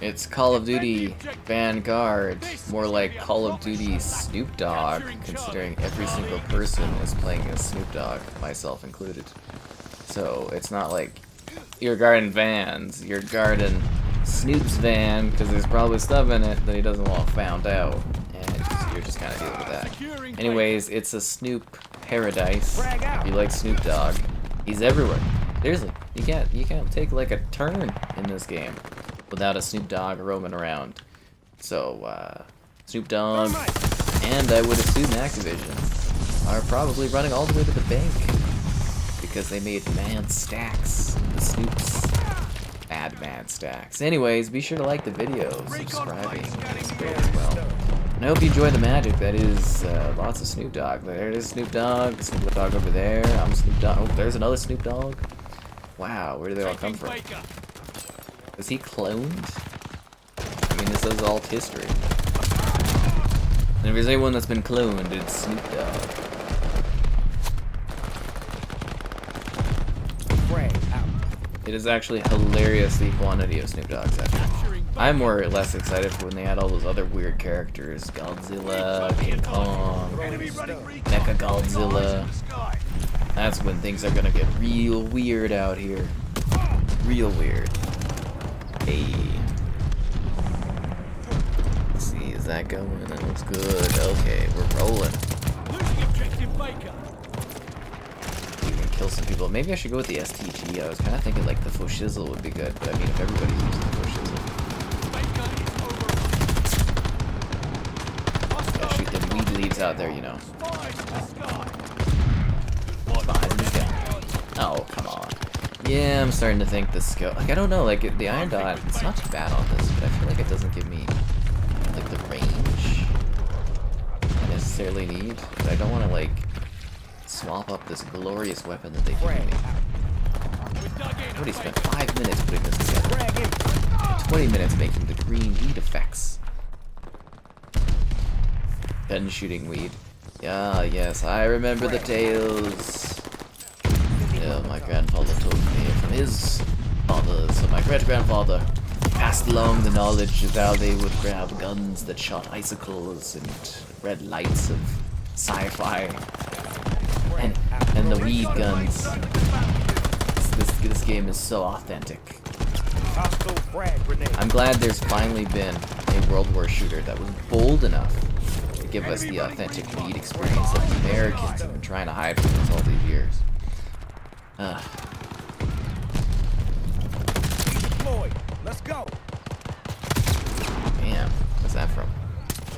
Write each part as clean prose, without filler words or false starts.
It's Call of Duty Vanguard, more like Call of Duty Snoop Dogg, considering every single person is playing as Snoop Dogg, myself included. So it's not like you're guarding vans, you're guarding Snoop's van, because there's probably stuff in it that he doesn't want found out, and you're just kind of dealing with that. Anyways, it's a Snoop paradise. If you like Snoop Dogg, he's everywhere. Seriously, you can't take like a turn in this game without a Snoop Dogg roaming around. So, Snoop Dogg, and I would assume Activision, are probably running all the way to the bank, because they made mad stacks, the Snoops. Mad stacks. Anyways, be sure to like the video, subscribing is great as well. And I hope you enjoy the magic that is lots of Snoop Dogg. There it is, Snoop Dogg over there, I'm Snoop Dogg, oh, there's another Snoop Dogg. Wow, where do they all come from? Was he cloned? I mean, this is all history. And if there's anyone that's been cloned, it's Snoop Dogg. It is actually hilarious, the quantity of Snoop Dogg's actually. I'm more or less excited for when they had all those other weird characters. Godzilla, King Kong, Mecha Godzilla. That's when things are gonna get real weird out here. Real weird. Hey. Let's see, is that going? That looks good. Okay, we're rolling. You can kill some people. Maybe I should go with the STG. I was kind of thinking like the faux shizzle would be good, but I mean if everybody uses the faux shizzle. Yeah, shoot them weed leaves out there, you know. Oh, come on. Yeah, I'm starting to think the scope. Like, I don't know, like, the iron dot, it's not too bad on this, but I feel like it doesn't give me, like, the range I necessarily need. But I don't want to, like, swap up this glorious weapon that they give me. I already spent 5 minutes putting this together. 20 minutes making the green weed effects. Gun shooting weed. Yeah, yes, I remember the tales. Yeah, my grandfather told me from his father, so my great-grandfather passed along the knowledge of how they would grab guns that shot icicles and red lights of sci-fi, and the weed guns. This game is so authentic. I'm glad there's finally been a World War shooter that was bold enough to give us the authentic weed experience that the Americans have been trying to hide from us all these years. Let's go. Damn, what's that from?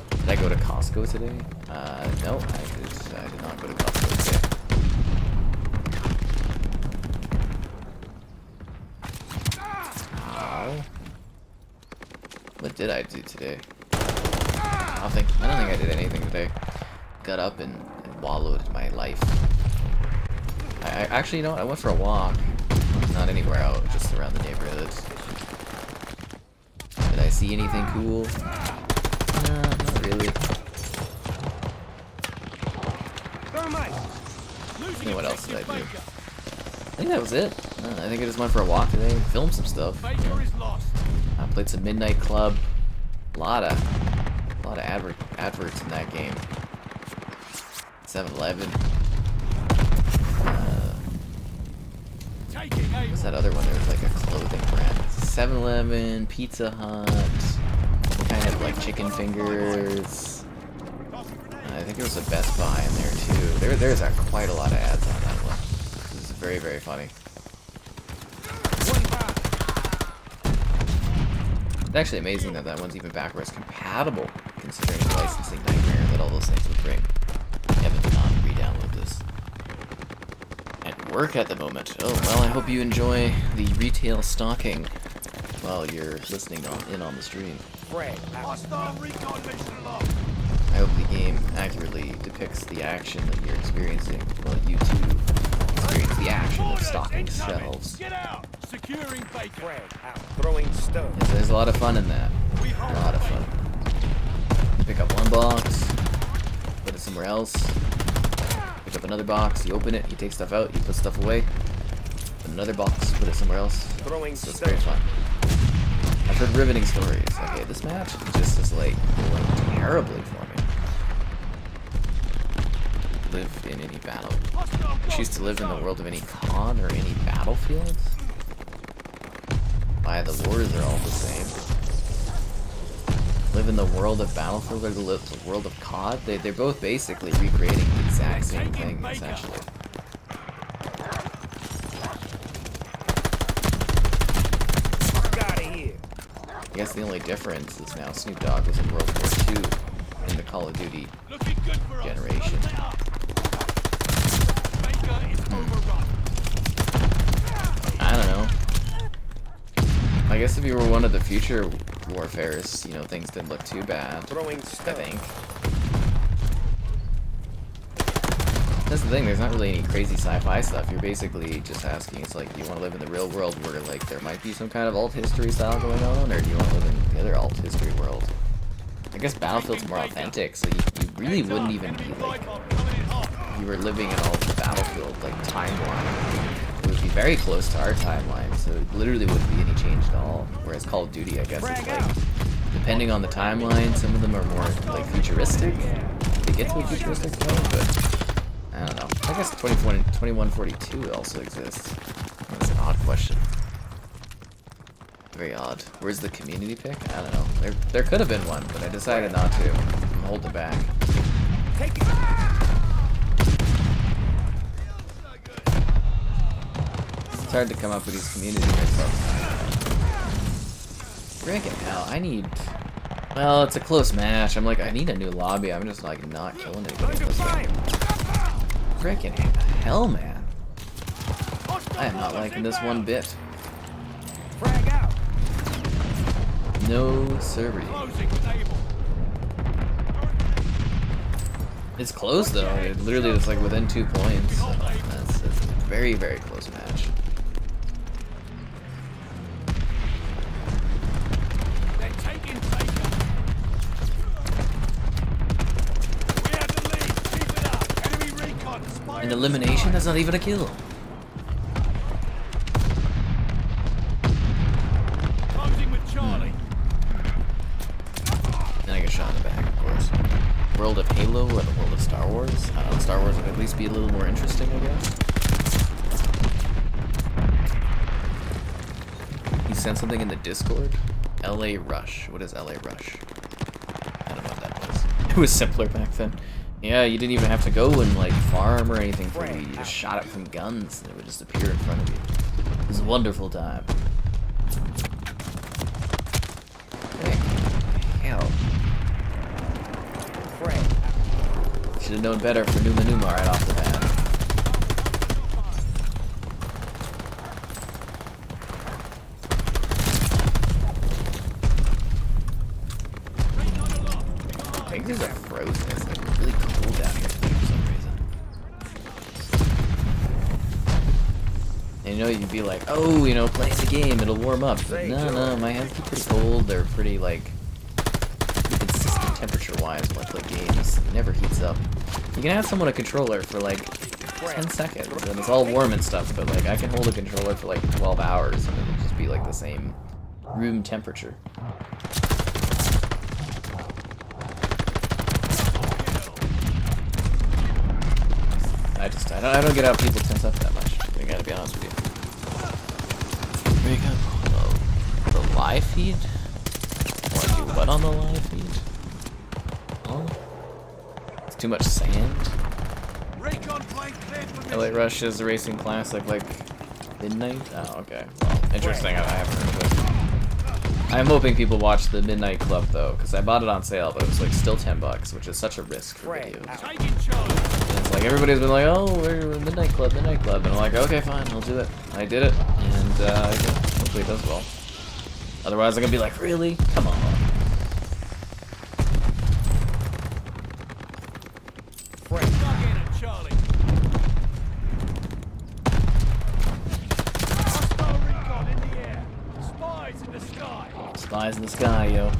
Did I go to Costco today? No, I did not go to Costco today. Oh. What did I do today? I don't think I did anything today. Got up and wallowed in my life. I actually, you know what? I went for a walk. Not anywhere out, just around the neighborhood. Did I see anything cool? Not really. You know what else did I do? I think that was it. I think I just went for a walk today, filmed some stuff. I played some Midnight Club. A lot of adverts in that game. 7-Eleven. What's that other one? There was like a clothing brand. 7-Eleven, Pizza Hut, kind of like chicken fingers. I think there was a Best Buy in there too. There's quite a lot of ads on that one. This is very, very funny. It's actually amazing that that one's even backwards compatible, considering the licensing nightmare that all those things would bring. Kevin did not re-download this. At work at the moment. Oh, well, I hope you enjoy the retail stocking while you're listening in on the stream. I hope the game accurately depicts the action that you're experiencing while you too experience the action of stocking shelves. Securing bacon. Throwing stone. Yes, there's a lot of fun in that. A lot of fun. Pick up one box, put it somewhere else. Pick up another box, you open it, you take stuff out, you put stuff away. Put another box, put it somewhere else. Throwing so it's very fun. I've heard riveting stories. Okay, this match just is like going terribly for me. Live in any battle. Choose to live in the world of any con or any battlefield? Why, the wars are all the same. Live in the world of Battlefield or the world of COD? They're both basically recreating the exact same thing, essentially. I guess the only difference is now Snoop Dogg was in World War II in the Call of Duty generation. I don't know. I guess if you were one of the future warfares, you know, things didn't look too bad. I think. That's the thing, there's not really any crazy sci-fi stuff. You're basically just asking, it's like, do you want to live in the real world where, like, there might be some kind of alt history style going on, or do you want to live in the other alt history world? I guess Battlefield's more authentic, so you really wouldn't even be, like, you were living in all the Battlefield, like, timeline. It would be very close to our timeline, so it literally wouldn't be any change at all. Whereas Call of Duty, I guess, is, like, depending on the timeline, some of them are more, like, futuristic. They get to a futuristic point, but I don't know. I guess 2142 also exists. That's an odd question. Very odd. Where's the community pick? I don't know. There could have been one, but I decided not to. I'm holding back. It's hard to come up with these community picks all the time. Freaking hell, I need... Well, it's a close match. I'm like, I need a new lobby. I'm just like not killing anybody. Freaking hell, man. I am not liking this one bit. No siree. It's close though. It literally was like within 2 points. So that's a very, very close match. An elimination? That's not even a kill. Then I get shot in the back, of course. World of Halo or the world of Star Wars? I don't know, Star Wars would at least be a little more interesting, I guess. He sent something in the Discord? LA Rush. What is LA Rush? I don't know what that was. It was simpler back then. Yeah, you didn't even have to go and like farm or anything for you. You just shot it from guns and it would just appear in front of you. It was a wonderful time. Hell. Should have known better for Numa Numa right off the bat. Things are frozen. It's like really cool down here for some reason. And you know, you'd be like, oh, you know, play the game, it'll warm up. But no, my hands get pretty cold. They're pretty, like, consistent temperature-wise when I play games. It never heats up. You can have someone a controller for, like, 10 seconds, and it's all warm and stuff, but, like, I can hold a controller for, like, 12 hours, and it'll just be, like, the same room temperature. I don't get how people tense up that much. I gotta be honest with you. Here you go. Oh, the live feed? Want to do what on the live feed? Oh, it's too much sand. LA Rush is a racing classic like Midnight. Oh, okay. Well, interesting. I haven't heard of it. I'm hoping people watch the Midnight Club though, because I bought it on sale, but it was like still $10, which is such a risk for videos. It's like everybody's been like, oh, we're Midnight Club, and I'm like, okay, fine, I'll do it. I did it, and hopefully it does well. Otherwise, I'm gonna be like, really? Come on. Spies in the sky, yo.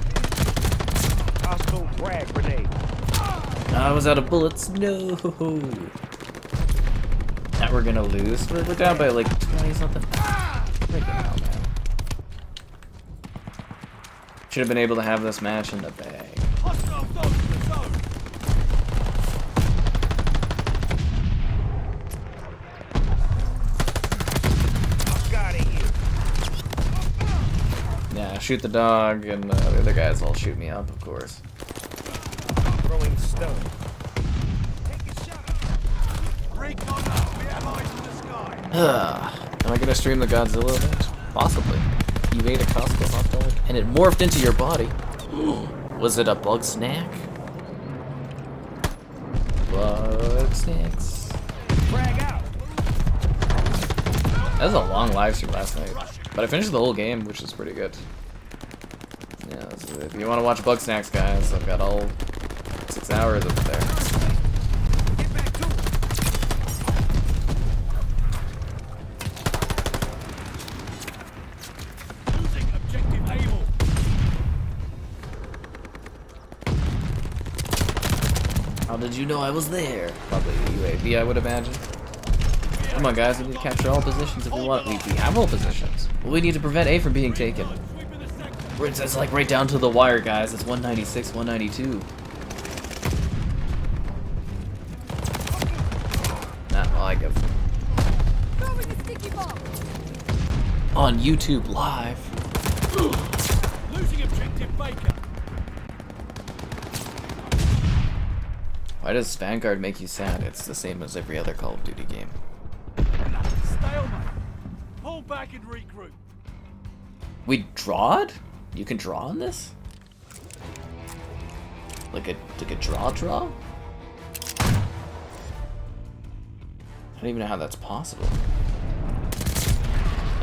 I was out of bullets. No. Now we're gonna lose. We're down by like 20 something. Freaking hell, man. should have been able to have this match in the bag. Hostile zone to the zone. I've got it here. Yeah, shoot the dog, and the other guys all shoot me up, of course. Throwing stone. Take a shot. Recon up. We have eyes in the sky. Am I gonna stream the Godzilla event? Possibly. You ate a Costco hot dog, and it morphed into your body. Was it a bug snack? Bug snacks. Frag out. That was a long live stream last night, but I finished the whole game, which is pretty good. Yeah, so if you want to watch bug snacks, guys, I've got all 6 hours up there. Get back to it. Losing objective able. How did you know I was there? Probably UAV, I would imagine. Come on, guys, we need to capture all positions if we want. We have all positions. Well, we need to prevent A from being taken. It's like right down to the wire, guys. It's 196, 192. Nah, well, I give. On YouTube Live. Losing objective Baker. Why does Vanguard make you sad? It's the same as every other Call of Duty game. Stalemate. Pull back and regroup. We drawed? You can draw on this? Like a draw? I don't even know how that's possible.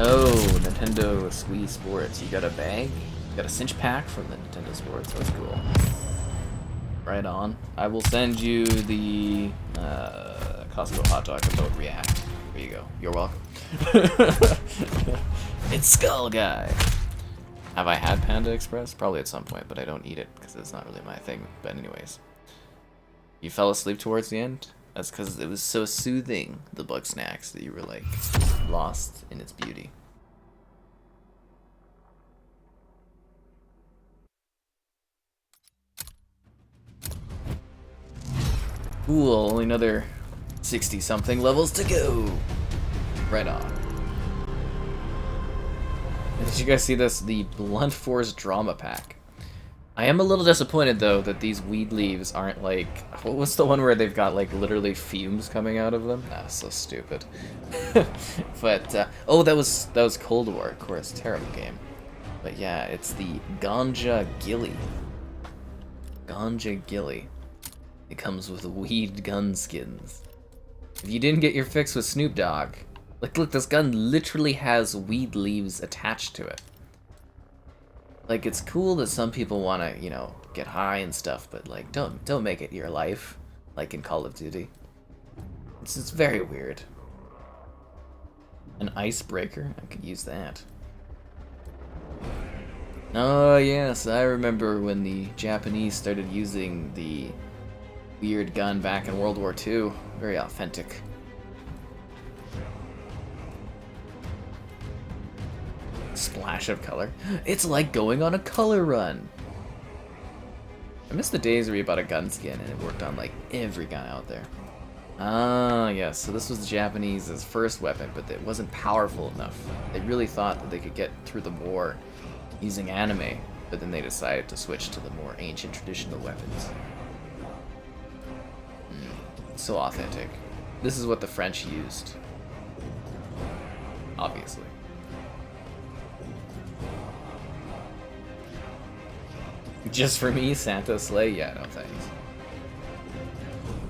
Oh, Nintendo Wii Sports. You got a bag? You got a cinch pack from the Nintendo Sports. That's cool. Right on. I will send you the Costco hot dog about React. There you go. You're welcome. It's Skull Guy. Have I had Panda Express? Probably at some point, but I don't eat it because it's not really my thing. But anyways. You fell asleep towards the end? That's because it was so soothing, the bug snacks, that you were like lost in its beauty. Cool, only another 60-something levels to go. Right on. Did you guys see this? The Blunt Force Drama Pack. I am a little disappointed, though, that these weed leaves aren't like... What was the one where they've got, like, literally fumes coming out of them? That's so stupid. But, oh, that was Cold War, of course. Terrible game. But yeah, it's the Ganja Gilly. Ganja Gilly. It comes with weed gun skins. If you didn't get your fix with Snoop Dogg... Look, this gun literally has weed leaves attached to it. Like, it's cool that some people want to, you know, get high and stuff, but, like, don't make it your life, like in Call of Duty. It's very weird. An icebreaker? I could use that. Oh, yes, I remember when the Japanese started using the weird gun back in World War II. Very authentic. Splash of color. It's like going on a color run. I miss the days where you bought a gun skin and it worked on like every gun out there. Ah, yes. So this was the Japanese's first weapon, but it wasn't powerful enough. They really thought that they could get through the war using anime, but then they decided to switch to the more ancient traditional weapons. So authentic. This is what the French used. Obviously. Just for me, Santa sleigh? Yeah, no thanks.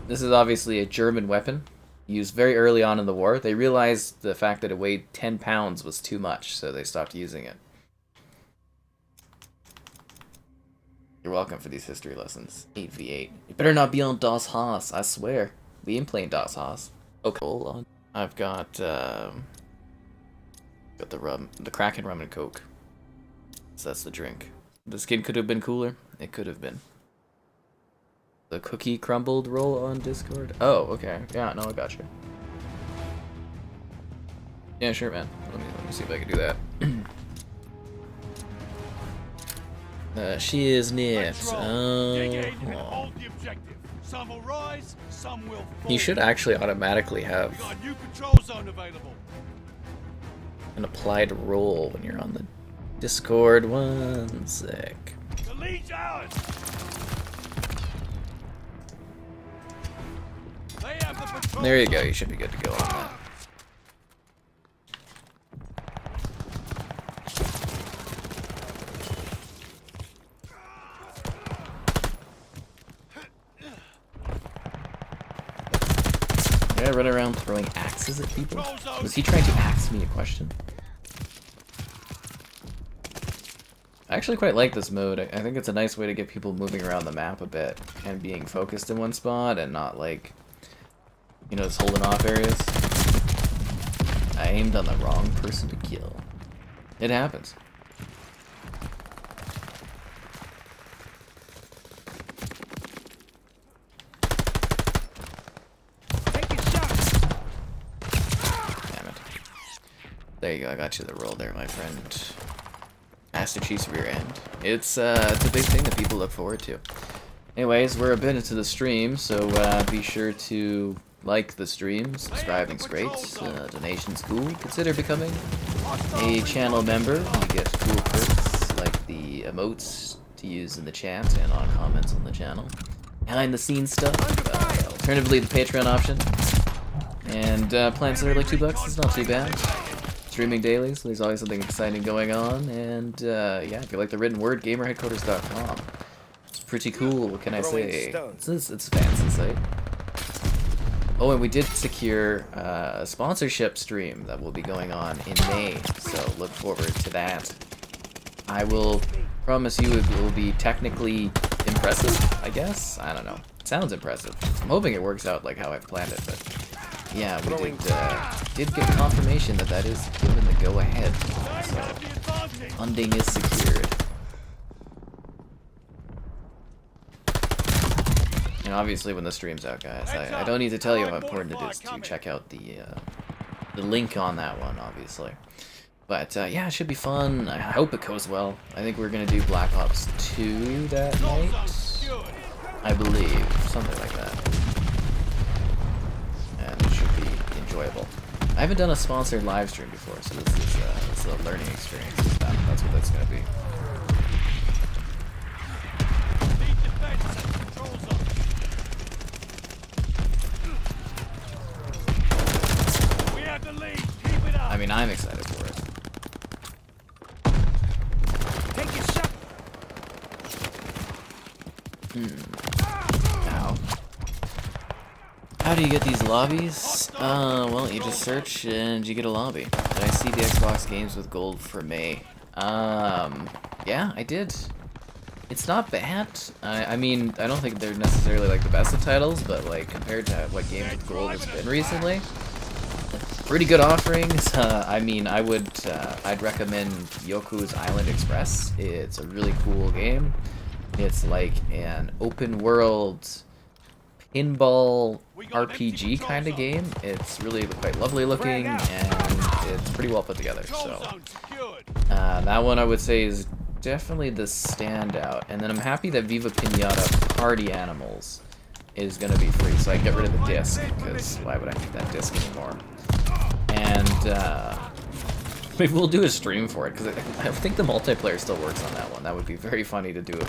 This is obviously a German weapon, used very early on in the war. They realized the fact that it weighed 10 pounds was too much, so they stopped using it. You're welcome for these history lessons. 8v8. You better not be on Das Haus, I swear. We ain't playing Das Haus. Okay, hold on. I've got the Kraken rum and Coke. So that's the drink. The skin could have been cooler. It could have been. The cookie crumbled roll on Discord. Oh, okay. Yeah, no, I got you. Yeah, sure, man. Let me see if I can do that. She is knit. Some will rise, some will fall. You should actually automatically have We got a new patrol zone available. an applied role when you're on the Discord. 1 sec. The lead's ours. They have the patrol. There you go. You should be good to go on that. Yeah, run around throwing axes at people. Was he trying to ask me a question? I actually quite like this mode. I think it's a nice way to get people moving around the map a bit and being focused in one spot and not like, you know, just holding off areas. I aimed on the wrong person to kill. It happens. Damn it. There you go, I got you the roll there, my friend. Master Chief's rear end. It's a big thing that people look forward to. Anyways, we're a bit into the stream, so be sure to like the stream, subscribing's great, donation's cool. Consider becoming a channel member. You get cool perks like the emotes to use in the chat and on comments on the channel. Behind the scenes stuff, alternatively the Patreon option. And plans that are like $2, it's not too bad. Streaming daily, so there's always something exciting going on. And yeah, if you like the written word, gamerheadquarters.com. It's pretty cool, what can I say? It's a fancy site. Oh, and we did secure a sponsorship stream that will be going on in May, so look forward to that. I will promise you it will be technically impressive, I guess? I don't know. It sounds impressive. I'm hoping it works out like how I've planned it, but yeah, we did get confirmation that that is given the go-ahead, so funding is secured. And obviously when the stream's out, guys, I don't need to tell you how important it is to check out the link on that one, obviously. But yeah, it should be fun. I hope it goes well. I think we're going to do Black Ops 2 that night, I believe, something like that. And it should be enjoyable. I haven't done a sponsored live stream before, so this is a learning experience. That's what that's going to be. I mean, I'm excited for it. Take your shot. Ow. How do you get these lobbies? Well, you just search and you get a lobby. Did I see the Xbox games with gold for May? Yeah, I did. It's not bad. I mean, I don't think they're necessarily like the best of titles, but like compared to what games with gold has been recently, pretty good offerings. I mean, I'd recommend Yoku's Island Express. It's a really cool game. It's like an open world pinball RPG kind of game. It's really quite lovely looking and it's pretty well put together. So that one I would say is definitely the standout. And then I'm happy that Viva Pinata Party Animals is going to be free, so I get rid of the disc, because why would I need that disc anymore? And maybe we'll do a stream for it, because I think the multiplayer still works on that one. That would be very funny to do a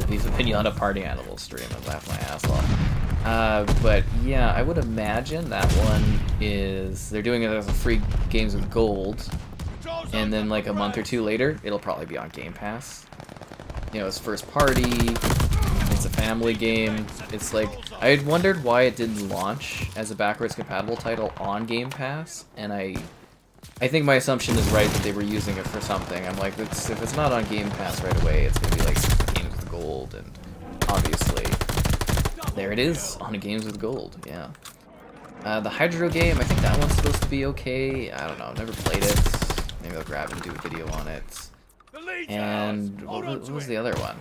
Viva Pinata Party Animals stream and laugh my ass off. But yeah, I would imagine that one is, they're doing it as a free games with gold, and then like a month or two later, it'll probably be on Game Pass. You know, it's first party, it's a family game. It's like, I had wondered why it didn't launch as a backwards compatible title on Game Pass, and I think my assumption is right that they were using it for something. I'm like, if it's not on Game Pass right away, it's gonna be like games with gold, and obviously, there it is, on Games with Gold, yeah. The Hydro game, I think that one's supposed to be okay. I don't know, never played it. Maybe I'll grab and do a video on it. And what was the other one?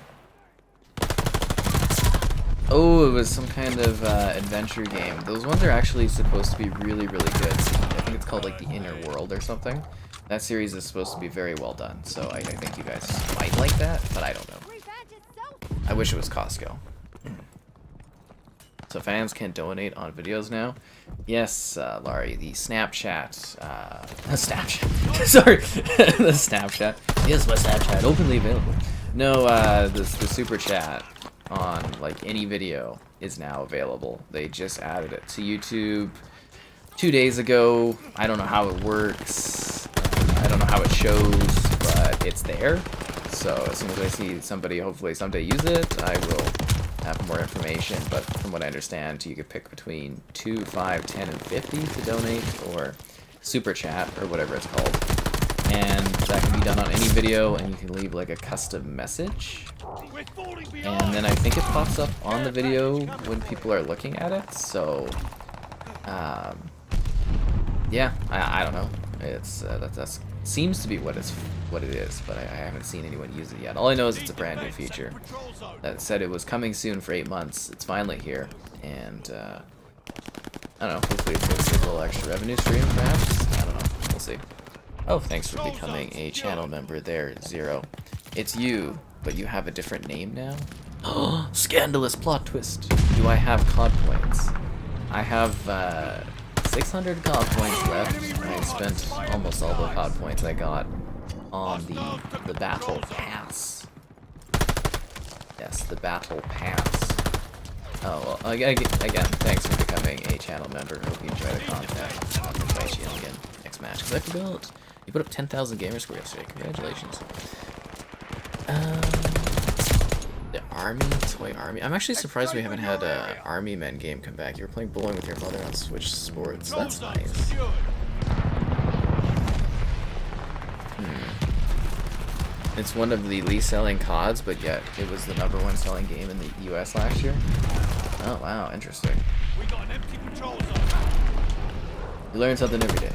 Oh, it was some kind of adventure game. Those ones are actually supposed to be really, really good. If think it's called like The Inner World or something. That series is supposed to be very well done, so I think you guys might like that, but I don't know. I wish it was Costco. So fans can donate on videos now. Yes, Laurie, the Snapchat, Snapchat, sorry, the Snapchat. Yes, my Snapchat, openly available. No, the super chat on like any video is now available. They just added it to YouTube 2 days ago. I don't know how it works. I don't know how it shows, but it's there. So as soon as I see somebody hopefully someday use it, I will have more information. But from what I understand, you could pick between 2, 5, 10, and 50 to donate, or super chat, or whatever it's called. And that can be done on any video, and you can leave like a custom message. And then I think it pops up on the video when people are looking at it. So, yeah, I don't know. It's that seems to be what it is, but I haven't seen anyone use it yet. All I know is it's a brand new feature that said it was coming soon for 8 months. It's finally here, and I don't know. Hopefully, it's a little extra revenue stream, perhaps. I don't know. We'll see. Oh, thanks for becoming a channel member there, Zero. It's you, but you have a different name now? Oh, scandalous plot twist. Do I have COD points? I have 600 COD points left. I spent almost all the COD points I got on the Battle Pass. Yes, the Battle Pass. Oh, well, again, thanks for becoming a channel member. Hope you enjoy the content. I'll invite you again next match. Because I forgot. You put up 10,000 gamer score yesterday. Congratulations. The Army? Toy Army? I'm actually surprised we haven't had a Army Men game come back. You were playing bowling with your mother on Switch Sports. That's nice. It's one of the least selling CODs, but yet it was the #1 selling game in the US last year. Oh wow, interesting. We got an empty patrol zone. You learn something every day.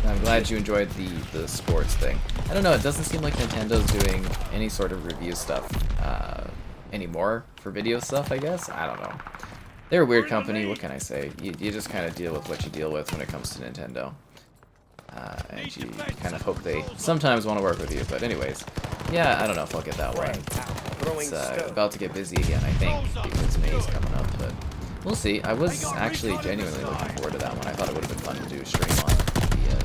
I'm glad you enjoyed the sports thing. I don't know, it doesn't seem like Nintendo's doing any sort of review stuff anymore for video stuff, I guess. I don't know. They're a weird company, what can I say? You just kind of deal with what you deal with when it comes to Nintendo. And you kind of hope they sometimes want to work with you, but anyways. Yeah, I don't know if I'll get that one. It's about to get busy again, I think, because May's coming up, but we'll see. I was actually genuinely looking forward to that one. I thought it would have been fun to do a stream on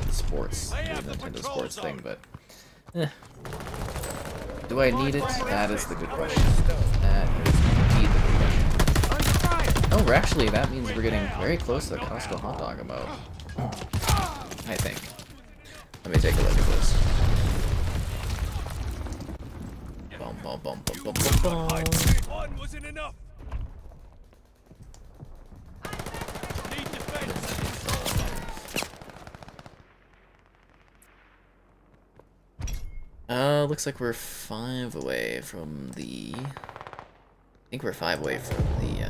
the sports, the Nintendo sports thing, but do I need it? That is the good question. That is indeed the good question. Oh, that means we're getting very close to the Costco hot dog emote. I think. Let me take a look at this. Bum, bum, bum, bum, bum, bum, bum. One wasn't enough. Need defense. Looks like we're 5 away from the... I think we're 5 away from the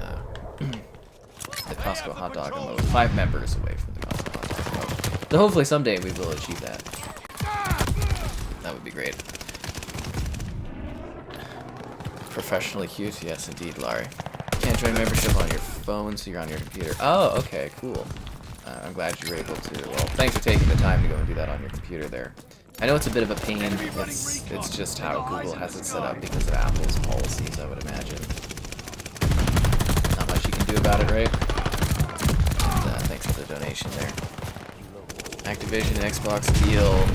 Costco hot dog emote. 5 members away from the Costco hot dog emote. So hopefully someday we will achieve that. That would be great. Professionally cute? Yes, indeed, Larry. Can't join membership on your phone, so you're on your computer. Oh, okay, cool. I'm glad you were able to. Well, thanks for taking the time to go and do that on your computer there. I know it's a bit of a pain. It's just how Google has it set up because of Apple's policies, I would imagine. Not much you can do about it, right? And, thanks for the donation there. Activision and Xbox deal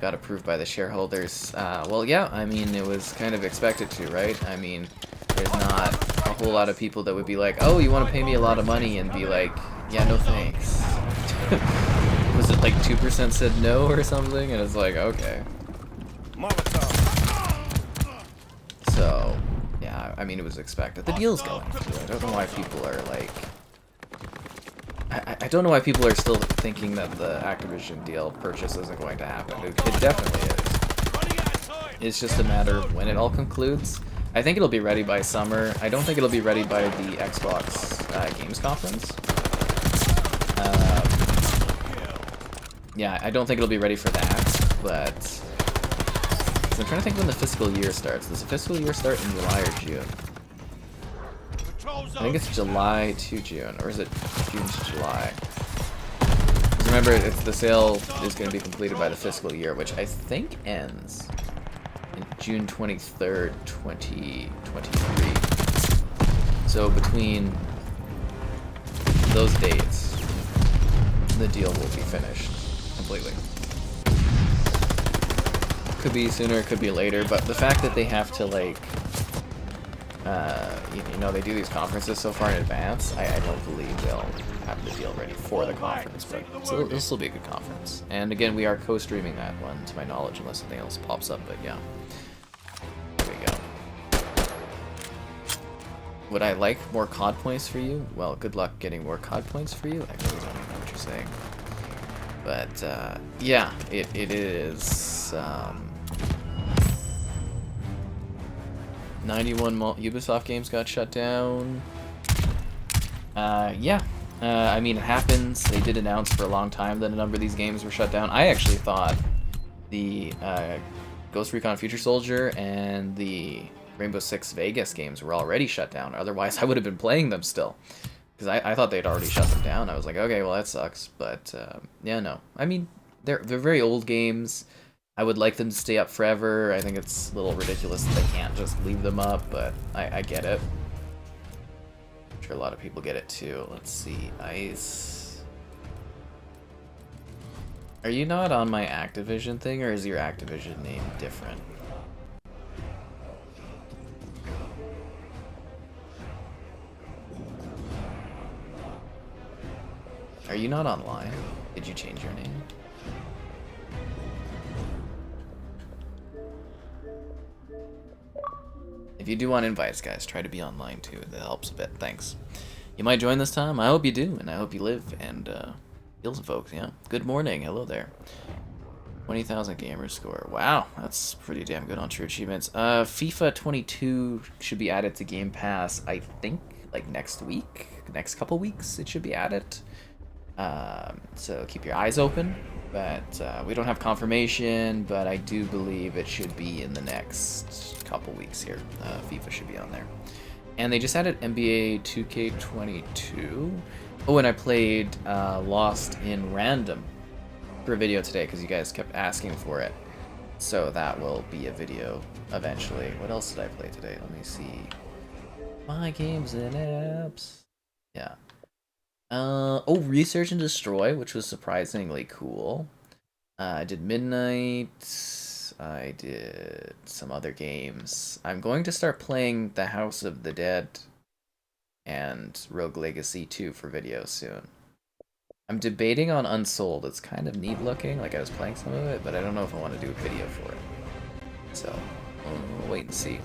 got approved by the shareholders. Well, yeah, I mean, it was kind of expected to, right? I mean, there's not a whole lot of people that would be like, oh, you want to pay me a lot of money, and be like, yeah, no thanks. Was it like 2% said no or something? And it's like, okay. So, yeah, I mean, it was expected. The deal's going through. I don't know why people are like... I don't know why people are still thinking that the Activision deal purchase isn't going to happen. It definitely is. It's just a matter of when it all concludes. I think it'll be ready by summer. I don't think it'll be ready by the Xbox Games Conference. Yeah, I don't think it'll be ready for that, but... I'm trying to think when the fiscal year starts. Does the fiscal year start in July or June? I think it's July to June, or is it June to July? Because remember, it's, the sale is going to be completed by the fiscal year, which I think ends in June 23rd, 2023. So between those dates, the deal will be finished completely. Could be sooner, could be later, but the fact that they have to, like, you know, they do these conferences so far in advance, I don't believe they'll have the deal ready for the conference, but so this will be a good conference. And again, we are co-streaming that one, to my knowledge, unless something else pops up, but yeah. There we go. Would I like more COD points for you? Well, good luck getting more COD points for you. I really don't know what you're saying. But, yeah, it is, 91 Ubisoft games got shut down. Yeah. I mean, it happens. They did announce for a long time that a number of these games were shut down. I actually thought the Ghost Recon Future Soldier and the Rainbow Six Vegas games were already shut down. Otherwise, I would have been playing them still. Because I thought they'd already shut them down. I was like, okay, well, that sucks. But, yeah, no. I mean, they're very old games. I would like them to stay up forever. I think it's a little ridiculous that they can't just leave them up, but I get it. I'm sure a lot of people get it too. Let's see. Ice. Are you not on my Activision thing, or is your Activision name different? Are you not online? Did you change your name? If you do want invites, guys, try to be online too. That helps a bit. Thanks. You might join this time. I hope you do, and I hope you live and kill some folks. Yeah. Good morning. Hello there. 20,000 gamer score. Wow, that's pretty damn good on True Achievements. FIFA 22 should be added to Game Pass. I think like next week, next couple weeks, it should be added. So keep your eyes open. But we don't have confirmation, but I do believe it should be in the next couple weeks here. FIFA should be on there. And they just added NBA 2K22. Oh, and I played Lost in Random for a video today because you guys kept asking for it. So that will be a video eventually. What else did I play today? Let me see. My games and apps. Yeah. Oh, Research and Destroy, which was surprisingly cool. I did Midnight. I did some other games. I'm going to start playing The House of the Dead and Rogue Legacy 2 for videos soon. I'm debating on Unsouled. It's kind of neat looking, like I was playing some of it, but I don't know if I want to do a video for it. So, we'll wait and see.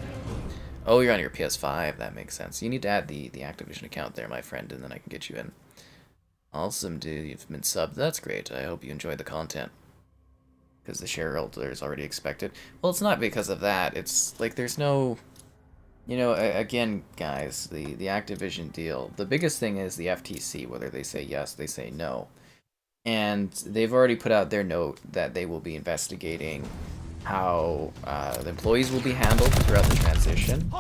Oh, you're on your PS5. That makes sense. You need to add the Activision account there, my friend, and then I can get you in. Awesome, dude. You've been subbed. That's great. I hope you enjoyed the content. Because the shareholders already expected. Well, it's not because of that. It's like there's no... You know, again, guys, the Activision deal, the biggest thing is the FTC, whether they say yes, they say no. And they've already put out their note that they will be investigating how the employees will be handled throughout the transition,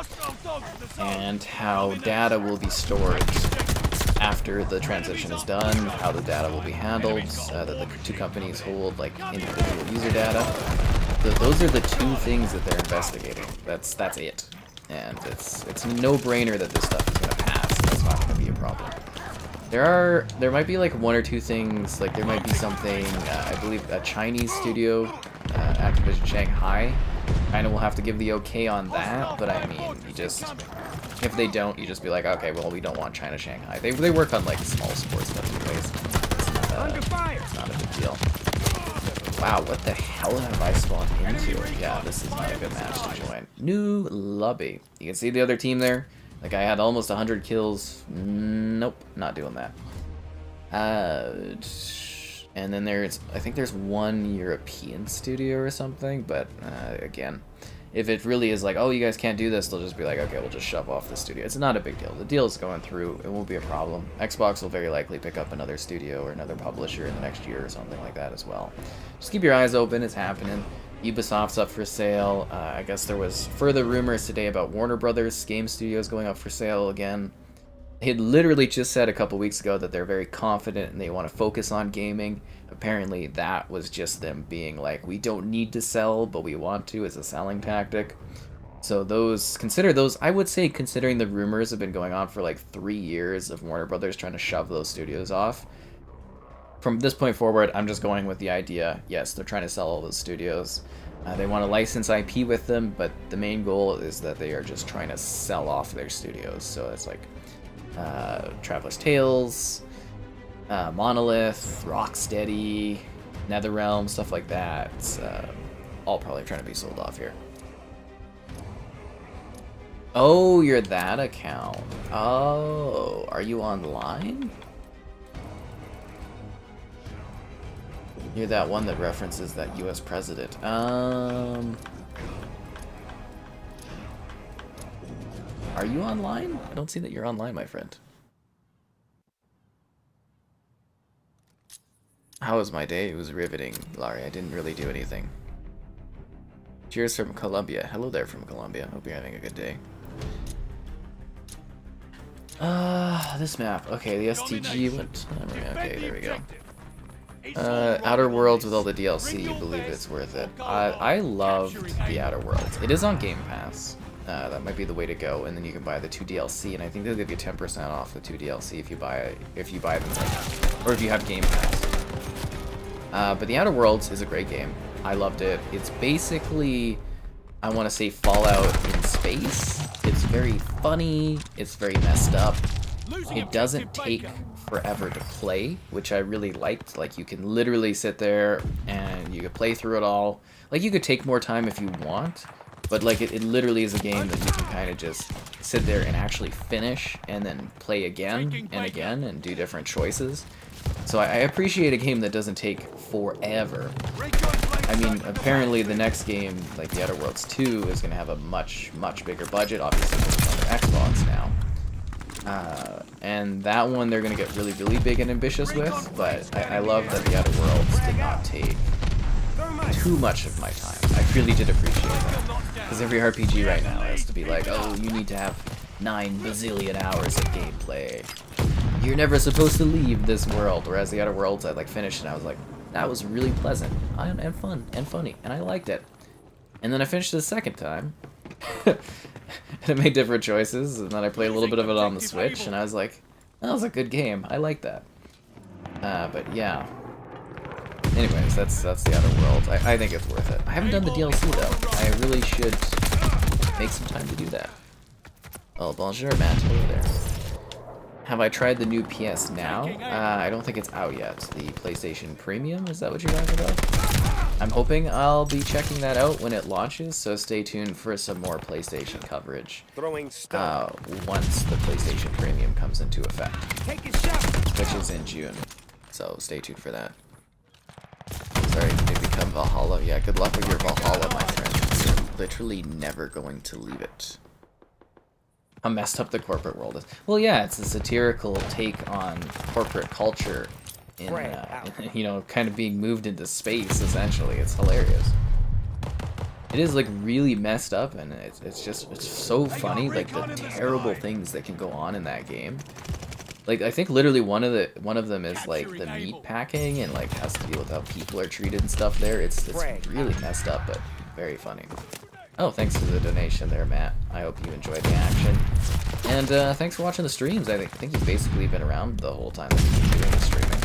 and how data will be stored after the transition is done, how the data will be handled, that the two companies hold like individual user data. Those are the two things that they're investigating. That's it. And it's a no-brainer that this stuff is going to pass. That's not going to be a problem. There might be like one or two things, like there might be something, I believe a Chinese studio, Activision Shanghai, kind of will have to give the okay on that, but I mean, you just, if they don't, you just be like, okay, well, we don't want China Shanghai. They work on like small sports stuff anyways. It's not a big deal. Wow, what the hell have I spawned into? Yeah, this is not a good match to join. New lobby. You can see the other team there. Like, I had almost 100 kills. Nope, not doing that. And then I think there's one European studio or something, but again, if it really is like, oh, you guys can't do this, they'll just be like, okay, we'll just shove off the studio. It's not a big deal. The deal is going through. It won't be a problem. Xbox will very likely pick up another studio or another publisher in the next year or something like that as well. Just keep your eyes open. It's happening. Ubisoft's up for sale. I guess there was further rumors today about Warner Brothers game studios going up for sale again. They had literally just said a couple weeks ago that they're very confident and they want to focus on gaming. Apparently that was just them being like, we don't need to sell, but we want to as a selling tactic. So consider those, I would say, considering the rumors have been going on for like 3 years of Warner Brothers trying to shove those studios off. From this point forward, I'm just going with the idea, yes, they're trying to sell all those studios. They want to license IP with them, but the main goal is that they are just trying to sell off their studios. So it's like Traveler's Tales, Monolith, Rocksteady, NetherRealm, stuff like that. It's, all probably trying to be sold off here. Oh, you're that account. Oh, are you online? You're that one that references that US president. Are you online? I don't see that you're online, my friend. How was my day? It was riveting, Laurie. I didn't really do anything. Cheers from Colombia. Hello there from Colombia. Hope you're having a good day. This map. Okay, the STG. What? Okay, there we go. Outer Worlds with all the DLC. You believe it's worth it? I loved the Outer Worlds. It is on Game Pass. That might be the way to go, and then you can buy the 2 DLC, and I think they'll give you 10% off the 2 DLC if you buy them, or if you have Game Pass. But the Outer Worlds is a great game. I loved it. It's basically, I want to say, Fallout in space. It's very funny. It's very messed up. It doesn't take forever to play, which I really liked. Like, you can literally sit there and you can play through it all. Like, you could take more time if you want, but like it literally is a game that you can kind of just sit there and actually finish and then play again and again and do different choices. So I appreciate a game that doesn't take forever. I mean, apparently the next game, like the Outer Worlds 2, is going to have a much bigger budget, obviously because it's on their Xbox now. And that one they're going to get really big and ambitious with, but I love that the Outer Worlds did not take too much of my time. I really did appreciate that. Because every RPG right now has to be like, oh, you need to have 9 bazillion hours of gameplay. You're never supposed to leave this world. Whereas the Outer Worlds, I like finished and I was like, that was really pleasant and fun and funny, and I liked it. And then I finished it the second time, and I made different choices, and then I played a little bit of it on the Switch, and I was like, that was a good game. I like that. But yeah. Anyways, that's the Outer Worlds. I think it's worth it. I haven't done the DLC though. I really should make some time to do that. Oh, bonjour, Matt. Hello there. Have I tried the new PS Now? I don't think it's out yet. The PlayStation Premium, is that what you're talking about? I'm hoping I'll be checking that out when it launches, so stay tuned for some more PlayStation coverage once the PlayStation Premium comes into effect, which is in June. So stay tuned for that. Sorry, to become Valhalla. Yeah, good luck with your Valhalla, my friend. You're literally never going to leave it. How messed up the corporate world is. Well, yeah, it's a satirical take on corporate culture in, you know, kind of being moved into space, essentially. It's hilarious. It is, like, really messed up, and it's so funny, like, the terrible things that can go on in that game. Like, I think literally one of them is, like, the meat packing, and, like, has to deal with how people are treated and stuff there. It's really messed up, but very funny. Oh, thanks for the donation there, Matt. I hope you enjoyed the action. And thanks for watching the streams. I think you've basically been around the whole time that we've been doing the streaming.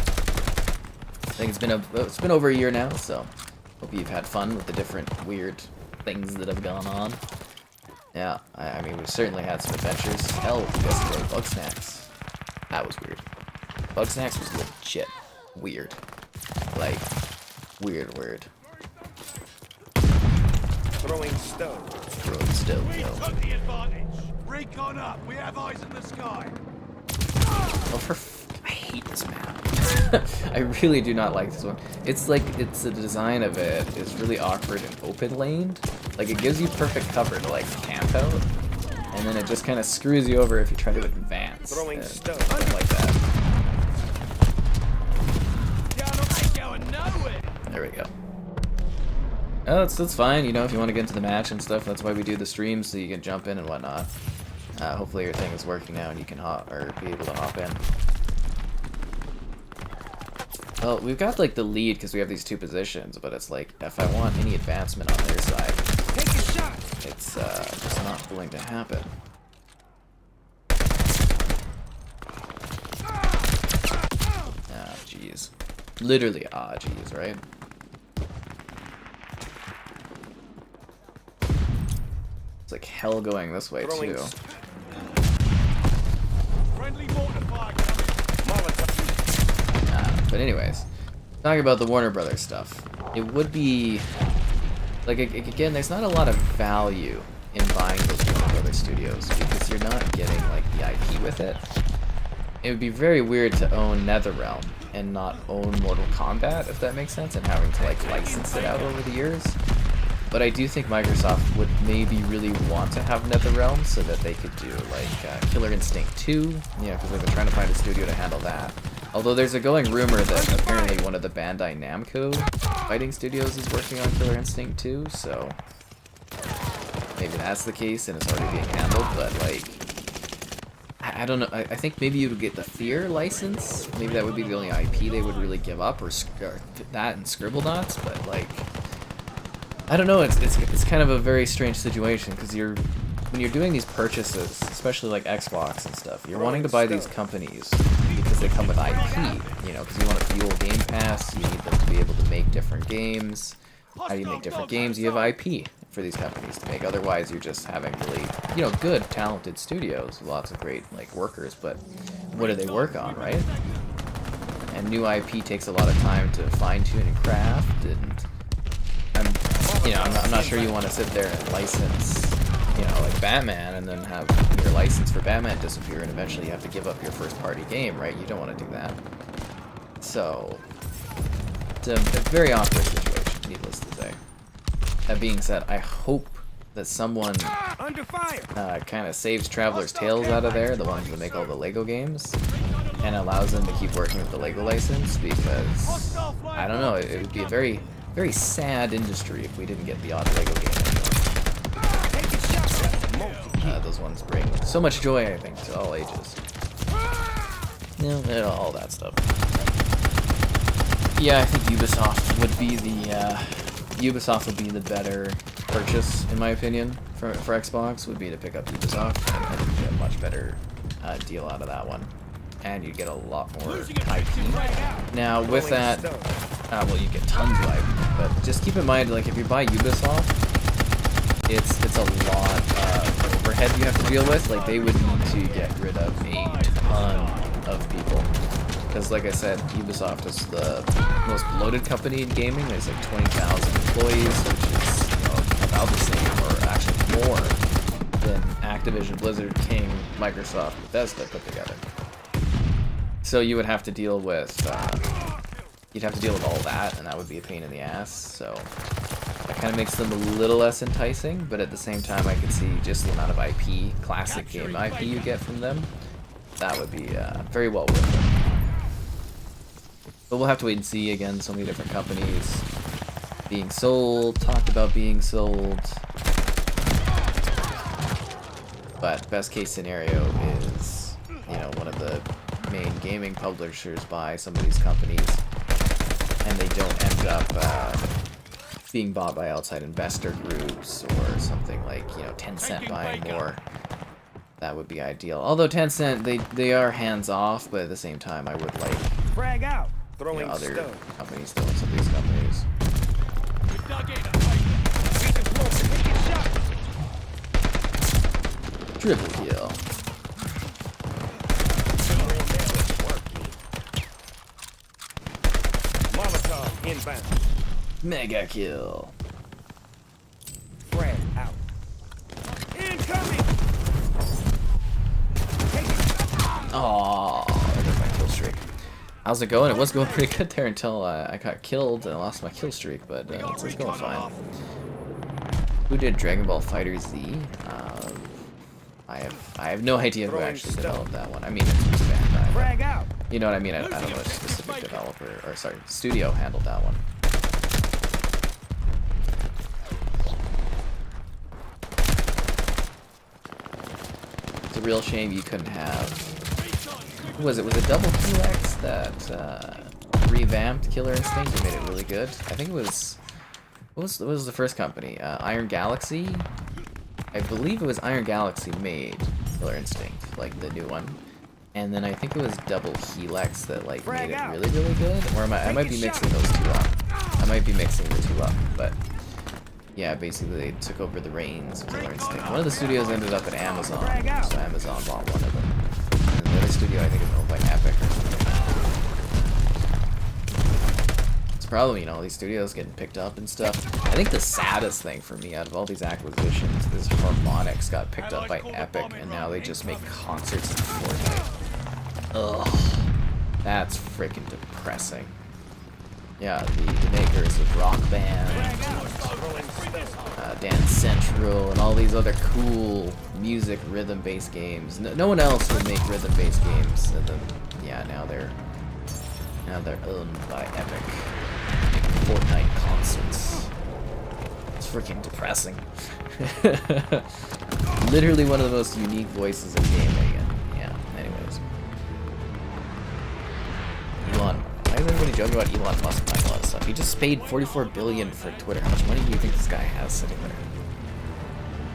I think it's been over a year now, so hope you've had fun with the different weird things that have gone on. Yeah, I mean, we've certainly had some adventures. Hell, yesterday, Bug Snacks. That was weird. Bug Snacks was legit weird. Like, weird. Throwing stone. Yo. Took the advantage. Recon up. We have eyes in the sky. Oh, I hate this map. I really do not like this one. It's like, the design of it is really awkward and open-laned. Like, it gives you perfect cover to, like, camp out, and then it just kind of screws you over if you try to advance. Throwing stone. I don't like that. There we go. Oh, that's fine, you know, if you want to get into the match and stuff, that's why we do the streams, so you can jump in and whatnot. Hopefully your thing is working now and you can be able to hop in. Well, we've got like the lead because we have these 2 positions, but it's like if I want any advancement on their side, it's just not going to happen. Ah, jeez. Literally, ah, jeez, right? It's like hell going this way too. But anyways, talking about the Warner Brothers stuff, it would be like again, there's not a lot of value in buying those Warner Brothers studios because you're not getting like the IP with it. It would be very weird to own NetherRealm and not own Mortal Kombat, if that makes sense, and having to like license it out over the years. But I do think Microsoft would maybe really want to have NetherRealm so that they could do like Killer Instinct 2, you know, because they've been trying to find a studio to handle that. Although there's a going rumor that apparently one of the Bandai Namco fighting studios is working on Killer Instinct 2, so maybe that's the case and it's already being handled, but like, I don't know, I think maybe you would get the Fear license, maybe that would be the only IP they would really give up, or that and Scribblenauts, but like, I don't know, it's kind of a very strange situation, because when you're doing these purchases, especially like Xbox and stuff, you're wanting to buy these companies because they come with IP, you know, because you want to fuel Game Pass, you need them to be able to make different games. How do you make different games? You have IP for these companies to make, otherwise you're just having really, you know, good, talented studios, lots of great, like, workers, but what do they work on, right? And new IP takes a lot of time to fine-tune and craft, and I'm not sure you want to sit there and license, you know, like Batman, and then have your license for Batman disappear, and eventually you have to give up your first-party game, right? You don't want to do that. So, it's a very awkward situation, needless to say. That being said, I hope that someone kind of saves Traveler's Tales out of there, the ones that make all the Lego games, and allows them to keep working with the Lego license, because, I don't know, it would be a very, very sad industry if we didn't get the odd Lego game anymore. Those ones bring so much joy, I think, to all ages. You know, all that stuff. Yeah, I think Ubisoft would be the better purchase, in my opinion, for Xbox, would be to pick up Ubisoft. I think you get a much better deal out of that one. And you get a lot more IP. Now, with that, well, you get tons of IP, but just keep in mind, like, if you buy Ubisoft, it's a lot of overhead you have to deal with. Like, they would need to get rid of a ton of people. Because, like I said, Ubisoft is the most bloated company in gaming. There's like 20,000 employees, which is, you know, about the same, or actually more, than Activision, Blizzard, King, Microsoft, Bethesda put together. So you would have to deal with, all that, and that would be a pain in the ass. So that kind of makes them a little less enticing, but at the same time, I could see just the amount of IP, classic game IP you get from them. That would be very well worth it. But we'll have to wait and see. Again, so many different companies being sold, talked about being sold. But best case scenario is, you know, one of the main gaming publishers buy some of these companies, and they don't end up being bought by outside investor groups or something like, you know, Tencent buying more. That would be ideal. Although Tencent, they are hands off, but at the same time, I would like, Frag out. You know, other companies to own some of these companies. Triple kill. Molotov inbound. Mega kill. Frag out. Incoming. Oh, there's my kill streak. How's it going? It was going pretty good there until I got killed and I lost my kill streak, but it's going fine. Who did Dragon Ball FighterZ? I have no idea who actually developed that one. I mean, it's just Bandai. You know what I mean? I don't know which specific developer, or sorry, studio handled that one. real shame you couldn't have. What was it? Was it Double Helix that revamped Killer Instinct and made it really good? I think it was. What was the first company? Iron Galaxy. I believe it was Iron Galaxy made Killer Instinct, like the new one. And then I think it was Double Helix that like made it really, really good. Or I might be mixing those two up. I might be mixing the two up, but yeah, basically they took over the reins of Killer Instinct. One of the studios ended up at Amazon, so Amazon bought one of them. And the other studio I think is owned by Epic or something. It's probably, you know, these studios getting picked up and stuff. I think the saddest thing for me out of all these acquisitions is Harmonix got picked up by Epic, and now they just make concerts in Fortnite. Ugh, that's freaking depressing. Yeah, the makers of Rock Band, Dance Central, and all these other cool music rhythm-based games. No one else would make rhythm-based games. And then, yeah, now they're owned by Epic. Fortnite concerts. It's freaking depressing. Literally one of the most unique voices in gaming. And yeah, anyways. Elon. Why is everybody joking about Elon Musk buying a lot of stuff? He just paid $44 billion for Twitter. How much money do you think this guy has sitting there?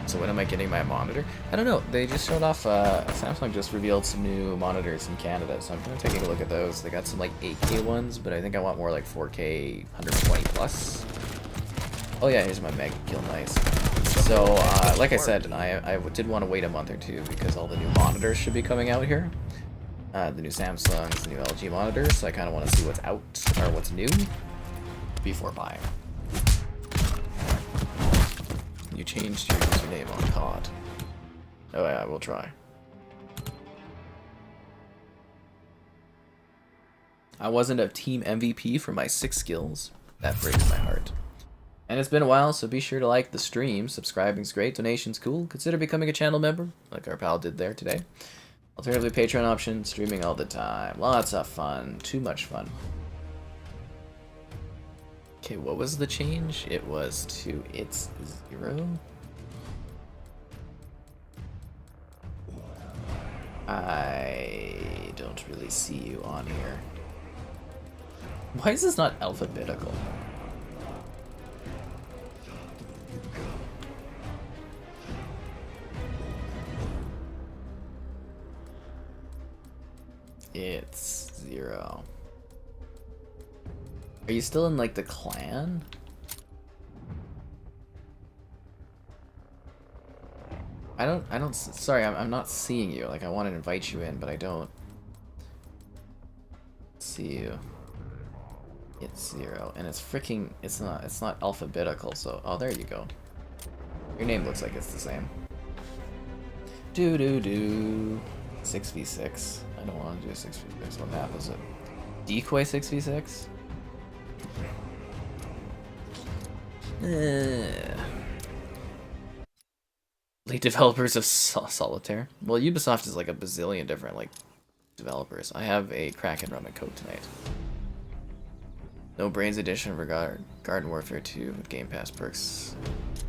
So when am I getting my monitor? I don't know. They just showed off, Samsung just revealed some new monitors in Canada, so I'm kind of taking a look at those. They got some like 8K ones, but I think I want more like 4K 120 plus. Oh yeah, here's my Mega Kill, nice. So, like I said, I did want to wait a month or two because all the new monitors should be coming out here. The new Samsungs, the new LG monitors, so I kind of want to see what's out, or what's new, before buying. You changed your username on COD. Oh yeah, we'll try. I wasn't a team MVP for my 6 skills. That breaks my heart. And it's been a while, so be sure to like the stream. Subscribing's great, donation's cool. Consider becoming a channel member, like our pal did there today. Alternatively, Patreon option, streaming all the time. Lots of fun. Too much fun. Okay, what was the change? It was to it's 0. I don't really see you on here. Why is this not alphabetical? It's 0. Are you still in like the clan? I don't, sorry, I'm not seeing you. Like I want to invite you in, but I don't see you. It's 0, and it's freaking, it's not alphabetical, so, oh, there you go. Your name looks like it's the same. 6v6. I don't want to do a 6v6. What map is it? Decoy 6v6? Lead developers of Solitaire. Well, Ubisoft is like a bazillion different like developers. I have a Kraken run my code tonight. No Brains edition for Garden Warfare 2 with Game Pass perks.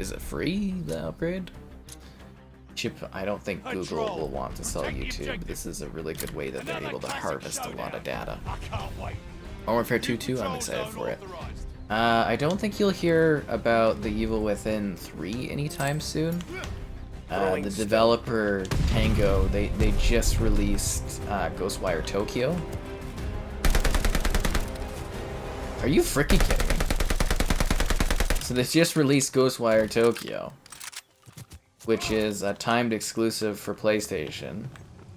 Is it free, the upgrade? Chip, I don't think Google will want to sell YouTube. This is a really good way that they're able to harvest a lot of data. Garden Warfare 2 too, I'm excited for it. I don't think you'll hear about the Evil Within 3 anytime soon. The developer Tango, they just released Ghostwire Tokyo. Are you freaking kidding me? So they just released Ghostwire Tokyo, which is a timed exclusive for PlayStation,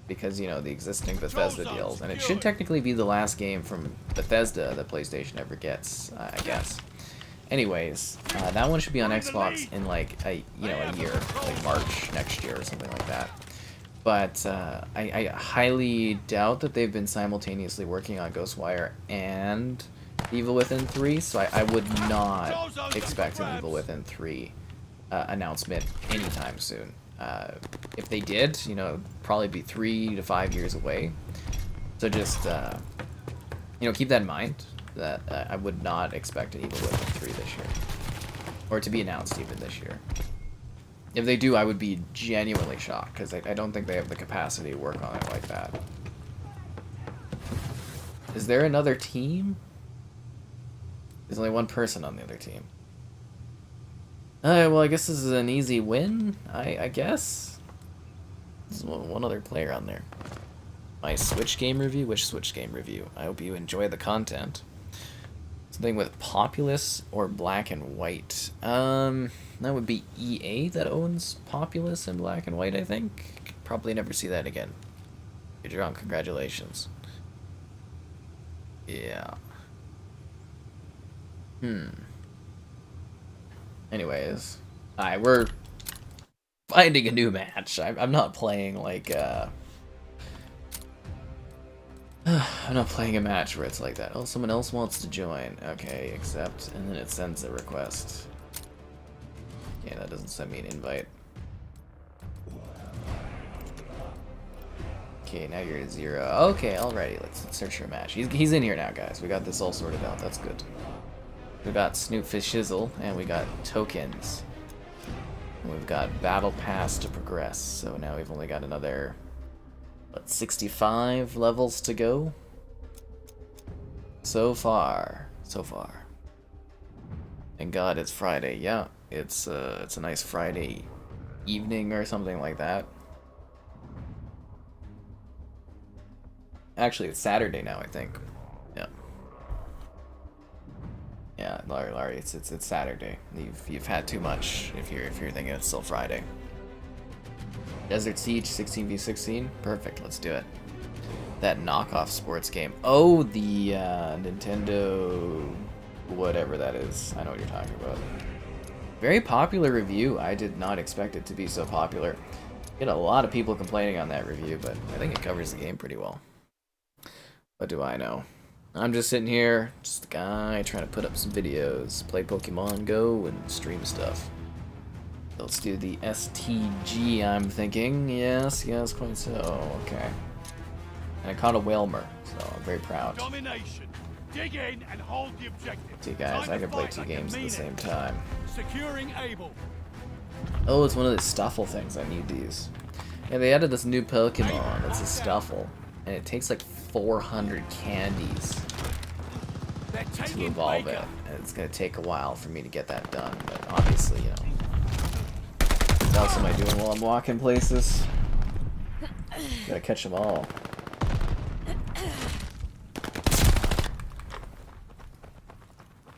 because, you know, the existing Bethesda deals, and it should technically be the last game from Bethesda that PlayStation ever gets, I guess. Anyways, that one should be on Xbox in like a year, like March next year or something like that. But I highly doubt that they've been simultaneously working on Ghostwire and Evil Within 3, so I would not expect an Evil Within 3 announcement anytime soon. If they did, you know, it'd probably be 3 to 5 years away. So just, you know, keep that in mind, that I would not expect an Evil Within 3 this year. Or to be announced even this year. If they do, I would be genuinely shocked, because I don't think they have the capacity to work on it like that. Is there another team? There's only one person on the other team. Well, I guess this is an easy win, I guess. There's one other player on there. My Switch game review? Which Switch game review? I hope you enjoy the content. Something with Populous or Black and White. That would be EA that owns Populous and Black and White, I think. Probably never see that again. You're drunk, congratulations. Yeah. Anyways. Alright, we're finding a new match. I'm not playing like, I'm not playing a match where it's like that. Oh, someone else wants to join. Okay, accept, and then it sends a request. Yeah, that doesn't send me an invite. Okay, now you're at 0. Okay, alrighty, let's search for a match. He's in here now, guys. We got this all sorted out. That's good. We got Snoop Shizzle, and we got tokens. And we've got Battle Pass to progress. So now we've only got another, what, 65 levels to go? So far. Thank God it's Friday. Yeah, it's a nice Friday evening or something like that. Actually, it's Saturday now, I think. Yeah. Yeah, Larry, it's Saturday. You've had too much if you're thinking it's still Friday. Desert Siege 16v16? Perfect, let's do it. That knockoff sports game. Oh, the Nintendo whatever that is. I know what you're talking about. Very popular review. I did not expect it to be so popular. Get a lot of people complaining on that review, but I think it covers the game pretty well. What do I know? I'm just sitting here, just a guy trying to put up some videos, play Pokemon Go, and stream stuff. Let's do the STG, I'm thinking. Yes, quite so. Okay. And I caught a Whalmer, so I'm very proud. Domination. Dig in and hold the objective. See, guys, I can play 2 games at the same time. Securing Able. Oh, it's one of the Stuffle things. I need these. Yeah, they added this new Pokemon. It's a Stuffle. And it takes like 400 candies to evolve it. And it's going to take a while for me to get that done. But obviously, you know. What else am I doing while I'm walking places? Gotta catch them all.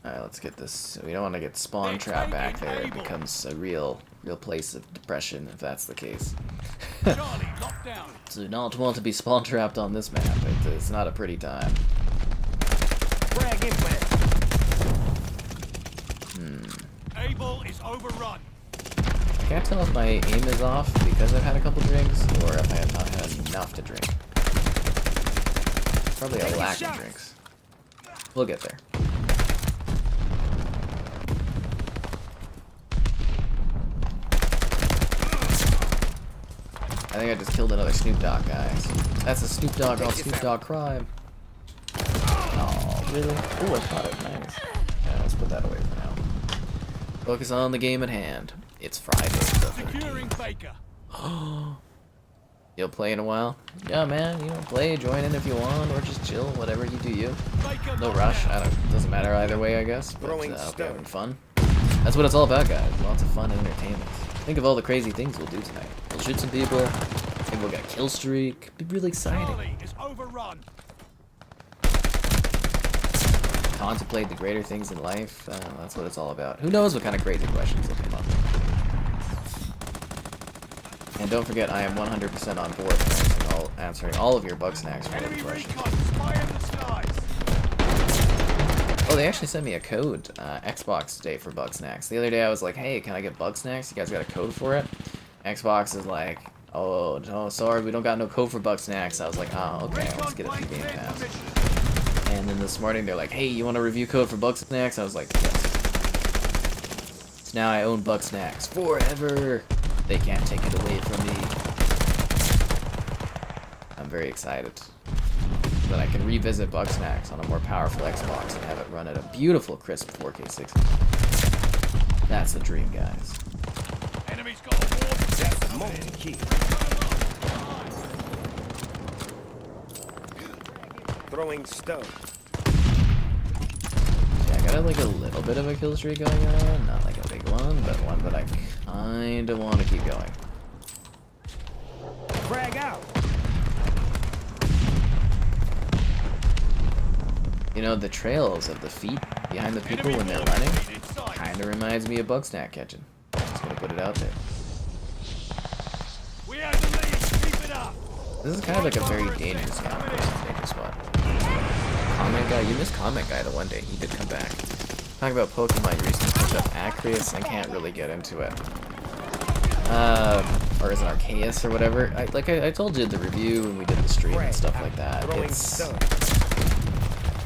Alright, let's get this. We don't want to get Spawn Trap back there. It becomes a real place of depression if that's the case. Do not want to be spawn trapped on this map. It's not a pretty time. Able is overrun. I can't tell if my aim is off because I've had a couple drinks or if I have not had enough to drink. Probably a lack of drinks. We'll get there. I think I just killed another Snoop Dogg, guys. That's a Snoop Dogg on Snoop Dogg crime. Oh, really? Oh, I caught it. Nice. Yeah, let's put that away for now. Focus on the game at hand. It's Friday. Securing Baker. You'll play in a while? Yeah, man. You know, play, join in if you want, or just chill. Whatever you do, you. No rush. Doesn't matter either way, I guess. But I'll be having fun. That's what it's all about, guys. Lots of fun and entertainment. Think of all the crazy things we'll do tonight. We'll shoot some people. Maybe we'll get a kill streak. It'd be really exciting. Is overrun. Contemplate the greater things in life. That's what it's all about. Who knows what kind of crazy questions will come up. And don't forget, I am 100% on board for answering all of your bug snacks related questions. Oh, they actually sent me a code Xbox today for bug snacks. The other day I was like, hey, can I get bug snacks? You guys got a code for it? Xbox is like, oh, no, sorry, we don't got no code for bug snacks. I was like, oh, okay, let's get a few Game Pass. And then this morning they're like, hey, you want a review code for bug snacks? I was like, yes. So now I own bug snacks forever. They can't take it away from me. I'm very excited that I can revisit Bugsnax on a more powerful Xbox and have it run at a beautiful, crisp 4K 60. That's the dream, guys. Enemy's got Multi-key. Throwing stone. Yeah, I got like a little bit of a kill streak going on. Not like a big one, but one that I kinda want to keep going. Frag out. You know, the trails of the feet behind the people when they're running kinda reminds me of Bugsnack catching. Just gonna put it out there. We have the lead. Keep it up. This is kind of like a very dangerous game. Dangerous spot. Comment guy, you missed comment guy the one day. He did come back. Talking about Pokemon, you recently picked up Acreus. I can't really get into it. Or is it Arceus or whatever? I told you the review and we did the stream and stuff like that. It's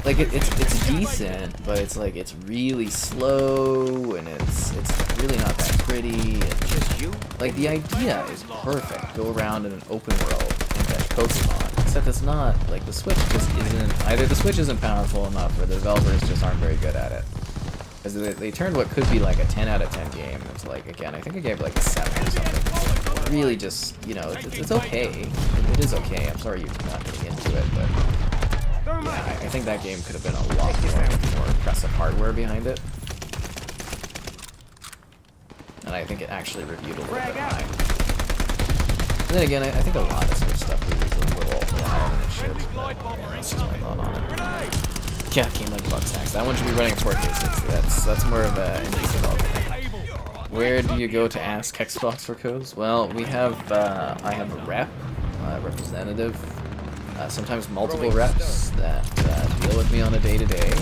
like it's decent, but it's like it's really slow and it's really not that pretty. And Just you? like the idea is perfect. Go around in an open world and catch Pokemon. Except it's not like the Switch just isn't either. The Switch isn't powerful enough, or the developers just aren't very good at it. Because they turned what could be like a 10 out of 10 game. It's like, again, I think I gave it like a 7 or something. It really just, you know, it's okay. It is okay. I'm sorry you're not getting into it, but yeah, I think that game could have been a lot more impressive hardware behind it. And I think it actually reviewed a little bit high. And then again, I think a lot of Switch stuff reviews a little higher than it should. But, yeah, that's just my thought on it. Yeah, a game like Bugsnax. That one should be running 4K60. That's more of a indie development. Where do you go to ask Xbox for codes? Well, we have I have a rep, representative, sometimes multiple reps that deal with me on a day-to-day.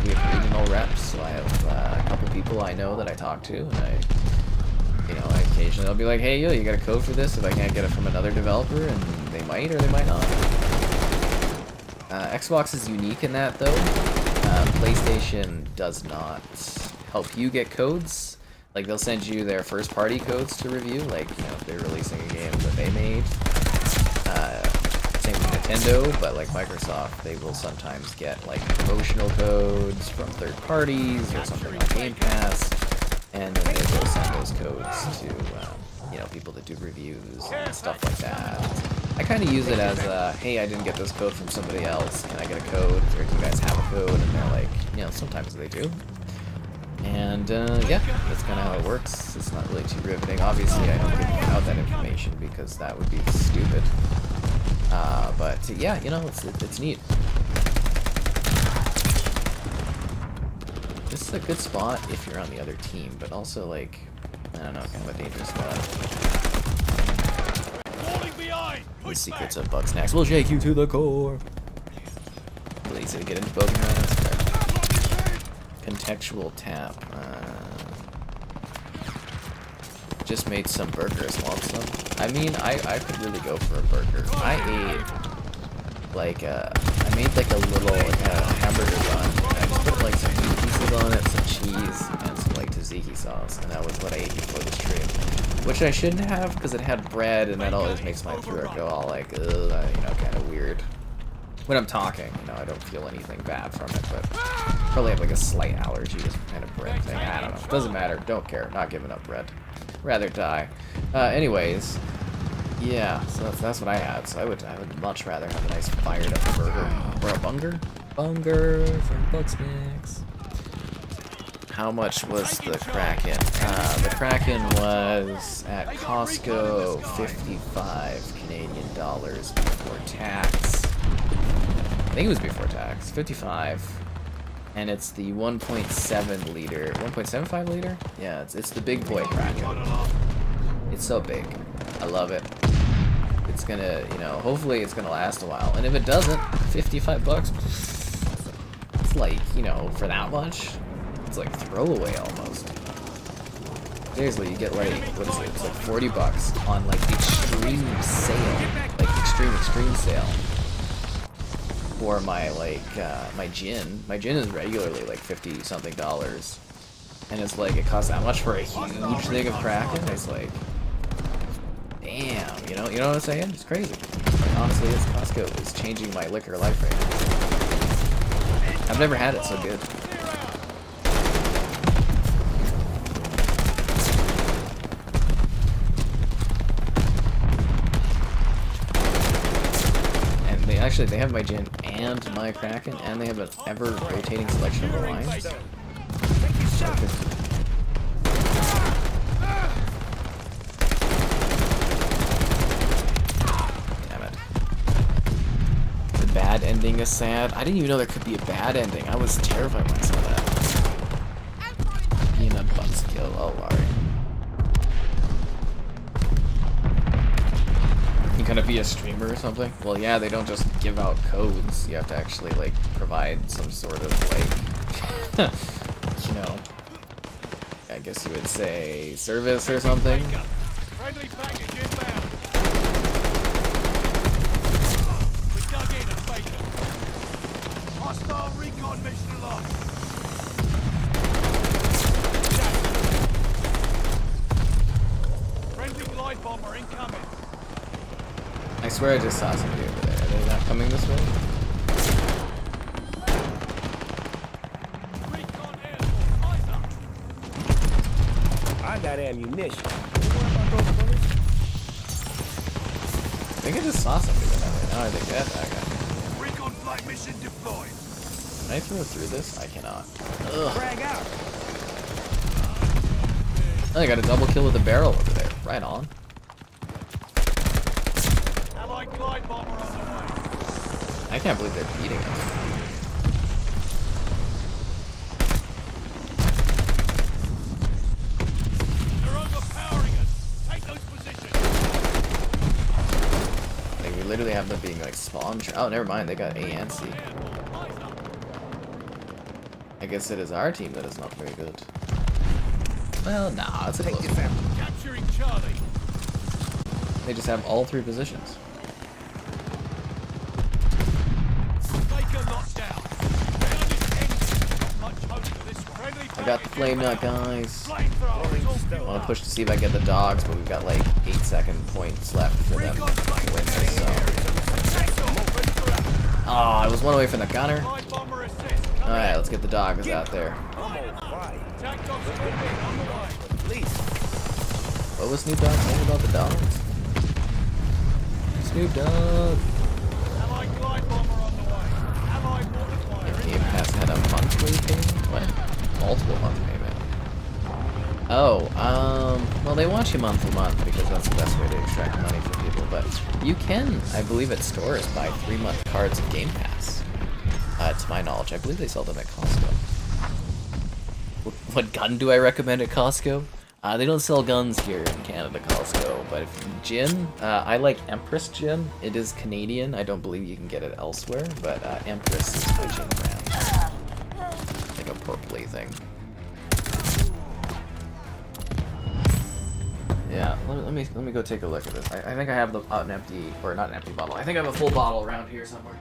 We have regional reps, so I have a couple people I know that I talk to, and I occasionally I'll be like, hey, yo, you got a code for this? If I can't get it from another developer, and they might or they might not. Xbox is unique in that, though. PlayStation does not help you get codes. Like, they'll send you their first-party codes to review, like, you know, if they're releasing a game that they made. Same with Nintendo, but like Microsoft, they will sometimes get, like, promotional codes from third parties or something like Game Pass, and then they will send those codes to, you know, people that do reviews and stuff like that. I kind of use it as, hey, I didn't get this code from somebody else. Can I get a code? Or do you guys have a code? And they're like, you know, sometimes they do. And, yeah, that's kind of how it works. It's not really too riveting. Obviously, I don't give out that information because that would be stupid. But, yeah, you know, it's neat. This is a good spot if you're on the other team, but also, like, I don't know, kind of a dangerous spot. The secrets of Bugsnax will shake you to the core. Really easy to get into Pokemon. Contextual tap. Just made some burgers. Want some? I mean, I could really go for a burger. I ate like I made like a little hamburger bun. I just put like some meat pieces on it, some cheese, and some like tzatziki sauce, and that was what I ate before the stream. Which I shouldn't have, because it had bread, and that always makes my throat go all like, ugh, you know, kind of weird. When I'm talking, you know, I don't feel anything bad from it, but probably have like a slight allergy to some kind of bread thing. I don't know. Doesn't matter. Don't care. Not giving up bread. Rather die. Anyways, yeah. So that's what I had. So I would much rather have a nice fired up burger or a bunger. Bunger from Bugsnax. How much was the Kraken? The Kraken was at Costco 55 Canadian dollars before tax. I think it was before tax. 55. And it's the 1.7 liter. 1.75 liter? Yeah, it's the big boy Kraken. It's so big. I love it. It's gonna, you know, hopefully it's gonna last a while. And if it doesn't, 55 bucks. It's like, you know, for that much. It's like throwaway almost. Seriously, you get like, what is it? It's like 40 bucks on like extreme sale, like extreme sale. For my like my gin. My gin is regularly like $50 something, and it's like it costs that much for a huge thing of Kraken. It's like, damn, you know what I'm saying? It's crazy. Like, honestly, it's Costco is changing my liquor life right now. I've never had it so good. actually, they have my Jin and my Kraken, and they have an ever-rotating selection of the lines. Damn it. The bad ending is sad. I didn't even know there could be a bad ending. I was terrified when I saw that. Peanut butts kill. Oh, alright. You gotta be a streamer or something? Well, yeah, they don't just give out codes. You have to actually, like, provide some sort of, like, you know, I guess you would say service or something. Friendly package inbound. We dug in and bacon. Hostile recon mission lost. Friendly glide bomber incoming. I swear I just saw somebody over there. Are they not coming this way? Recon airborne. Eyes up. I got ammunition. You worry about those bullets? I think I just saw somebody over there. Now I think that guy. Recon flight mission deployed. Can I throw through this? I cannot. Ugh. Frag out. Oh, I got a double kill with a barrel over there. Right on. Allied glide bomber on the way. I can't believe they're beating us. They're overpowering us. Take those positions. Like, we literally have them being like spawn. Oh, never mind. They got A and C. Eyes up. I guess it is our team that is not very good. Well, nah, it's a Take close this one. out. Capturing Charlie. They just have all three positions. Baker locked down. Round is ended. Much hope for this one. Friendly I got the flame nut, guys. Flamethrowers all I fueled want to up. push to see if I can get the dogs, but we've got like 8-second points left for them to Recon flight win mission this. So. moving through. Oh, I was one away from the gunner. Glide bomber assist. All right, let's get the dogs out there. I'm on fire. Attack dogs moving on the way. Please. What was Snoop Dogg saying about the dogs? Snoop Dogg. Allied glide bomber on the way. Allied water fire Game Pass had a monthly payment? What? Multiple month payment. Oh, well they want you month to month because that's the best way to extract money from people, but you can, I believe at stores, buy 3-month cards of Game Pass. To my knowledge, I believe they sell them at Costco. What gun do I recommend at Costco? They don't sell guns here in Canada, Costco, but if gin, I like Empress gin. It is Canadian. I don't believe you can get it elsewhere, but Empress is my gin brand. Like a purpley thing. Yeah, let me go take a look at this. I think I have an empty, or not an empty bottle. I think I have a full bottle around here somewhere.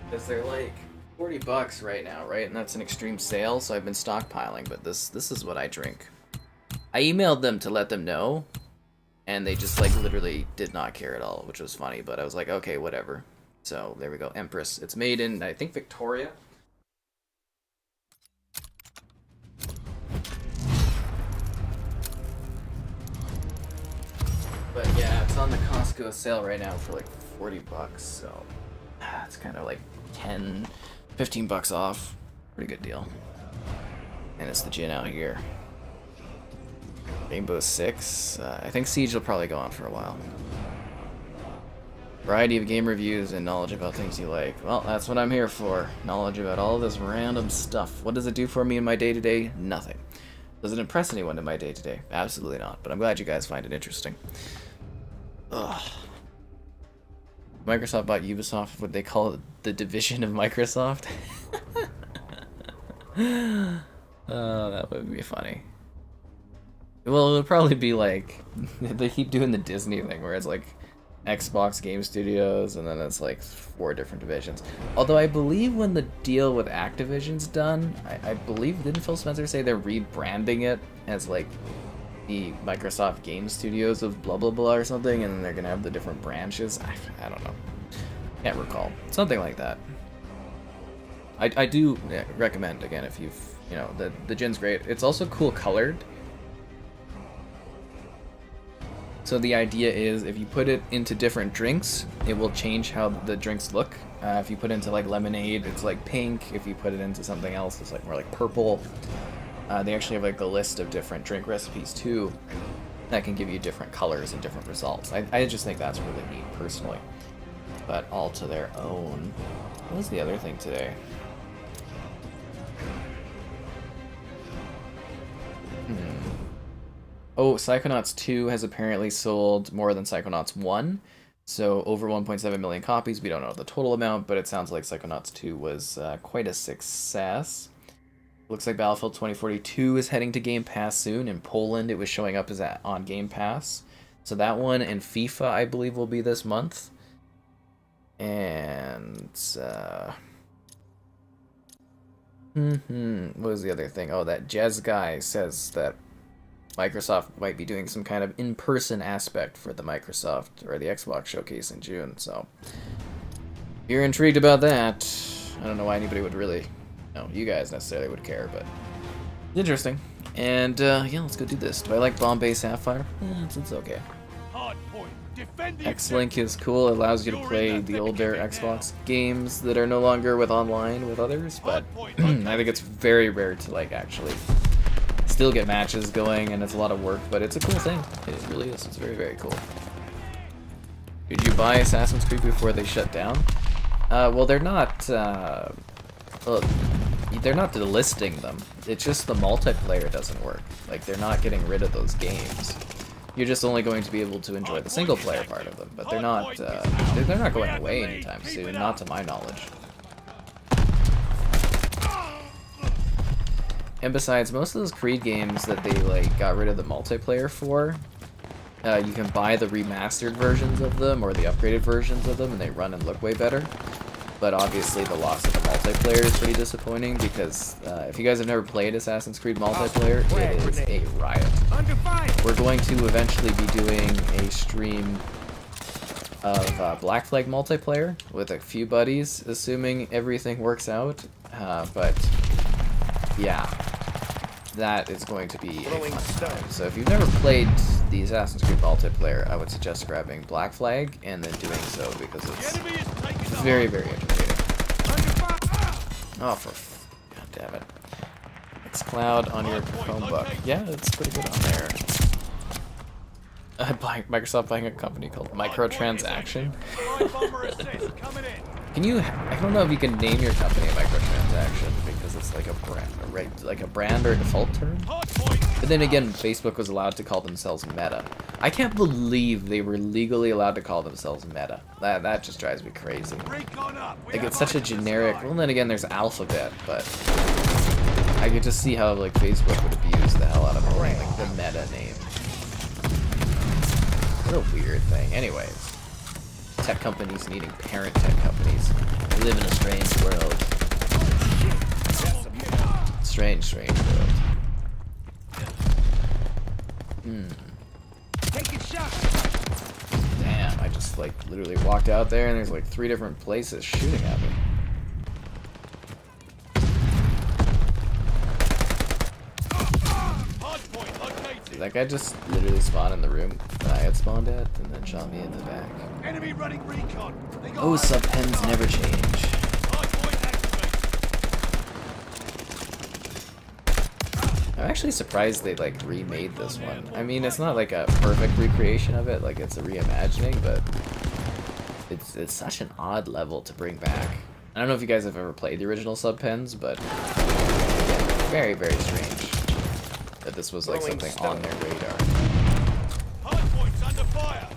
Because they're like $40 right now, right? And that's an extreme sale, so I've been stockpiling, but this is what I drink. I emailed them to let them know, and they just like literally did not care at all, which was funny, but I was like, okay, whatever. So there we go, Empress. It's made in, I think, Victoria. But yeah, it's on the Costco sale right now for like $40, so it's kind of like 10-15 bucks off. Pretty good deal. And it's the gin out here. Rainbow Six. I think Siege will probably go on for a while. Variety of game reviews and knowledge about things you like. Well, that's what I'm here for. Knowledge about all this random stuff. What does it do for me in my day-to-day? Nothing. Does it impress anyone in my day-to-day? Absolutely not. But I'm glad you guys find it interesting. Ugh. Microsoft bought Ubisoft. Would they call it the division of Microsoft? Oh, that would be funny. Well, it would probably be like they keep doing the Disney thing where it's like Xbox Game Studios and then it's like 4 different divisions. Although I believe when the deal with Activision's done, I believe, didn't Phil Spencer say they're rebranding it as like the Microsoft Game Studios of blah blah blah or something, and then they're gonna have the different branches? I don't know. Can't recall. Something like that. I do recommend, again, if you've, you know, the gin's great. It's also cool colored. So the idea is if you put it into different drinks, it will change how the drinks look. If you put it into like lemonade, it's like pink. If you put it into something else, it's like more like purple. They actually have like a list of different drink recipes too that can give you different colors and different results. I just think that's really neat personally. But all to their own. What was the other thing today? Oh, Psychonauts 2 has apparently sold more than Psychonauts 1. So over 1.7 million copies. We don't know the total amount, but it sounds like Psychonauts 2 was quite a success. Looks like Battlefield 2042 is heading to Game Pass soon. In Poland, it was showing up as on Game Pass. So that one and FIFA, I believe, will be this month. And what was the other thing? Oh, that Jez guy says that Microsoft might be doing some kind of in-person aspect for the Microsoft or the Xbox showcase in June. So if you're intrigued about that, I don't know why anybody would really, no, you guys necessarily would care, but it's interesting. And yeah, let's go do this. Do I like Bombay Sapphire? It's okay. X-Link is cool. It allows you to play the older Xbox games that are no longer with online with others, but I think it's very rare to like actually still get matches going, and it's a lot of work, but it's a cool thing. It really is. It's very, very cool. Did you buy Assassin's Creed before they shut down? Well, they're not. Well, they're not delisting them. It's just the multiplayer doesn't work. Like, they're not getting rid of those games. You're just only going to be able to enjoy the single player part of them, but they're not going away anytime soon, not to my knowledge. And besides, most of those Creed games that they like got rid of the multiplayer for, you can buy the remastered versions of them or the upgraded versions of them, and they run and look way better. But obviously the loss of the multiplayer is pretty disappointing because if you guys have never played Assassin's Creed multiplayer, it is a riot. We're going to eventually be doing a stream of Black Flag multiplayer with a few buddies, assuming everything works out. But yeah, that is going to be a fun time. So if you've never played the Assassin's Creed multiplayer, I would suggest grabbing Black Flag and then doing so because it's very, very entertaining. Oh, god damn it. xCloud on your Chromebook. Yeah, it's pretty good on there. Microsoft buying a company called Microtransaction. Can you? I don't know if you can name your company a microtransaction because it's like a brand, like a brand or a default term. But then again, Facebook was allowed to call themselves Meta. I can't believe they were legally allowed to call themselves Meta. That just drives me crazy. Like, it's such a generic. Well, then again, there's Alphabet, but I could just see how like Facebook would abuse the hell out of like the Meta name. What a weird thing. Anyways. Tech companies needing parent tech companies. We live in a strange world. Strange, strange world. Damn, I just like literally walked out there and there's like 3 different places shooting at me. That guy just literally spawned in the room that I had spawned at and then shot me in the back. Enemy running recon. Oh, sub-pens never change. I'm actually surprised they like remade this one. I mean, it's not like a perfect recreation of it, like it's a reimagining, but it's such an odd level to bring back. I don't know if you guys have ever played the original sub-pens, but yeah, very, very strange that this was like something on their radar. Hardpoint's under fire.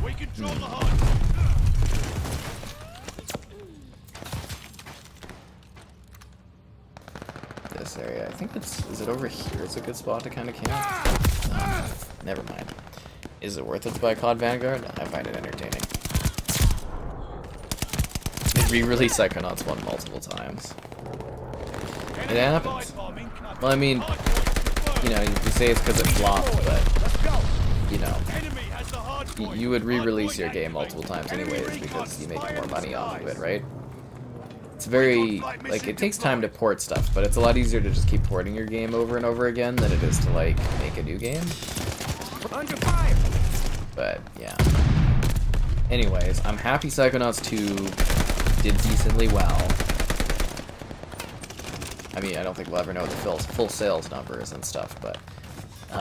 We control the hardpoint. This area, I think is it over here? It's a good spot to kind of camp. Never mind. Is it worth it to buy COD Vanguard? I find it entertaining. They re-released Psychonauts 1 multiple times. It happens. Well, I mean, you know, you say it's because it flopped, but, you know, you would re-release your game multiple times anyways because you make more money off of it, right? It's very, like, it takes time to port stuff, but it's a lot easier to just keep porting your game over and over again than it is to, like, make a new game. Under fire. But, yeah. Anyways, I'm happy Psychonauts 2 did decently well. I mean, I don't think we'll ever know the full sales numbers and stuff, but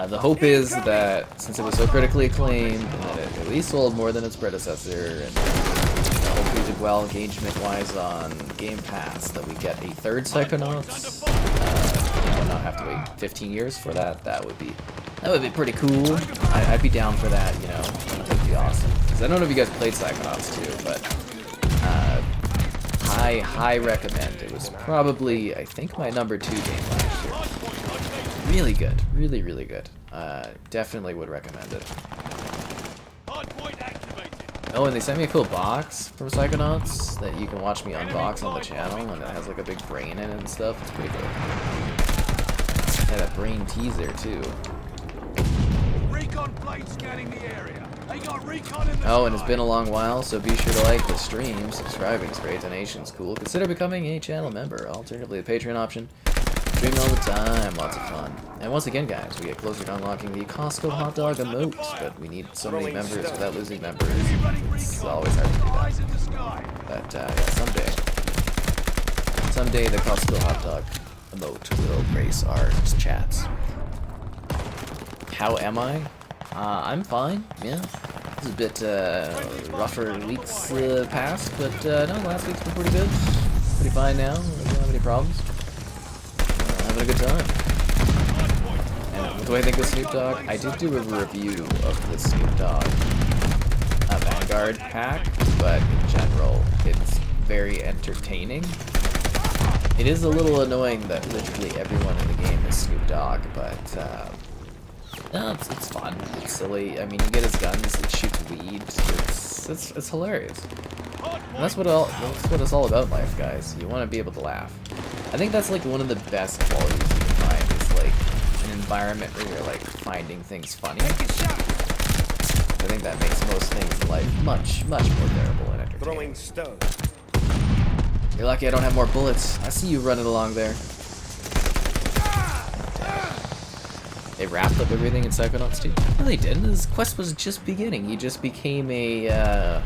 the hope is that since it was so critically acclaimed, and that it at least sold more than its predecessor, and hopefully did well engagement-wise on Game Pass, that we get a third Psychonauts. We'll not have to wait 15 years for that. That would be pretty cool. I'd be down for that, you know. That would be awesome. Because I don't know if you guys played Psychonauts 2, but high recommend. It was probably, I think, my #2 game last year. Really good. Really, really good. Definitely would recommend it. Oh, and they sent me a cool box from Psychonauts that you can watch me unbox on the channel, and it has like a big brain in it and stuff. It's pretty cool. Yeah, that brain teaser too. Recon plane scanning the area. They got recon in the Oh, and it's sky. been a long while, so be sure to like the stream. Subscribing's great, donation's cool. Consider becoming a channel member. Alternatively, the Patreon option. Streaming all the time, lots of fun. And once again, guys, we get closer to unlocking the Costco hot dog emote, but we need so many members without losing members. It's always hard to do Eyes that. in the sky. But yeah, someday the Costco hot dog emote will grace our chats. How am I? I'm fine, yeah. It's a bit rougher weeks past, but no, last week's been pretty good. Pretty fine now, we don't have any problems. Having a good time. And what do I think of Snoop Dogg? I did do a review of the Snoop Dogg Vanguard pack, but in general, it's very entertaining. It is a little annoying that literally everyone in the game is Snoop Dogg, but no, it's fun. It's silly. I mean, you get his guns, it shoots weed. It's hilarious. And that's what it's all about in life, guys. You want to be able to laugh. I think that's like one of the best qualities you can find. Is like an environment where you're like finding things funny. I think that makes most things in life much more bearable and entertaining. Throwing stone. You're lucky I don't have more bullets. I see you running along there. They wrapped up everything in Psychonauts 2? No, they didn't. This quest was just beginning. He just became a,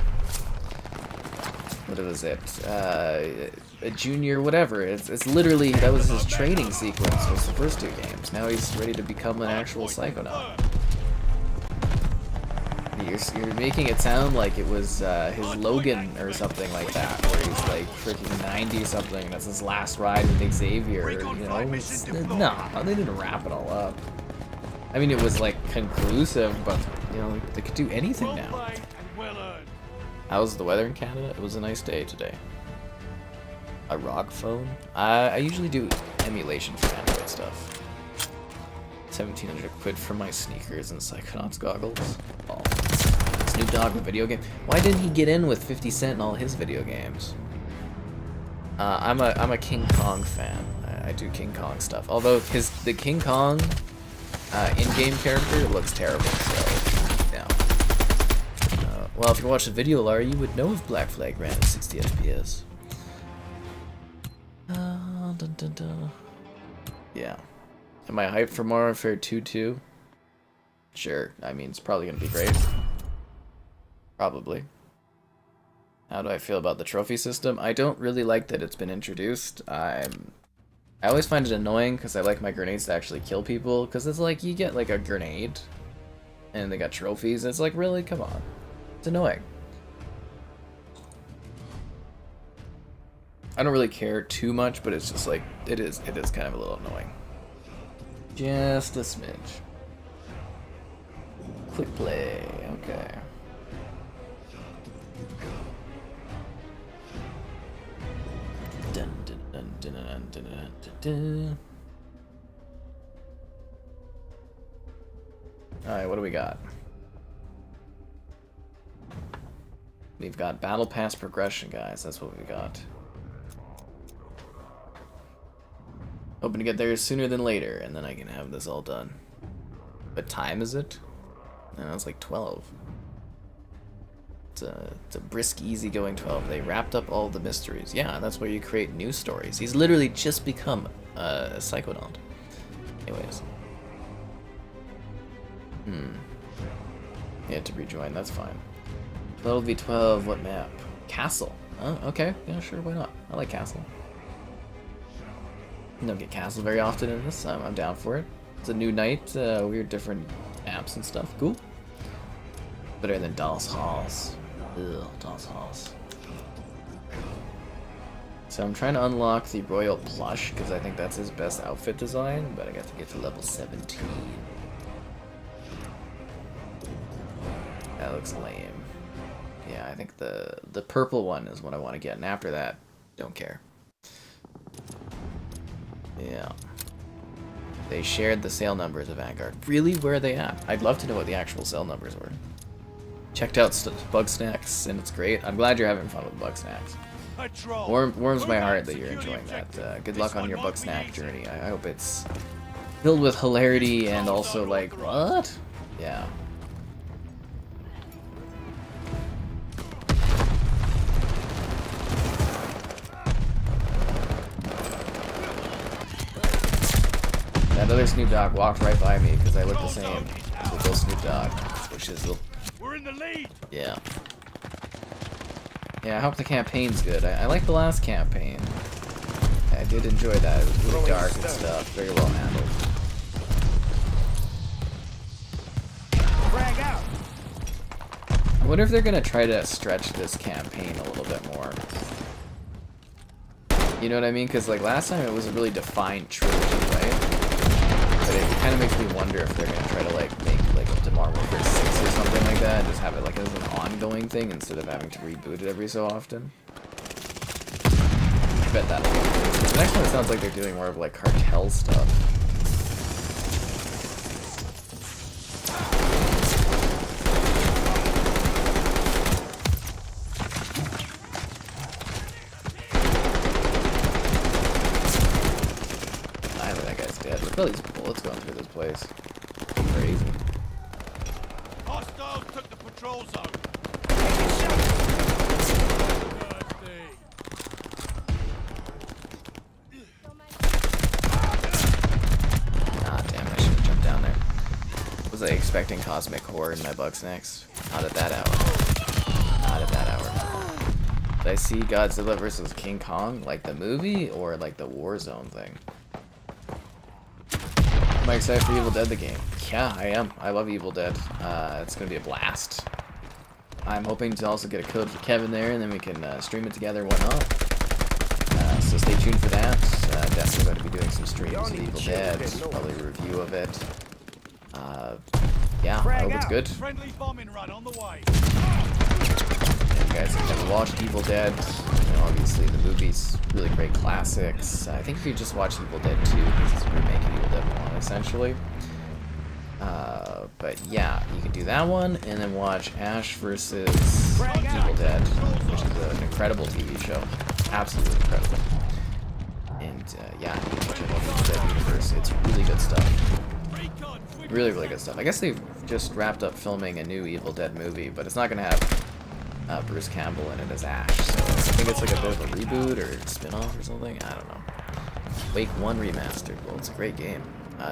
what was it? A junior whatever. It's literally, that was his training sequence, was the first 2 games. Now he's ready to become an actual Psychonaut. You're making it sound like it was his Logan or something like that, where he's like freaking 90 something, that's his last ride with Xavier, you know? No, they didn't wrap it all up. I mean, it was like conclusive, but you know, they could do anything now. How's the weather in Canada? It was a nice day today. A ROG phone? I usually do emulation for Android stuff. 1,700 quid for my sneakers and Psychonauts goggles. Oh. Snoop Dogg, the video game. Why didn't he get in with 50 Cent in all his video games? I'm a King Kong fan. I do King Kong stuff. Although the King Kong in-game character looks terrible. So yeah. Well, if you watch the video, Lara, you would know if Black Flag ran at 60 FPS. Yeah. Am I hyped for Modern Warfare 2? Sure. I mean, it's probably going to be great. Probably. How do I feel about the trophy system? I don't really like that it's been introduced. I always find it annoying because I like my grenades to actually kill people. Because it's like, you get like a grenade and they got trophies. It's like, really? Come on. It's annoying. I don't really care too much, but it's just like, it is kind of a little annoying. Just a smidge. Quick play, okay. Dun, dun, dun, dun, dun, dun, dun, dun. Alright, what do we got? We've got Battle Pass progression, guys. That's what we got. Hoping to get there sooner than later, and then I can have this all done. What time is it? No, it's like 12. It's a brisk, easygoing 12. They wrapped up all the mysteries. Yeah, that's where you create new stories. He's literally just become a Psychonaut. Anyways. He had to rejoin, that's fine. 12v12, what map? Castle. Oh, okay. Yeah, sure, why not? I like Castle. You don't get Castle very often in this. I'm down for it. It's a new night, weird different maps and stuff. Cool. Better than Doll's Halls. Ugh, Doll's Halls. So I'm trying to unlock the Royal Plush, because I think that's his best outfit design, but I got to get to level 17. That looks lame. Yeah, I think the purple one is what I want to get, and after that, don't care. Yeah. They shared the sale numbers of Vanguard. Really? Where are they at? I'd love to know what the actual sale numbers were. Checked out Bug Snacks, and it's great. I'm glad you're having fun with Bug Snacks. Warms my heart that you're enjoying that. Good luck on your Bug Snack journey. I hope it's filled with hilarity and also like, what? Yeah. That other Snoop Dogg walked right by me because I look the same as with those Snoop Dogg, which is the... We're in the lead. Yeah. Yeah, I hope the campaign's good. I like the last campaign. I did enjoy that. It was really dark and stuff. Very well handled. Frag out. I wonder if they're gonna try to stretch this campaign a little bit more. You know what I mean? Because like last time it was a really defined trilogy, right? But it kind of makes me wonder if they're gonna try to like make like up to Modern Warfare 6 or something like that, and just have it like as an ongoing thing instead of having to reboot it every so often. I bet that'll be good. The next one, it sounds like they're doing more of like cartel stuff. Look at all these bullets going through this place. Crazy. Hostiles took the patrol zone. Ah, damn, I should have jumped down there. Was I expecting Cosmic Horror in my Bug Snacks? Not at that hour. Not at that hour. Did I see Godzilla vs. King Kong, like the movie, or like the Warzone thing? Am I excited for Evil Dead the game? Yeah, I am. I love Evil Dead. It's going to be a blast. I'm hoping to also get a code for Kevin there, and then we can stream it together, whatnot. So stay tuned for that. Definitely going to be doing some streams of Evil Dead, probably a review of it. Yeah, I hope it's good. Friendly bombing run on the way. If you guys have watched Evil Dead, you know, obviously the movie's really great classics. I think if you just watch Evil Dead 2, because it's a remake of Evil Dead 1, essentially. But yeah, you can do that one, and then watch Ash vs. Evil Dead, which is an incredible TV show. Absolutely incredible. And yeah, you can check out the Evil Dead universe. It's really good stuff. Really, really good stuff. I guess they've just wrapped up filming a new Evil Dead movie, but it's not going to have Bruce Campbell in it as Ash, so I think it's like a bit of a reboot or spin-off or something. I don't know. Quake 1 remastered. Well, it's a great game.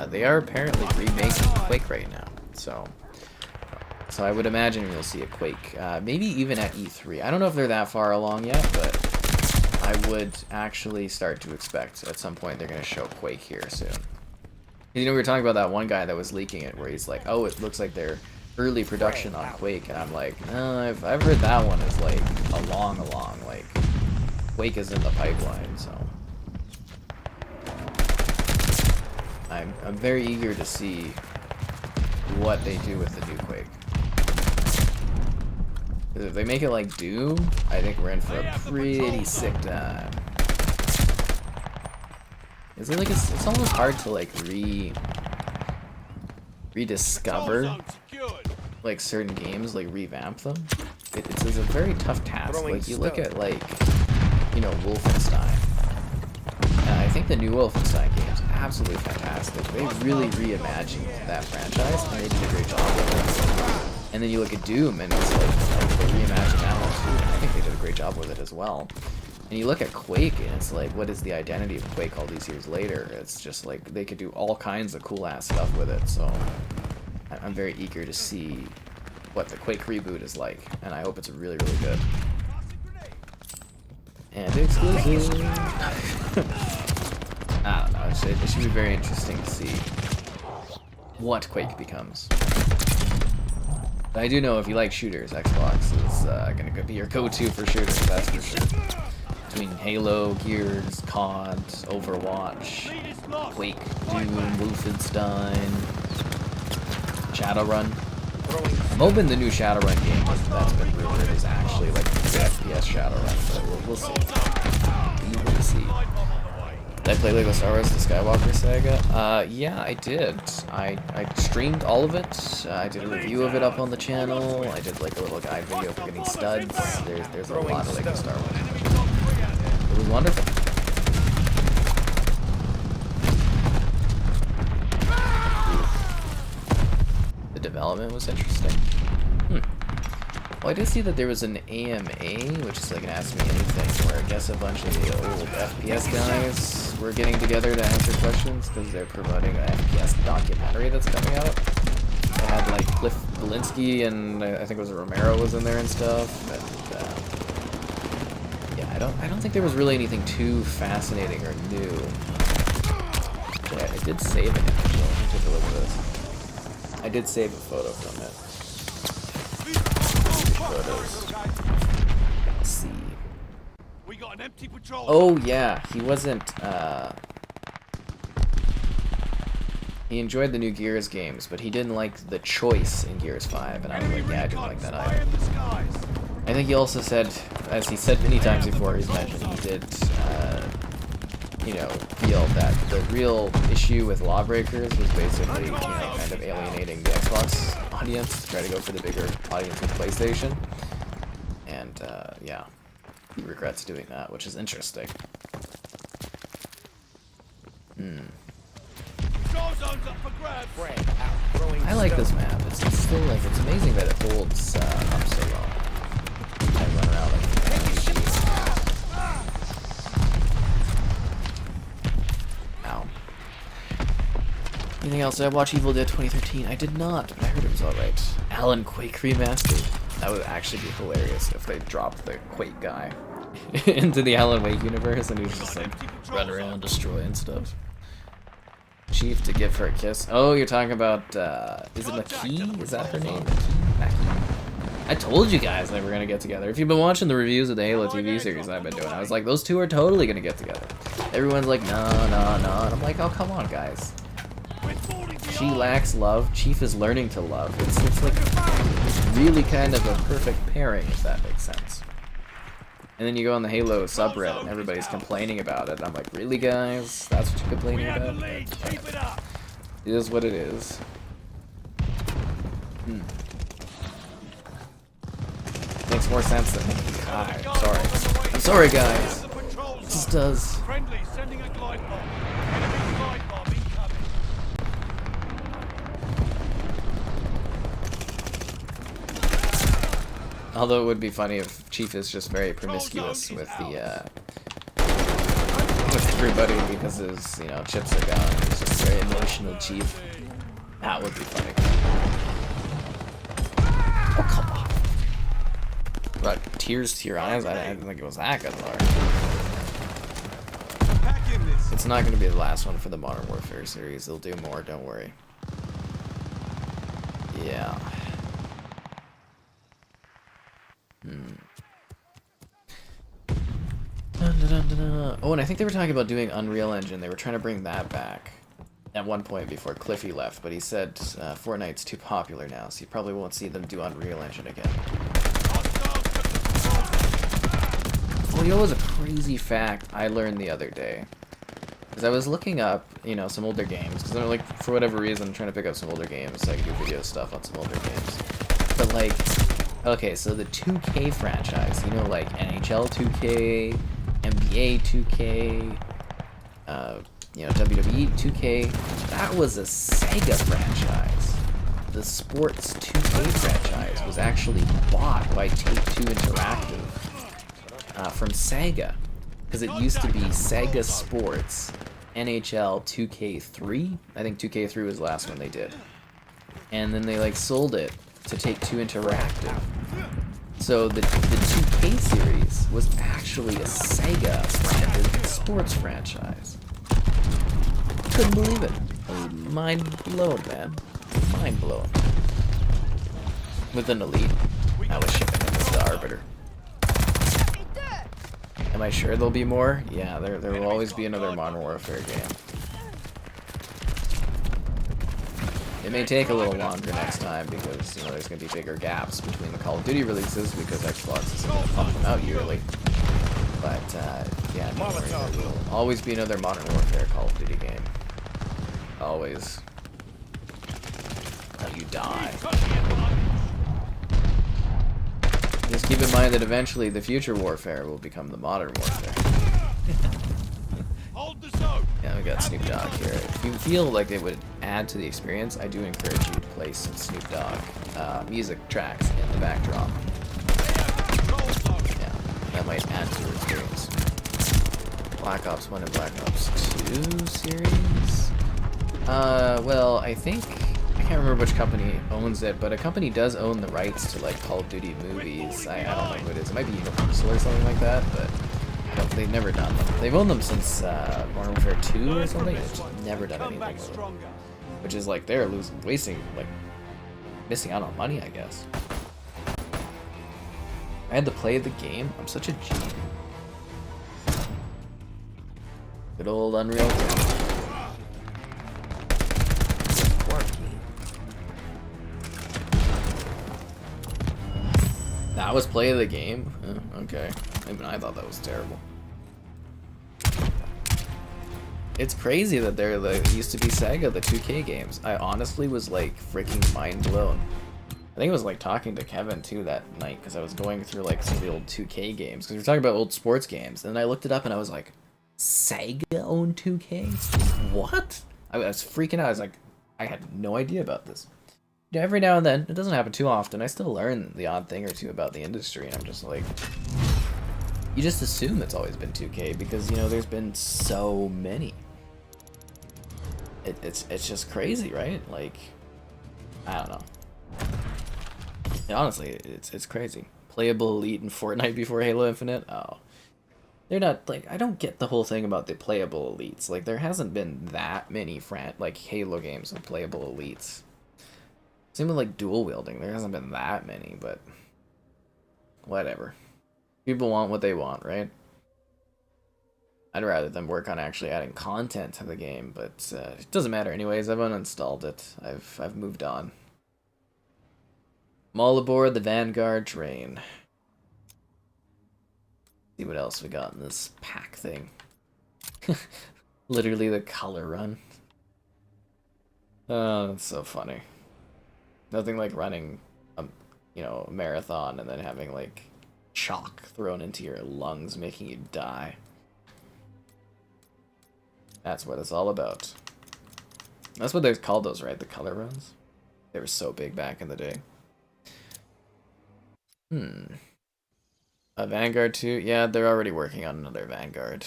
They are apparently remaking Quake right now, so I would imagine you'll see a Quake, maybe even at E3. I don't know if they're that far along yet, but I would actually start to expect at some point they're going to show Quake here soon. You know, we were talking about that one guy that was leaking it, where he's like, oh, it looks like they're early production on Quake, and I'm like, no, I've heard that one is like along, like Quake is in the pipeline, so I'm very eager to see what they do with the new Quake. If they make it like Doom, I think we're in for a pretty sick time. Is it like it's almost hard to like rediscover like certain games, like revamp them. It's a very tough task. Like you look at like, you know, Wolfenstein. I think the new Wolfenstein game is absolutely fantastic. They really reimagined that franchise and they did a great job with it. And then you look at Doom and it's like they reimagined as well. And you look at Quake, and it's like, what is the identity of Quake all these years later? It's just like, they could do all kinds of cool-ass stuff with it, so I'm very eager to see what the Quake reboot is like, and I hope it's really, really good. And exclusive! I don't know, it should be very interesting to see what Quake becomes. But I do know if you like shooters, Xbox is gonna be your go-to for shooters, that's for sure. Between Halo, Gears, COD, Overwatch, Quake, Doom, Wolfenstein, Shadowrun. I'm hoping the new Shadowrun game that's been rumored is actually like the FPS Shadowrun, but we'll see. We will see. Did I play Lego Star Wars The Skywalker Saga? Yeah, I did. I streamed all of it. I did a review of it up on the channel. I did like a little guide video for getting studs. There's a lot of Lego Star Wars. It was wonderful. The development was interesting. Well, I did see that there was an AMA, which is like an Ask Me Anything, where I guess a bunch of the old FPS guys were getting together to answer questions because they're promoting an FPS documentary that's coming out. They had like Cliff Belinsky and I think it was Romero was in there and stuff. And, I don't think there was really anything too fascinating or new. Yeah, I did save it actually. Let me take a look at this. I did save a photo from it. Photos. Let's see. We got an empty patrol. Oh yeah, he wasn't he enjoyed the new Gears games, but he didn't like the choice in Gears 5, and I was like, yeah, I didn't like that either. I think he also said, as he said many times before, he's mentioned, he did, you know, feel that the real issue with Lawbreakers was basically, you know, kind of alienating the Xbox audience to try to go for the bigger audience with PlayStation. And, yeah, he regrets doing that, which is interesting. I like this map. It's still like, it's amazing that it holds up so well. I run around like ow. Anything else? Did I watch Evil Dead 2013? I did not, but I heard it was alright. Alan Quake remastered. That would actually be hilarious if they dropped the Quake guy into the Alan Wake universe and he was just like run around destroying stuff. Chief to give her a kiss. Oh, you're talking about, is it McKee? Is that her name? McKee? I told you guys they were gonna get together. If you've been watching the reviews of the Halo TV series I've been doing, I was like, those two are totally gonna get together. Everyone's like, no, and I'm like, oh, come on, guys. She lacks love. Chief is learning to love. It's like really kind of a perfect pairing, if that makes sense. And then you go on the Halo subreddit and everybody's complaining about it. I'm like, really, guys? That's what you're complaining about? It is what it is. Makes more sense than me. I'm sorry. I'm sorry, guys. It just does. Friendly, sending a glide bomb. Enemy glide bomb incoming. Although it would be funny if Chief is just very promiscuous with the with everybody because his, you know, chips are gone. He's just very emotional Chief. That would be funny. Oh, come on. What, tears to your eyes? I didn't think it was that good, Lord. It's not going to be the last one for the Modern Warfare series. They'll do more, don't worry. Yeah. Oh, and I think they were talking about doing Unreal Engine. They were trying to bring that back at one point before Cliffy left, but he said Fortnite's too popular now, so you probably won't see them do Unreal Engine again. Well, you know, it was a crazy fact I learned the other day. Because I was looking up, you know, some older games, because I'm like, for whatever reason, I'm trying to pick up some older games so I can do video stuff on some older games. But like, okay, so the 2K franchise, you know, like NHL 2K, NBA 2K, you know, WWE 2K, that was a Sega franchise. The Sports 2K franchise was actually bought by Take-Two Interactive. from Sega, because it used to be Sega Sports NHL 2K3. I think 2K3 was the last one they did, and then they like sold it to Take-Two Interactive. So the 2K series was actually a Sega branded sports franchise. Couldn't believe it. I was mind blown, man. Mind blown. With an Elite, I was shipping them as the Arbiter. Am I sure there'll be more? Yeah, there will always be another Modern Warfare game. It may take a little longer next time because, you know, there's going to be bigger gaps between the Call of Duty releases because Xbox is going to pump them out yearly. But, yeah, don't worry, there will always be another Modern Warfare Call of Duty game. Always. Until you die. Just keep in mind that eventually the future warfare will become the modern warfare. Yeah, we got Snoop Dogg here. If you feel like it would add to the experience, I do encourage you to play some Snoop Dogg music tracks in the backdrop. Yeah, that might add to the experience. Black Ops 1 and Black Ops 2 series? Well, I think... I can't remember which company owns it, but a company does own the rights to like Call of Duty movies. I don't know who it is. It might be Universal or something like that, but they've never done them. They've owned them since Modern Warfare 2 or something. They've just never done anything with them. Which is like they're missing out on money, I guess. I had to play the game. I'm such a G. Good old Unreal Tournament. That was play of the game? Oh, okay. Even I thought that was terrible. It's crazy that they're used to be Sega, the 2K games. I honestly was like freaking mind blown. I think it was like talking to Kevin too that night because I was going through like some of the old 2K games because we were talking about old sports games, and then I looked it up and I was like, Sega owned 2K? What? I was freaking out. I was like, I had no idea about this. Yeah, every now and then, it doesn't happen too often, I still learn the odd thing or two about the industry, and I'm just like, you just assume it's always been 2K because, you know, there's been so many. It's just crazy, right? Like, I don't know. Yeah, honestly, it's crazy. Playable Elite in Fortnite before Halo Infinite? Oh. They're not, like, I don't get the whole thing about the playable elites. Like, there hasn't been that many Halo games with playable elites. Same with like dual wielding, there hasn't been that many, but whatever. People want what they want, right? I'd rather them work on actually adding content to the game, but it doesn't matter anyways. I've uninstalled it. I've moved on. I'm all aboard the Vanguard train. See what else we got in this pack thing. Literally the color run. Oh, that's so funny. Nothing like running, you know, a marathon and then having like chalk thrown into your lungs, making you die. That's what it's all about. That's what they called those, right? The color runs. They were so big back in the day. A Vanguard 2? Yeah, they're already working on another Vanguard.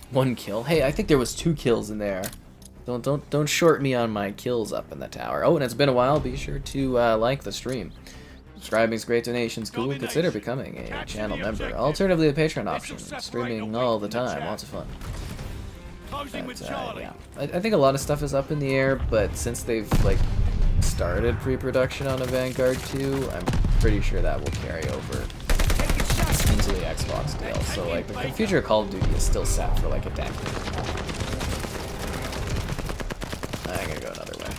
1 kill. Hey, I think there was 2 kills in there. Don't short me on my kills up in the tower. Oh, and it's been a while. Be sure to like the stream. Subscribing is great, donations cool. Consider becoming a channel member. Alternatively, the Patreon option. Streaming all the time. Lots of fun. But, yeah. I think a lot of stuff is up in the air, but since they've like started pre-production on a Vanguard 2, I'm pretty sure that will carry over into the Xbox deal. So like the future of Call of Duty is still set for like a decade. I'm gonna go another way.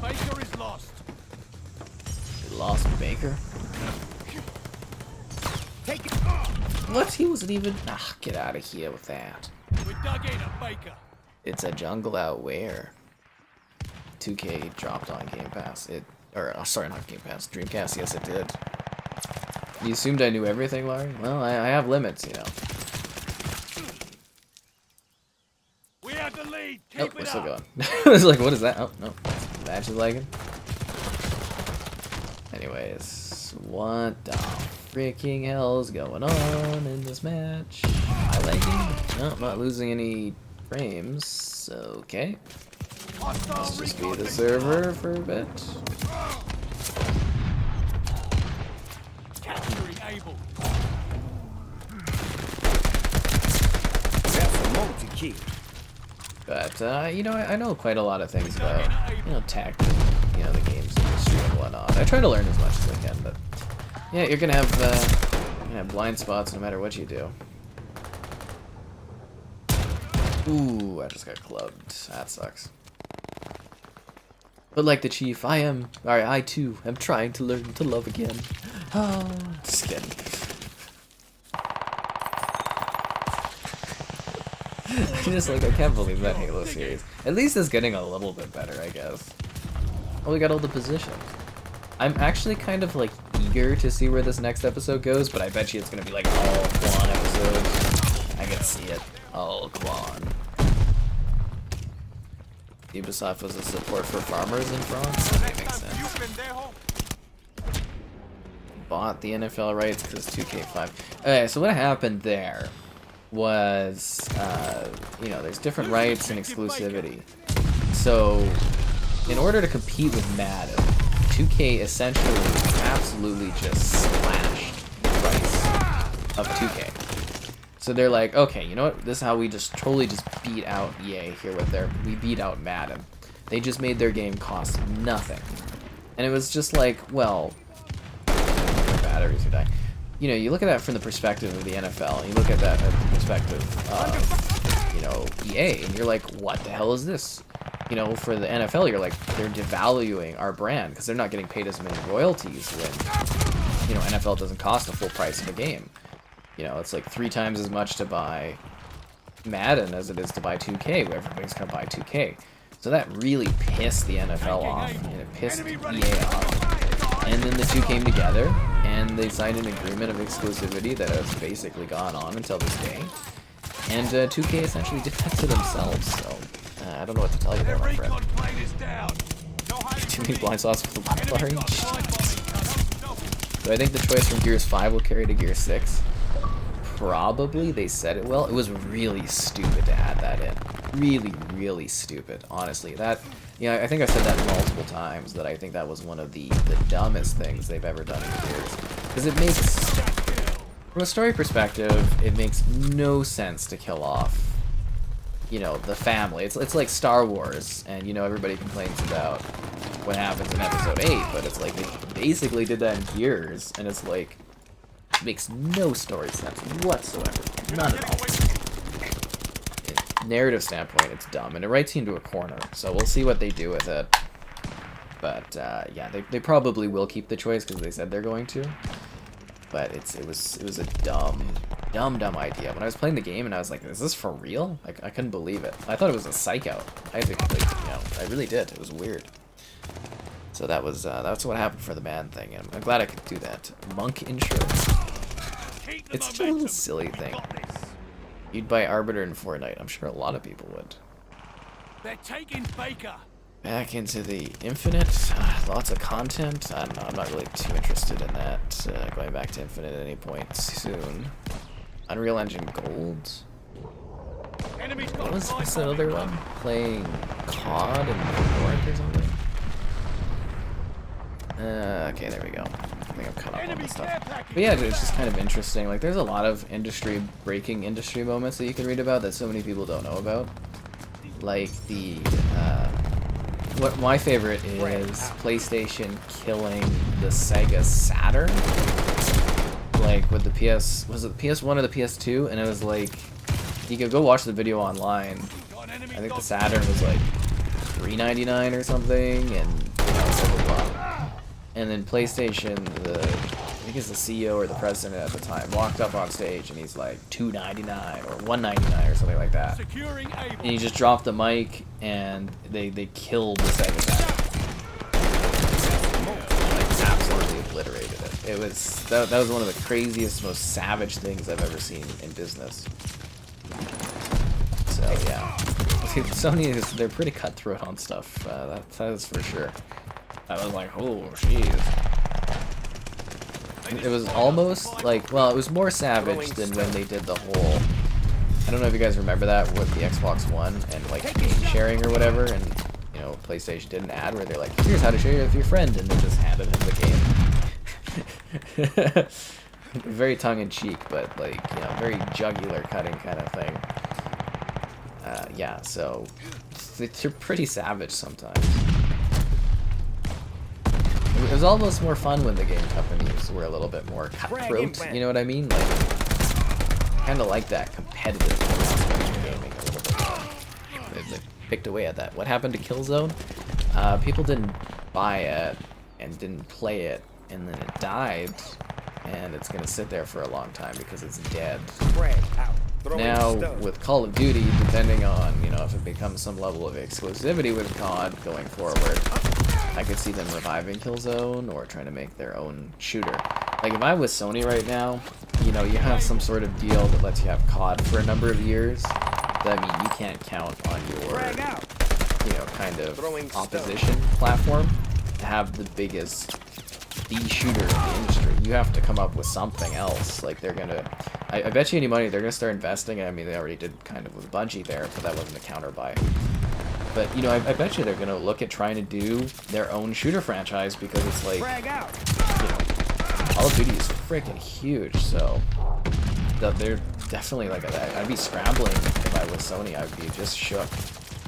Baker is lost. We lost Baker? Take it. What? He wasn't even... Ah, get out of here with that. We dug in a Baker. It's a jungle out where 2K dropped on Game Pass. Sorry, not Game Pass. Dreamcast, yes it did. You assumed I knew everything, Larry? Well, I have limits, you know. We have the lead. Nope, we're still going. I was like, what is that? Oh, no. Match is lagging. Anyways, what the freaking hell is going on in this match? I like it. No, I'm not losing any frames. Okay. Let's just be the server for a bit. That's a multi-kill. But, you know, I know quite a lot of things about, you know, tech and, you know, the games industry and whatnot. I try to learn as much as I can, but, yeah, you're gonna have blind spots no matter what you do. Ooh, I just got clubbed. That sucks. But like the chief, I too am trying to learn to love again. Oh, just kidding. I can't believe that Halo series. At least it's getting a little bit better, I guess. Oh, we got all the positions. I'm actually kind of like eager to see where this next episode goes, but I bet you it's gonna be like all Quan episodes. I can see it. All Quan. Ubisoft was a support for farmers in France? That makes sense. Bought the NFL rights because 2K5. Okay, so what happened there was, you know, there's different rights and exclusivity. So, in order to compete with Madden, 2K essentially absolutely just slashed the price of 2K. So they're like, okay, you know what? This is how we just totally just beat out EA here with we beat out Madden. They just made their game cost nothing. And it was just like, well, batteries are dying. You know, you look at that from the perspective of the NFL, and you look at that from the perspective of, you know, EA, and you're like, what the hell is this? You know, for the NFL, you're like, they're devaluing our brand because they're not getting paid as many royalties when, you know, NFL doesn't cost the full price of a game. You know, it's like 3 times as much to buy Madden as it is to buy 2K, where everybody's gonna buy 2K. So that really pissed the NFL off, and it pissed EA off. And then the two came together, and they signed an agreement of exclusivity that has basically gone on until this day. And 2K essentially did that to themselves, so I don't know what to tell you there, my friend. Too many blind spots with the left range. So I think the choice from Gears 5 will carry to Gears 6. Probably. They said it well. It was really stupid to add that in. Really, really stupid. Honestly, that, you know, I think I said that multiple times, that I think that was one of the dumbest things they've ever done in Gears. Because it makes, from a story perspective, it makes no sense to kill off, you know, the family. It's like Star Wars, and, you know, everybody complains about what happens in Episode 8, but it's like they basically did that in Gears, and it's like, it makes no story sense whatsoever. None at all. Narrative standpoint, it's dumb, and it writes you into a corner, so we'll see what they do with it. But, yeah, they probably will keep the choice, because they said they're going to. But it was a dumb idea. When I was playing the game, and I was like, is this for real? Like, I couldn't believe it. I thought it was a psych out. I think, like, you know, I really did. It was weird. So that's what happened for the man thing, and I'm glad I could do that. Monk insurance. It's just a little silly thing. You'd buy Arbiter in Fortnite. I'm sure a lot of people would. They're taking Baker. Back into the Infinite. Lots of content. I don't know. I'm not really too interested in that. Going back to Infinite at any point soon. Unreal Engine Gold. What was this other one? Playing COD and Valorant or something? Okay, there we go. I think I'm cut off on this stuff. But yeah, it's just kind of interesting. Like, there's a lot of breaking industry moments that you can read about that so many people don't know about. Like what my favorite is PlayStation killing the Sega Saturn. Like with the was it the PS1 or the PS2? And it was like, you could go watch the video online. I think the Saturn was like $3.99 or something, and you know, blah blah blah. And then PlayStation, I think it's the CEO or the president at the time, walked up on stage and he's like $2.99 or $1.99 or something like that. And he just dropped the mic and they killed the Sega Saturn. Like, absolutely obliterated it. It was that was one of the craziest, most savage things I've ever seen in business. So yeah, Sony they're pretty cutthroat on stuff. That is for sure. I was like, oh, jeez. It was almost like, well, it was more savage than when they did the whole, I don't know if you guys remember that with the Xbox One and like game sharing or whatever, and you know, PlayStation did an ad where they're like, here's how to share with your friend, and they just handed him the game. Very tongue-in-cheek, but like, you know, very jugular cutting kind of thing. Yeah, so they're pretty savage sometimes. It was almost more fun when the game companies were a little bit more cutthroat, you know what I mean? Like, kind of like that competitive gaming a little bit more. They picked away at that. What happened to Killzone? People didn't buy it and didn't play it, and then it died, and it's gonna sit there for a long time because it's dead. Now, with Call of Duty, depending on, you know, if it becomes some level of exclusivity with COD going forward, I could see them reviving Killzone or trying to make their own shooter. Like, if I was Sony right now, you know, you have some sort of deal that lets you have COD for a number of years. That, I mean, you can't count on your, you know, kind of opposition platform to have the biggest shooter in the industry. You have to come up with something else. Like, they're gonna, I bet you any money they're gonna start investing. I mean, they already did kind of with Bungie there, but that wasn't a counter buy. But, you know, I bet you they're gonna look at trying to do their own shooter franchise, because it's like, you know, Call of Duty is freaking huge, so they're definitely like, I'd be scrambling if I was Sony. I'd be just shook.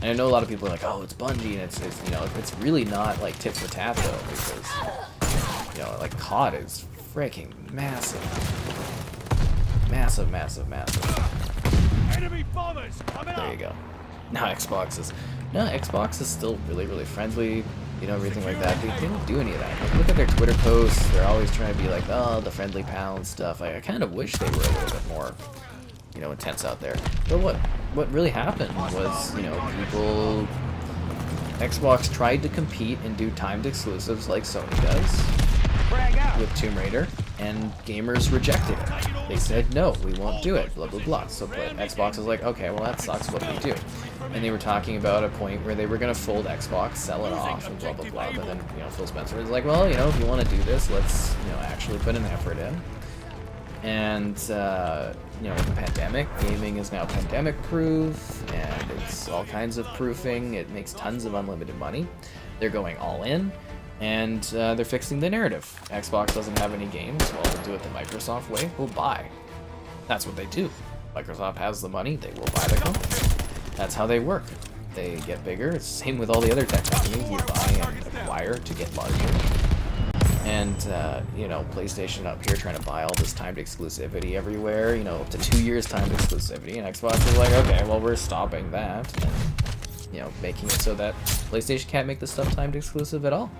And I know a lot of people are like, oh, it's Bungie, and it's you know, it's really not like tit for tat though, because, you know, like COD is freaking massive. Massive, massive, massive. Enemy bombers coming There you go. Now Xbox is still really, really friendly, you know, everything like that. They don't do any of that. Like, look at their Twitter posts. They're always trying to be like, oh, the friendly pal and stuff. I kind of wish they were a little bit more, you know, intense out there. But what really happened was, you know, Xbox tried to compete and do timed exclusives like Sony does with Tomb Raider, and gamers rejected it. They said, no, we won't do it, blah, blah, blah. So Xbox was like, okay, well, that sucks, what do we do? And they were talking about a point where they were going to fold Xbox, sell it off, and blah, blah, blah. But then, you know, Phil Spencer was like, well, you know, if you want to do this, let's, you know, actually put an effort in. And, you know, with the pandemic, gaming is now pandemic-proof, and it's all kinds of proofing. It makes tons of unlimited money. They're going all in. And they're fixing the narrative. Xbox doesn't have any games. Well, we'll do it the Microsoft way. We'll buy. That's what they do. Microsoft has the money. They will buy the company. That's how they work. They get bigger. It's the same with all the other tech companies. You buy and acquire to get larger. And, you know, PlayStation up here trying to buy all this timed exclusivity everywhere. You know, up to 2 years timed exclusivity. And Xbox is like, okay, well, we're stopping that. And, you know, making it so that PlayStation can't make the stuff timed exclusive at all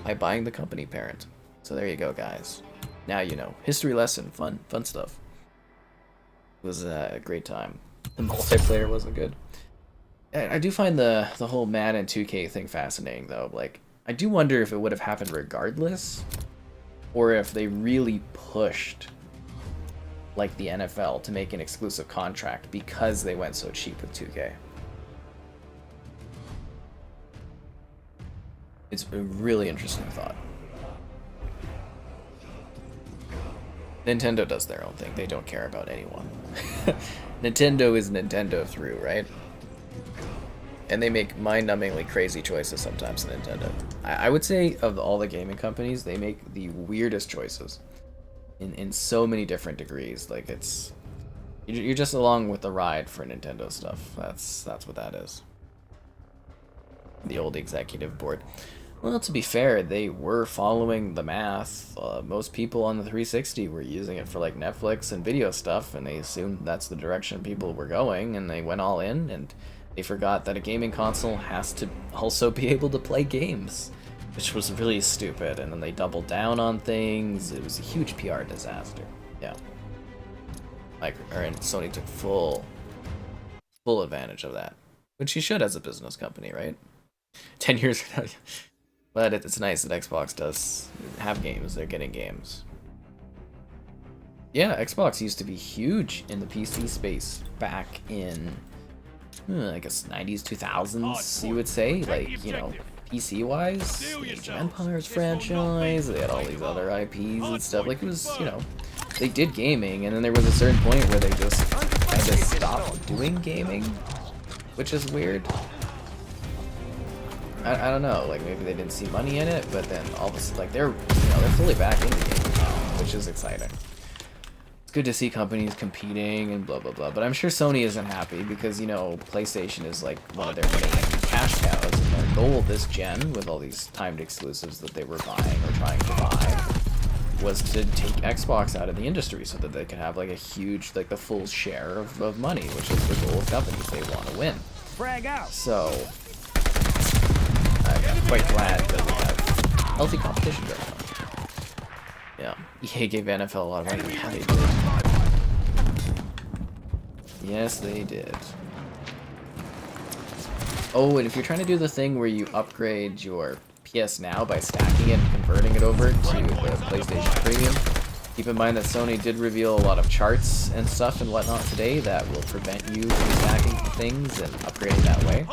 by buying the company parent. So there you go, guys. Now you know. History lesson, fun stuff. It was a great time. The multiplayer wasn't good. I do find the whole Madden 2K thing fascinating, though. Like, I do wonder if it would have happened regardless, or if they really pushed, like the NFL, to make an exclusive contract because they went so cheap with 2K. It's a really interesting thought. Nintendo does their own thing. They don't care about anyone. Nintendo is Nintendo through, right? And they make mind-numbingly crazy choices sometimes, Nintendo. I would say of all the gaming companies, they make the weirdest choices in so many different degrees. Like, it's... You're just along with the ride for Nintendo stuff. That's what that is. The old executive board. Well, to be fair, they were following the math. Most people on the 360 were using it for like Netflix and video stuff, and they assumed that's the direction people were going, and they went all in, and they forgot that a gaming console has to also be able to play games, which was really stupid, and then they doubled down on things. It was a huge PR disaster. Yeah. Sony took full advantage of that, which you should as a business company, right? 10 years ago. But it's nice that Xbox does have games. They're getting games. Yeah, Xbox used to be huge in the PC space back in, I guess, 90s, 2000s, you would say. Like, you know, PC-wise, the Empires franchise, they had all these other IPs and stuff. Like, it was, you know, they did gaming, and then there was a certain point where they just kind of stopped doing gaming, which is weird. I don't know, like, maybe they didn't see money in it, but then all of a sudden, like, they're fully back into gaming now, which is exciting. It's good to see companies competing and blah blah blah, but I'm sure Sony isn't happy because, you know, PlayStation is like one of their main cash cows, and their goal this gen, with all these timed exclusives that they were buying or trying to buy, was to take Xbox out of the industry so that they could have like a huge, like the full share of money, which is the goal of companies. They want to win. Frag out. So I'm quite glad that we have healthy competition going on. Yeah, EA gave NFL a lot of money. Yeah, they did. Yes, they did. Oh, and if you're trying to do the thing where you upgrade your PS Now by stacking it and converting it over to the PlayStation Premium, keep in mind that Sony did reveal a lot of charts and stuff and whatnot today that will prevent you from stacking things and upgrading that way.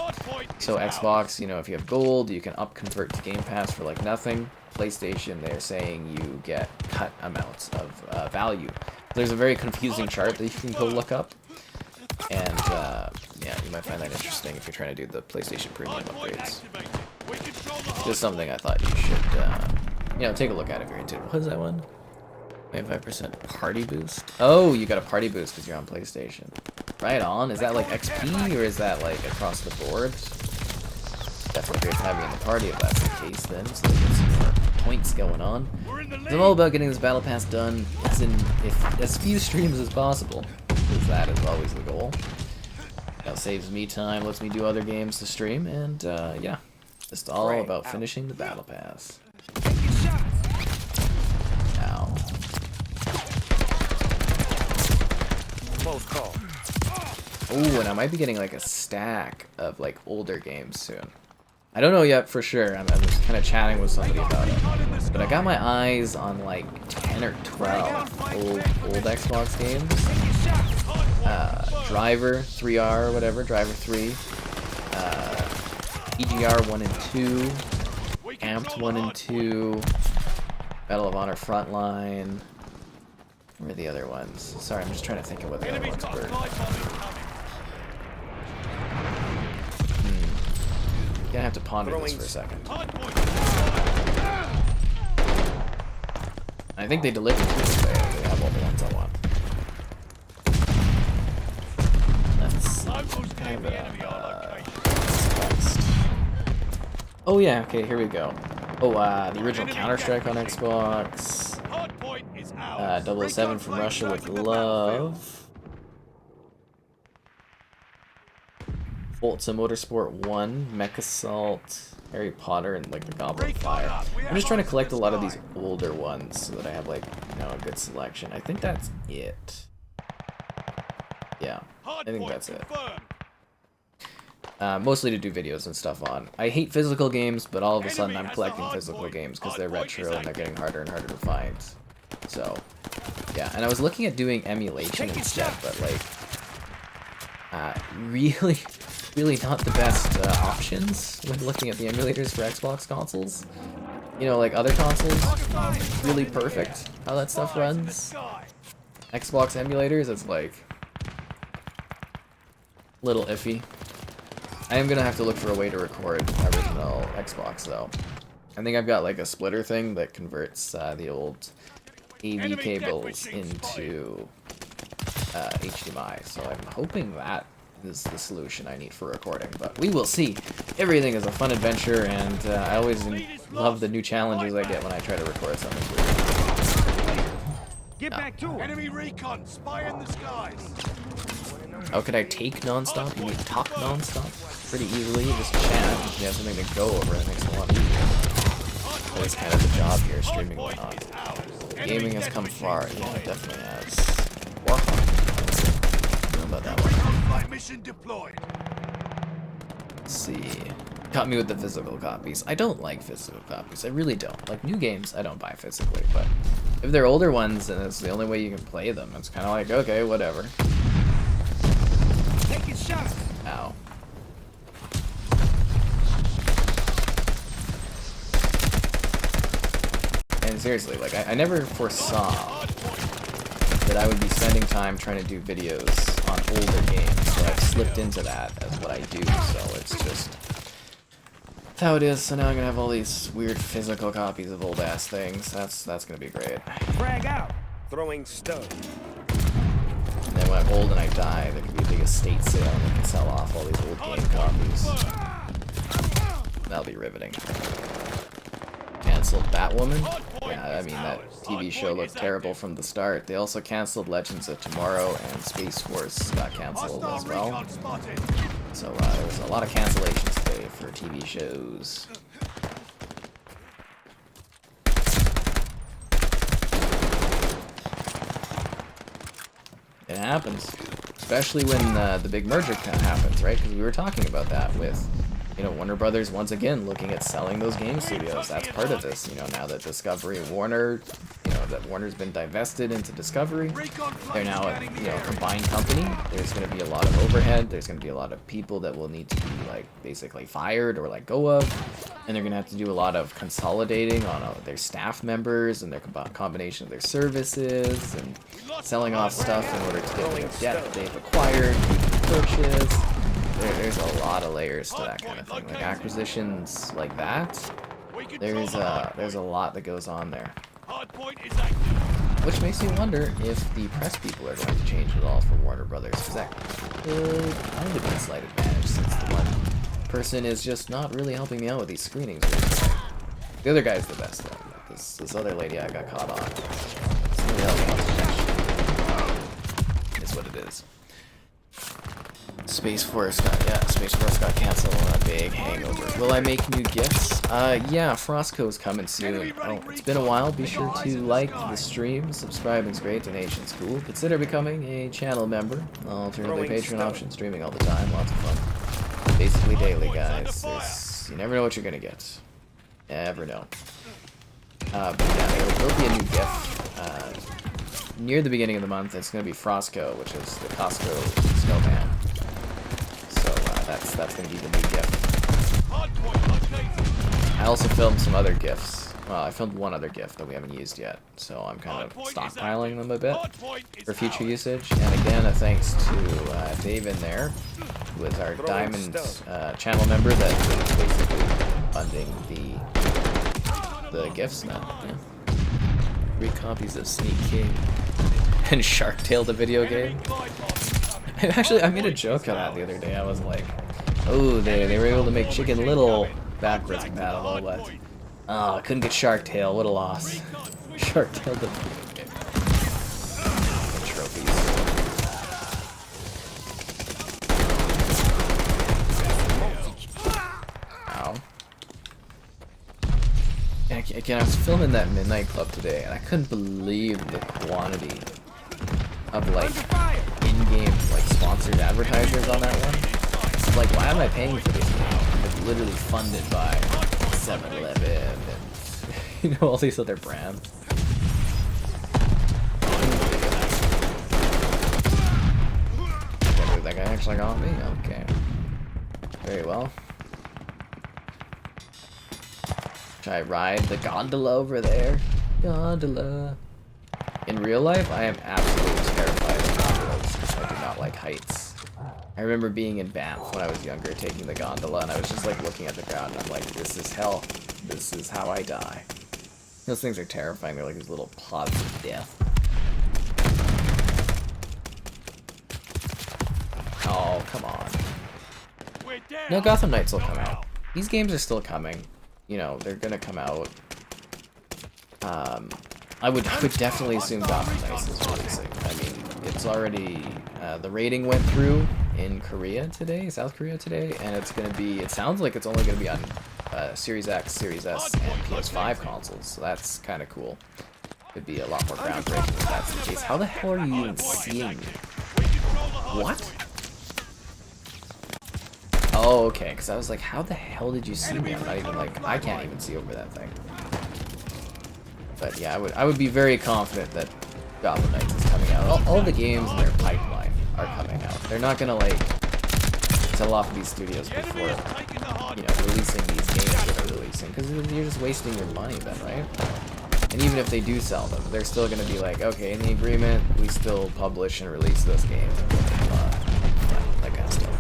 So Xbox, you know, if you have gold, you can convert to Game Pass for like nothing. PlayStation, they're saying you get cut amounts of value. There's a very confusing chart that you can go look up, and yeah, you might find that interesting if you're trying to do the PlayStation Premium upgrades. Just something I thought you should, you know, take a look at if you're into it. What is that one? 25% party boost? Oh, you got a party boost because you're on PlayStation. Right on. Is that like XP or is that like across the board? Definitely great to have you in the party if that's the case then, so they get some more points going on. I'm all about getting this battle pass done as few streams as possible, because that is always the goal. That saves me time, lets me do other games to stream, and yeah, just all about finishing the battle pass. Ow. Oh, and I might be getting like a stack of like older games soon. I don't know yet for sure. I'm just kind of chatting with somebody about it. But I got my eyes on like 10 or 12 old Xbox games. Driver 3R or whatever, Driver 3. EGR 1 and 2. Amped 1 and 2. Medal of Honor Frontline. Where are the other ones? Sorry, I'm just trying to think of what the other ones were. Gonna have to ponder this for a second. I think they delivered to us today. They have all the ones I want. That's kind of oh yeah, okay, here we go. Oh, the original Counter-Strike on Xbox. 007 from Russia with Love. Forza Motorsport 1, Mech Assault, Harry Potter, and like the Goblet of Fire. I'm just trying to collect a lot of these older ones so that I have like, you know, a good selection. I think that's it. Yeah, I think that's it. Mostly to do videos and stuff on. I hate physical games, but all of a sudden I'm collecting physical games because they're retro and they're getting harder and harder to find. So, yeah, and I was looking at doing emulation instead, but like, really not the best options when looking at the emulators for Xbox consoles. You know, like other consoles, really perfect how that stuff runs. Xbox emulators, it's like a little iffy. I am gonna have to look for a way to record original Xbox though. I think I've got like a splitter thing that converts the old AV cables into HDMI, so I'm hoping that is the solution I need for recording, but we will see. Everything is a fun adventure, and I always love the new challenges I get when I try to record something. Get back to it. Enemy recon, spy in the skies. How could I take non-stop? You mean talk non-stop? Pretty easily, just chat. You have something to go over, it makes it a lot easier. That's kind of the job here, streaming went on. Gaming has come far, yeah, it definitely has. Warhammer. How about that one? Mission deployed. Let's see. Caught me with the physical copies. I don't like physical copies. I really don't. Like new games, I don't buy physically, but if they're older ones and it's the only way you can play them, it's kind of like, okay, whatever. Taking shots. Ow. And seriously, like, I never foresaw that I would be spending time trying to do videos on older games, so I've slipped into that as what I do, so it's just... that's how it is, so now I'm gonna have all these weird physical copies of old-ass things. That's gonna be great. Frag out. Throwing stone. And then when I'm old and I die, there can be a big estate sale and we can sell off all these old game copies. That'll be riveting. Cancelled Batwoman? Yeah, I mean, that TV show looked terrible from the start. They also cancelled Legends of Tomorrow, and Space Force got cancelled as well. So there was a lot of cancellations today for TV shows. It happens. Especially when the big merger happens, right? Because we were talking about that with, you know, Warner Brothers once again looking at selling those game studios. That's part of this, you know, now that Discovery and Warner, you know, that Warner's been divested into Discovery. They're now a, you know, combined company. There's going to be a lot of overhead. There's going to be a lot of people that will need to be, like, basically fired or let go of. And they're going to have to do a lot of consolidating on their staff members and their combination of their services and selling off stuff in order to get rid of debt that they've acquired, purchased. There's a lot of layers to that kind of thing. Like acquisitions like that, there's a lot that goes on there. Which makes me wonder if the press people are going to change at all for Warner Brothers, because that could kind of be a slight advantage since the one person is just not really helping me out with these screenings. The other guy's the best though. This other lady I got caught on. It's really helping out so much. Is what it is. Space Force got canceled on a big hangover. Will I make new gifts? Yeah, Frostco's coming soon. Oh, it's been a while. Be sure to like the stream, subscribing's great, donation's cool. Consider becoming a channel member. Alternatively, Patreon option, streaming all the time, lots of fun. Basically daily, guys. You never know what you're gonna get. Never know. But yeah, there will be a new gift. Near the beginning of the month, it's gonna be Frostco, which is the Costco snowman. That's gonna be the new gift. I also filmed some other gifts. Well, I filmed one other gift that we haven't used yet, so I'm kind of stockpiling them a bit for future usage. And again, a thanks to Dave in there, who is our Diamond channel member that is basically funding the gifts now. Yeah. 3 copies of Sneak King and Shark Tale, the video game. I made a joke of that the other day. I was like, oh, they were able to make Chicken Little backwards compatible, but oh, I couldn't get Shark Tale. What a loss. Shark Tale the trophies. Ow. Again, I was filming that Midnight Club today, and I couldn't believe the quantity of, like, in-game, like, sponsored advertisers on that one. It's like, why am I paying for this now? It's literally funded by 7-Eleven and, you know, all these other brands. That guy actually got me? Okay. Very well. Should I ride the gondola over there? Gondola. In real life, I am absolutely terrified of gondolas because I do not like heights. I remember being in Banff when I was younger, taking the gondola, and I was just like looking at the ground, and I'm like, this is hell. This is how I die. Those things are terrifying. They're like these little pods of death. Oh, come on. No, Gotham Knights will come out. These games are still coming. You know, they're gonna come out. I would definitely assume Gotham Knights is releasing. I mean, it's already, the rating went through in Korea today, South Korea today, and it's gonna be, it sounds like it's only gonna be on Series X, Series S, and PS5 consoles, so that's kind of cool. Could be a lot more groundbreaking if that's the case. How the hell are you even seeing me? What? Oh, okay, because I was like, how the hell did you see me? I'm not even like, I can't even see over that thing. But yeah, I would be very confident that Gotham Knights is coming out. All the games in their pipeline are coming out. They're not gonna like sell off these studios before, you know, releasing these games that are releasing, because you're just wasting your money then, right? And even if they do sell them, they're still going to be like, okay, in the agreement, we still publish and release this game. That kind of stuff.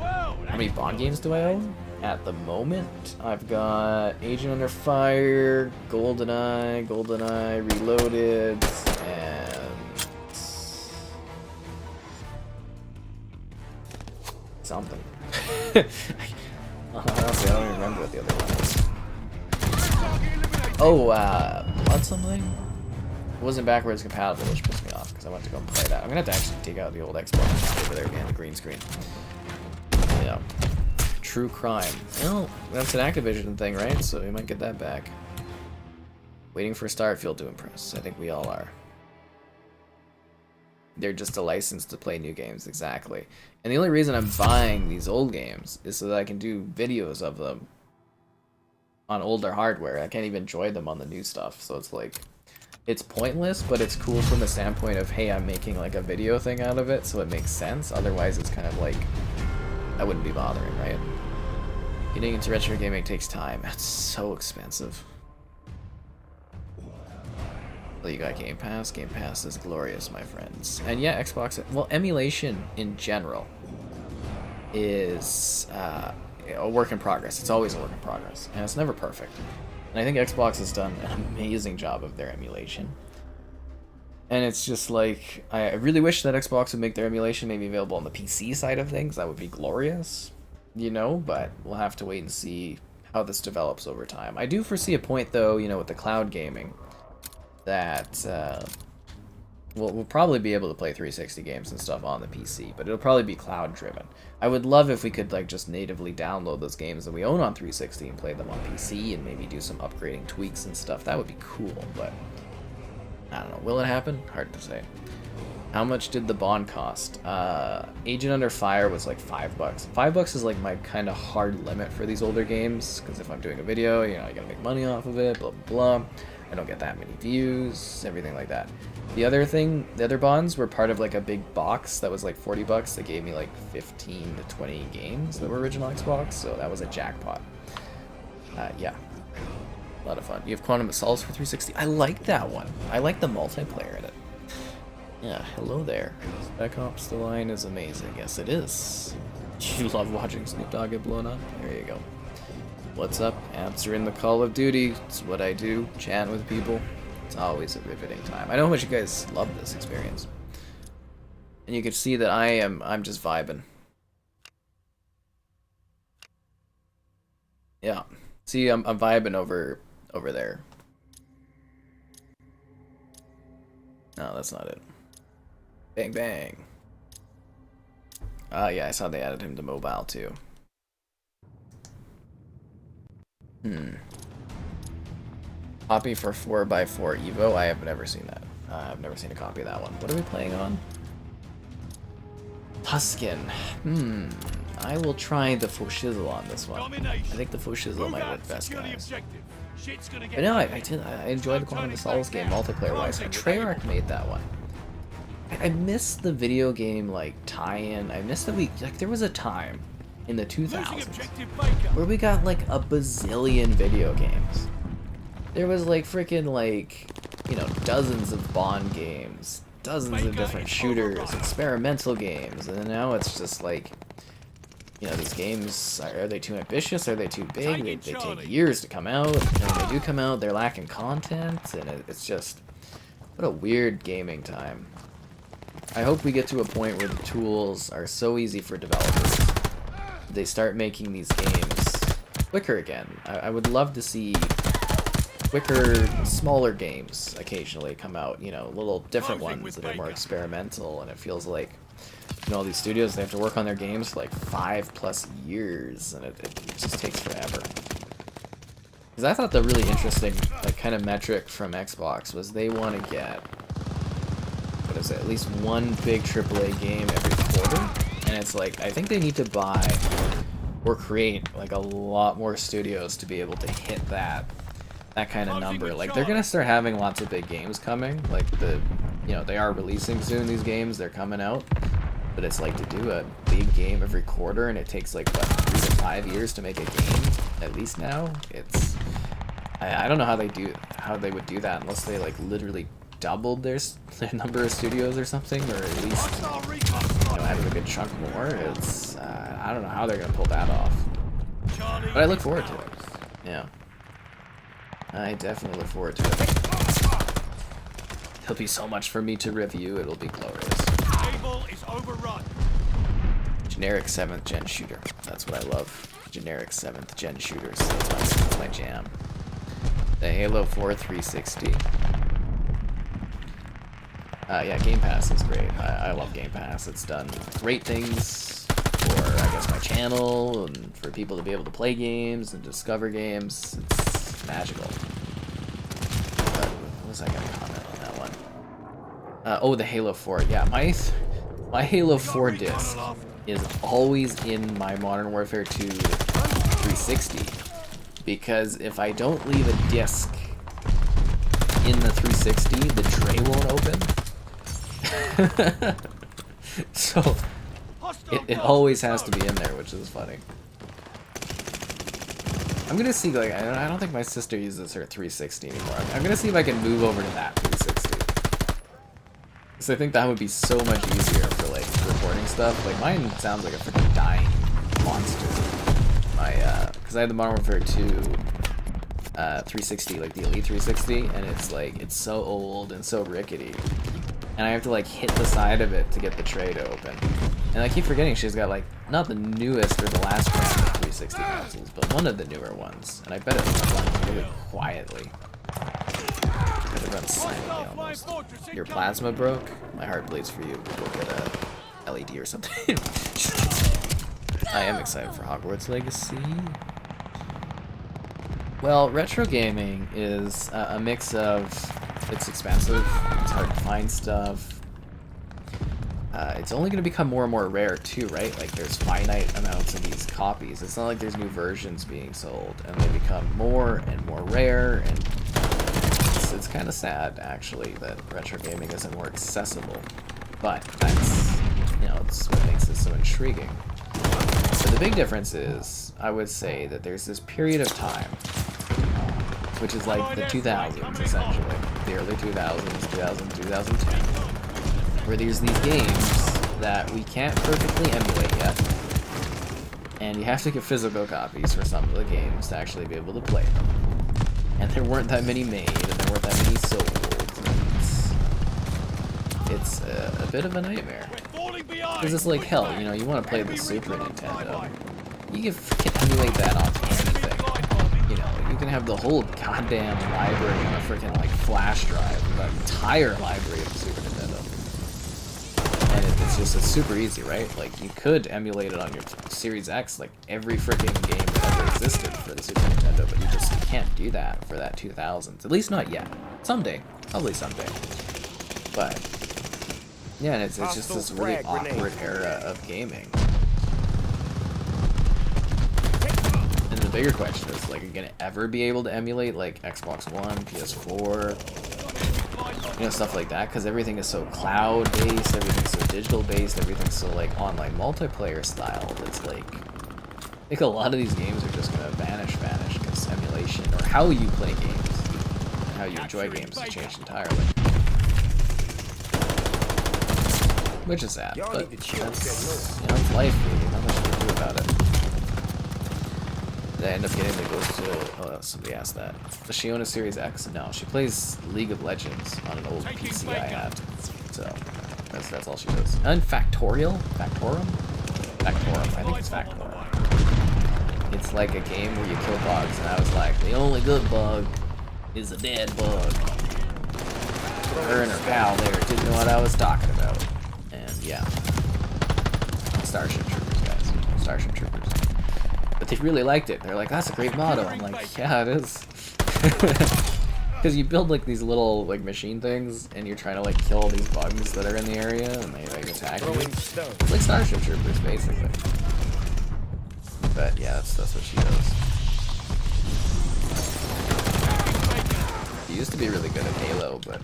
How many Bond games do I own? At the moment, I've got Agent Under Fire, GoldenEye, Reloaded, and something. Honestly, I don't even remember what the other one was. Oh, what something? It wasn't backwards compatible, which pissed me off because I went to go and play that. I'm gonna have to actually take out the old Xbox over there behind the green screen. Yeah. True crime. Well, that's an Activision thing, right? So we might get that back. Waiting for Starfield to impress. I think we all are. They're just a license to play new games, exactly. And the only reason I'm buying these old games is so that I can do videos of them on older hardware. I can't even enjoy them on the new stuff, so it's like, it's pointless, but it's cool from the standpoint of, hey, I'm making like a video thing out of it, so it makes sense. Otherwise, it's kind of like, I wouldn't be bothering, right? Getting into retro gaming takes time. That's so expensive. Well, you got Game Pass. Game Pass is glorious, my friends. And yeah, Xbox, well, emulation in general is a work in progress. It's always a work in progress, and it's never perfect. And I think Xbox has done an amazing job of their emulation. And it's just like, I really wish that Xbox would make their emulation maybe available on the PC side of things. That would be glorious, you know, but we'll have to wait and see how this develops over time. I do foresee a point, though, you know, with the cloud gaming, that we'll probably be able to play 360 games and stuff on the PC, but it'll probably be cloud driven. I would love if we could like just natively download those games that we own on 360 and play them on PC and maybe do some upgrading tweaks and stuff. That would be cool, but I don't know. Will it happen? Hard to say. How much did the Bond cost? Agent Under Fire was like $5. $5 is like my kind of hard limit for these older games, because if I'm doing a video, you know, I gotta make money off of it, blah, blah, blah. I don't get that many views, everything like that. The other Bonds were part of like a big box that was like $40 that gave me like 15 to 20 games that were original Xbox, so that was a jackpot. Yeah. A lot of fun. You have Quantum of Solace for 360. I like that one. I like the multiplayer in it. Yeah, hello there. Spec Ops: The Line is amazing. Yes, it is. You love watching Snoop Dogg get blown up? There you go. What's up? Answering the Call of Duty. It's what I do. Chat with people. It's always a riveting time. I know how much you guys love this experience. And you can see that I'm just vibing. Yeah. See, I'm vibing over there. No, that's not it. Bang bang. Yeah, I saw they added him to mobile too. Copy for 4x4 Evo. I have never seen that. I've never seen a copy of that one. What are we playing on? Tuscan. I will try the faux shizzle on this one. I think the faux shizzle might work best, guys. But no, I enjoyed the Quantum of Solace game multiplayer-wise. Treyarch made that one. I missed the video game like tie-in. I missed that there was a time in the 2000s where we got like a bazillion video games. There was like freaking like, you know, dozens of Bond games, dozens of different shooters, experimental games, and now it's just like, you know, these games, are they too ambitious? Are they too big? They take years to come out, and when they do come out, they're lacking content, and it's just, what a weird gaming time. I hope we get to a point where the tools are so easy for developers, they start making these games quicker again. I would love to see quicker, smaller games occasionally come out, you know, little different ones that are more experimental, and it feels like, you know, all these studios, they have to work on their games for like 5+ years, and it just takes forever. Because I thought the really interesting, like, kind of metric from Xbox was they want to get, what is it, at least one big AAA game every quarter, and it's like, I think they need to buy or create like a lot more studios to be able to hit that kind of number. Like, they're gonna start having lots of big games coming, like you know, they are releasing soon, these games, they're coming out, but it's like to do a big game every quarter, and it takes like what, 3 to 5 years to make a game, at least now. I don't know how they would do that unless they like literally doubled their number of studios or something, or at least added a good chunk more. It's I don't know how they're gonna pull that off, but I look forward to it. Yeah, I definitely look forward to it. There'll be so much for me to review. It'll be glorious. Is overrun. Generic 7th gen shooter. That's what I love. Generic 7th gen shooters. That's my jam. The Halo 4 360. Yeah, Game Pass is great. I love Game Pass. It's done great things for, I guess, my channel and for people to be able to play games and discover games. It's magical. What was I gonna comment on that one? Oh, the Halo 4. Yeah, my Halo 4 disc is always in my Modern Warfare 2 360, because if I don't leave a disc in the 360, the tray won't open. So it always has to be in there, which is funny. I'm gonna see, like, I don't think my sister uses her 360 anymore. I'm gonna see if I can move over to that 360. So I think that would be so much easier for like recording stuff. Like mine sounds like a freaking dying monster. Because I had the Modern Warfare 2 360, like the Elite 360, and it's like it's so old and so rickety, and I have to like hit the side of it to get the tray to open. And I keep forgetting she's got like not the newest or the last brand of 360 consoles, but one of the newer ones, and I bet it runs really quietly. It runs silently almost. Your plasma broke? My heart bleeds for you. Go get a LED or something. I am excited for Hogwarts Legacy. Well, retro gaming is a mix of, it's expensive, it's hard to find stuff. It's only going to become more and more rare too, right? Like there's finite amounts of these copies. It's not like there's new versions being sold, and they become more and more rare, and it's kind of sad actually that retro gaming isn't more accessible. But that's, it's what makes it so intriguing. So the big difference is, I would say that there's this period of time, which is like the 2000s essentially, the early 2000s, 2010, where there's these games that we can't perfectly emulate yet, and you have to get physical copies for some of the games to actually be able to play them. And there weren't that many made, and there weren't that many sold. It's a bit of a nightmare. Because it's like, hell, you want to play the Super Nintendo. You can emulate that on anything. You can have the whole goddamn library on a freaking, like, flash drive, the entire library of the Super Nintendo. And it's super easy, right? Like, you could emulate it on your Series X, like, every freaking game that ever existed for the Super Nintendo, but you just can't do that for that 2000s. At least not yet. Someday. Probably someday. But yeah, and it's just this really awkward era of gaming. And the bigger question is, like, are you gonna ever be able to emulate, like, Xbox One, PS4, stuff like that? Because everything is so cloud-based, everything's so digital-based, everything's so, like, online multiplayer style. It's like, I think a lot of these games are just gonna vanish, because emulation, or how you play games, and how you enjoy games has changed entirely. Which is sad, but that's, it's life, really. Not much to do about it. Did I end up getting the Ghost to... Oh, somebody asked that. Does she own a Series X? No, she plays League of Legends on an old PC I had. So, that's all she does. And Factorial? Factorum? Factorum. I think it's Factorum. It's like a game where you kill bugs, and I was like, the only good bug is a dead bug. Her and her pal there didn't know what I was talking about. Yeah. Starship Troopers, guys. Starship Troopers. But they really liked it. They're like, that's a great motto. I'm like, yeah, it is. Because you build, like, these little, like, machine things, and you're trying to, like, kill all these bugs that are in the area, and they, like, attack you. It's like Starship Troopers, basically. But, yeah, that's what she does. She used to be really good at Halo, but,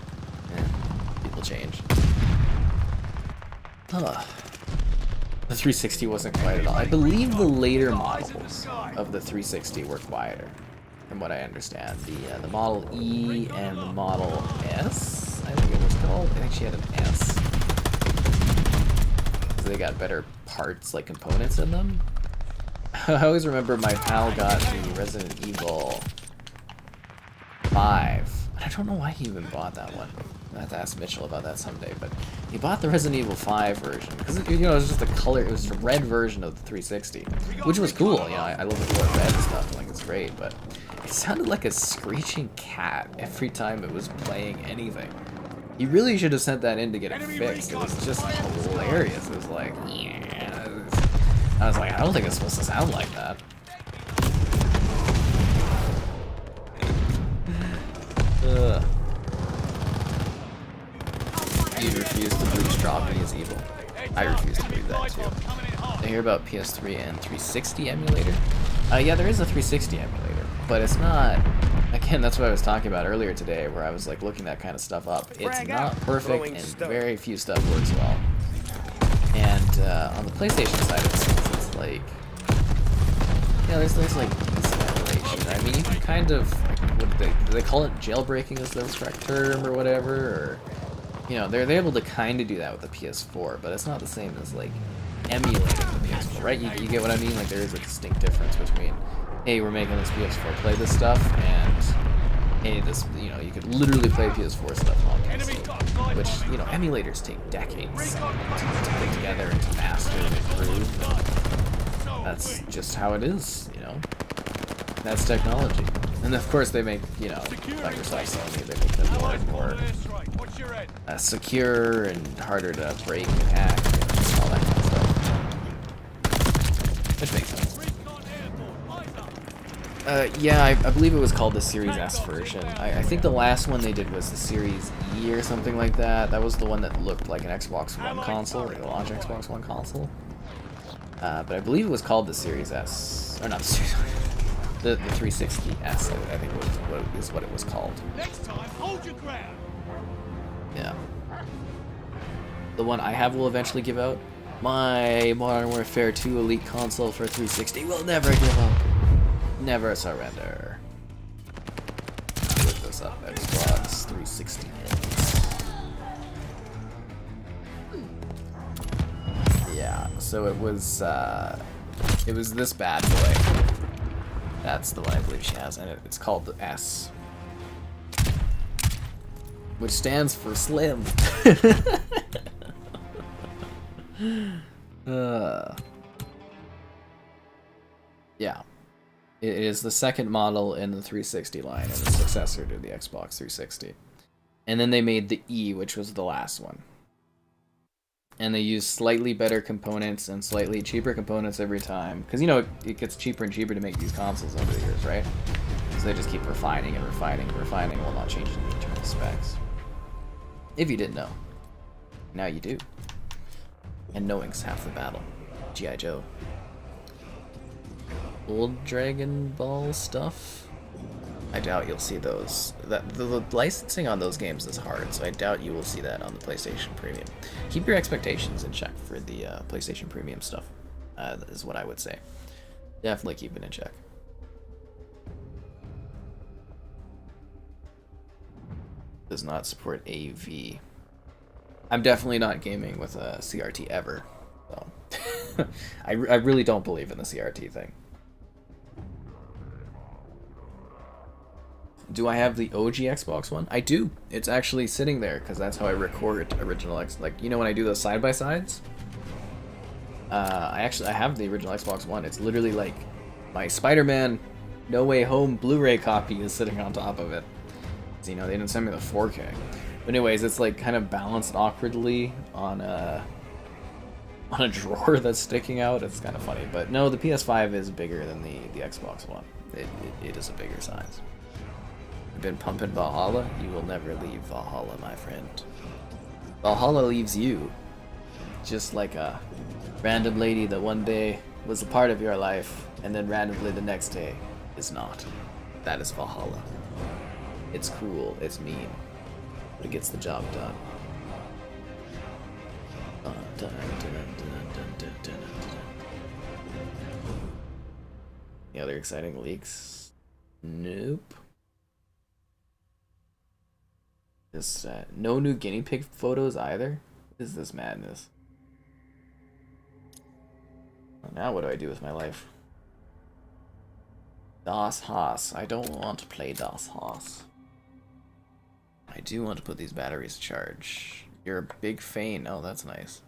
people change. The 360 wasn't quiet at all. I believe the later models of the 360 were quieter. from what I understand. The Model E and the Model S, I think it was called. I think she had an S. So they got better parts, like components in them. I always remember my pal got the Resident Evil 5. I don't know why he even bought that one. I have to ask Mitchell about that someday, but he bought the Resident Evil 5 version because it was just a color. It was a red version of the 360, which was cool. I love the color red and stuff. Like it's great, but it sounded like a screeching cat every time it was playing anything. He really should have sent that in to get it fixed. It was just hilarious. It was like, yeah. I was like, I don't think it's supposed to sound like that. You refuse to believe dropping is evil. I refuse to believe that too. I hear about PS3 and 360 emulator. Yeah, there is a 360 emulator, but it's not. Again, that's what I was talking about earlier today, where I was like looking that kind of stuff up. It's not perfect, and very few stuff works well. And on the PlayStation side of things, it's like, there's like decent emulation. I mean, you can kind of, do they call it jailbreaking is the correct term or whatever, or they're able to kind of do that with the PS4, but it's not the same as like emulating the PS4, right? You get what I mean? Like there is a distinct difference between, hey, we're making this PS4 play this stuff, and hey, this, you could literally play PS4 stuff on console, which, emulators take decades to put together and to master and improve. And that's just how it is, That's technology. And of course they make, Microsoft, Sony, they make them more and more secure and harder to break and hack and all that kind of stuff. Which makes sense. Yeah, I believe it was called the Series S version. I think the last one they did was the Series E or something like that. That was the one that looked like an Xbox One console, like a launch Xbox One console. But I believe it was called the Series S, or not the Series, the 360S, I think is what it was called. Next time, hold your ground. Yeah. The one I have will eventually give out. My Modern Warfare 2 Elite console for 360 will never give up. Never surrender. Look this up. Xbox 360. Yeah, so it was this bad boy. That's the one I believe she has, and it's called the S, which stands for slim. Yeah. It is the second model in the 360 line and the successor to the Xbox 360. And then they made the E, which was the last one. And they used slightly better components and slightly cheaper components every time. Because, it gets cheaper and cheaper to make these consoles over the years, right? So they just keep refining and refining and refining while not changing the internal specs. If you didn't know. Now you do. And knowing's half the battle. G.I. Joe. Old Dragon Ball stuff? I doubt you'll see those. The licensing on those games is hard, so I doubt you will see that on the PlayStation Premium. Keep your expectations in check for the PlayStation Premium stuff, is what I would say. Definitely keep it in check. Does not support AV. I'm definitely not gaming with a CRT ever, so I really don't believe in the CRT thing. Do I have the OG Xbox One? I do. It's actually sitting there because that's how I record original when I do those side-by-sides? I have the original Xbox One. It's literally like my Spider-Man No Way Home Blu-ray copy is sitting on top of it. So, they didn't send me the 4K. But anyways, it's like kind of balanced awkwardly on a drawer that's sticking out. It's kind of funny. But no, the PS5 is bigger than the Xbox One. It is a bigger size. You've been pumping Valhalla? You will never leave Valhalla, my friend. Valhalla leaves you. Just like a random lady that one day was a part of your life, and then randomly the next day is not. That is Valhalla. It's cool, it's mean, but it gets the job done. Any other exciting leaks? Nope. This no new guinea pig photos either. What is this madness? Well, now what do I do with my life? Das Haas. I don't want to play Das Haas. I do want to put these batteries to charge. You're a big fan. Oh, that's nice.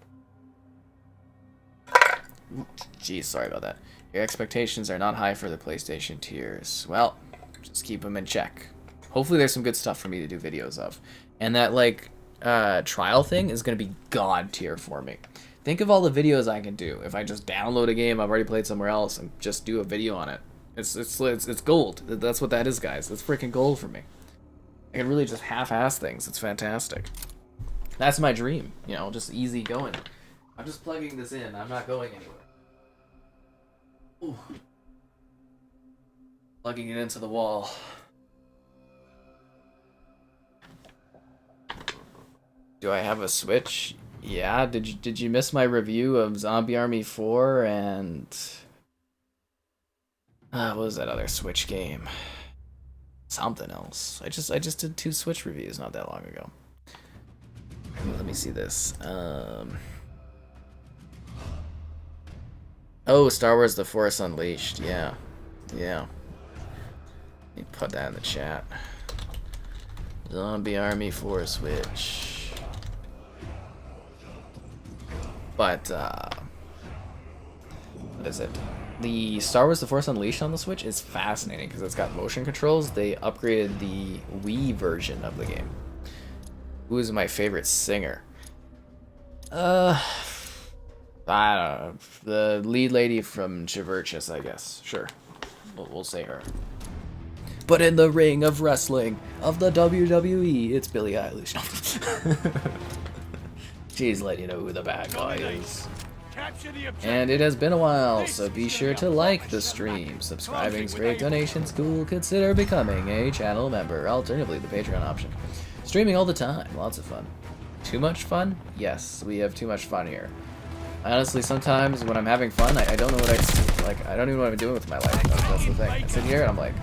Geez, sorry about that. Your expectations are not high for the PlayStation tiers. Well, just keep them in check. Hopefully there's some good stuff for me to do videos of. And that, like, trial thing is going to be god tier for me. Think of all the videos I can do. If I just download a game I've already played somewhere else and just do a video on it. It's gold. That's what that is, guys. It's freaking gold for me. I can really just half-ass things. It's fantastic. That's my dream. You know, just easy going. I'm just plugging this in. I'm not going anywhere. Ooh. Plugging it into the wall. Do I have a Switch? Yeah. Did you miss my review of Zombie Army 4 and what was that other Switch game? Something else. I just did 2 Switch reviews not that long ago. Let me see this. Oh, Star Wars The Force Unleashed. Yeah. Let me put that in the chat. Zombie Army 4 Switch. But, what is it? The Star Wars The Force Unleashed on the Switch is fascinating because it's got motion controls. They upgraded the Wii version of the game. Who is my favorite singer? I don't know. The lead lady from Chiverchus, I guess. Sure. We'll say her. But in the ring of wrestling of the WWE, it's Billie Eilish. She's letting you know who the bad guy is. And it has been a while, so be sure to like the stream. Subscribing's great, donations cool. Consider becoming a channel member. Alternatively, the Patreon option. Streaming all the time, lots of fun. Too much fun? Yes, we have too much fun here. Honestly, sometimes when I'm having fun, I don't know what I don't even know what I'm doing with my life. That's the thing. I sit here and I'm like,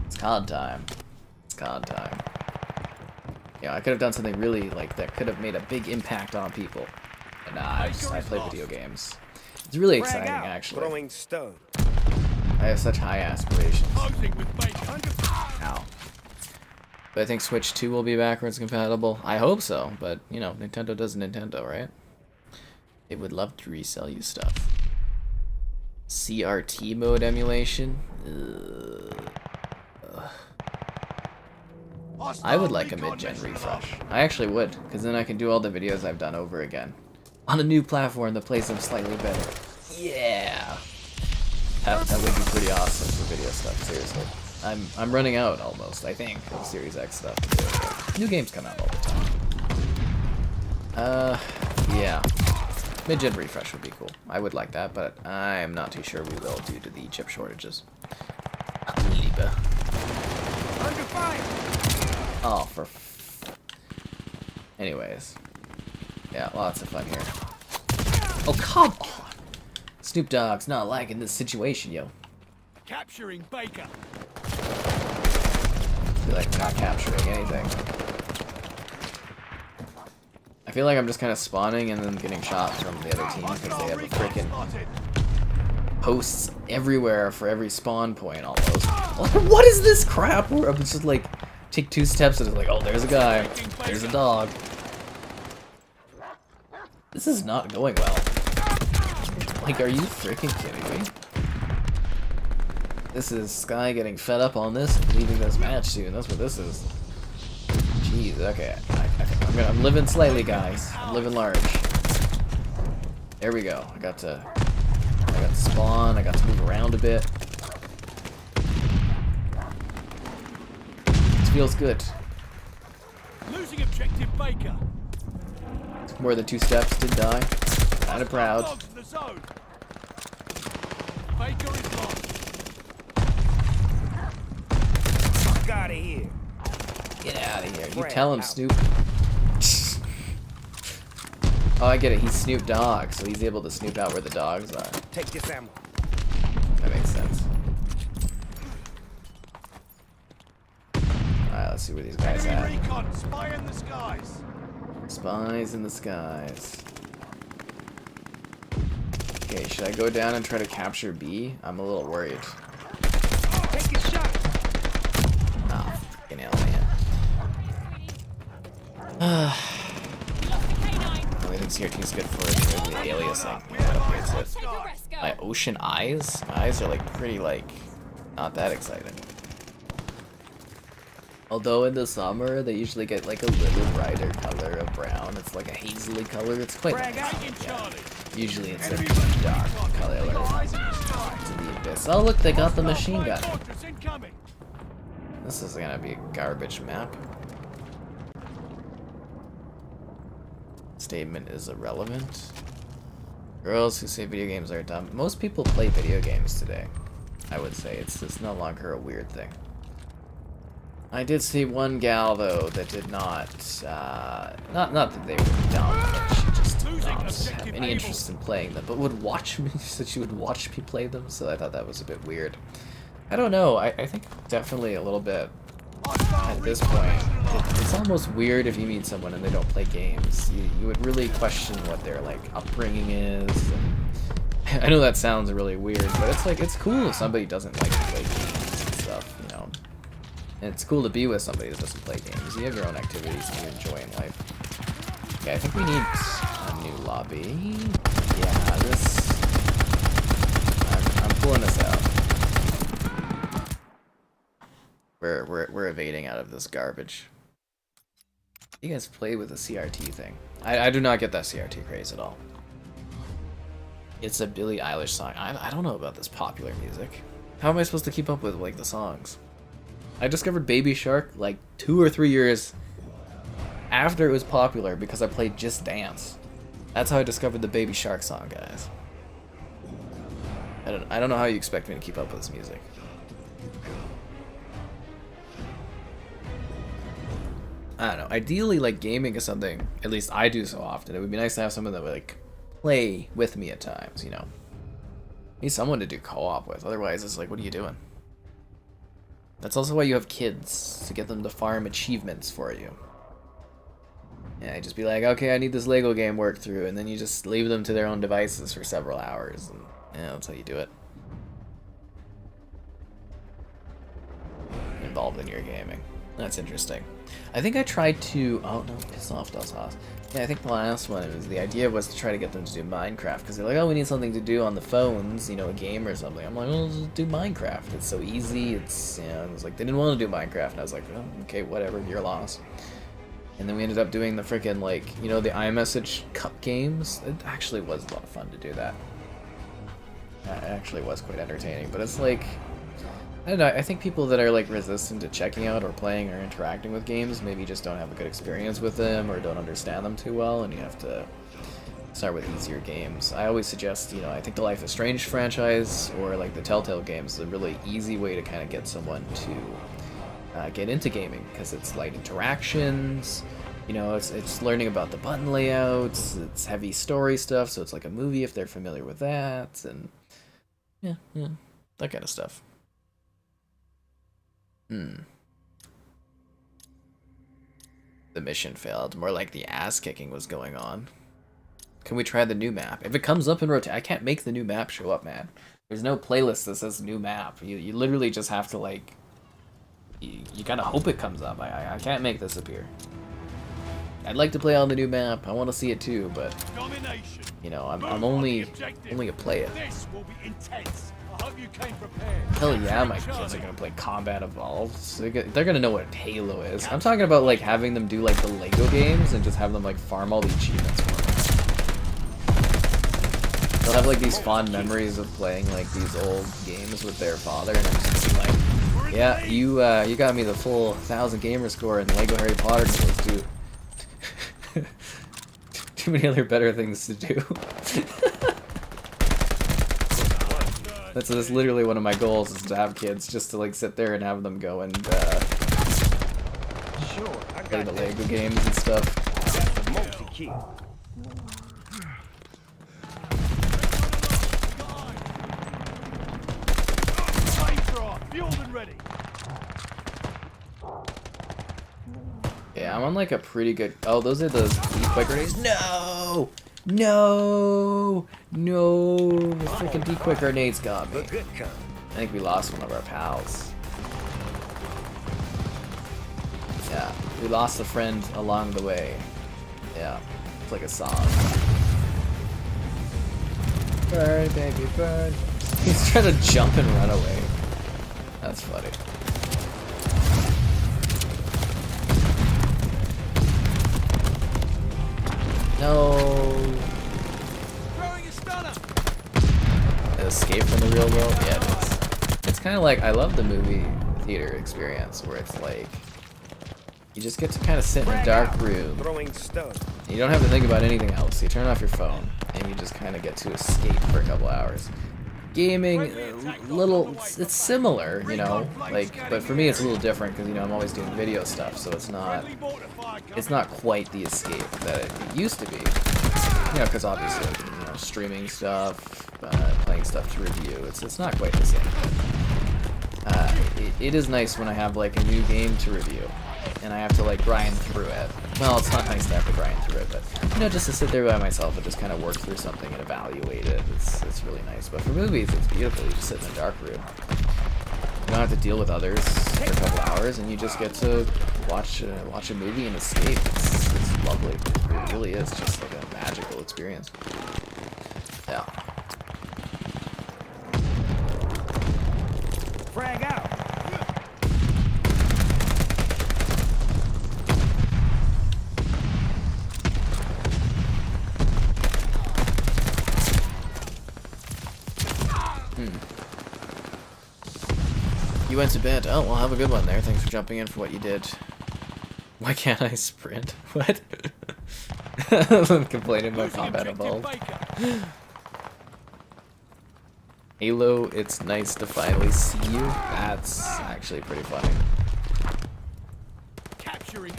it's COD time. It's COD time. You know, I could have done something really like that could have made a big impact on people. And I play video games. It's really exciting, actually. Throwing stone. I have such high aspirations. Ow. But I think Switch 2 will be backwards compatible. I hope so, but, you know, Nintendo does Nintendo, right? It would love to resell you stuff. CRT mode emulation? Ugh. I would like a mid-gen refresh. I actually would, because then I can do all the videos I've done over again. On a new platform that plays them slightly better. Yeah! That would be pretty awesome for video stuff, seriously. I'm running out, almost, I think, of Series X stuff. New games come out all the time. Yeah. Mid-gen refresh would be cool. I would like that, but I'm not too sure we will due to the chip shortages. Liebe. Under fire. Oh, for anyways. Yeah, lots of fun here. Oh, come on! Snoop Dogg's not liking this situation, yo. Capturing Baker. I feel like we're not capturing anything. I feel like I'm just kind of spawning and then getting shot from the other team because they have a freaking posts everywhere for every spawn point almost. What is this crap? Where I'm just like, take 2 steps and it's like, oh, there's a guy, there's a dog. This is not going well. Like, are you freaking kidding me? This is Sky getting fed up on this and leaving this match soon. That's what this is. Jeez, okay. I'm living slightly, guys. I'm living large. There we go. I got to spawn. I got to move around a bit. This feels good. Losing objective Baker. Took more than 2 steps. Did die. Kinda proud. Baker is lost. Get out of here. Get out of here. You tell him, Snoop. Oh, I get it. He's Snoop Dogg, so he's able to snoop out where the dogs are. Take this ammo. That makes sense. Let's see where these guys Enemy at. recon, spy in the skies. Spies in the skies. Okay, should I go down and try to capture B? I'm a little worried. Take a shot. Oh, fucking hell, man. The only thing CRT is good for is the aliasing. That upgrades it. My ocean eyes? Eyes are like pretty like not that exciting. Although in the summer they usually get like a little brighter color of brown. It's like a hazily color. It's quite nice. Yeah. Usually it's a dark color to the abyss. Oh look, they got the machine gun. This is gonna be a garbage map. Statement is irrelevant. Girls who say video games are dumb. Most people play video games today. I would say it's no longer a weird thing. I did see one gal though that did not not that they were dumb, but she just did not have any interest in playing them, but would watch me. She said she would watch me play them, so I thought that was a bit weird. I don't know. I think definitely a little bit. At this point, it's almost weird if you meet someone and they don't play games. You would really question what their like upbringing is. And I know that sounds really weird, but it's like it's cool if somebody doesn't like to play games and stuff, you know. And it's cool to be with somebody that doesn't play games. You have your own activities that you enjoy in life. Okay, I think we need a new lobby. Yeah, this. I'm pulling this out. We're evading out of this garbage. You guys play with the CRT thing. I do not get that CRT craze at all. It's a Billie Eilish song. I don't know about this popular music. How am I supposed to keep up with like the songs? I discovered Baby Shark like 2 or 3 years after it was popular because I played Just Dance. That's how I discovered the Baby Shark song, guys. I don't know how you expect me to keep up with this music. I don't know. Ideally, like, gaming is something, at least I do so often. It would be nice to have someone that would, like, play with me at times, you know? Need someone to do co-op with. Otherwise, it's like, what are you doing? That's also why you have kids, to get them to farm achievements for you. Yeah, just be like, okay, I need this Lego game worked through, and then you just leave them to their own devices for several hours, and yeah, that's how you do it. Involved in your gaming. That's interesting. I think I tried to... Oh, no, piss off, Dos Haas. Yeah, I think the last one, the idea was to try to get them to do Minecraft, because they're like, oh, we need something to do on the phones, you know, a game or something. I'm like, well, just do Minecraft. It's so easy. It's, you know, it was like, they didn't want to do Minecraft, and I was like, oh, okay, whatever, your loss. And then we ended up doing the freaking, like, you know, the iMessage cup games. It actually was a lot of fun to do that. It actually was quite entertaining, but it's like... I don't know, I think people that are like resistant to checking out or playing or interacting with games maybe just don't have a good experience with them or don't understand them too well, and you have to start with easier games. I always suggest, you know, I think the Life is Strange franchise or like the Telltale games is a really easy way to kind of get someone to get into gaming, because it's light interactions, you know, it's learning about the button layouts, it's heavy story stuff, so it's like a movie if they're familiar with that, and yeah, that kind of stuff. The mission failed. More like the ass kicking was going on. Can we try the new map? If it comes up in rotation, I can't make the new map show up, man. There's no playlist that says new map. You literally just have to like... You gotta hope it comes up. I can't make this appear. I'd like to play on the new map. I want to see it too, but... You know, I'm only a player. This will be intense. I hope you came prepared. Hell yeah, my kids are gonna play Combat Evolved. So they're gonna know what Halo is. I'm talking about like having them do like the Lego games and just have them like farm all the achievements for them. They'll have like these fond memories of playing like these old games with their father, and I'm just like, yeah, you got me the full 1,000 gamer score in Lego Harry Potter games, dude. Too many other better things to do. That's literally one of my goals, is to have kids, just to like sit there and have them go and play the Lego games and stuff. Multi-kill. Fueled and ready. Yeah, I'm on like a pretty good. Oh, those are those decoy grenades. No, no, no! The freaking decoy grenades got me. I think we lost one of our pals. Yeah, we lost a friend along the way. Yeah, it's like a song. Burn, baby, burn. He's trying to jump and run away. That's funny. No. Throwing a stunner. Escape from the real world? Yeah, it is. It's kind of like, I love the movie theater experience where it's like, you just get to kind of sit in a dark room. Throwing stone. You don't have to think about anything else. You turn off your phone and you just kind of get to escape for a couple hours. Gaming, it's similar, you know, like, but for me it's a little different because, you know, I'm always doing video stuff, so it's not quite the escape that it used to be. You know, because obviously, you know, streaming stuff, playing stuff to review, it's not quite the same. It is nice when I have like a new game to review and I have to like grind through it. Well, it's not nice to have to grind through it, but you know, just to sit there by myself and just kind of work through something and evaluate it, it's really nice. But for movies, it's beautiful. You just sit in a dark room. You don't have to deal with others for a couple hours, and you just get to watch a movie and escape. It's lovely. It really is just like a magical experience. Yeah. Frag out. You went to bed. Oh, well, have a good one there. Thanks for jumping in for what you did. Why can't I sprint? What? I'm complaining about combat evolved. Halo, it's nice to finally see you. That's actually pretty funny.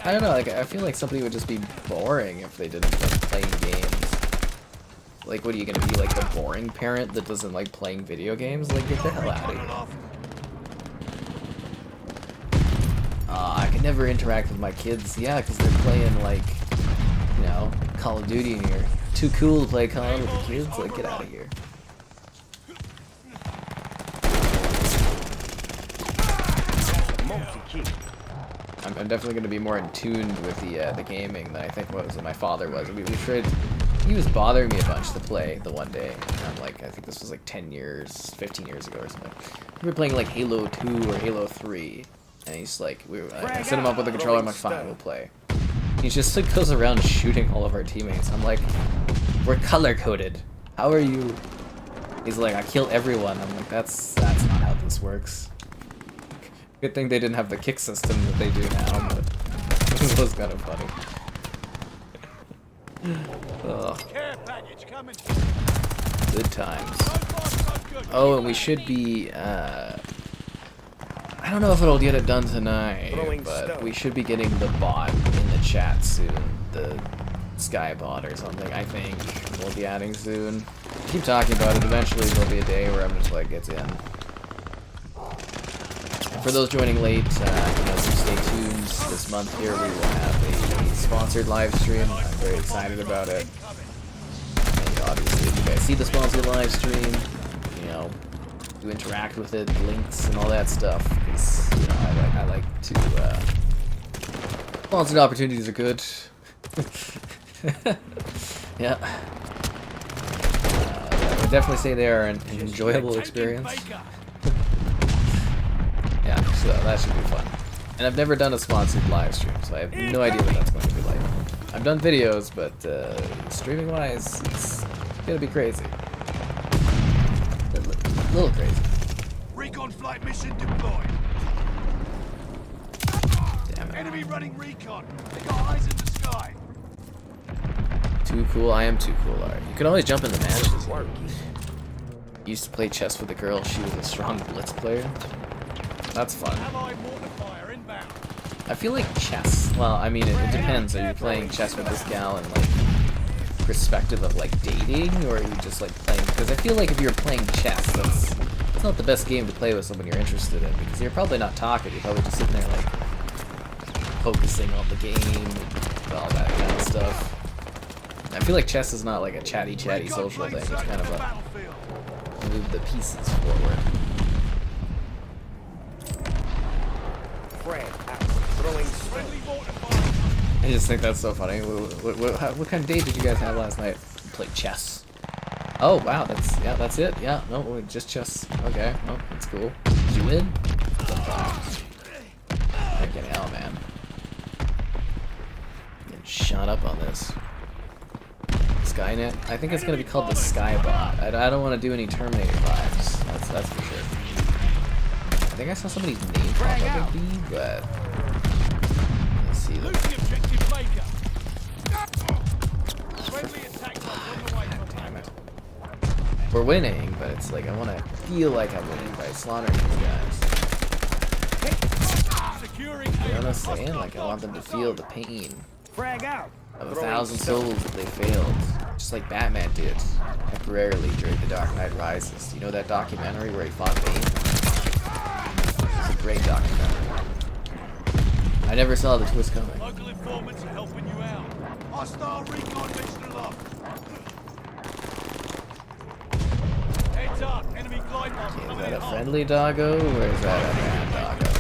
I don't know, like, I feel like somebody would just be boring if they didn't like playing games. Like, what are you gonna be, like the boring parent that doesn't like playing video games? Like, get the hell out of here. I can never interact with my kids. Yeah, because they're playing, like, you know, Call of Duty and you're too cool to play Call with the kids. Like, get out of here. I'm definitely going to be more in tune with the gaming than I think what my father was. We tried. He was bothering me a bunch to play the one day. And I'm like, I think this was like 10 years, 15 years ago or something. We were playing like Halo 2 or Halo 3. And he's like, I set him up with a controller, I'm like, fine, we'll play. He just like goes around shooting all of our teammates. I'm like, we're color-coded. How are you? He's like, I kill everyone. I'm like, that's not how this works. Good thing they didn't have the kick system that they do now, but it was kind of funny. Good times. Oh, and we should be, I don't know if it'll get it done tonight, but we should be getting the bot in the chat soon. The Sky bot or something, I think we'll be adding soon. Keep talking about it. Eventually there'll be a day where I'm just like, it's in. For those joining late, you know, so stay tuned. This month here we will have a sponsored live stream. I'm very excited about it. And obviously, if you guys see the sponsored live stream, you know, you interact with it, links and all that stuff. Because, you know, I like to. Sponsored opportunities are good. Yeah. I would definitely say they are an enjoyable experience. Yeah, so that should be fun. And I've never done a sponsored live stream, so I have no idea what that's going to be like. I've done videos, but streaming-wise, it's gonna be crazy. A little crazy. Recon flight mission deployed. Damn it. Enemy running recon. They got eyes in the sky. Too cool. I am too cool. Alright, you can always jump in the matches. Used to play chess with a girl. She was a strong blitz player. That's fun. I feel like chess. Well, I mean, it depends. Are you playing chess with this gal in like perspective of like dating, or are you just like playing? Because I feel like if you're playing chess, it's not the best game to play with someone you're interested in, because you're probably not talking. You're probably just sitting there like focusing on the game, and all that kind of stuff. I feel like chess is not like a chatty social thing. It's kind of a move the pieces forward. I just think that's so funny. What kind of day did you guys have last night? Played chess. Oh wow, that's it. Yeah, no, just chess. Okay, oh, that's cool. Did you win? Freaking hell, man. Getting shot up on this. Skynet. I think it's gonna be called the Skybot. I don't want to do any Terminator vibes. That's for sure. I think I saw somebody's name pop up with B, but let's see. God damn it. We're winning, but it's like I want to feel like I'm winning by slaughtering these guys. You know what I'm saying? Like I want them to feel the pain of 1,000 souls if they failed, just like Batman did temporarily during The Dark Knight Rises. You know that documentary where he fought Bane? It's a great documentary. I never saw the twist coming. Local informants are helping you out. Hostile recon mission aloft. Heads up, enemy glide bomb Okay, is coming that in a hot. friendly doggo or is that a bad doggo?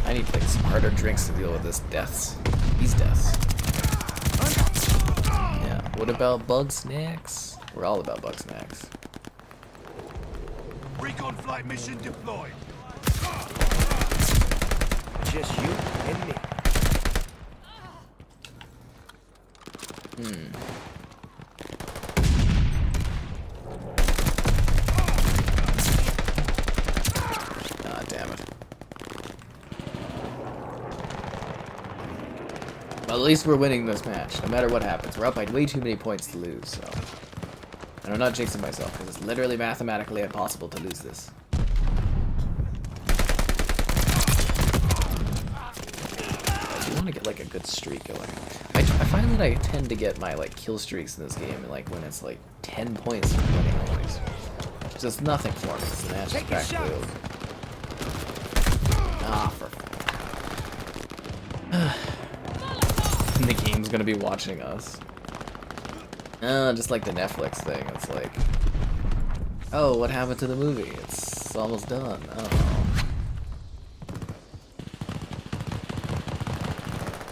I need like some harder drinks to deal with these deaths. Yeah. What about bug snacks? We're all about bug snacks. Recon flight mission deployed. Just you and me. God damn it. Well, at least we're winning this match, no matter what happens. We're up by way too many points to lose, so. And I'm not jinxing myself, because it's literally mathematically impossible to lose this. I do want to get like a good streak going. I find that I tend to get my like kill streaks in this game, and like when it's like 10 points from winning always. It's just nothing for me. It's the match is back blue. Ah, for. The game's gonna be watching us. Just like the Netflix thing. It's like, oh, what happened to the movie? It's almost done. Oh.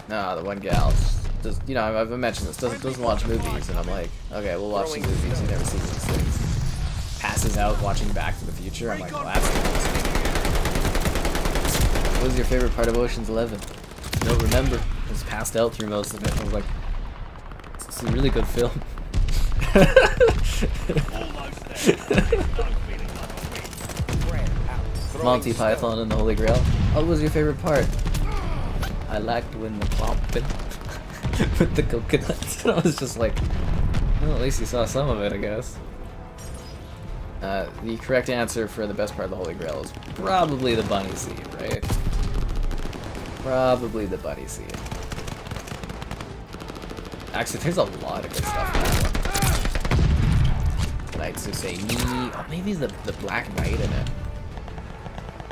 Nah, the one gal, does, you know, I've mentioned this, doesn't watch movies, and I'm like, okay, we'll watch some movies. You never see these things. Passes out watching Back to the Future. I'm like, well, that's interesting. What was your favorite part of Ocean's 11? I don't remember. I was passed out through most of it. I was like, it's a really good film. Monty Python and the Holy Grail. What was your favorite part? I liked when the pumping with the coconuts. And I was just like, well, at least you saw some of it, I guess. The correct answer for the best part of the Holy Grail is probably the bunny seed, right? Probably the bunny seed. Actually, there's a lot of good stuff in that one. Knights who say me. Oh, maybe the Black Knight in it.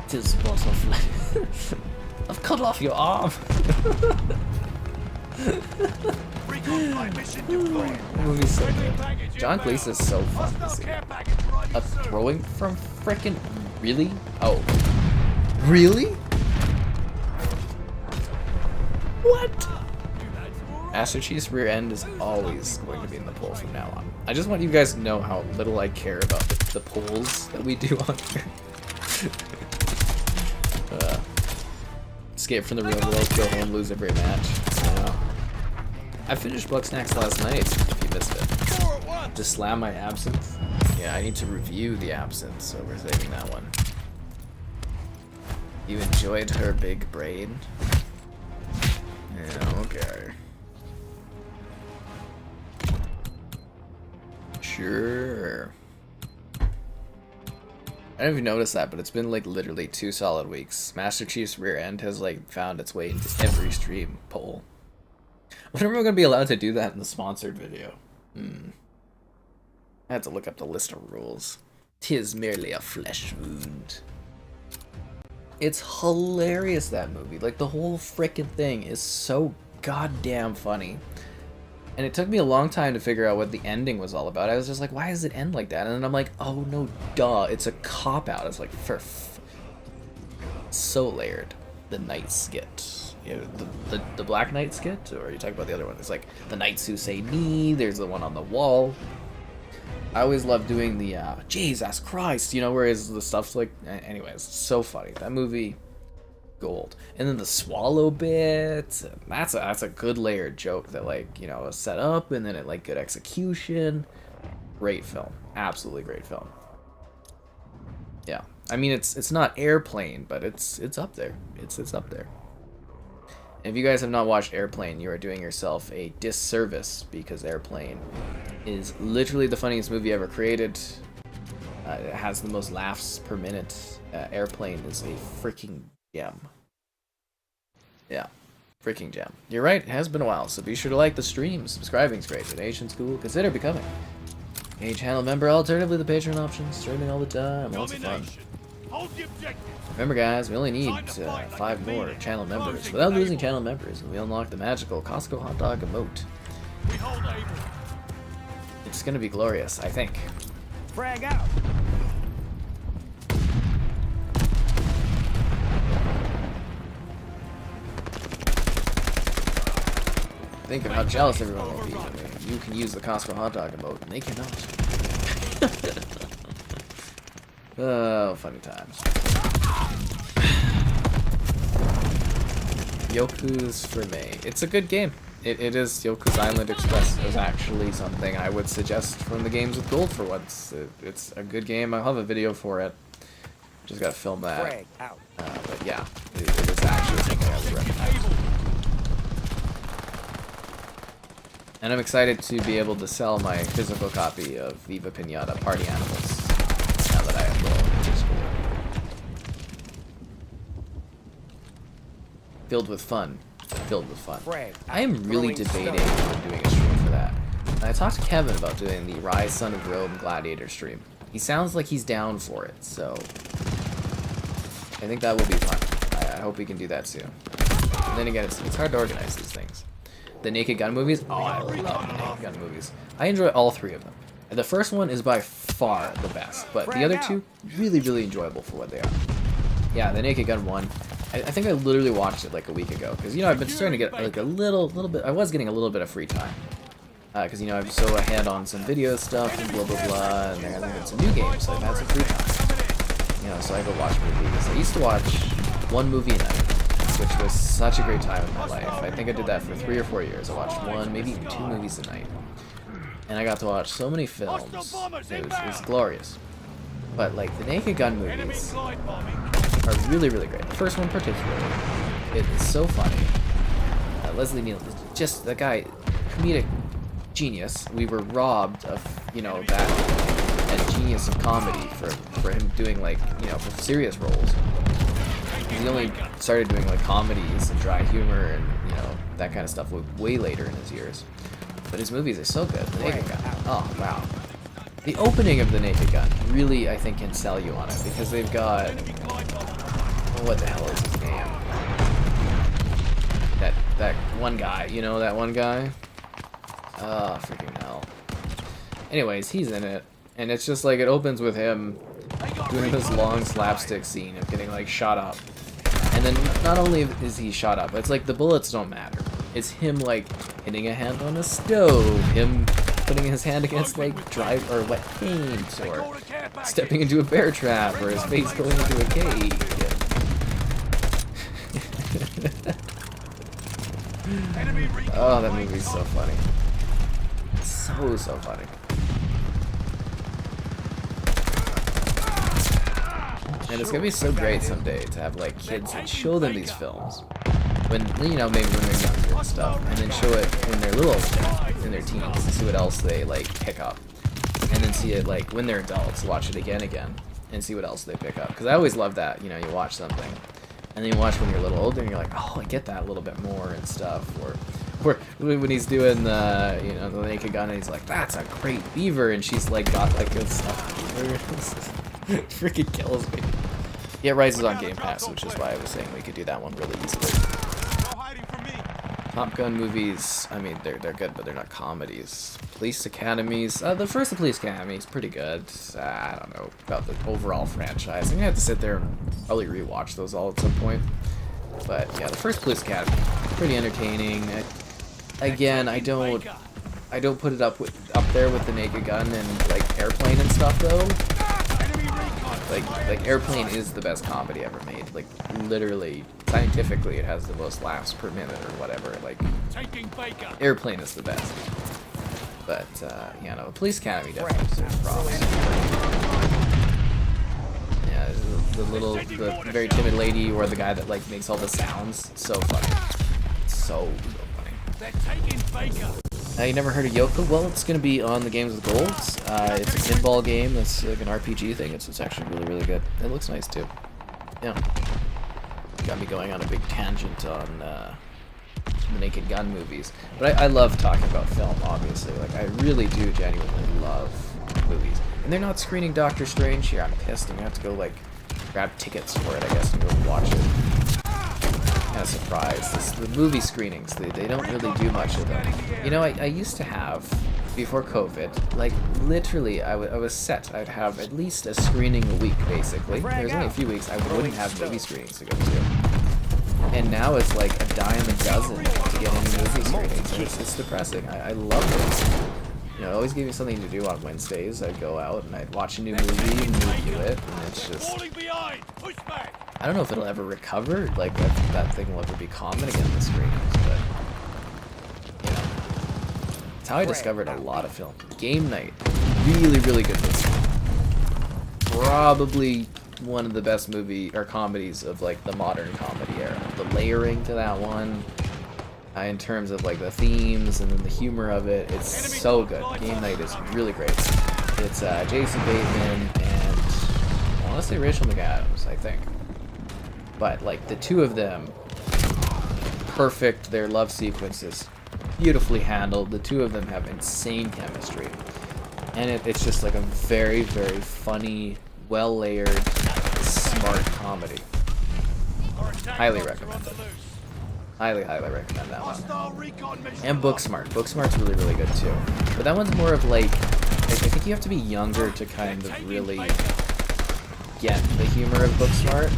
Tis was of flesh. I've cut off your arm. That movie's so good. John Cleese is so fun to see. A throwing from frickin' really? Oh, really? What? Master Chief's rear end is always going to be in the poll from now on. I just want you guys to know how little I care about the polls that we do on here. Escape from the real world, go home, lose every match. I finished Bugsnax last night, if you missed it. Just slam my absinthe. Yeah, I need to review the absinthe, so we're saving that one. You enjoyed her big brain? Yeah, okay. Sure. I don't even notice that, but it's been like literally 2 solid weeks. Master Chief's rear end has like found its way into every stream poll. When are we gonna be allowed to do that in the sponsored video? I had to look up the list of rules. 'Tis merely a flesh wound. It's hilarious, that movie. Like, the whole frickin' thing is so goddamn funny. And it took me a long time to figure out what the ending was all about. I was just like, why does it end like that? And then I'm like, oh no, duh, it's a cop-out. It's like, so layered. The Knight skit. You know, the Black Knight skit? Or are you talking about the other one? It's like, the Knights Who Say Me, there's the one on the wall. I always love doing the, Jesus Christ, you know, whereas the stuff's like, anyways, so funny. That movie, gold. And then the swallow bit, that's a good layered joke that, like, you know, is set up, and then it, like, good execution. Great film. Absolutely great film. Yeah. I mean, it's not Airplane, but it's up there. It's up there. If you guys have not watched Airplane, you are doing yourself a disservice, because Airplane is literally the funniest movie ever created. It has the most laughs per minute. Airplane is a freaking gem. Yeah, freaking gem. You're right, it has been a while, so be sure to like the stream. Subscribing's great, donation's cool. Consider becoming a channel member, alternatively the Patreon option. Streaming all the time, lots of fun. Remember guys, we only need 5 more channel members. Without losing channel members, we unlock the magical Costco hot dog emote. It's gonna be glorious, I think. Frag out. Think of how jealous everyone will be when you can use the Costco hot dog emote and they cannot. Oh, funny times. Yoku's for May. It's a good game. It is. Yoku's Island Express is actually something I would suggest from the games with gold for once. It's a good game. I'll have a video for it. Just gotta film that. But yeah, it is actually something I would recommend. And I'm excited to be able to sell my physical copy of Viva Pinata Party Animals now that I have the physical. Filled with fun. Filled with fun. I am really debating on doing a stream for that. And I talked to Kevin about doing the Rise Son of Rome Gladiator stream. He sounds like he's down for it, so I think that will be fun. I hope we can do that soon. And then again, it's hard to organize these things. The Naked Gun movies? Oh, I love the Naked Gun movies. I enjoy all 3 of them. And the first one is by far the best, but the other 2, really, really enjoyable for what they are. Yeah, the Naked Gun one, I think I literally watched it like a week ago, because, you know, I've been starting to get like a little bit, I was getting a little bit of free time. Because, you know, I'm so ahead on some video stuff and blah, blah, blah, and there have been some new games, so I've had some free time. You know, so I go watch movies. I used to watch 1 movie a night, which was such a great time in my life. I think I did that for 3 or 4 years. I watched 1, maybe even 2 movies a night. And I got to watch so many films. It was glorious. But, like, the Naked Gun movies are really, really great. The first one particularly. It is so funny. Leslie Nielsen, just the guy, comedic genius. We were robbed of, you know, that genius of comedy for him doing, like, you know, serious roles. He only started doing, like, comedies and dry humor and, you know, that kind of stuff way later in his years. But his movies are so good. The Naked Gun. Oh, wow. The opening of The Naked Gun really, I think, can sell you on it, because they've got... Oh, what the hell is his name? That one guy. You know that one guy? Oh, freaking hell. Anyways, he's in it. And it's just like, it opens with him doing this long slapstick scene of getting, like, shot up. And then not only is he shot up, it's like the bullets don't matter. It's him, like, hitting a hand on a stove, him putting his hand against, like, dry or wet paint, or stepping into a bear trap, or his face going into a cave. Oh, that movie's so funny. So funny. And it's gonna be so great someday to have, like, kids and show them these films when, you know, maybe when they're younger and stuff, and then show it when they're little, in their teens, and see what else they, like, pick up, and then see it, like, when they're adults, watch it again, and see what else they pick up. Because I always love that, you know, you watch something, and then you watch when you're a little older, and you're like, oh, I get that a little bit more and stuff, or when he's doing the, you know, the Naked Gun, and he's like, that's a great beaver, and she's, like, got, like, good stuff. Freaking kills me. Yeah, Rise is on Game Pass, which is why I was saying we could do that one really easily. No hiding from me. Top Gun movies, I mean, they're good, but they're not comedies. Police Academies, the first Police Academy is pretty good. I don't know about the overall franchise. I'm gonna have to sit there and probably rewatch those all at some point. But yeah, the first Police Academy, pretty entertaining. Again, I don't put it up there with the Naked Gun and like Airplane and stuff though. Like Airplane is the best comedy ever made. Like literally, scientifically, it has the most laughs per minute or whatever. Like Airplane is the best. But yeah, no, Police Academy definitely deserves props. Yeah, the very timid lady or the guy that like makes all the sounds, so funny, so funny. They're taking Baker. You never heard of Yoko? Well, it's going to be on the Games with Gold. It's a pinball game. It's like an RPG thing. It's actually really, really good. It looks nice, too. Yeah. Got me going on a big tangent on the Naked Gun movies. But I love talking about film, obviously. Like, I really do genuinely love movies. And they're not screening Doctor Strange here. I'm pissed. I'm going to have to go, like, grab tickets for it, I guess, and go watch it. Kind of surprised. The movie screenings, they don't really do much of them. You know, I used to have, before COVID, like literally I was set. I'd have at least a screening a week, basically. There was only a few weeks I wouldn't have movie screenings to go to. And now it's like a dime a dozen to get into movie screenings. It's depressing. I love it. You know, it always gave me something to do on Wednesdays. I'd go out and I'd watch a new movie and review it, and it's just... I don't know if it'll ever recover, like that thing will ever be common again in the screenings, but you know, it's how I discovered a lot of film. Game Night, really, really good movie. Probably one of the best movie or comedies of like the modern comedy era. The layering to that one, in terms of like the themes and then the humor of it, it's so good. Game Night is really great. It's Jason Bateman and I want to say Rachel McAdams, I think. But like the two of them, perfect. Their love sequences, beautifully handled. The two of them have insane chemistry, and it's just like a very, very funny, well layered, smart comedy. Highly recommend it. Highly, highly recommend that one. And Booksmart. Booksmart's really, really good too. But that one's more of like, I think you have to be younger to kind of really get the humor of Booksmart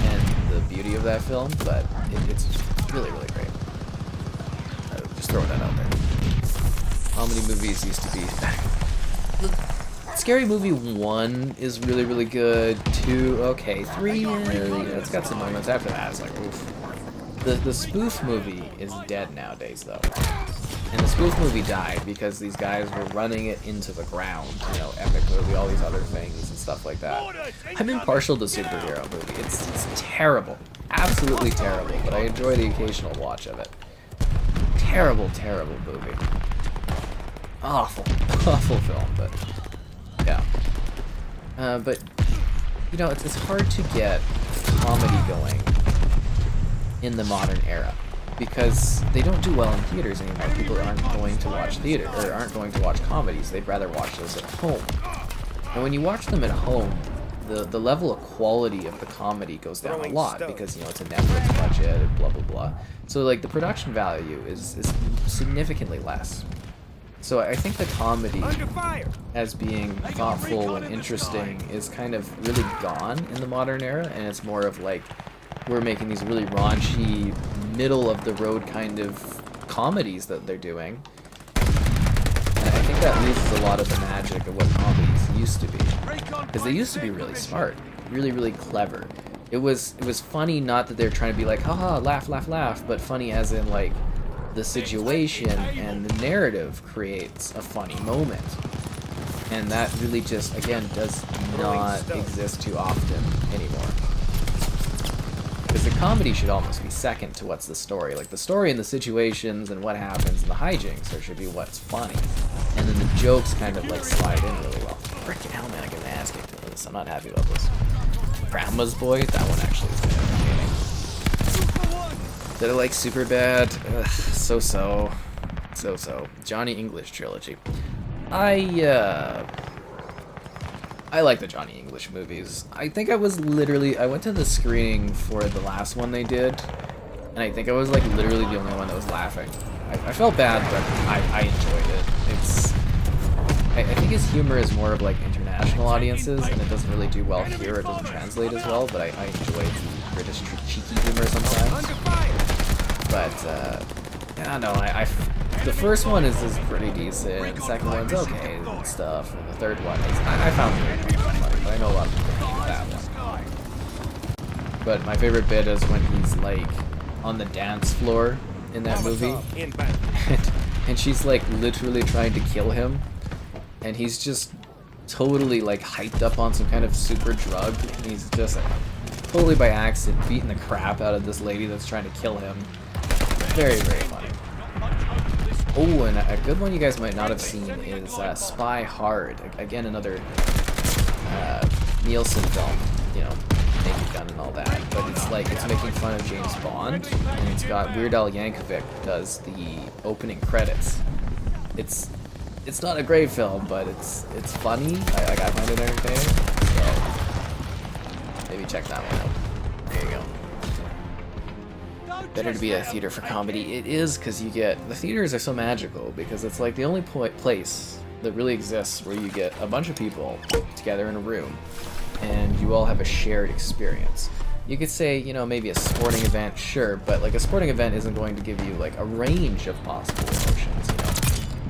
and the beauty of that film, but it's really, really great. Just throwing that out there. Comedy movies used to be... Scary Movie 1 is really, really good. 2, okay. 3, it's got some moments. After that, it's like, oof. The spoof movie is dead nowadays, though. And the spoof movie died because these guys were running it into the ground. You know, epic movie, all these other things and stuff like that. I'm impartial to superhero movie. It's terrible. Absolutely terrible, but I enjoy the occasional watch of it. Terrible, terrible movie. Awful, awful film, but yeah. But, you know, it's hard to get comedy going in the modern era, because they don't do well in theaters anymore. People aren't going to watch theater, or aren't going to watch comedies. They'd rather watch those at home. And when you watch them at home, the level of quality of the comedy goes down a lot, because, you know, it's a Netflix budget and blah, blah, blah. So, like, the production value is significantly less. So I think the comedy, as being thoughtful and interesting, is kind of really gone in the modern era, and it's more of like, we're making these really raunchy, middle-of-the-road kind of comedies that they're doing. And I think that loses a lot of the magic of what comedies used to be. Because they used to be really smart, really, really clever. It was funny, not that they're trying to be like, haha, laugh, laugh, laugh, but funny as in, like, the situation and the narrative creates a funny moment. And that really just, again, does not exist too often anymore. Because the comedy should almost be second to what's the story. Like, the story and the situations and what happens and the hijinks should be what's funny. And then the jokes kind of, like, slide in really well. Frickin' hell, man, I get my ass kicked into this. I'm not happy about this. Grandma's Boy? That one actually is entertaining. Did I like Superbad? Ugh, so-so. So-so. Johnny English trilogy. I I like the Johnny English movies. I think I went to the screening for the last one they did, and I think I was like literally the only one that was laughing. I felt bad, but I enjoyed it. I think his humor is more of like international audiences, and it doesn't really do well here. It doesn't translate as well, but I enjoy the British cheeky humor sometimes. But yeah, no, the first one is pretty decent. The second one's okay and stuff, and the third one is I found it funny, but I know a lot of people hate that one. But my favorite bit is when he's like on the dance floor in that movie, and she's like literally trying to kill him, and he's just totally like hyped up on some kind of super drug, and he's just totally by accident beating the crap out of this lady that's trying to kill him. Very, very funny. Oh, and a good one you guys might not have seen is Spy Hard. Again, another Nielsen film, you know, Naked Gun and all that. But it's like, it's making fun of James Bond, and it's got Weird Al Yankovic does the opening credits. It's not a great film, but it's funny. I find it entertaining. So maybe check that one out. There you go. Better to be a theater for comedy. It is, because you get, the theaters are so magical because it's like the only place that really exists where you get a bunch of people together in a room and you all have a shared experience. You could say, you know, maybe a sporting event, sure, but like a sporting event isn't going to give you like a range of possible emotions, you know.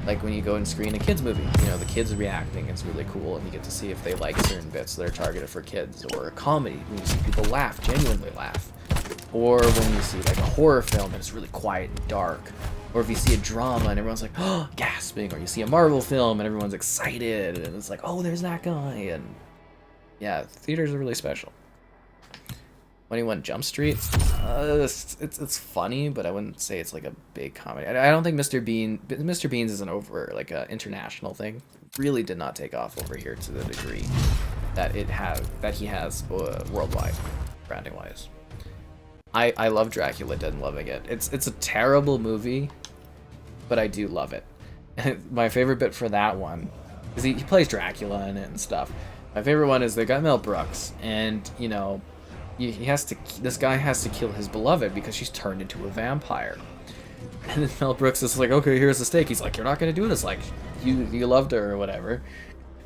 Like when you go and screen a kids movie, you know, the kids reacting is really cool, and you get to see if they like certain bits that are targeted for kids. Or a comedy, when you see people laugh, genuinely laugh. Or when you see like a horror film and it's really quiet and dark. Or if you see a drama and everyone's like, oh, gasping. Or you see a Marvel film and everyone's excited and it's like, oh, there's that guy. And yeah, theaters are really special. 21 Jump Street, it's funny, but I wouldn't say it's like a big comedy. I don't think Mr. Bean's is an over like a international thing. Really did not take off over here to the degree that he has worldwide, branding wise. I love Dracula Dead and Loving It. It's a terrible movie, but I do love it. My favorite bit for that one is he plays Dracula in it and stuff. My favorite one is they got Mel Brooks, and you know, this guy has to kill his beloved because she's turned into a vampire. And then Mel Brooks is like, okay, here's the stake. He's like, you're not gonna do this, like, you loved her or whatever.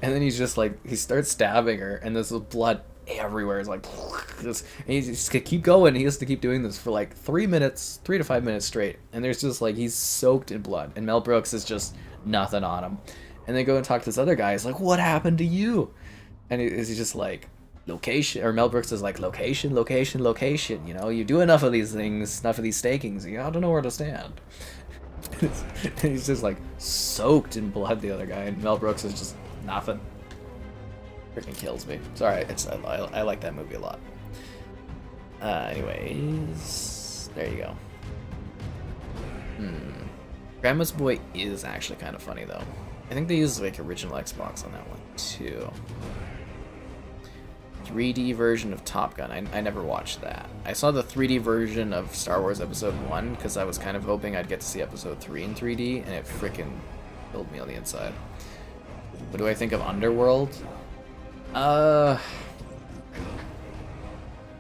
And then he's just like, he starts stabbing her, and there's blood everywhere. It's like, and he's just gonna keep going. He has to keep doing this for like 3 to 5 minutes straight. And there's just like, he's soaked in blood, and Mel Brooks is just nothing on him. And they go and talk to this other guy. He's like, what happened to you? And he's just like, location, or Mel Brooks is like, location, location, location, you know, you do enough of these things, enough of these stakings, you don't know where to stand. He's just like soaked in blood, the other guy, and Mel Brooks is just nothing. Freaking kills me. Sorry, I like that movie a lot. Anyways, there you go. Grandma's Boy is actually kind of funny though. I think they used like original Xbox on that one too. 3D version of Top Gun. I never watched that. I saw the 3D version of Star Wars Episode 1 because I was kind of hoping I'd get to see Episode 3 in 3D, and it freaking killed me on the inside. What do I think of Underworld?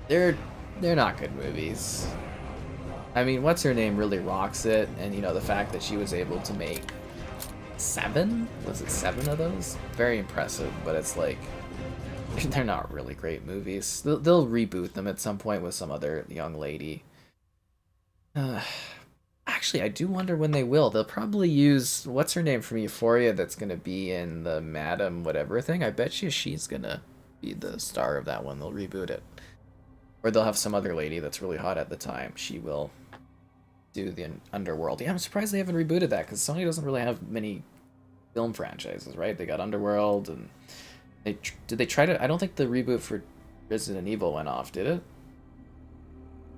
They're not good movies. I mean, what's her name really rocks it, and you know, the fact that she was able to make 7? Was it 7 of those? Very impressive, but it's like, they're not really great movies. They'll reboot them at some point with some other young lady. Actually, I do wonder when they will. They'll probably use, what's her name from Euphoria that's going to be in the Madam whatever thing. I bet she's going to be the star of that one. They'll reboot it. Or they'll have some other lady that's really hot at the time. She will do the Underworld. Yeah, I'm surprised they haven't rebooted that, because Sony doesn't really have many film franchises, right? They got Underworld, and did they try to... I don't think the reboot for Resident Evil went off, did it?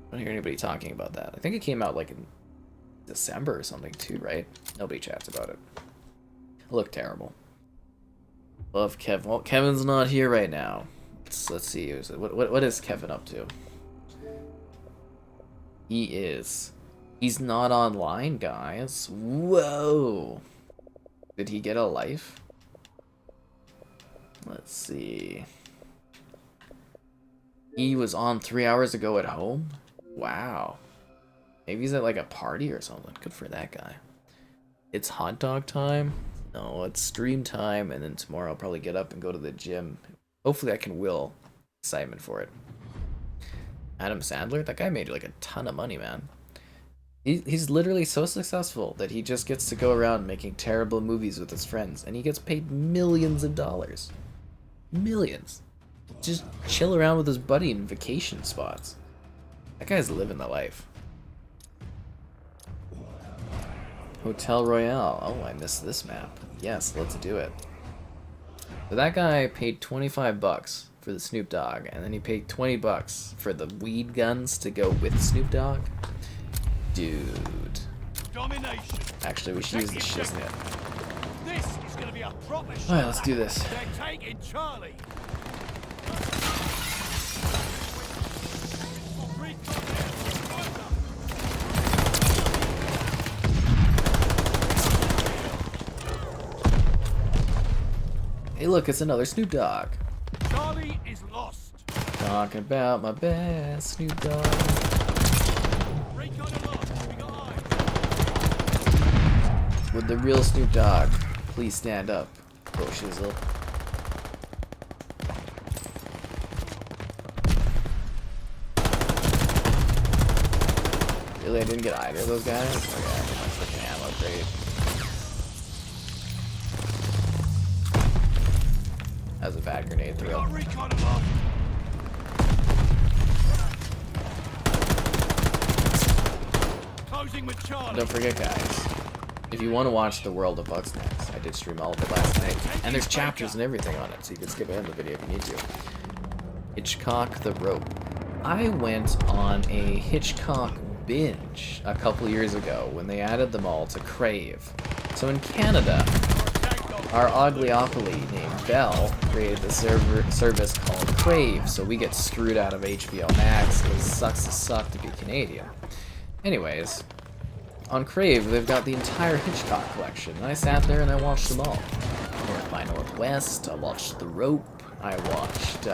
I don't hear anybody talking about that. I think it came out like in December or something too, right? Nobody chats about it. It looked terrible. Love Kevin. Well, Kevin's not here right now. Let's see. What is Kevin up to? He's not online, guys. Whoa. Did he get a life? Let's see. He was on 3 hours ago at home? Wow. Maybe he's at like a party or something. Good for that guy. It's hot dog time? No, it's stream time, and then tomorrow I'll probably get up and go to the gym. Hopefully I can will excitement for it. Adam Sandler? That guy made like a ton of money, man. He's literally so successful that he just gets to go around making terrible movies with his friends, and he gets paid millions of dollars. Millions. Just chill around with his buddy in vacation spots. That guy's living the life. Hotel Royale. Oh, I missed this map. Yes, let's do it. So that guy paid 25 bucks for the Snoop Dogg, and then he paid 20 bucks for the weed guns to go with Snoop Dogg. Dude. Domination. Actually, we should use the shiznit. This is going to be a proper shot. Alright, let's do this. They're taking Charlie. Hey, look, it's another Snoop Dogg. Charlie is lost. Talking about my best Snoop Dogg. Recon aloft. We got eyes. Would the real Snoop Dogg please stand up? Go shizzle. Really, I didn't get either of those guys? Okay, I get my freaking ammo upgrade. That was a bad grenade We throw. got recon aloft. Closing with Charlie. Don't forget, guys, if you want to watch the World of Bugsnax, I did stream all of it last night, and there's chapters and everything on it, so you can skip ahead in the video if you need to. Hitchcock the Rope. I went on a Hitchcock binge a couple years ago when they added them all to Crave. So in Canada, our oglyopoly named Bell created a service called Crave, so we get screwed out of HBO Max. It sucks to suck to be Canadian. Anyways, on Crave, they've got the entire Hitchcock collection, and I sat there and I watched them all. North by Northwest, I watched The Rope, I watched,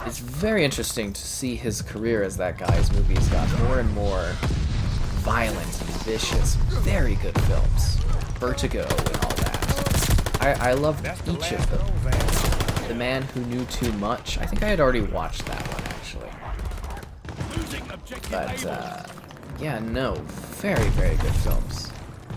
it's very interesting to see his career as that guy. His movies got more and more violent and vicious. Very good films. Vertigo and all that. I loved each of them. The Man Who Knew Too Much. I think I had already watched that one, actually. But, yeah, no. Very, very good films.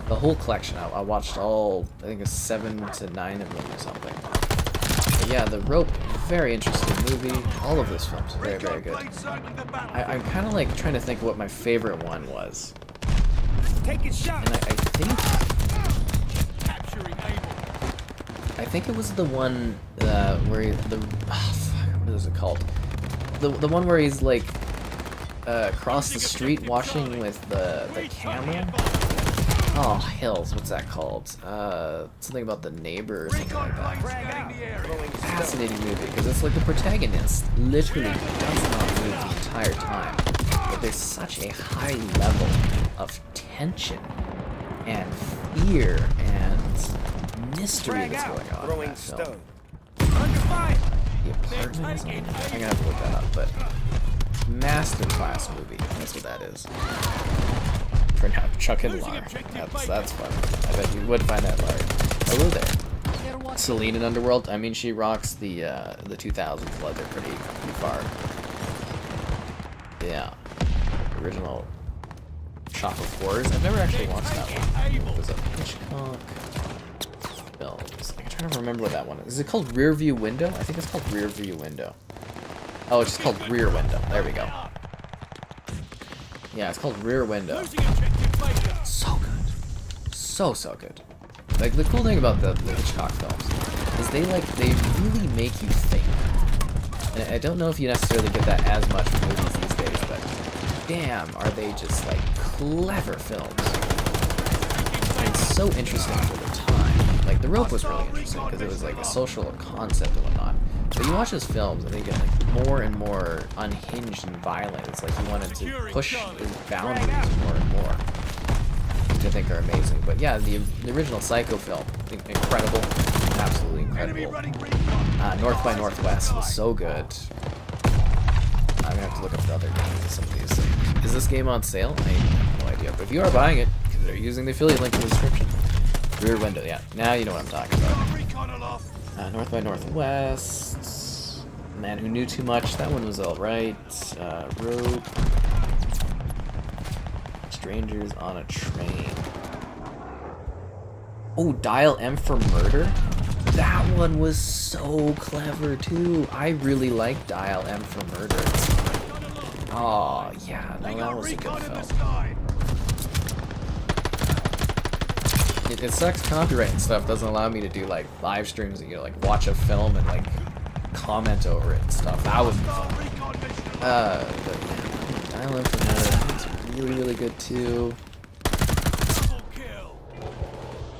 The whole collection. I watched all, I think it's 7 to 9 of them or something. But yeah, The Rope. Very interesting movie. All of those films. Very, very good. I'm kind of like trying to think of what my favorite one was. Take a shot. And I think it was the one where what is it called? The one where he's like across the street watching with the camera. Oh hills, what's that called? Something about the neighbor or something like that. Fascinating movie because it's like the protagonist literally does not move the entire time, but there's such a high level of tension and fear and mystery that's going on in that film. The Apartment or something? I'm gonna have to look that up, but masterclass movie. That's what that is. For now, Chuck and Lar. That's fun. I bet you would find that Lar. Hello there. Celine in Underworld. I mean, she rocks the 2000s leather pretty far. Yeah. Original Shop of Horrors. I've never actually watched that one. It was a Hitchcock films. I'm trying to remember what that one is. Is it called Rear View Window? I think it's called Rear View Window. Oh, it's just called Rear Window. There we go. Yeah, it's called Rear Window. So good. So good. Like, the cool thing about the Hitchcock films is they really make you think. And I don't know if you necessarily get that as much from movies these days, but damn, are they just, like, clever films. And so interesting for the time. Like, The Rope was really interesting because it was, like, a social concept and whatnot. But you watch his films and they get, like, more and more unhinged and violent. It's like he wanted to push his boundaries more and more, which I think are amazing. But yeah, the original Psycho film, incredible. absolutely incredible. North by Northwest was so good. I'm gonna have to look up the other games of some of these things. Is this game on sale? I have no idea. But if you are buying it, consider using the affiliate link in the description. Rear window, yeah. Now you know what I'm talking about. North by Northwest. Man Who Knew Too Much. That one was alright. Rope. Strangers on a Train. Oh, Dial M for Murder? That one was so clever too. I really like Dial M for Murder. Oh, yeah, no, that was a good film. It sucks copyright and stuff doesn't allow me to do like live streams and, you know, like watch a film and like comment over it and stuff. That would be fun. But yeah, Dial M for Murder is really, really good too.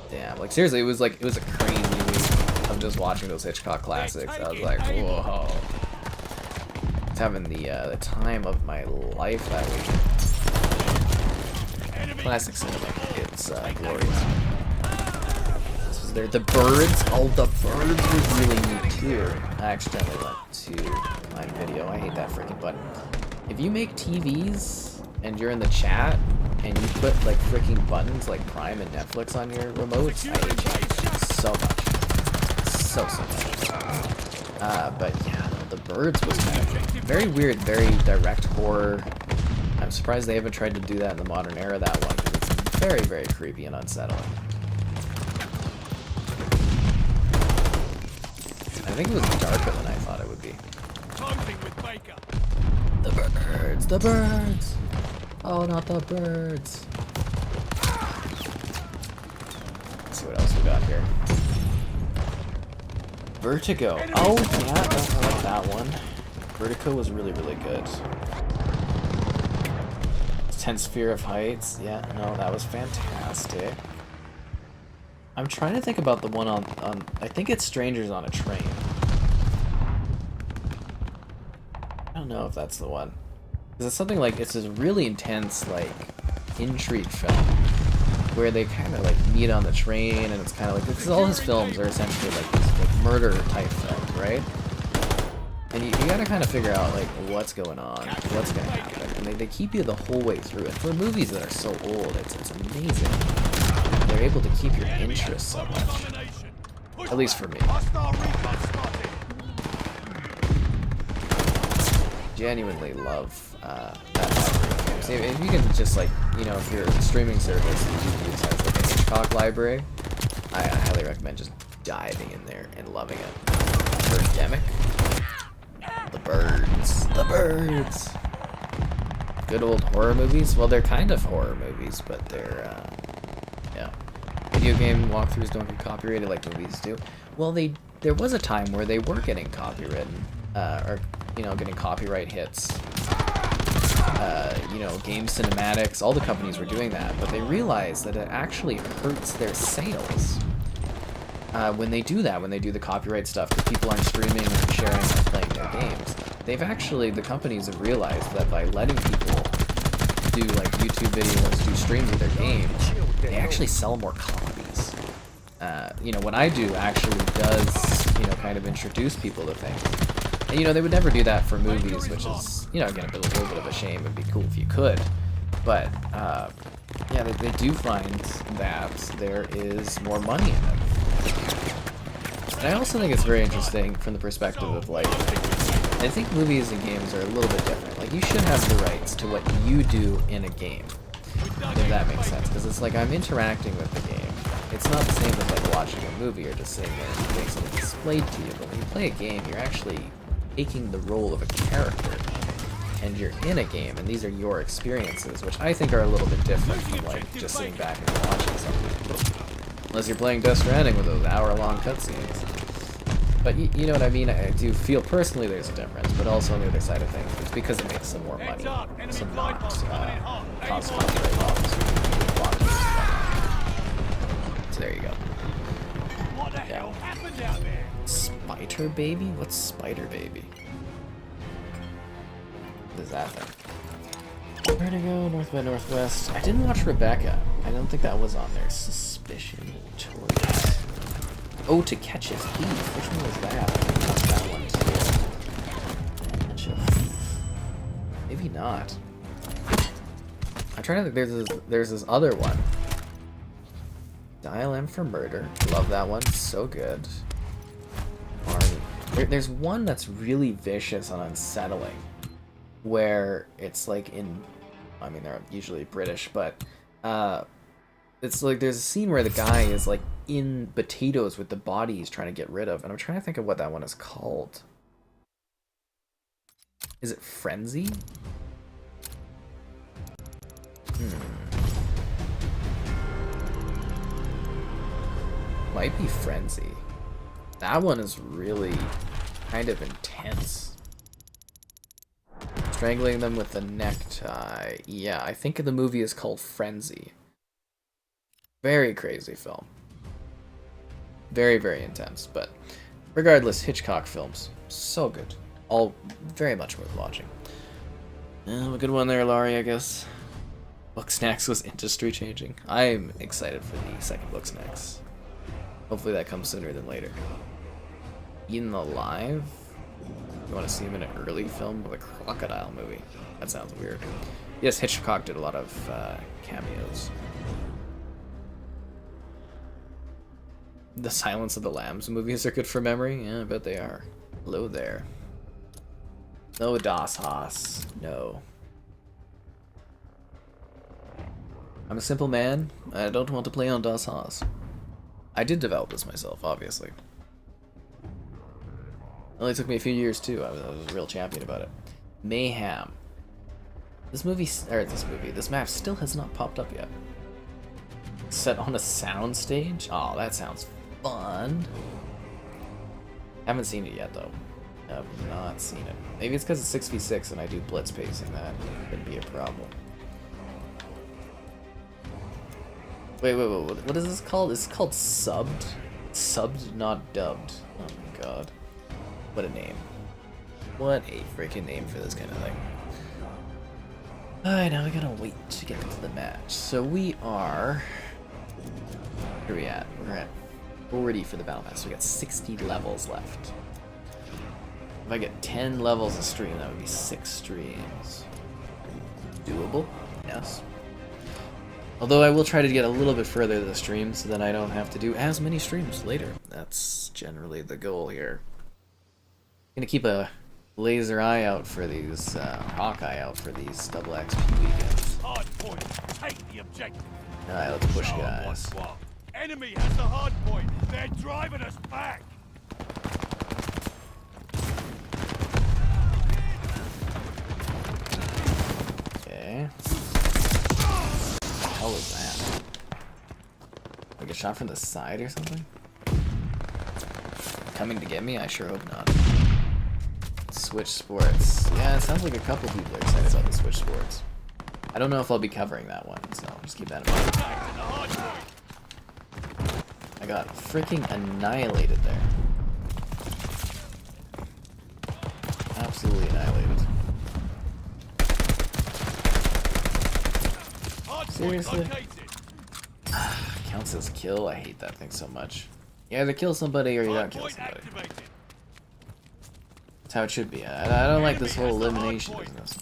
Damn, like seriously, it was a crazy week of just watching those Hitchcock classics. I was like, whoa. I was having the time of my life that week. Classic cinema. It's glorious. This was there. The birds. Oh, the birds was really neat too. I accidentally went to my video. I hate that freaking button. If you make TVs and you're in the chat and you put like freaking buttons like Prime and Netflix on your remotes, I hate you so much. So much. But yeah, no, the birds was kind of very weird, very direct horror. I'm surprised they haven't tried to do that in the modern era, that one, because it's very, very creepy and unsettling. I think it was darker than I thought it would be. The birds, the birds! Oh, not the birds. Let's see what else we got here. Vertigo. Oh, yeah, I like that one. Vertigo was really, really good. 10 Sphere of Heights. Yeah, no, that was fantastic. I'm trying to think about the one on I think it's Strangers on a Train. I don't know if that's the one. Because it's something like, it's this really intense, like, intrigue film where they kind of, like, meet on the train, and it's kind of like, because all his films are essentially, like, these, like, murder-type films, right? And you gotta kind of figure out, like, what's going on, what's gonna happen, and they keep you the whole way through. And for movies that are so old, it's amazing. They're able to keep your interest so much. At least for me. Genuinely love that library of games. If you can just, like, you know, if you're a streaming service and you use like a Hitchcock library, I highly recommend just diving in there and loving it. Birdemic. The birds. The birds. Good old horror movies. Well, they're kind of horror movies, but they're, yeah. Video game walkthroughs don't get copyrighted like movies do. Well, there was a time where they were getting copywritten, or, you know, getting copyright hits. You know, game cinematics, all the companies were doing that, but they realized that it actually hurts their sales. When they do that, when they do the copyright stuff, because people aren't streaming and sharing and playing their games, the companies have realized that by letting people do like YouTube videos, do streams of their games, they actually sell more copies. You know, what I do actually does, you know, kind of introduce people to things. And, you know, they would never do that for movies, which is, you know, again, a little bit of a shame. It'd be cool if you could. But, yeah, they do find that there is more money in it. And I also think it's very interesting from the perspective of, like, I think movies and games are a little bit different. Like, you should have the rights to what you do in a game, if that makes sense. Because it's like I'm interacting with the game. It's not the same as, like, watching a movie or just sitting there and getting something displayed to you. But when you play a game, you're actually taking the role of a character. And you're in a game, and these are your experiences, which I think are a little bit different from, like, just sitting back and watching something. Unless you're playing Death Stranding with those hour-long cutscenes. But you know what I mean? I do feel personally there's a difference, but also on the other side of things, it's because it makes some more money. Some not cost copyright laws. So there you go. Yeah. Spider Baby? What's Spider Baby? What is that thing? Vertigo, North by Northwest. I didn't watch Rebecca. I don't think that was on there. Suspicion. Choice. Oh, To Catch a Thief. Which one was that? I think that's that one too. Catch a Thief. Maybe not. I'm trying to think. There's this other one. Dial M for Murder. Love that one. So good. There's one that's really vicious and unsettling, where it's like in, I mean, they're usually British, but it's like there's a scene where the guy is like in potatoes with the body he's trying to get rid of, and I'm trying to think of what that one is called. Is it Frenzy? Might be Frenzy. That one is really kind of intense. Strangling them with a necktie. Yeah, I think the movie is called Frenzy. Very crazy film. Very, very intense. But regardless, Hitchcock films. So good. All very much worth watching. A good one there, Laurie, I guess. Book Snacks was industry changing. I'm excited for the second Book Snacks. Hopefully that comes sooner than later. Eaten Alive? You want to see him in an early film with a crocodile movie? That sounds weird. Yes, Hitchcock did a lot of cameos. The Silence of the Lambs movies are good for memory? Yeah, I bet they are. Hello there. No Das Haas. No. I'm a simple man. I don't want to play on Das Haas. I did develop this myself, obviously. It only took me a few years too. I was a real champion about it. Mayhem. This map still has not popped up yet. Set on a soundstage? Oh, that sounds fun. Haven't seen it yet though. I've not seen it. Maybe it's because it's 6v6 and I do blitz pacing. That could be a problem. Wait, what is this called? It's called subbed? Subbed, not dubbed. Oh my god. What a name. What a freaking name for this kind of thing. Alright, now we gotta wait to get into the match. So we are... Where are we at? We're at 40 for the battle pass. So we got 60 levels left. If I get 10 levels a stream, that would be 6 streams. Doable? Yes. Although I will try to get a little bit further the stream so that I don't have to do as many streams later. That's generally the goal here. Gonna keep a laser eye out for these, hawk eye out for these double XP weekends. Hard point. Take the objective. Alright, let's push, guys. Enemy has the hard point. They're driving us back. Okay. What the hell was that? Like a shot from the side or something? Coming to get me? I sure hope not. Switch sports. Yeah, it sounds like a couple people are excited about the Switch sports. I don't know if I'll be covering that one, so just keep that in mind. I got freaking annihilated there. Absolutely annihilated. Seriously? Counts as kill? I hate that thing so much. You either kill somebody or you don't kill somebody. That's how it should be. I don't like this whole elimination business.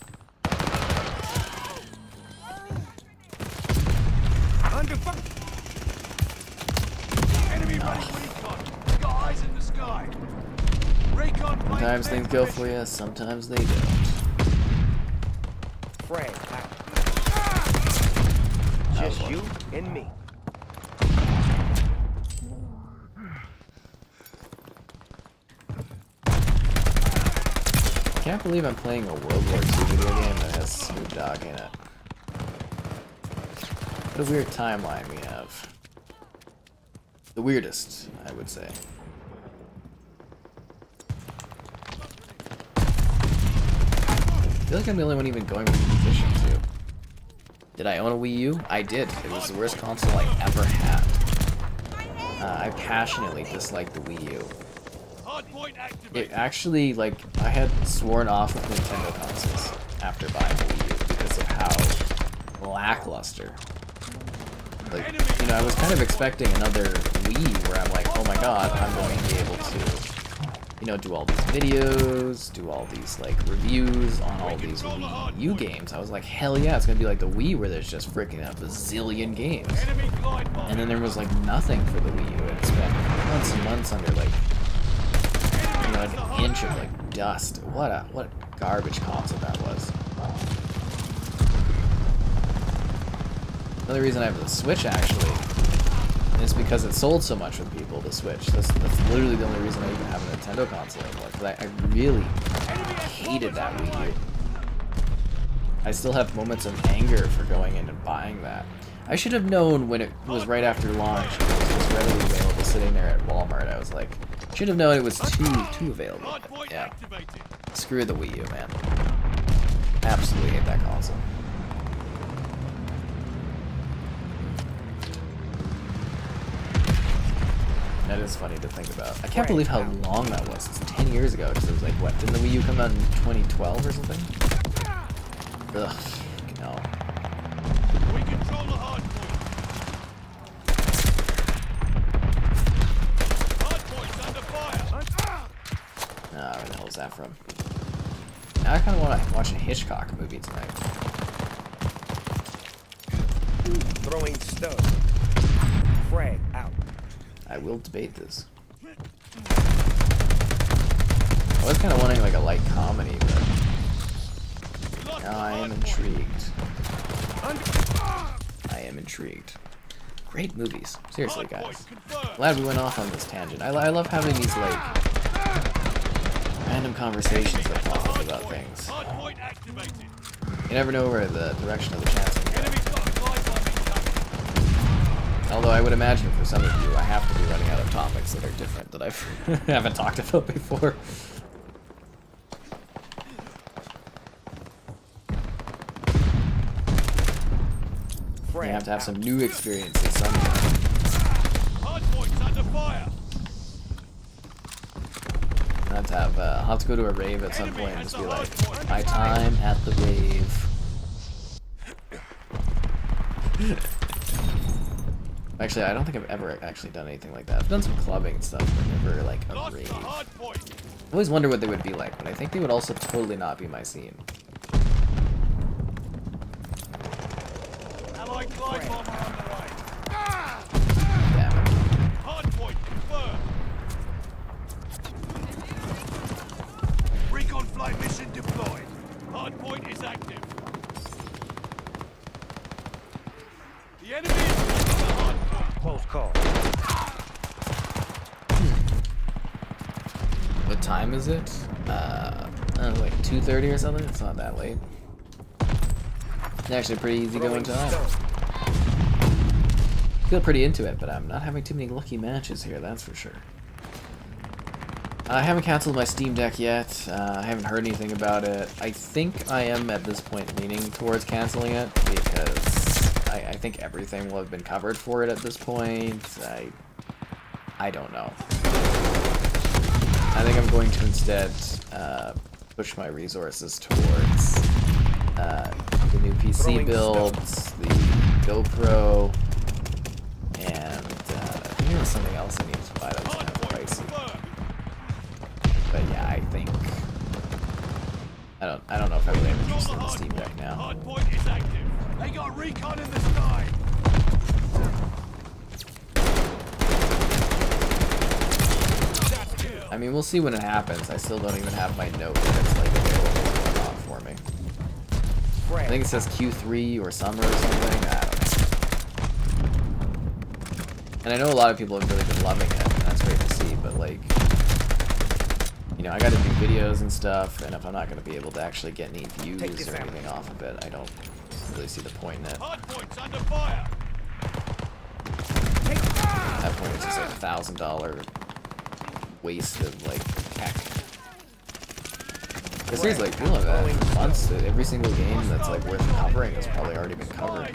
Sometimes things go for you, sometimes they don't. Frank, just you and me. I can't believe I'm playing a World War II video game that has Snoop Dogg in it. What a weird timeline we have. The weirdest, I would say. I feel like I'm the only one even going with the position too. Did I own a Wii U? I did. It was the worst console I ever had. I passionately disliked the Wii U. It actually, like, I had sworn off of Nintendo consoles after buying the Wii U because of how lackluster Like, you know, I was kind of expecting another Wii where I'm like, oh my god, I'm going to be able to, you know, do all these videos, do all these, like, reviews on all these Wii U games. I was like, hell yeah, it's gonna be like the Wii where there's just freaking a bazillion games. And then there was, like, nothing for the Wii U. It spent months and months under, like, you know, an inch of, like, dust. What a garbage console that was. Another reason I have the Switch, actually, is because it sold so much with people, the Switch. That's literally the only reason I even have a Nintendo console anymore, because I really hated that Wii U. I still have moments of anger for going in and buying that. I should have known when it was right after launch, it was just readily available sitting there at Walmart. I was like, should have known it was too available. But yeah. Screw the Wii U, man. Absolutely hate that console. That is funny to think about. I can't believe how long that was. It's 10 years ago. Because it was like, what, didn't the Wii U come out in 2012 or something? Ugh, no. We control the hard point. Hard point's under fire. Ah, where the hell is that from? Now I kind of want to watch a Hitchcock movie tonight. Throwing stone. Frag out. I will debate this. I was kind of wanting like a light comedy, but now I am intrigued. I am intrigued. Great movies. Seriously, guys. Glad we went off on this tangent. I love having these like random conversations that pop up about things. You never know where the direction of the chat's going to go. Although I would imagine for some of you, I have to be running out of topics that are different that I haven't talked about before. You have to have some new experiences somehow. Hard point's under fire. I have to have, I'll have to go to a rave at some point and just be like, my time at the rave. Actually, I don't think I've ever actually done anything like that. I've done some clubbing and stuff, but never like a rave. I always wonder what they would be like, but I think they would also totally not be my scene. Allied glide bomber on the way. Damn it. Hard point confirmed. Recon flight mission deployed. Hard point is active. The enemy is on the hard point. Close call. What time is it? I don't know, like 2:30 or something? It's not that late. It's actually pretty easy going time. Feel pretty into it, but I'm not having too many lucky matches here, that's for sure. I haven't canceled my Steam Deck yet. I haven't heard anything about it. I think I am at this point leaning towards canceling it because I think everything will have been covered for it at this point. I don't know. I think I'm going to instead push my resources towards the new PC builds, the GoPro, and I think there was something else I needed to buy that was kind of pricey. But yeah, I think I don't know if I really have interest in the Steam Deck now. Hard point is active. They got recon in the sky. I mean, we'll see when it happens. I still don't even have my note that it's like available to unlock for me. I think it says Q3 or summer or something. I don't know. And I know a lot of people have really been loving it, and that's great to see, but like, you know, I gotta do videos and stuff, and if I'm not gonna be able to actually get any views or anything off of it, I don't really see the point in it. Hard point's under fire. At that point, it's just like $1,000 waste of like tech. Because seriously, like, feeling that for months, every single game that's like worth covering has probably already been covered.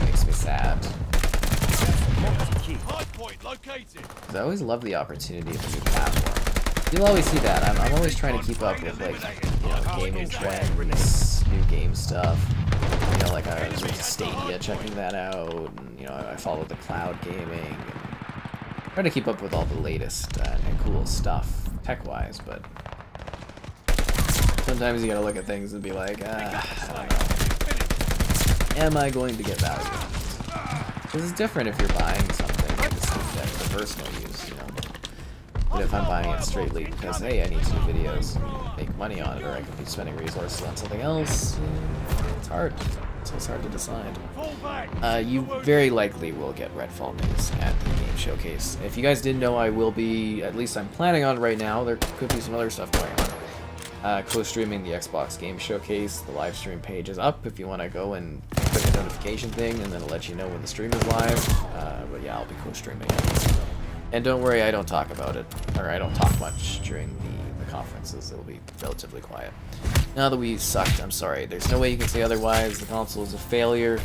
Makes me sad. Hard point located. Because I always love the opportunity of a new platform. You'll always see that. I'm always trying to keep up with like, you know, gaming trends, new game stuff. You know, like I was with Stadia checking that out, and you know, I follow the cloud gaming, and try to keep up with all the latest and cool stuff tech-wise. But sometimes you gotta look at things and be like, I don't know. Am I going to get value? Because it's different if you're buying something and just for personal use, you know. But if I'm buying it straightly because, hey, I need to do videos and make money on it, or I could be spending resources on something else, it's hard. So it's hard to decide. You very likely will get Redfall news at the game showcase. If you guys didn't know, I will be, at least I'm planning on right now, there could be some other stuff going on. Co-streaming the Xbox Game Showcase. The live stream page is up if you want to go and click the notification thing, and then it'll let you know when the stream is live. But yeah, I'll be co-streaming it. And don't worry, I don't talk about it, or I don't talk much during the conferences. It'll be relatively quiet. Now that we sucked, I'm sorry. There's no way you can say otherwise. The console is a failure.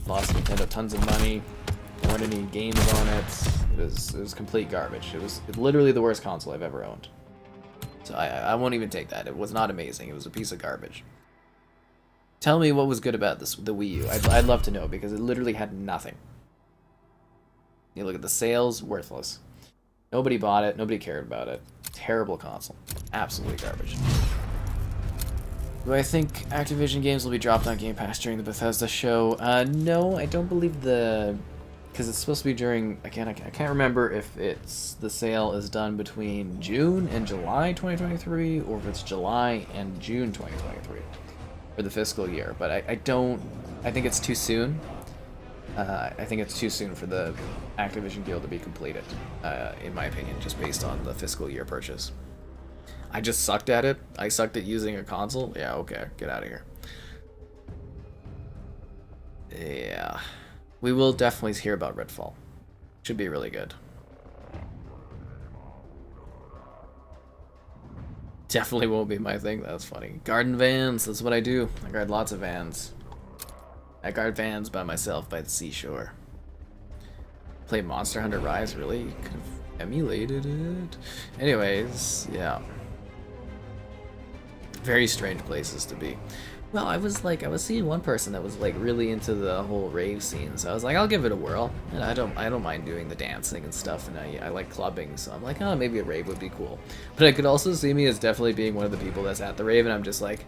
Lost Nintendo tons of money. There weren't any games on it. It was complete garbage. It was literally the worst console I've ever owned. So I won't even take that. It was not amazing. It was a piece of garbage. Tell me what was good about the Wii U. I'd love to know, because it literally had nothing. You look at the sales, worthless. Nobody bought it. Nobody cared about it. Terrible console. Absolutely garbage. Do I think Activision games will be dropped on Game Pass during the Bethesda show? No, I don't believe because it's supposed to be during, I can't remember if the sale is done between June and July 2023, or if it's July and June 2023 for the fiscal year. But I think it's too soon. I think it's too soon for the Activision deal to be completed, in my opinion, just based on the fiscal year purchase. I just sucked at it. I sucked at using a console. Yeah, okay, get out of here. Yeah. We will definitely hear about Redfall. Should be really good. Definitely won't be my thing. That's funny. Garden vans. That's what I do. I guard lots of vans. I guard vans by myself by the seashore. Play Monster Hunter Rise. Really? You could have emulated it. Anyways, yeah. Very strange places to be. Well, I was seeing one person that was like really into the whole rave scene, so I was like, I'll give it a whirl. And I don't mind doing the dancing and stuff, and I like clubbing, so I'm like, oh, maybe a rave would be cool. But I could also see me as definitely being one of the people that's at the rave, and I'm just like,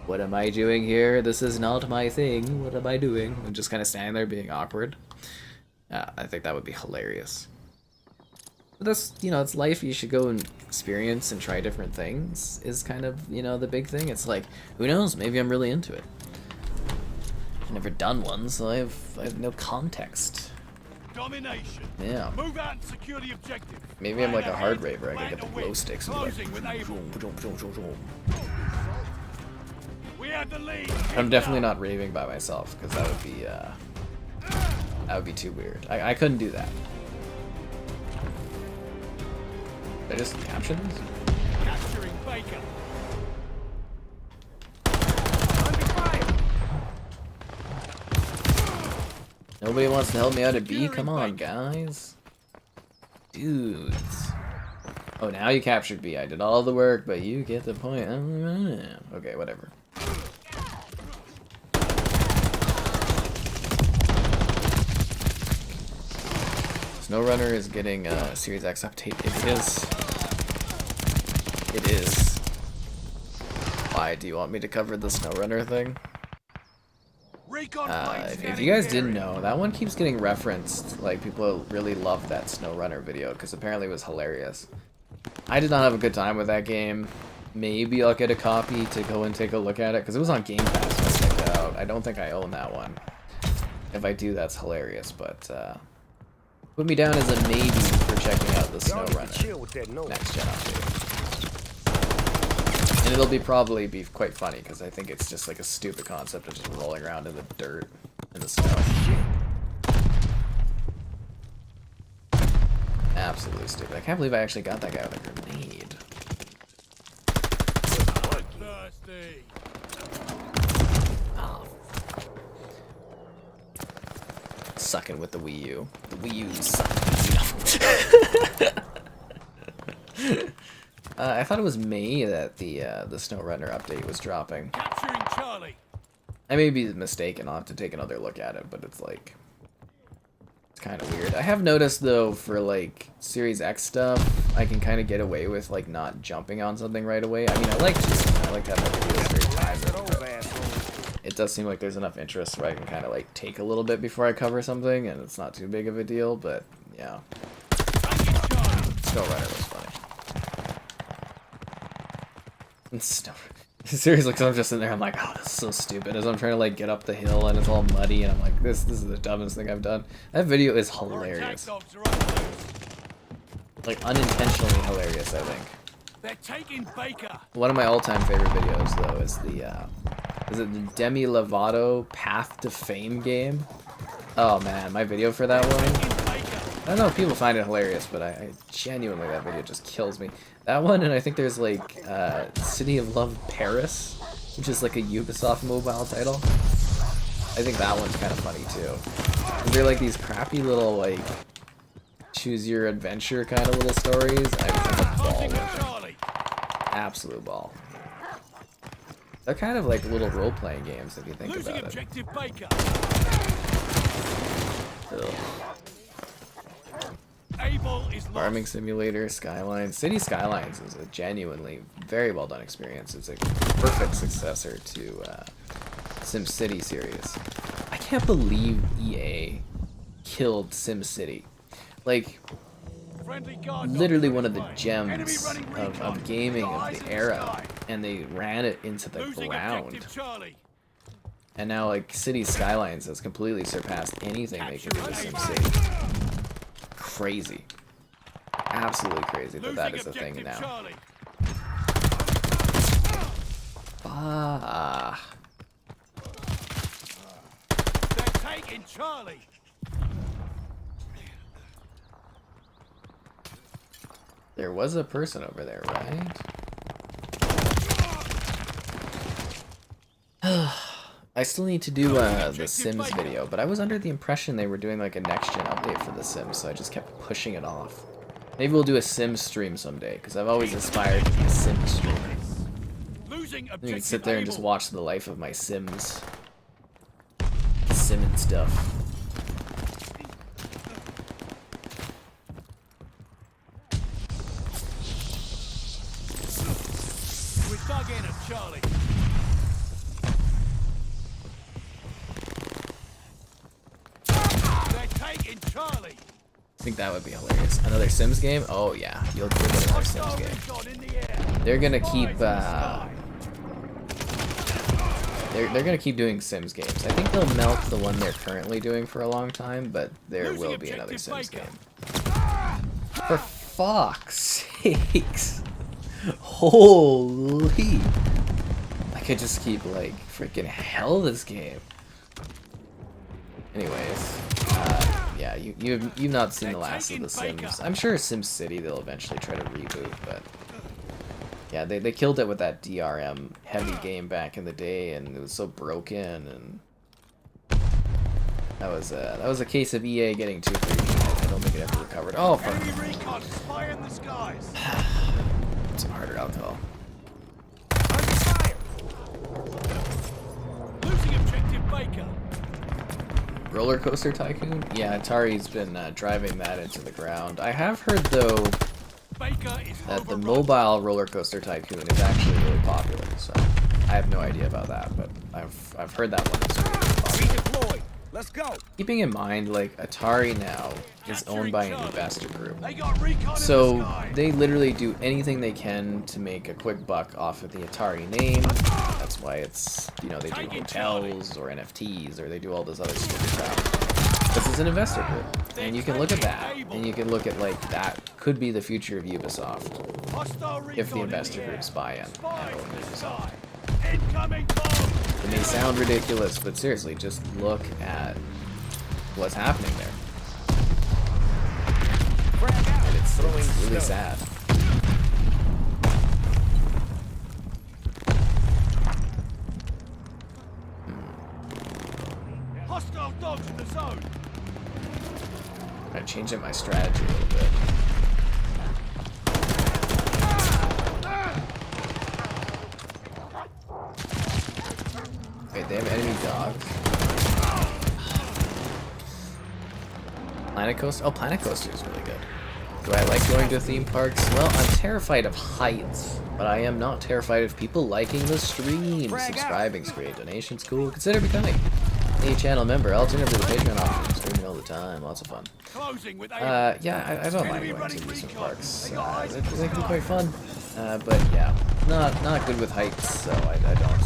what am I doing here? This is not my thing. What am I doing? And just kind of standing there being awkward. I think that would be hilarious. But that's, it's life. You should go and experience and try different things is kind of, the big thing. It's like, who knows? Maybe I'm really into it. I've never done one, so I have no context. Domination. Yeah. Move out and secure the objective. Maybe I'm like a hard raver. I can get the glow sticks and be like, we have the lead. I'm definitely not raving by myself, because that would be too weird. I couldn't do that. Did I just capture this? Capturing Baker. Nobody wants to help me out at B? Come on, guys. Dudes. Oh, now you captured B. I did all the work, but you get the point. Okay, whatever. SnowRunner is getting a Series X update. It is. Why, do you want me to cover the SnowRunner thing? If you guys didn't know, that one keeps getting referenced. Like, people really love that SnowRunner video, because apparently it was hilarious. I did not have a good time with that game. Maybe I'll get a copy to go and take a look at it, because it was on Game Pass when I checked it out. I don't think I own that one. If I do, that's hilarious, but, put me down as a maybe for checking out the SnowRunner next gen update. And it'll probably be quite funny, because I think it's just like a stupid concept of just rolling around in the dirt in the snow. Absolutely stupid. I can't believe I actually got that guy with a grenade. Oh. Sucking with the Wii U. The Wii U sucking. I thought it was May that the SnowRunner update was dropping. Capturing Charlie. I may be mistaken. I'll have to take another look at it, but it's like, it's kind of weird. I have noticed though, for like Series X stuff, I can kind of get away with like not jumping on something right away. I mean, I like to have my videos very timed, but it does seem like there's enough interest where I can kind of like take a little bit before I cover something, and it's not too big of a deal. But yeah, Snow Runner was funny. Seriously, because I'm just sitting there, I'm like, oh, this is so stupid. As I'm trying to like get up the hill and it's all muddy, and I'm like, this is the dumbest thing I've done. That video is hilarious. Like unintentionally hilarious, I think. They're taking Baker. One of my all-time favorite videos though is the Demi Lovato Path to Fame game. Oh man, my video for that one. I don't know if people find it hilarious, but I genuinely, that video just kills me. That one, and I think there's like City of Love Paris, which is like a Ubisoft mobile title. I think that one's kind of funny too. They're like these crappy little like choose your adventure kind of little stories. I was a ball with them. Absolute ball. They're kind of like little role-playing games if you think about it. Ugh. Farming Simulator, Skylines. City Skylines is a genuinely very well done experience. It's a perfect successor to SimCity series. I can't believe EA killed SimCity. Like, literally one of the gems of gaming of the era, and they ran it into the ground. And now, like, City Skylines has completely surpassed anything they can do with SimCity. Crazy. Absolutely crazy that that is a thing now. Ah. They're taking Charlie. There was a person over there, right? I still need to do the Sims video, but I was under the impression they were doing like a next-gen update for the Sims, so I just kept pushing it off. Maybe we'll do a Sims stream someday, because I've always aspired to be a Sims streamer. You can sit there and just watch the life of my Sims. Sim and stuff. We're dug in at Charlie. Charlie. I think that would be hilarious. Another Sims game? Oh yeah, you'll get another Sims game. They're gonna keep they're gonna keep doing Sims games. I think they'll melt the one they're currently doing for a long time, but there will be another Sims game. For fuck's sakes. Holy. I could just keep like freaking hell this game. Anyways, yeah, you've not seen the last of the Sims. I'm sure SimCity they'll eventually try to reboot, but yeah, they killed it with that DRM heavy game back in the day, and it was so broken, and that was a case of EA getting too greedy. I don't think it ever recovered. Oh, fuck. Some harder alcohol. Losing objective Baker. Roller Coaster Tycoon? Yeah, Atari's been driving that into the ground. I have heard, though, that the mobile Roller Coaster Tycoon is actually really popular, so I have no idea about that, but I've heard that one is really popular. Let's go. Keeping in mind, like, Atari now is owned by an investor group, so they literally do anything they can to make a quick buck off of the Atari name. That's why it's, you know, they do hotels or NFTs, or they do all this other stupid stuff. This is an investor group, and you can look at that, and you can look at, like, that could be the future of Ubisoft if the investor groups buy in and own Ubisoft. It may sound ridiculous, but seriously, just look at what's happening there. And it's really sad. Hostile dogs in the zone. I'm changing my strategy a little bit. They have enemy dogs. Planet Coaster? Oh, Planet Coaster is really good. Do I like going to theme parks? Well, I'm terrified of heights, but I am not terrified of people liking the stream. Subscribing's great, donation's cool. Consider becoming a channel member. Alternative to the Patreon option. Streaming all the time, lots of fun. Yeah, I don't mind going to amusement parks. They can be quite fun. But yeah, not good with heights, so I don't.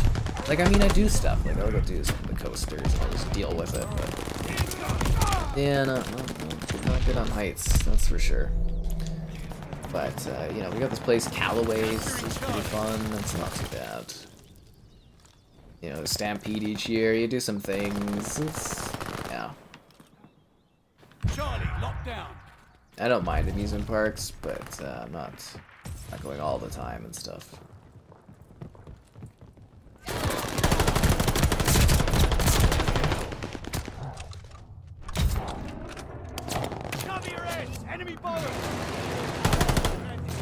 Like, I mean, I do stuff. Like, I'll go do some of the coasters and I'll just deal with it, but yeah, not good on heights, that's for sure. But, you know, we got this place, Callaway's, it's pretty fun, that's not too bad. You know, Stampede each year, you do some things, it's, yeah. Charlie, locked down. I don't mind amusement parks, but I'm not going all the time and stuff. Cover your heads! Enemy bomber!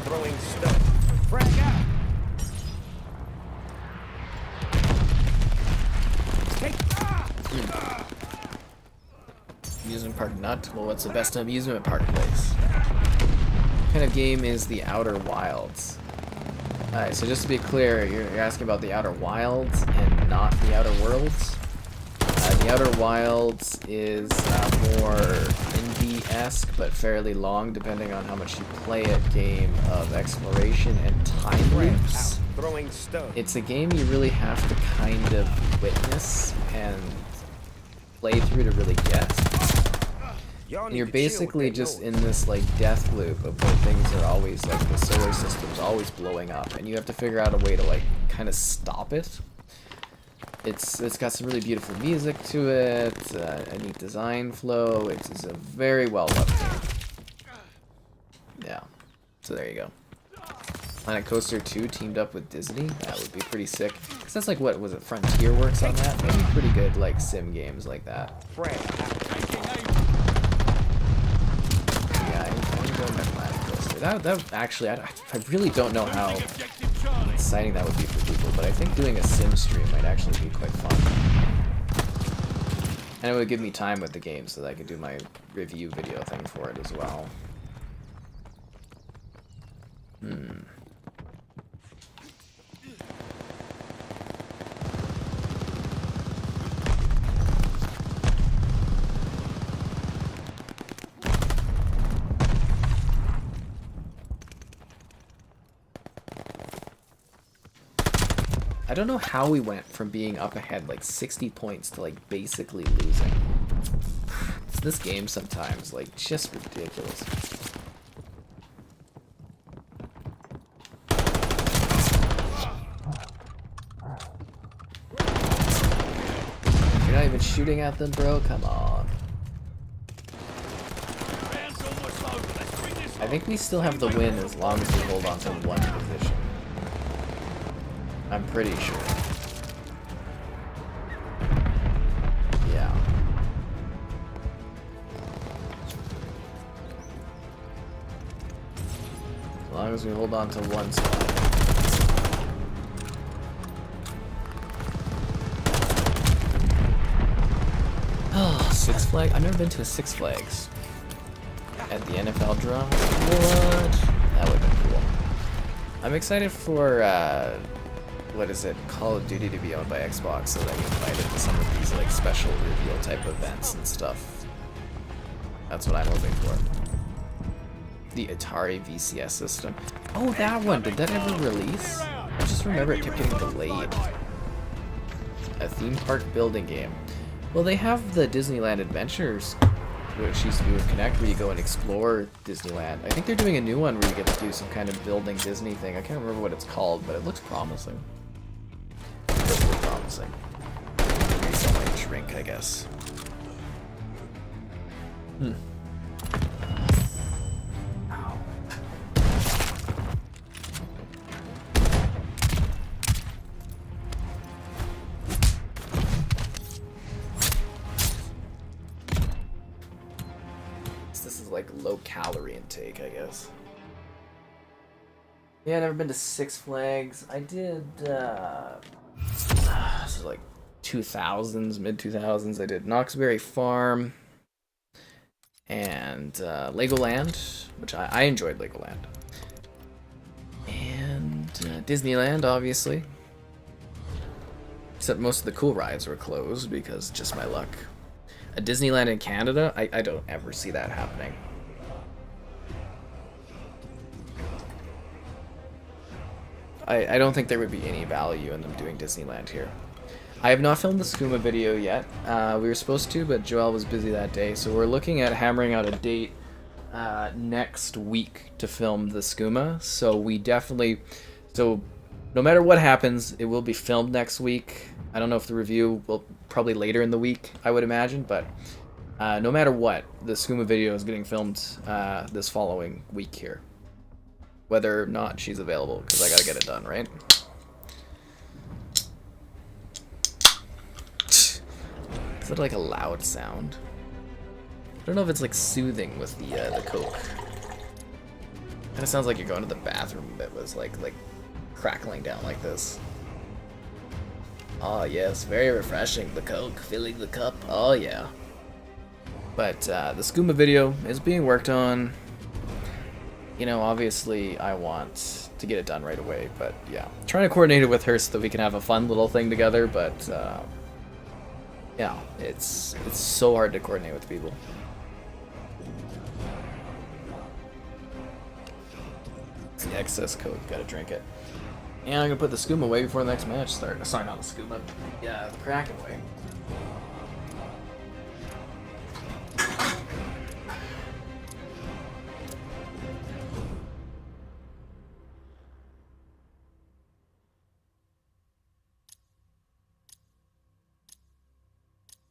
Throwing stone. Frag out. Amusement park nut? Well, what's the best amusement park place? What kind of game is the Outer Wilds? Alright, so just to be clear, you're asking about the Outer Wilds and not the Outer Worlds? The Outer Wilds is more indie-esque, but fairly long, depending on how much you play it, game of exploration and time loops. Throwing stone. It's a game you really have to kind of witness and play through to really get. And you're basically just in this like death loop of where things are always like the solar system's always blowing up, and you have to figure out a way to like kind of stop it. It's got some really beautiful music to it, a neat design flow. It's a very well loved game. Yeah, so there you go. Planet Coaster 2 teamed up with Disney. That would be pretty sick. Cause that's like, what was it? Frontier works on that. Maybe pretty good like sim games like that. Yeah, I'm going to Planet Coaster. That actually, I really don't know how exciting that would be for people, but I think doing a sim stream might actually be quite fun. And it would give me time with the game so that I could do my review video thing for it as well. I don't know how we went from being up ahead like 60 points to like basically losing. It's this game sometimes, like, just ridiculous. You're not even shooting at them, bro? Come on. I think we still have the win as long as we hold on to one position. I'm pretty sure. Yeah. As long as we hold on to one spot. Oh, Six Flags? I've never been to a Six Flags. At the NFL draw? What? That would have been cool. I'm excited for, what is it, Call of Duty to be owned by Xbox so that I get invited to some of these like special reveal type events and stuff. That's what I'm hoping for. The Atari VCS system. Oh, that one! Did that ever release? I just remember it kept getting delayed. A theme park building game. Well, they have the Disneyland Adventures, which used to be with Connect, where you go and explore Disneyland. I think they're doing a new one where you get to do some kind of building Disney thing. I can't remember what it's called, but it looks promising. Really promising. Maybe some like drink, I guess. Ow. This is like low calorie intake, I guess. Yeah, I've never been to Six Flags. I did, this is like 2000s, mid 2000s. I did Knoxbury Farm and Legoland, which I enjoyed Legoland, and Disneyland, obviously. Except most of the cool rides were closed because just my luck. A Disneyland in Canada, I don't ever see that happening. I don't think there would be any value in them doing Disneyland here. I have not filmed the skooma video yet. We were supposed to, but Joel was busy that day, so we're looking at hammering out a date next week to film the skooma. So we definitely, so no matter what happens, it will be filmed next week. I don't know if the review will probably later in the week, I would imagine, but no matter what, the skooma video is getting filmed this following week here. Whether or not she's available, because I gotta get it done, right? Is that like a loud sound? I don't know if it's like soothing with the Coke. Kind of sounds like you're going to the bathroom that was like crackling down like this. Oh yes, very refreshing. The Coke filling the cup. Oh yeah. But the skooma video is being worked on. You know, obviously I want to get it done right away, but yeah. Trying to coordinate it with her so that we can have a fun little thing together, but yeah, it's so hard to coordinate with people. It's the excess Coke, gotta drink it. And I'm gonna put the skooma away before the next match starts. Sorry, not the skooma. Yeah, the Kraken away.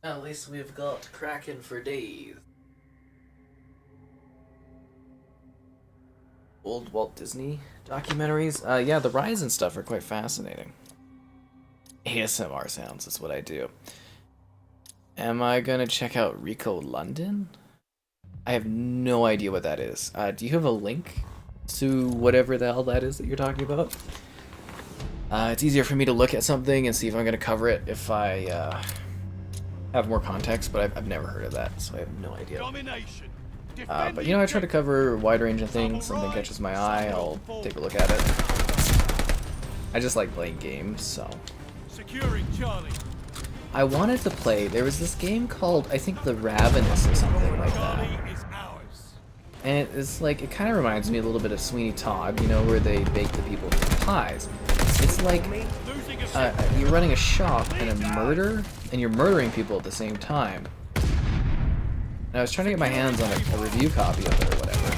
At least we've got Kraken for days. Old Walt Disney documentaries? Yeah, the rides and stuff are quite fascinating. ASMR sounds is what I do. Am I gonna check out Rico London? I have no idea what that is. Do you have a link to whatever the hell that is that you're talking about? It's easier for me to look at something and see if I'm gonna cover it if I have more context, but I've never heard of that, so I have no idea. But you know, I try to cover a wide range of things. Something catches my eye, I'll take a look at it. I just like playing games, so. Securing Charlie. I wanted to play, there was this game called, I think The Ravenous or something like that. And it's like, it kind of reminds me a little bit of Sweeney Todd, you know, where they bake the people pies. It's like, you're running a shop and a murder, and you're murdering people at the same time. And I was trying to get my hands on a review copy of it or whatever.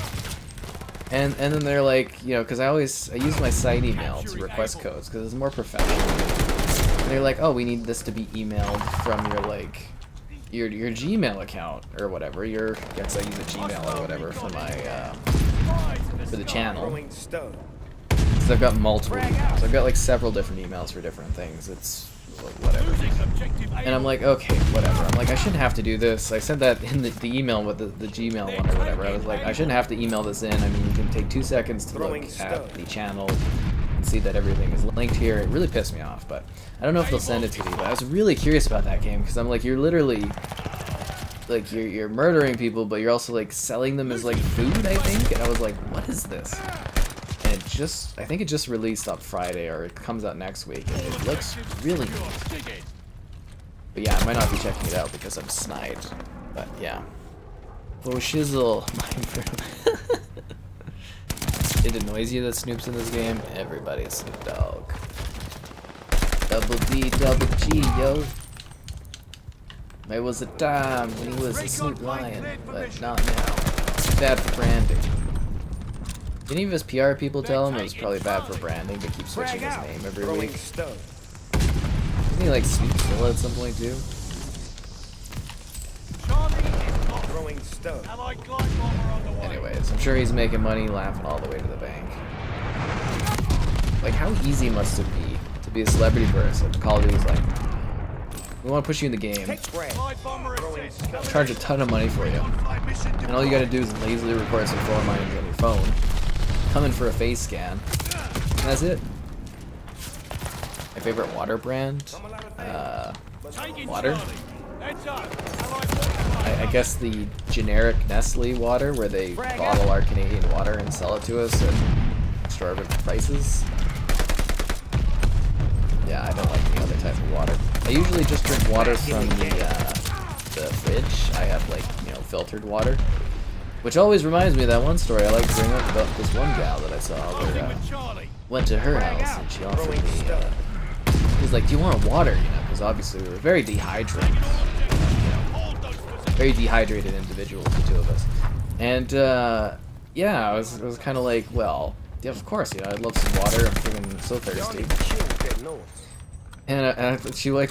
And then they're like, you know, because I use my site email to request codes because it's more professional. And they're like, oh, we need this to be emailed from your like your Gmail account or whatever. I guess I use a Gmail or whatever for my for the channel. Because I've got multiple emails. I've got like several different emails for different things. It's like, whatever. And I'm like, okay, whatever. I'm like, I shouldn't have to do this. I sent that in the email with the Gmail one or whatever. I was like, I shouldn't have to email this in. I mean, you can take 2 seconds to look at the channel and see that everything is linked here. It really pissed me off, but I don't know if they'll send it to me. But I was really curious about that game because I'm like, you're literally like you're murdering people, but you're also like selling them as like food, I think. And I was like, what is this? And I think it just released on Friday, or it comes out next week, and it looks really neat. But yeah, I might not be checking it out because I'm snide. But yeah. Oh shizzle. It annoys you that Snoop's in this game? Everybody's Snoop Dogg. Double D, double G, yo. There was a time when he was a Snoop Lion, but not now. Bad for branding. Did any of his PR people tell him it was probably bad for branding to keep switching his name every week? Isn't he like Snoopzilla at some point too? Anyways, I'm sure he's making money laughing all the way to the bank. Like, how easy must it be a celebrity person? Call of Duty's like, we want to push you in the game, charge a ton of money for you, and all you gotta do is lazily record some floor mines on your phone, come in for a face scan, and that's it. My favorite water brand? Water? I guess the generic Nestle water, where they bottle our Canadian water and sell it to us at exorbitant prices. Yeah, I don't like any other type of water. I usually just drink water from the fridge. I have, like, you know, filtered water. Which always reminds me of that one story I like to bring up about this one gal that I saw where went to her house and she offered me, she's like, do you want water? You know, because obviously we were very dehydrated. You know, very dehydrated individuals, the two of us. And, yeah, I was kind of like, well, yeah, of course, you know, I'd love some water. I'm freaking so thirsty. And she, like,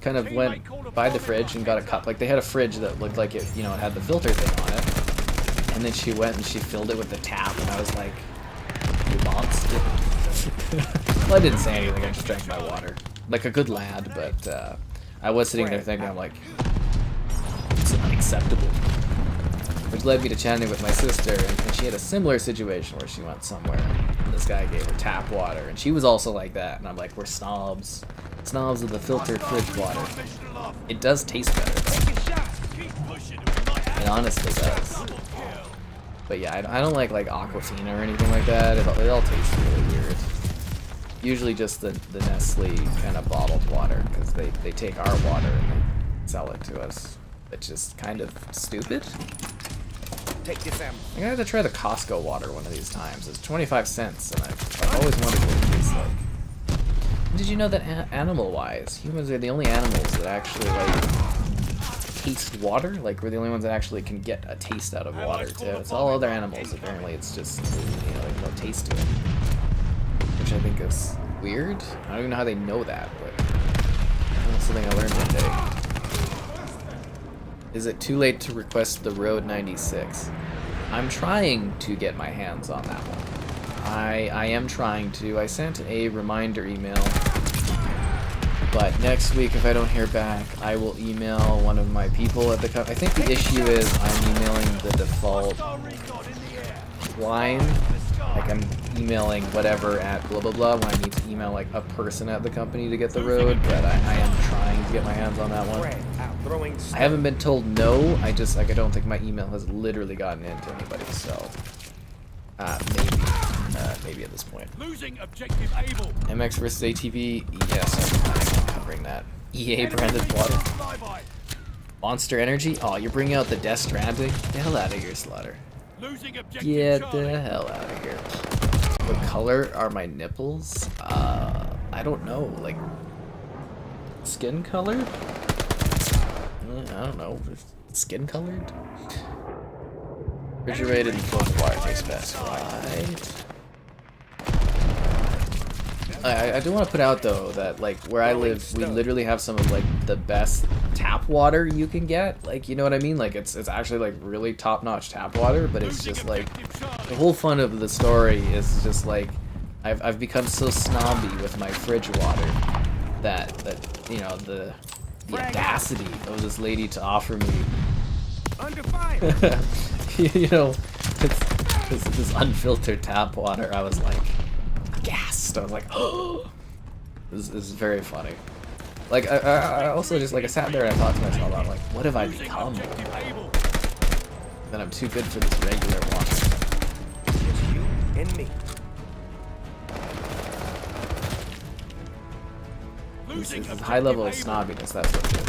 kind of went by the fridge and got a cup. Like, they had a fridge that looked like it, you know, it had the filter thing on it. And then she went and she filled it with the tap, and I was like, you monster. Well, I didn't say anything, I just drank my water. Like a good lad, but I was sitting there thinking, I'm like, it's unacceptable. Which led me to chatting with my sister, and she had a similar situation where she went somewhere, and this guy gave her tap water, and she was also like that, and I'm like, we're snobs. Snobs of the filtered fridge water. It does taste better, though. It honestly does. But yeah, I don't like Aquafina or anything like that. It all tastes really weird. Usually just the Nestle kind of bottled water, because they take our water and they sell it to us. Which is kind of stupid. Take this ammo. I'm gonna have to try the Costco water one of these times. It's 25 cents, and I've always wondered what it tastes like. Did you know that animal-wise, humans are the only animals that actually, like, taste water? Like, we're the only ones that actually can get a taste out of water, too. It's all other animals, apparently, it's just, you know, there's no taste to it. Which I think is weird. I don't even know how they know that, but that's something I learned today. Is it too late to request the Road 96? I'm trying to get my hands on that one. I am trying to. I sent a reminder email. But next week, if I don't hear back, I will email one of my people at the company. I think the issue is I'm emailing the default line. Like, I'm emailing whatever at blah blah blah when I need to email, like, a person at the company to get the road. But I am trying to get my hands on that one. I haven't been told no. I just, like, I don't think my email has literally gotten into anybody, so... maybe at this point. Losing objective able. MX versus ATV, yes, I'm planning on covering that. EA branded water. Monster Energy? Oh, you're bringing out the Death Stranding? Get the hell out of here, Slaughter. Get the hell out of here. What color are my nipples? I don't know, like, skin color? I don't know, skin colored? Refrigerated and cold water tastes best, right? I do want to put out, though, that, like, where I live, we literally have some of, like, the best tap water you can get. Like, you know what I mean? Like, it's actually, like, really top-notch tap water, but it's just, like, the whole fun of the story is just, like, I've become so snobby with my fridge water that you know, the audacity of this lady to offer me Under fire. you know, this unfiltered tap water. I was like, aghast. I was like, oh, this is very funny. Like, I also just, like, I sat there and I thought to myself, I'm like, what have I become? That I'm too good for this regular water. It's you and me. This is a high level of snobbiness, that's what it is.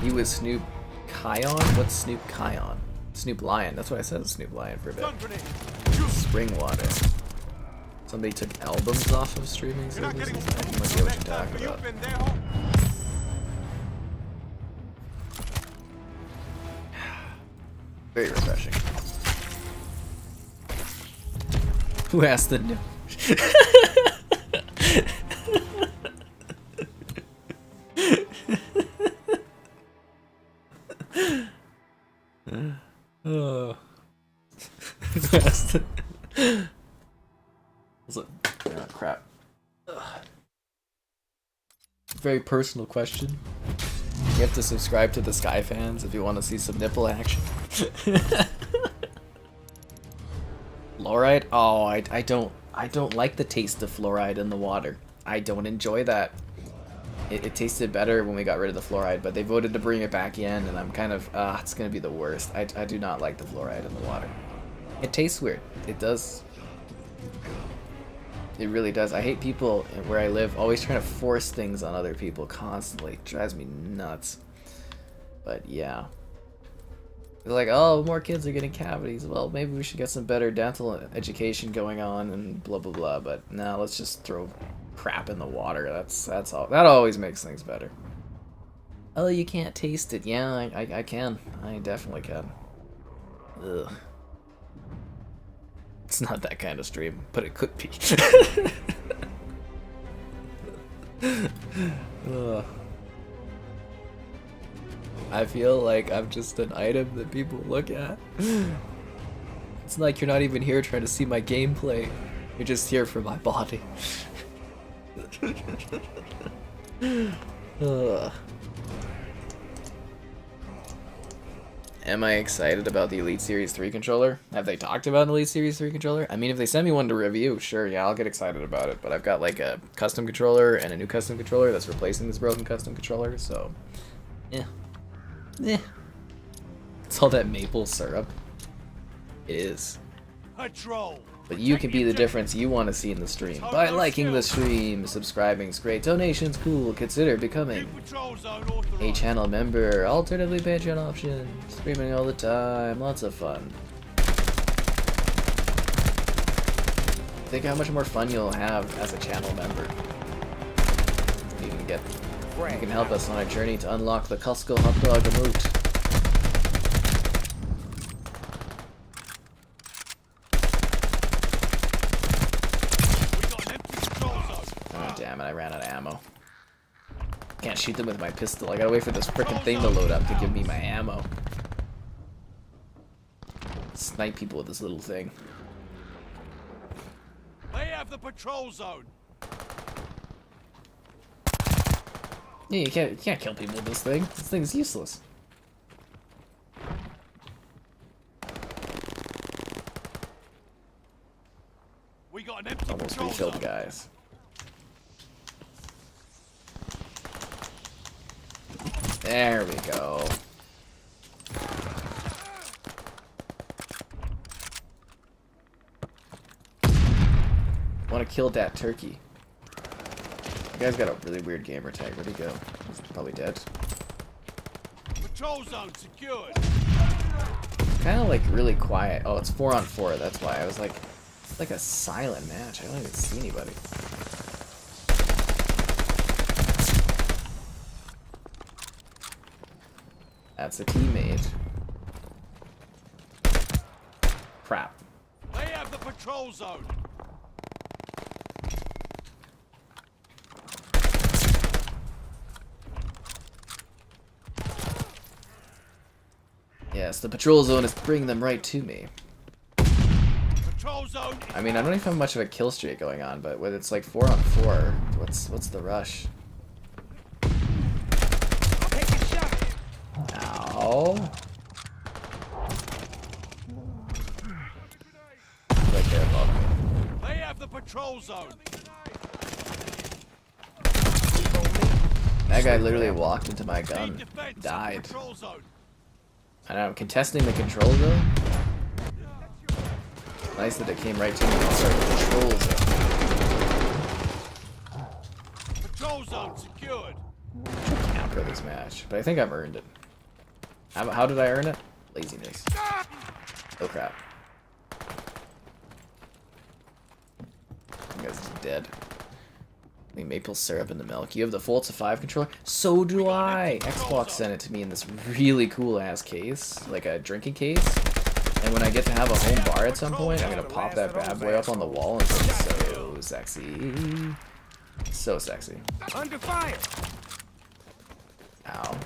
He was Snoop Kion? What's Snoop Kion? Snoop Lion. That's what I said, Snoop Lion for a bit. Spring water. Somebody took albums off of streaming services? I have no idea what you're talking about. Very refreshing. Who asked the no? Oh. Crap. Very personal question. You have to subscribe to the Sky Fans if you want to see some nipple action. Fluoride? Oh, I don't like the taste of fluoride in the water. I don't enjoy that. It tasted better when we got rid of the fluoride, but they voted to bring it back in, and I'm kind of, it's gonna be the worst. I do not like the fluoride in the water. It tastes weird. It does. It really does. I hate people where I live always trying to force things on other people constantly. It drives me nuts. But yeah. They're like, oh, more kids are getting cavities. Well, maybe we should get some better dental education going on and blah blah blah. But no, let's just throw crap in the water. That's all. That always makes things better. Oh, you can't taste it. Yeah, I can. I definitely can. Ugh. It's not that kind of stream, but it could be. Ugh. I feel like I'm just an item that people look at. It's like you're not even here trying to see my gameplay. You're just here for my body. Ugh. Am I excited about the Elite Series 3 controller? Have they talked about an Elite Series 3 controller? I mean, if they send me one to review, sure, yeah, I'll get excited about it. But I've got like a custom controller and a new custom controller that's replacing this broken custom controller, so yeah. Yeah. It's all that maple syrup. It is. Patrol. But you can be the difference you want to see in the stream. By liking the stream, subscribing's great, donations cool, consider becoming a channel member, alternatively Patreon option, streaming all the time, lots of fun. Think how much more fun you'll have as a channel member. You can help us on our journey to unlock the Costco hot dog emote. Oh damn it, I ran out of ammo. Can't shoot them with my pistol. I gotta wait for this frickin' thing to load up to give me my ammo. Snipe people with this little thing. They have the patrol zone. Yeah, you can't kill people with this thing. This thing's useless. We got an empty Almost patrol refilled, zone. guys. There we go. Want to kill that turkey. You guys got a really weird gamer tag. Where'd he go? He's probably dead. Patrol zone secured. Kind of like really quiet. Oh, it's 4-on-4. That's why I was like, it's like a silent match. I don't even see anybody. That's a teammate. Crap. They have the patrol zone. Yes, the patrol zone is bringing them right to me. Patrol zone. I mean, I don't even have much of a kill streak going on, but when it's like 4-on-4, what's the rush? Take a shot. Ow. Right there above me. They have the patrol zone. That guy literally walked into my Need gun, defense. died. Patrol zone. I know, I'm contesting the control zone. Nice that it came right to me. Sorry, the control zone. Patrol zone secured. Camp for this match, but I think I've earned it. How did I earn it? Laziness. Oh crap. You guys are dead. The maple syrup in the milk. You have the Forza 5 controller? So do I! Xbox sent it to me in this really cool ass case, like a drinking case. And when I get to have a home bar at some point, I'm gonna pop that bad boy up on the wall and it's so sexy. So sexy. Under fire. Ow.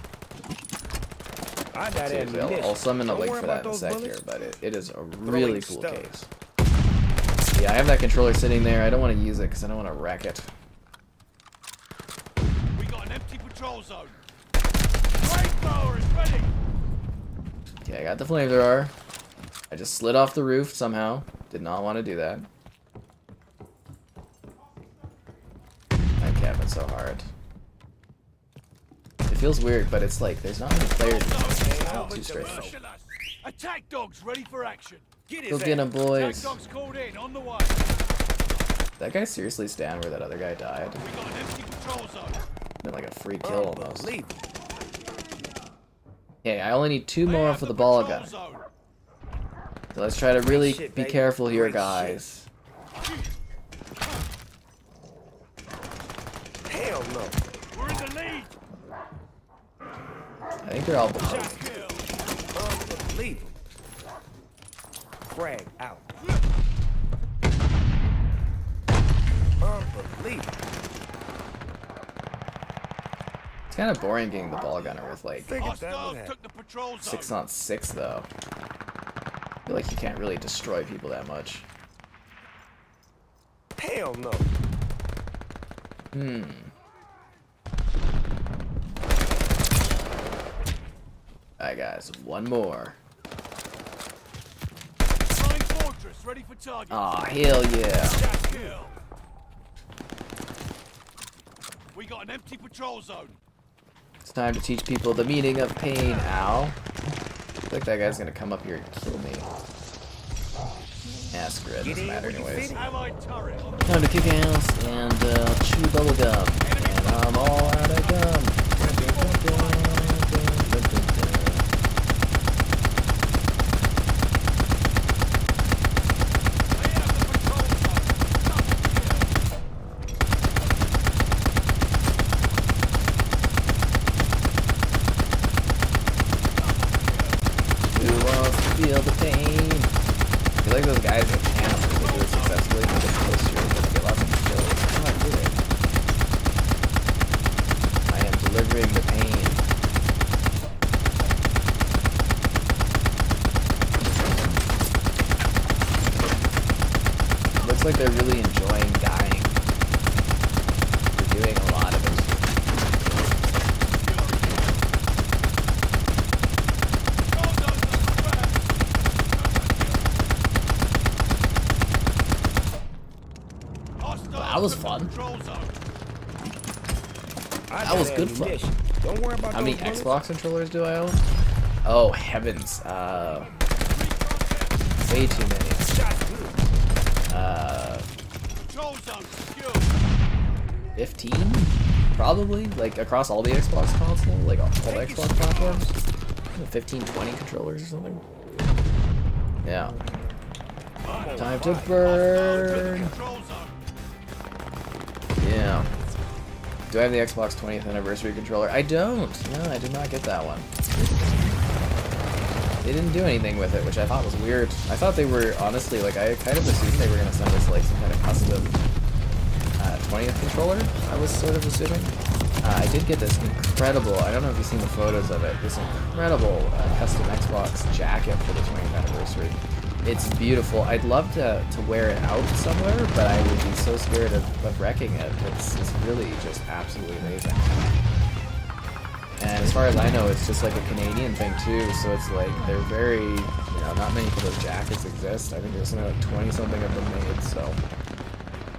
I got Seriously, I'll summon a link for that in a sec here, but it is a really cool case. Yeah, I have that controller sitting there. I don't want to use it because I don't want to wreck it. We got an empty patrol zone. ready. Okay, I got the flamethrower. I just slid off the roof somehow. Did not want to do that. I'm camping so hard. It feels weird, but it's like there's not many players. Too straight. Attack dogs ready for action. Get Go get him, boys. Attack dogs called in on the way. That guy seriously stand where that other guy died. We got an empty patrol zone. Been like a free kill almost. Okay, I only need 2 more for the ball gun. So let's try to really be careful here, guys. Hell no. We're in the lead. I think they're all below. Unbelievable. Frag out. Unbelievable. It's kind of boring getting the ball gunner with like Figured that would Hostiles happen. took the patrol zone. 6 on 6 though. I feel like you can't really destroy people that much. Hell no. Alright guys, 1 more. Flying fortress ready for target. Aw, hell yeah. Attack kill. We got an empty patrol zone. It's time to teach people the meaning of pain, ow. I feel like that guy's gonna come up here and kill me. Yeah, screw it, doesn't matter anyways. Allied turret. Time to kick ass and chew bubble gum. And I'm all out of gum. Who wants to feel the pain? I feel like those guys have chance if they do it successfully to get close to it, get lots of kills. How am I doing? I am delivering the pain. Looks like they're really enjoying dying. They're doing a lot of it. That was fun. That was good fun. Don't worry about How many those bullets. Xbox controllers do I own? Oh heavens. Way too many. 15? Probably? Like across all the Xbox console? Like all the Xbox platforms? 15, 20 controllers or something? Yeah. Time to burn! Yeah. Do I have the Xbox 20th anniversary controller? I don't! No, I did not get that one. They didn't do anything with it, which I thought was weird. I thought they were, honestly, like, I kind of assumed they were going to send us, like, some kind of custom 20th controller, I was sort of assuming. I did get this incredible, I don't know if you've seen the photos of it, this incredible custom Xbox jacket for the 20th anniversary. It's beautiful. I'd love to wear it out somewhere, but I would be so scared of wrecking it. It's really just absolutely amazing. And as far as I know, it's just like a Canadian thing too, so it's like they're very, you know, not many of those jackets exist. I think there's something like 20-something of them made, so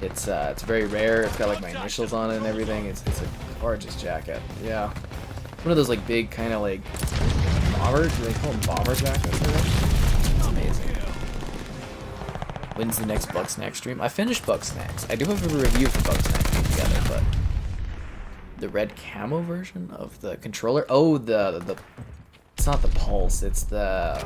it's very rare. It's got like my initials on it and everything. It's a gorgeous jacket. Yeah. One of those like big kind of like bomber, do they call them bomber jackets or what? It's amazing. When's the next Bugsnax stream? I finished Bugsnax. I do have a review for Bugsnax together, but the red camo version of the controller. Oh, the it's not the Pulse. It's the,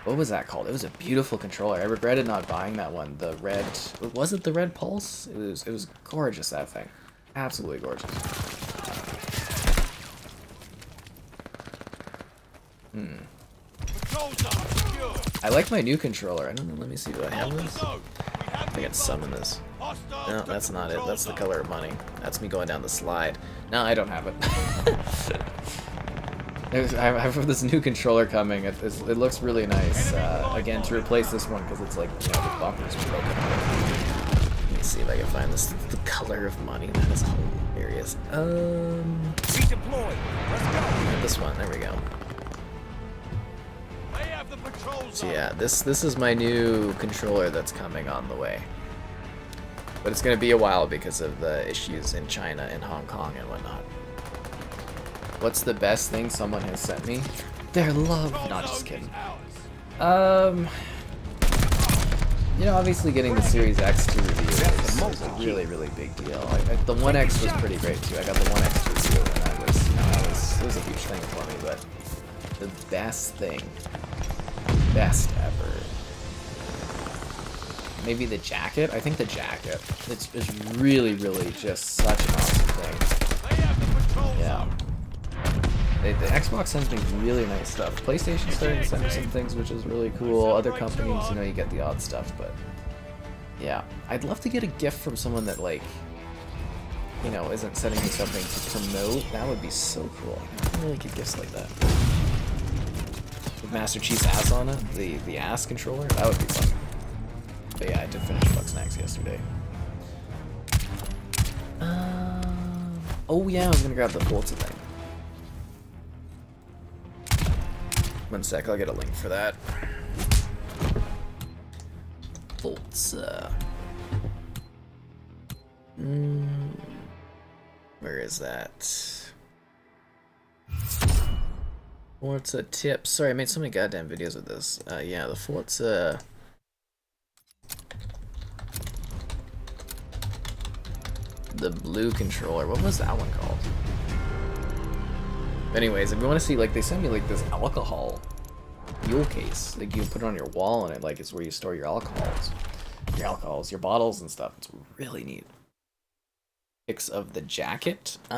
what was that called? It was a beautiful controller. I regretted not buying that one. The red, was it the red Pulse? It was gorgeous, that thing. Absolutely gorgeous. I like my new controller. I don't know, let me see, do I have this? I can summon this. No, that's not it. That's the color of money. That's me going down the slide. No, I don't have it. I have this new controller coming. It looks really nice. Again, to replace this one, because it's like, you know, the bumper's broken. Let me see if I can find this. The color of money. That is hilarious. Redeploy. Let's go. this one. There we go. They have the patrol So zone. yeah, this is my new controller that's coming on the way. But it's gonna be a while because of the issues in China and Hong Kong and whatnot. What's the best thing someone has sent me? Their love. Not just kidding. You know, obviously getting the Series X to review is a really, really big deal. The One X was pretty great too. I got the One X to review, and that was, you know, it was a huge thing for me. But the best thing, best ever, maybe the jacket. I think the jacket. It's really, really just such an awesome thing. They have the patrol Yeah. zone. The Xbox sends me really nice stuff. PlayStation's starting to send me some things, which is really cool. Other companies, you know, you get the odd stuff, but yeah, I'd love to get a gift from someone that, like, you know, isn't sending me something to promote. That would be so cool. I really get gifts like that. With Master Chief's ass on it, the ass controller, that would be fun. But yeah, I did finish Bugsnax yesterday. Oh yeah, I was gonna grab the Forza thing. One sec, I'll get a link for that. Forza. Where is that? Forza tips. Sorry, I made so many goddamn videos with this. Yeah, the Forza. The blue controller. What was that one called? Anyways, if you want to see, like, they sent me like this alcohol fuel case. Like, you can put it on your wall, and it like is where you store your alcohols, your bottles and stuff. It's really neat. Pics of the jacket. I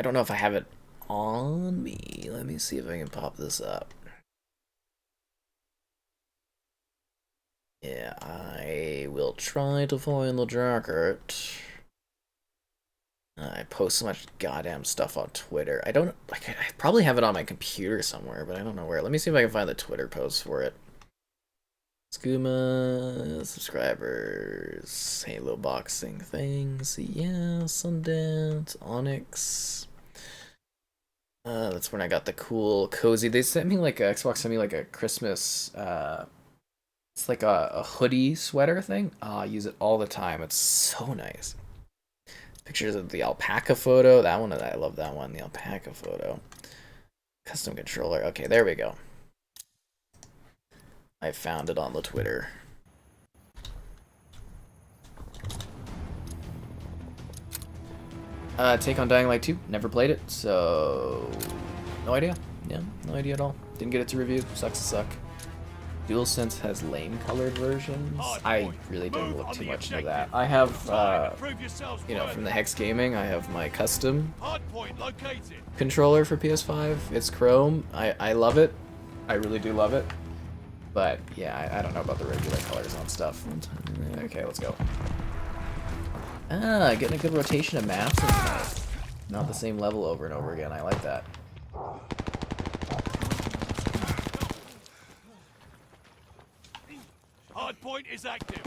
don't know if I have it on me. Let me see if I can pop this up. Yeah, I will try to find the jacket. I post so much goddamn stuff on Twitter. I don't, like, I probably have it on my computer somewhere, but I don't know where. Let me see if I can find the Twitter post for it. Skooma, subscribers, Halo boxing things, yeah, Sundance, Onyx. That's when I got the cool cozy. They sent me like Xbox sent me like a Christmas. It's like a hoodie sweater thing. I use it all the time. It's so nice. Pictures of the alpaca photo. That one, I love that one. The alpaca photo. Custom controller. Okay, there we go. I found it on the Twitter. Take on Dying Light 2. Never played it, so no idea. Yeah, no idea at all. Didn't get it to review. Sucks to suck. DualSense has lame colored versions. I really didn't look too much into that. I have, you know, from the Hex Gaming, I have my custom controller for PS5. It's Chrome. I love it. I really do love it. But yeah, I don't know about the regular colors on stuff. Okay, let's go. Ah, getting a good rotation of maps is nice. Not the same level over and over again. I like that. Hardpoint is active.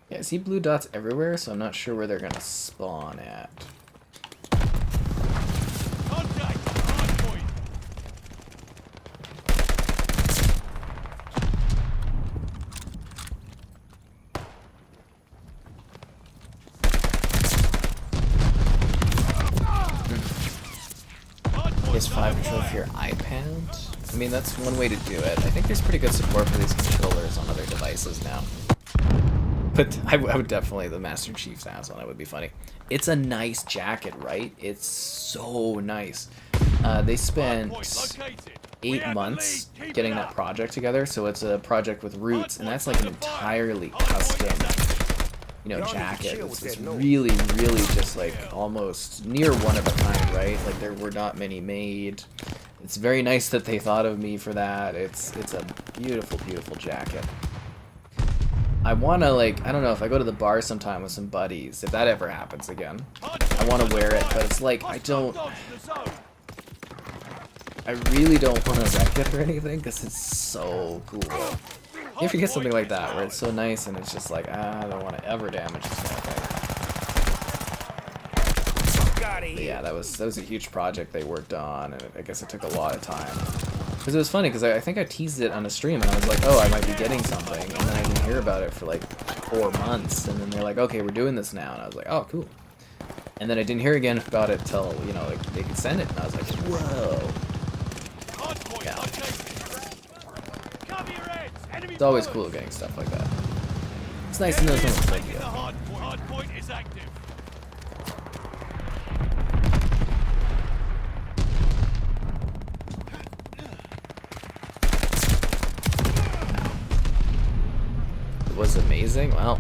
Yeah, I see blue dots everywhere, so I'm not sure where they're gonna spawn at. Contact. Hardpoint. PS5 controller for your iPad? I mean, that's one way to do it. I think there's pretty good support for these controllers on other devices now. But I would definitely, the Master Chief's ass on it would be funny. It's a nice jacket, right? It's so nice. They spent 8 months getting that project together, so it's a project with roots, and that's like an entirely custom, you know, jacket. It's really, really just like almost near one of a kind, right? Like there were not many made. It's very nice that they thought of me for that. It's a beautiful, beautiful jacket. I wanna, like, I don't know, if I go to the bar sometime with some buddies, if that ever happens again, I wanna wear it, but it's like, I really don't wanna wreck it or anything, because it's so cool. You ever get something like that, where it's so nice and it's just like, I don't wanna ever damage this kind of thing. But yeah, that was a huge project they worked on, and I guess it took a lot of time. Because it was funny, because I think I teased it on a stream, and I was like, oh, I might be getting something, and then I didn't hear about it for like 4 months, and then they're like, okay, we're doing this now, and I was like, oh, cool. And then I didn't hear again about it till, you know, like, they could send it, and I was like, whoa. Yeah. It's always cool getting stuff like that. It's nice to know someone's like you. It was amazing. Well,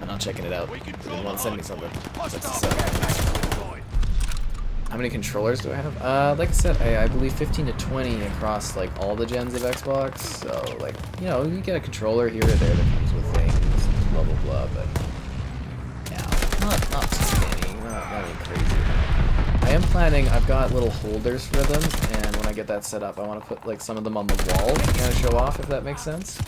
I'm not checking it out. They didn't want to send me something. How many controllers do I have? Like I said, I believe 15 to 20 across like all the gens of Xbox. So like, you know, you get a controller here or there that comes with things, blah blah blah. But yeah, not too many, not any crazy. I am planning. I've got little holders for them, and when I get that set up, I want to put like some of them on the wall to kind of show off, if that makes sense.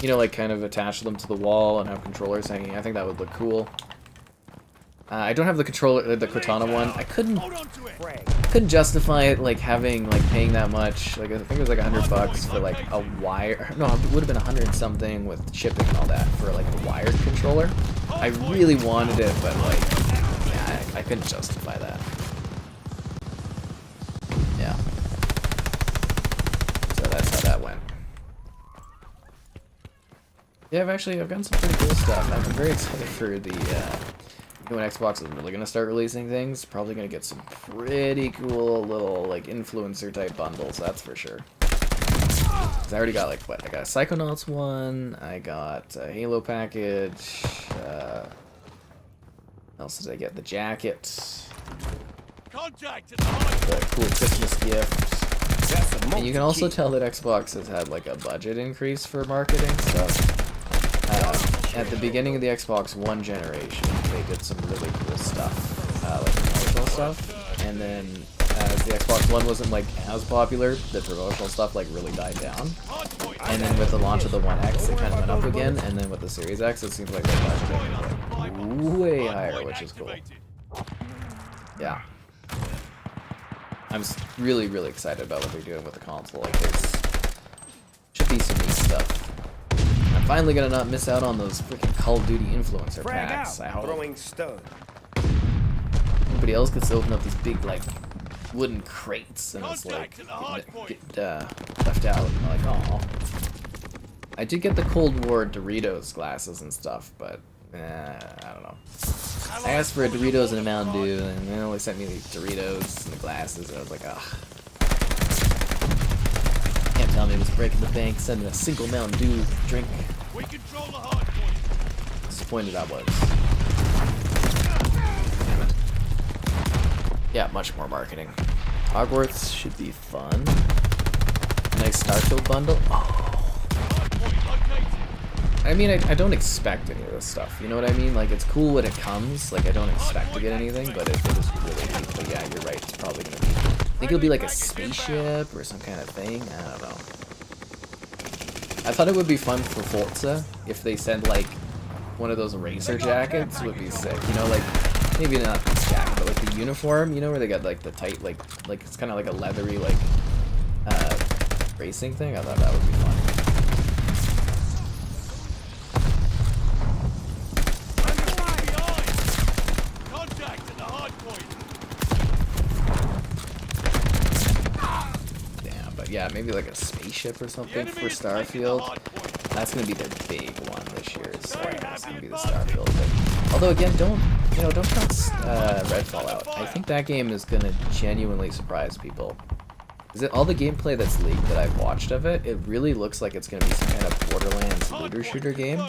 You know, like kind of attach them to the wall and have controllers hanging. I think that would look cool. I don't have the controller, the Cortana one. I couldn't justify it, like having, like paying that much. Like I think it was like $100 for like a wire. No, it would have been 100 and something with shipping and all that for like a wired controller. I really wanted it, but like, yeah, I couldn't justify that. Yeah. So that's how that went. Yeah, I've gotten some pretty cool stuff. I'm very excited for the, when Xbox is really going to start releasing things. Probably going to get some pretty cool little, like, influencer type bundles, that's for sure. Cause I already got, like, what? I got a Psychonauts one, I got a Halo package, what else did I get? The jacket, the cool Christmas gift. And you can also tell that Xbox has had, like, a budget increase for marketing stuff. At the beginning of the Xbox One generation, they did some really cool stuff, like promotional stuff, and then as the Xbox One wasn't like as popular, the promotional stuff like really died down, and then with the launch of the One X, it kind of went up again, and then with the Series X, it seems like the budget is like way higher, which is cool. Yeah. I'm really, really excited about what they're doing with the console. Like, there's should be some neat stuff. I'm finally gonna not miss out on those freaking Call of Duty influencer packs. I hope. Throwing stone. Everybody else gets to open up these big like wooden crates, and it's like get left out. And I'm like, oh. I did get the Cold War Doritos glasses and stuff, but I don't know. I asked for a Doritos and a Mountain Dew, and they only sent me the Doritos and the glasses. And I was like, ugh. Can't tell me it was breaking the bank, sending a single Mountain Dew drink. We control the hard point. Disappointed I was. Damn it. Yeah, much more marketing. Hogwarts should be fun. Nice Starfield bundle. Oh. I mean, I don't expect any of this stuff, you know what I mean? Like, it's cool when it comes, like, I don't expect to get anything, but it is really neat. But yeah, you're right, it's probably gonna be... I think it'll be like a spaceship or some kind of thing, I don't know. I thought it would be fun for Forza if they sent, like, one of those racer jackets would be sick, you know, like, maybe not the jacket, but like the uniform, you know, where they got, like, the tight, like it's kind of like a leathery, like, racing thing. I thought that would be fun. Yeah, maybe like a spaceship or something for Starfield. That's gonna be their big one this year. So that's gonna be the Starfield thing. Although again, don't count Redfall out. I think that game is gonna genuinely surprise people. Is it all the gameplay that's leaked that I've watched of it? It really looks like it's gonna be some kind of Borderlands looter shooter game,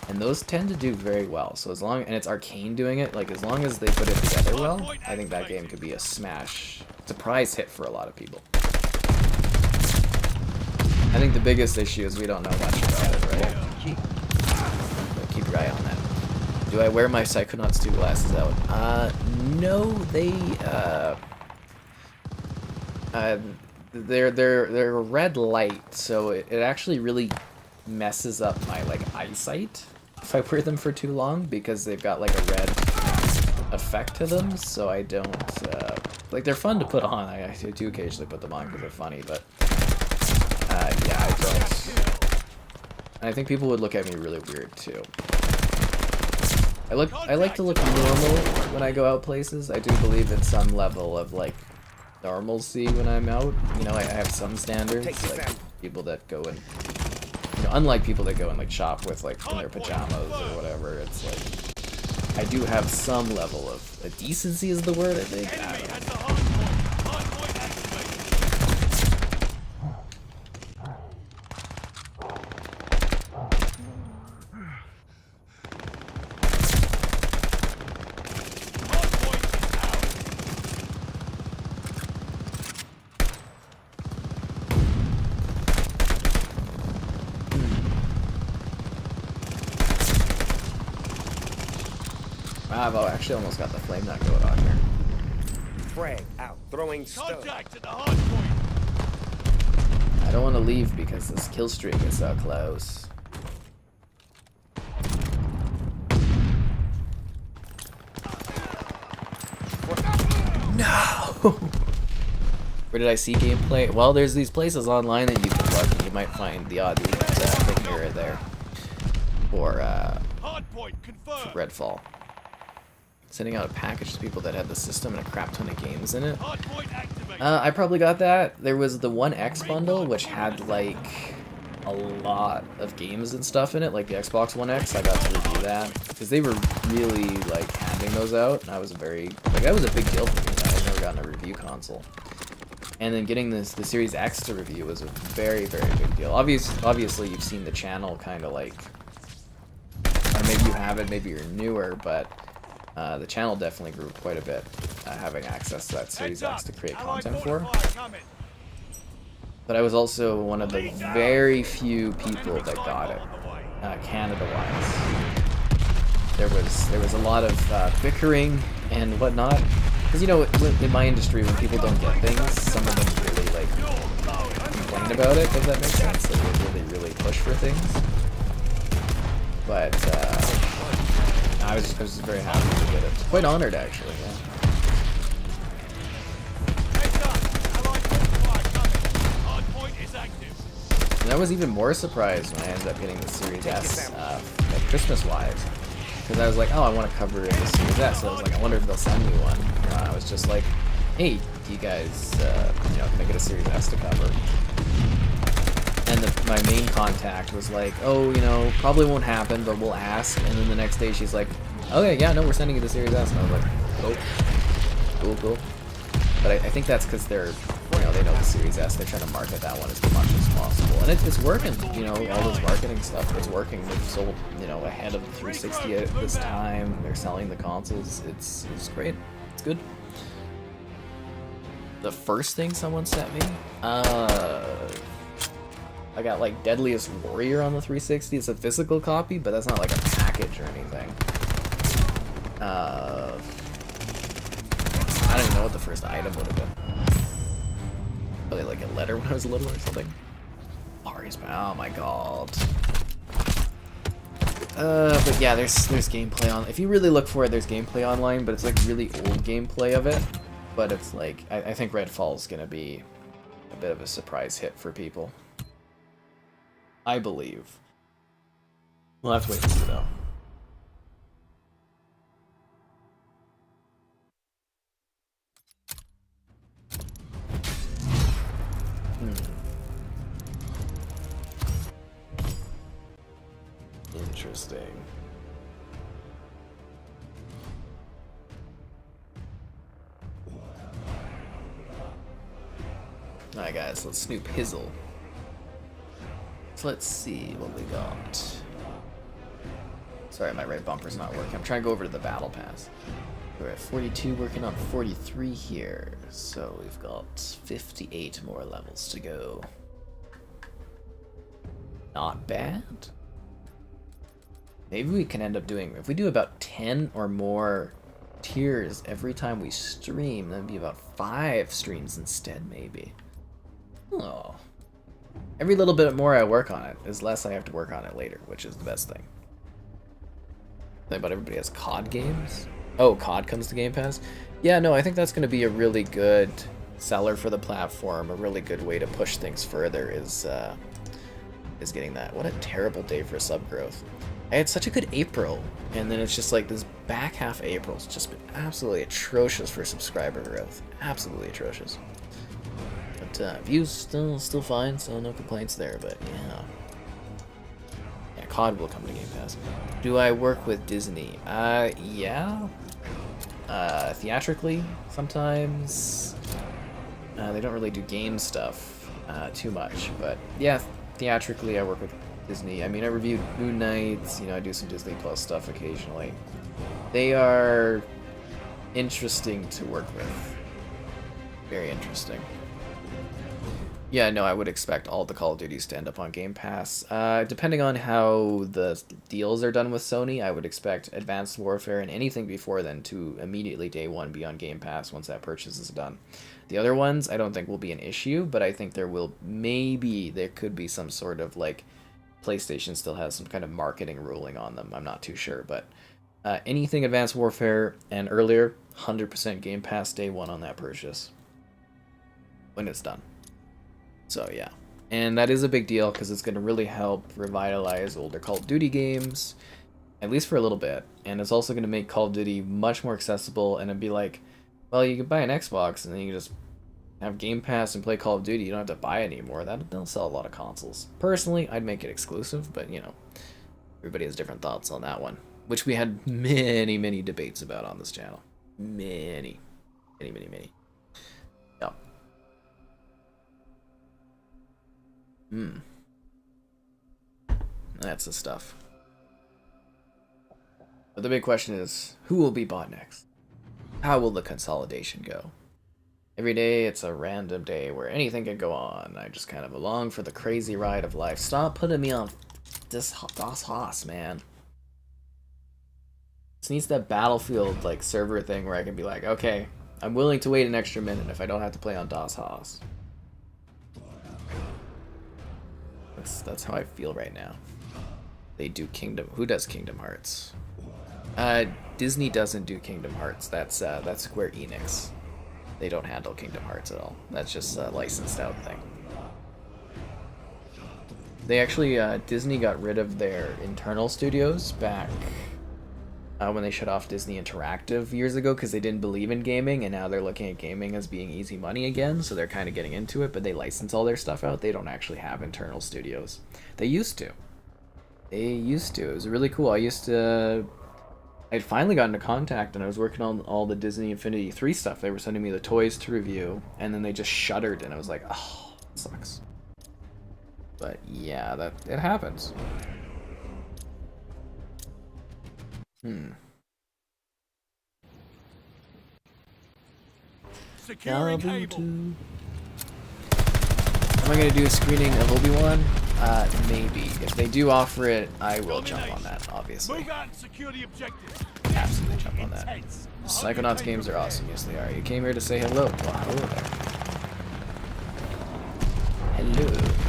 and those tend to do very well. So and it's Arcane doing it. Like as long as they put it together well, I think that game could be a surprise hit for a lot of people. I think the biggest issue is we don't know much about it, right? dry on that. Do I wear my Psychonauts 2 glasses out? No, they're red light, so it actually really messes up my like eyesight if I wear them for too long, because they've got like a red effect to them. So I don't like, they're fun to put on. I do occasionally put them on because they're funny, but yeah, I don't. And I think people would look at me really weird too. I like to look normal when I go out places. I do believe in some level of like normalcy when I'm out. You know, I have some standards, like people that go and, you know, unlike people that go and like shop with like in their pajamas or whatever. It's like I do have some level of decency is the word, I think. I don't know. I've actually almost got the flame nut going on here. Frag out. Throwing stone. Contact at the hard point. I don't want to leave because this kill streak is so close. No! Where did I see gameplay? Well, there's these places online that you can look and you might find the odd thing here or there. For Hardpoint confirmed. Redfall. Sending out a package to people that had the system and a crap ton of games in it. Hardpoint activated. I probably got that. There was the 1X bundle, which had like a lot of games and stuff in it, like the Xbox One X. I got to review that because they were really like handing those out, and I was that was a big deal for me. I had never gotten a review console, and then getting the Series X to review was a very, very big deal. Obviously, you've seen the channel kind of like, or maybe you haven't, maybe you're newer, but the channel definitely grew quite a bit, having access to that Series X to create content for. But I was also one of the very few people that got it, Canada-wise. There was a lot of bickering and whatnot, because you know, in my industry, when people don't get things, some of them really like complain about it. If that makes sense, like they really push for things. But I was just very happy to get it. Quite honored, actually. Yeah. And I was even more surprised when I ended up getting the Series S, like Christmas-wise, because I was like, oh, I want to cover the Series S. So I was like, I wonder if they'll send me one. I was just like, hey, do you guys, you know, can I get a Series S to cover? And my main contact was like, oh, you know, probably won't happen, but we'll ask. And then the next day she's like, okay, yeah, no, we're sending you the Series S. And I was like, oh, cool. But I think that's because they're, you know, they know the Series S. They're trying to market that one as much as possible. And it's working, you know, all this marketing stuff, it's working. They've sold, you know, ahead of the 360 at this time. They're selling the consoles. It's great. It's good. The first thing someone sent me, I got like Deadliest Warrior on the 360. It's a physical copy, but that's not like a package or anything. I don't even know what the first item would have been. Probably like a letter when I was little or something. Oh my god. But yeah, there's gameplay on. If you really look for it, there's gameplay online, but it's like really old gameplay of it. But it's like I think Redfall's gonna be a bit of a surprise hit for people. I believe. We'll have to wait and see though. Interesting. Alright guys, let's Snoop Hizzle. So let's see what we got. Sorry, my right bumper's not working. I'm trying to go over to the battle pass. We're at 42, working on 43 here. So we've got 58 more levels to go. Not bad. Maybe we can end up doing, if we do about 10 or more tiers every time we stream, that'd be about 5 streams instead, maybe. Oh. Every little bit more I work on it is less I have to work on it later, which is the best thing. But everybody has COD games? Oh, COD comes to Game Pass? Yeah, no, I think that's going to be a really good seller for the platform. A really good way to push things further is getting that. What a terrible day for sub growth. I had such a good April, and then it's just like this back half of April's just been absolutely atrocious for subscriber growth. Absolutely atrocious. But views still fine, so no complaints there, but yeah. Yeah, COD will come to Game Pass. Do I work with Disney? Yeah. Theatrically, sometimes. They don't really do game stuff too much, but yeah, theatrically I work with Disney. I mean, I reviewed Moon Knight, you know, I do some Disney Plus stuff occasionally. They are interesting to work with. Very interesting. Yeah, no, I would expect all the Call of Duties to end up on Game Pass. Depending on how the deals are done with Sony, I would expect Advanced Warfare and anything before then to immediately day one be on Game Pass once that purchase is done. The other ones I don't think will be an issue, but I think there could be some sort of like PlayStation still has some kind of marketing ruling on them. I'm not too sure, but anything Advanced Warfare and earlier, 100% Game Pass day one on that purchase when it's done. So yeah, and that is a big deal because it's going to really help revitalize older Call of Duty games, at least for a little bit. And it's also going to make Call of Duty much more accessible, and it'd be like, well, you could buy an Xbox and then you can just have Game Pass and play Call of Duty. You don't have to buy it anymore. That'll sell a lot of consoles. Personally, I'd make it exclusive, but you know, everybody has different thoughts on that one, which we had many debates about on this channel. Many. Yeah. That's the stuff. But the big question is, who will be bought next? How will the consolidation go? Every day it's a random day where anything can go on. I just kind of along for the crazy ride of life. Stop putting me on this DOS Haas, man. This needs that Battlefield like server thing where I can be like, okay, I'm willing to wait an extra minute if I don't have to play on DOS Haas. That's how I feel right now. They do Kingdom. Who does Kingdom Hearts? Disney doesn't do Kingdom Hearts. That's Square Enix. They don't handle Kingdom Hearts at all. That's just a licensed out thing. They actually Disney got rid of their internal studios back when they shut off Disney Interactive years ago because they didn't believe in gaming, and now they're looking at gaming as being easy money again, so they're kind of getting into it, but they license all their stuff out. They don't actually have internal studios. They used to. It was really cool. I'd finally gotten into contact, and I was working on all the Disney Infinity 3 stuff. They were sending me the toys to review, and then they just shuttered, and I was like, oh, it sucks. But yeah, it happens. Securing cable. Am I gonna do a screening of Obi-Wan? Maybe. If they do offer it, I will jump on that, obviously. Move out and secure the objective. Absolutely jump on that. The Psychonauts games are awesome, yes they are. You came here to say hello. Well, hello there. Hello.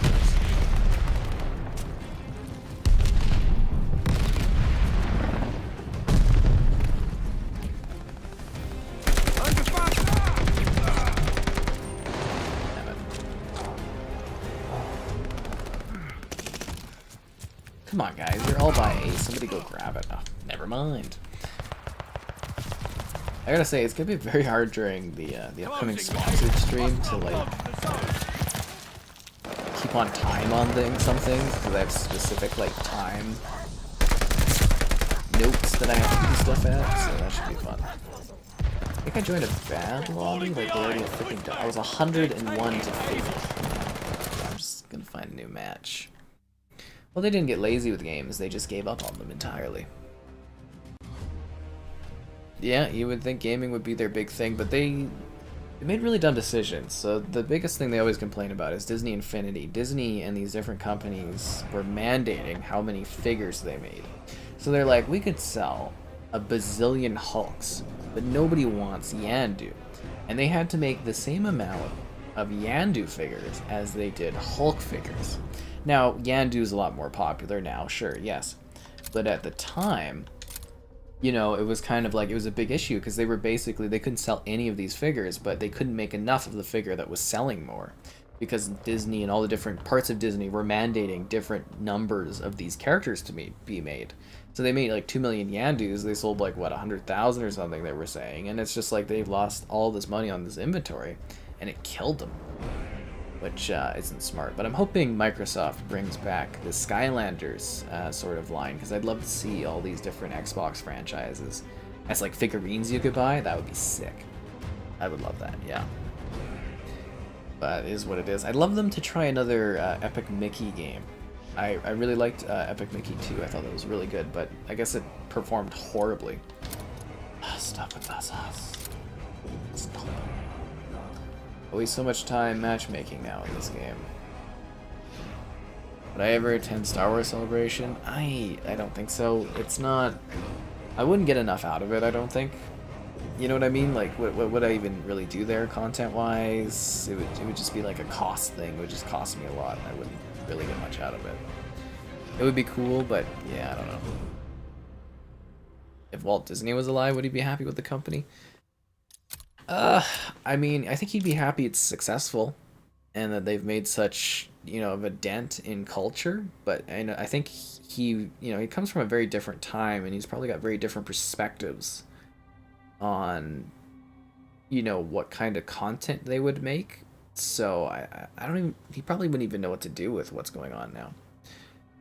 Come on, guys, you're all by A. Somebody go grab it. Oh, never mind. I gotta say, it's gonna be very hard during the upcoming sponsored stream to like keep on time on some things because I have specific like time notes that I have to do stuff at, so that should be fun. I think I joined a bad lobby, like already a freaking. I was 101 to 50. I'm just gonna find a new match. Well, they didn't get lazy with games, they just gave up on them entirely. Yeah, you would think gaming would be their big thing, but they They made really dumb decisions. So the biggest thing they always complain about is Disney Infinity. Disney and these different companies were mandating how many figures they made. So they're like, we could sell a bazillion Hulks, but nobody wants Yandu. And they had to make the same amount of Yandu figures as they did Hulk figures. Now, Yandu's a lot more popular now, sure, yes. But at the time, you know, it was kind of like, it was a big issue because they were basically, they couldn't sell any of these figures, but they couldn't make enough of the figure that was selling more. Because Disney and all the different parts of Disney were mandating different numbers of these characters to be made. So they made like 2 million Yandus, they sold like, what, 100,000 or something they were saying. And it's just like they've lost all this money on this inventory, and it killed them. Which isn't smart. But I'm hoping Microsoft brings back the Skylanders sort of line, because I'd love to see all these different Xbox franchises as like figurines you could buy. That would be sick. I would love that, yeah. But it is what it is. I'd love them to try another Epic Mickey game. I really liked Epic Mickey 2. I thought that was really good, but I guess it performed horribly. Stop with that sauce. Stop. I waste so much time matchmaking now in this game. Would I ever attend Star Wars Celebration? I don't think so. It's not... I wouldn't get enough out of it, I don't think. You know what I mean? Like, what would I even really do there content-wise? It would just be like a cost thing. It would just cost me a lot, and I wouldn't really get much out of it. It would be cool, but yeah, I don't know. If Walt Disney was alive, would he be happy with the company? I mean, I think he'd be happy it's successful and that they've made such, you know, of a dent in culture, but I think he comes from a very different time, and he's probably got very different perspectives on, you know, what kind of content they would make. So I don't even, he probably wouldn't even know what to do with what's going on now.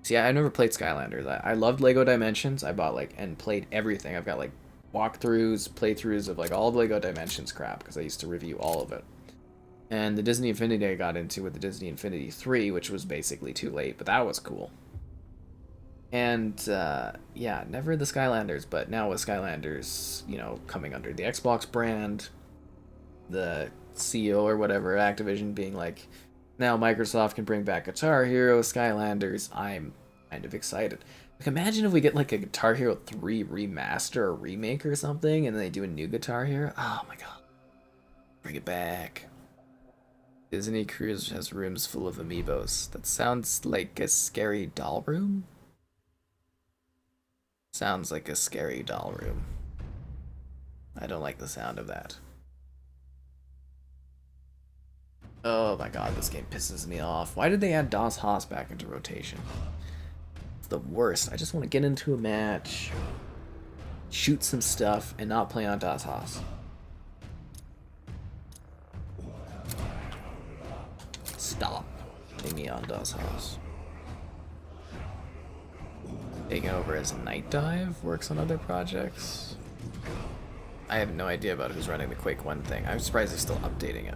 See, I've never played Skylanders. I loved Lego Dimensions. I bought like and played everything. I've got like walkthroughs, playthroughs of like all the Lego Dimensions crap because I used to review all of it. And the Disney Infinity I got into with the Disney Infinity 3, which was basically too late, but that was cool. And yeah, never the Skylanders, but now with Skylanders, you know, coming under the Xbox brand, the CEO or whatever, Activision being like, now Microsoft can bring back Guitar Hero, Skylanders, I'm kind of excited. Like, imagine if we get like a Guitar Hero 3 remaster or remake or something, and then they do a new Guitar Hero. Oh my god. Bring it back. Disney Cruise has rooms full of amiibos. That sounds like a scary doll room? Sounds like a scary doll room. I don't like the sound of that. Oh my god, this game pisses me off. Why did they add Das Haas back into rotation? It's the worst. I just want to get into a match, shoot some stuff, and not play on Das Haas. Stop putting me on Das Haas. Taking over as a Night Dive, works on other projects. I have no idea about who's running the Quake 1 thing. I'm surprised they're still updating it.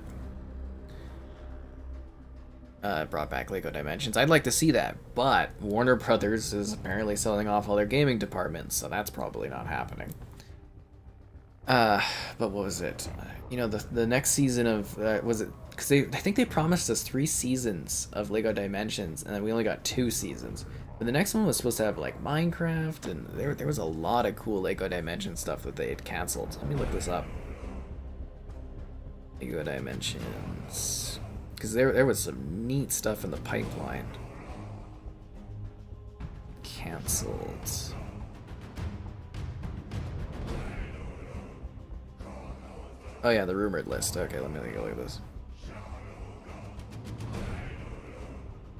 Brought back Lego Dimensions. I'd like to see that, but Warner Brothers is apparently selling off all their gaming departments, so that's probably not happening. But what was it? You know, the next season of was it? Because I think they promised us 3 seasons of Lego Dimensions, and then we only got 2 seasons. But the next one was supposed to have like Minecraft, and there was a lot of cool Lego Dimensions stuff that they had canceled. Let me look this up. Lego Dimensions. Because there was some neat stuff in the pipeline. Cancelled. Oh yeah, the rumored list. Okay, let me take a look at this.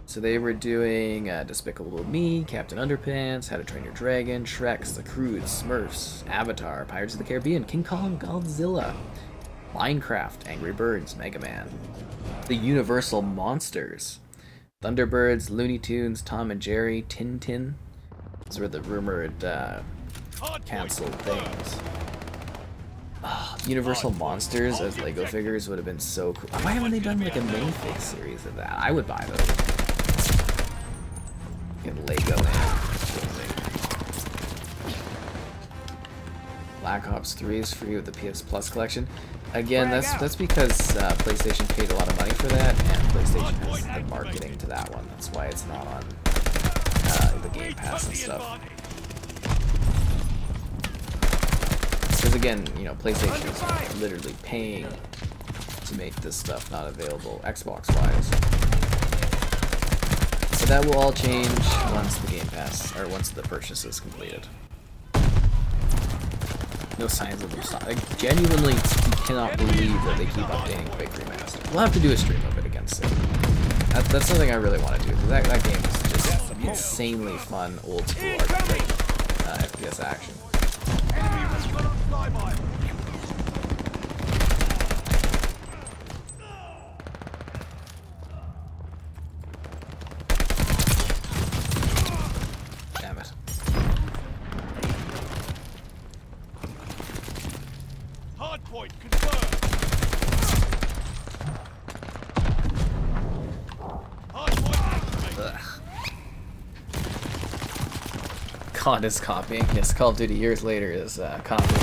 So they were doing Despicable Me, Captain Underpants, How to Train Your Dragon, Shreks, The Croods, Smurfs, Avatar, Pirates of the Caribbean, King Kong, Godzilla, Minecraft, Angry Birds, Mega Man, The Universal Monsters, Thunderbirds, Looney Tunes, Tom and Jerry, Tintin. Those were the rumored canceled things. Universal Monsters as Lego figures would have been so cool. Why haven't they done like a minifig series of that? I would buy those. Get Lego in. Black Ops 3 is free with the PS Plus collection. Again, that's because PlayStation paid a lot of money for that, and PlayStation has the marketing to that one. That's why it's not on the Game Pass and stuff. Because again, you know, PlayStation is literally paying to make this stuff not available Xbox-wise. So that will all change once the Game Pass, or once the purchase is completed. No signs of them stopping. Like, genuinely, you cannot believe that they keep updating Quake Remastered. We'll have to do a stream of it against it. That's something I really want to do, because that game is just insanely fun, old school arcade FPS action. Damn it. Hardpoint confirmed. COD is copying. Yes, Call of Duty years later is copying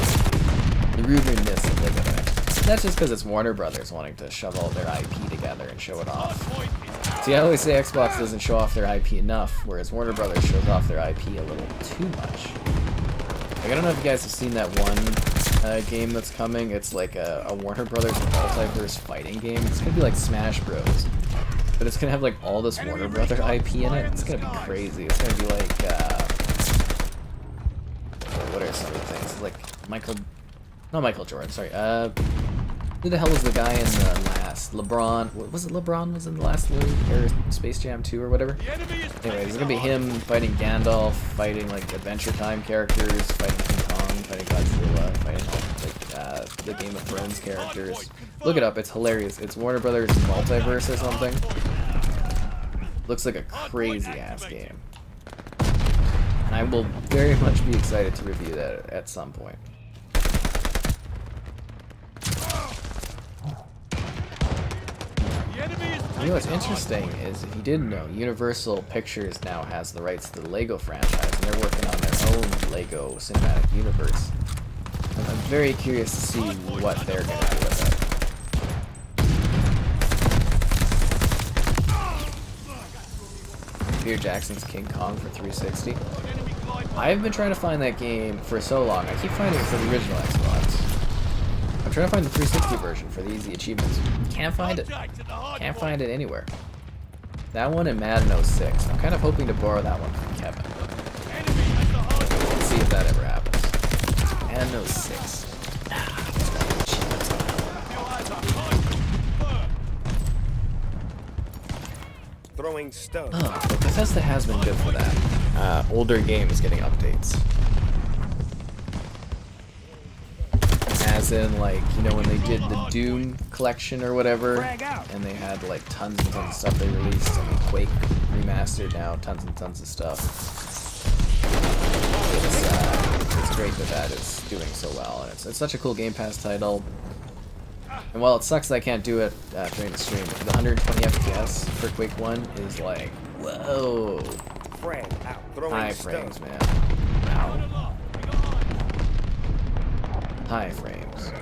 the rudeness of Lego. That's just because it's Warner Brothers wanting to shove all their IP together and show it off. See, I always say Xbox doesn't show off their IP enough, whereas Warner Brothers shows off their IP a little too much. Like, I don't know if you guys have seen that one game that's coming. It's like a Warner Brothers multiverse fighting game. It's gonna be like Smash Bros. But it's gonna have like all this Warner Brothers IP in it. It's gonna be crazy. It's gonna be like what are some of the things? Like not Michael Jordan, sorry. Who the hell was the guy in the last LeBron? Was it LeBron was in the last league or Space Jam 2 or whatever? Anyways, it's gonna be him fighting Gandalf, fighting like Adventure Time characters, fighting King Kong, fighting Godzilla, fighting all like the Game of Thrones characters. Look it up, it's hilarious. It's Warner Brothers Multiverse or something. Looks like a crazy ass game. And I will very much be excited to review that at some point. You know what's interesting is, if you didn't know, Universal Pictures now has the rights to the Lego franchise, and they're working on their own Lego cinematic universe. I'm very curious to see what they're going to do with it. Peter Jackson's King Kong for 360. I've been trying to find that game for so long. I keep finding it for the original Xbox. I'm trying to find the 360 version for the easy achievements. Can't find it. Can't find it anywhere. That one and Madden 06. I'm kind of hoping to borrow that one from Kevin. Let's see if that ever happens. Madden 06. Throwing stone. Oh, but Bethesda has been good for that. Older games getting updates. As in, like, you know, when they did the Doom collection or whatever, and they had like tons and tons of stuff they released. I mean, Quake remastered now, tons and tons of stuff. It's great that is doing so well, and it's such a cool Game Pass title. And while it sucks that I can't do it during the stream, the 120 FPS for Quake 1 is like, whoa. High frames, man. Ow. High frames.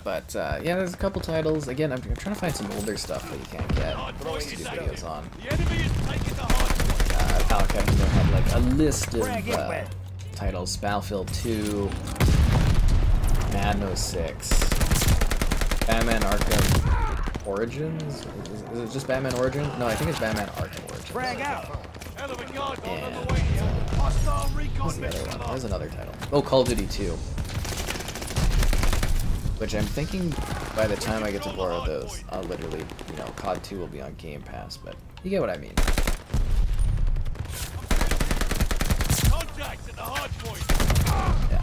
But yeah, there's a couple titles. Again, I'm trying to find some older stuff that you can't get most to do videos on. Kevin there had like a list of titles: Battlefield 2, Madden 06, Batman Arkham Origins. Is it just Batman Origins? No, I think it's Batman Arkham Origins. And what's the other one? There's another title. Oh, Call of Duty 2. Which I'm thinking by the time I get to borrow those, I'll literally, you know, COD 2 will be on Game Pass, but you get what I mean. Yeah.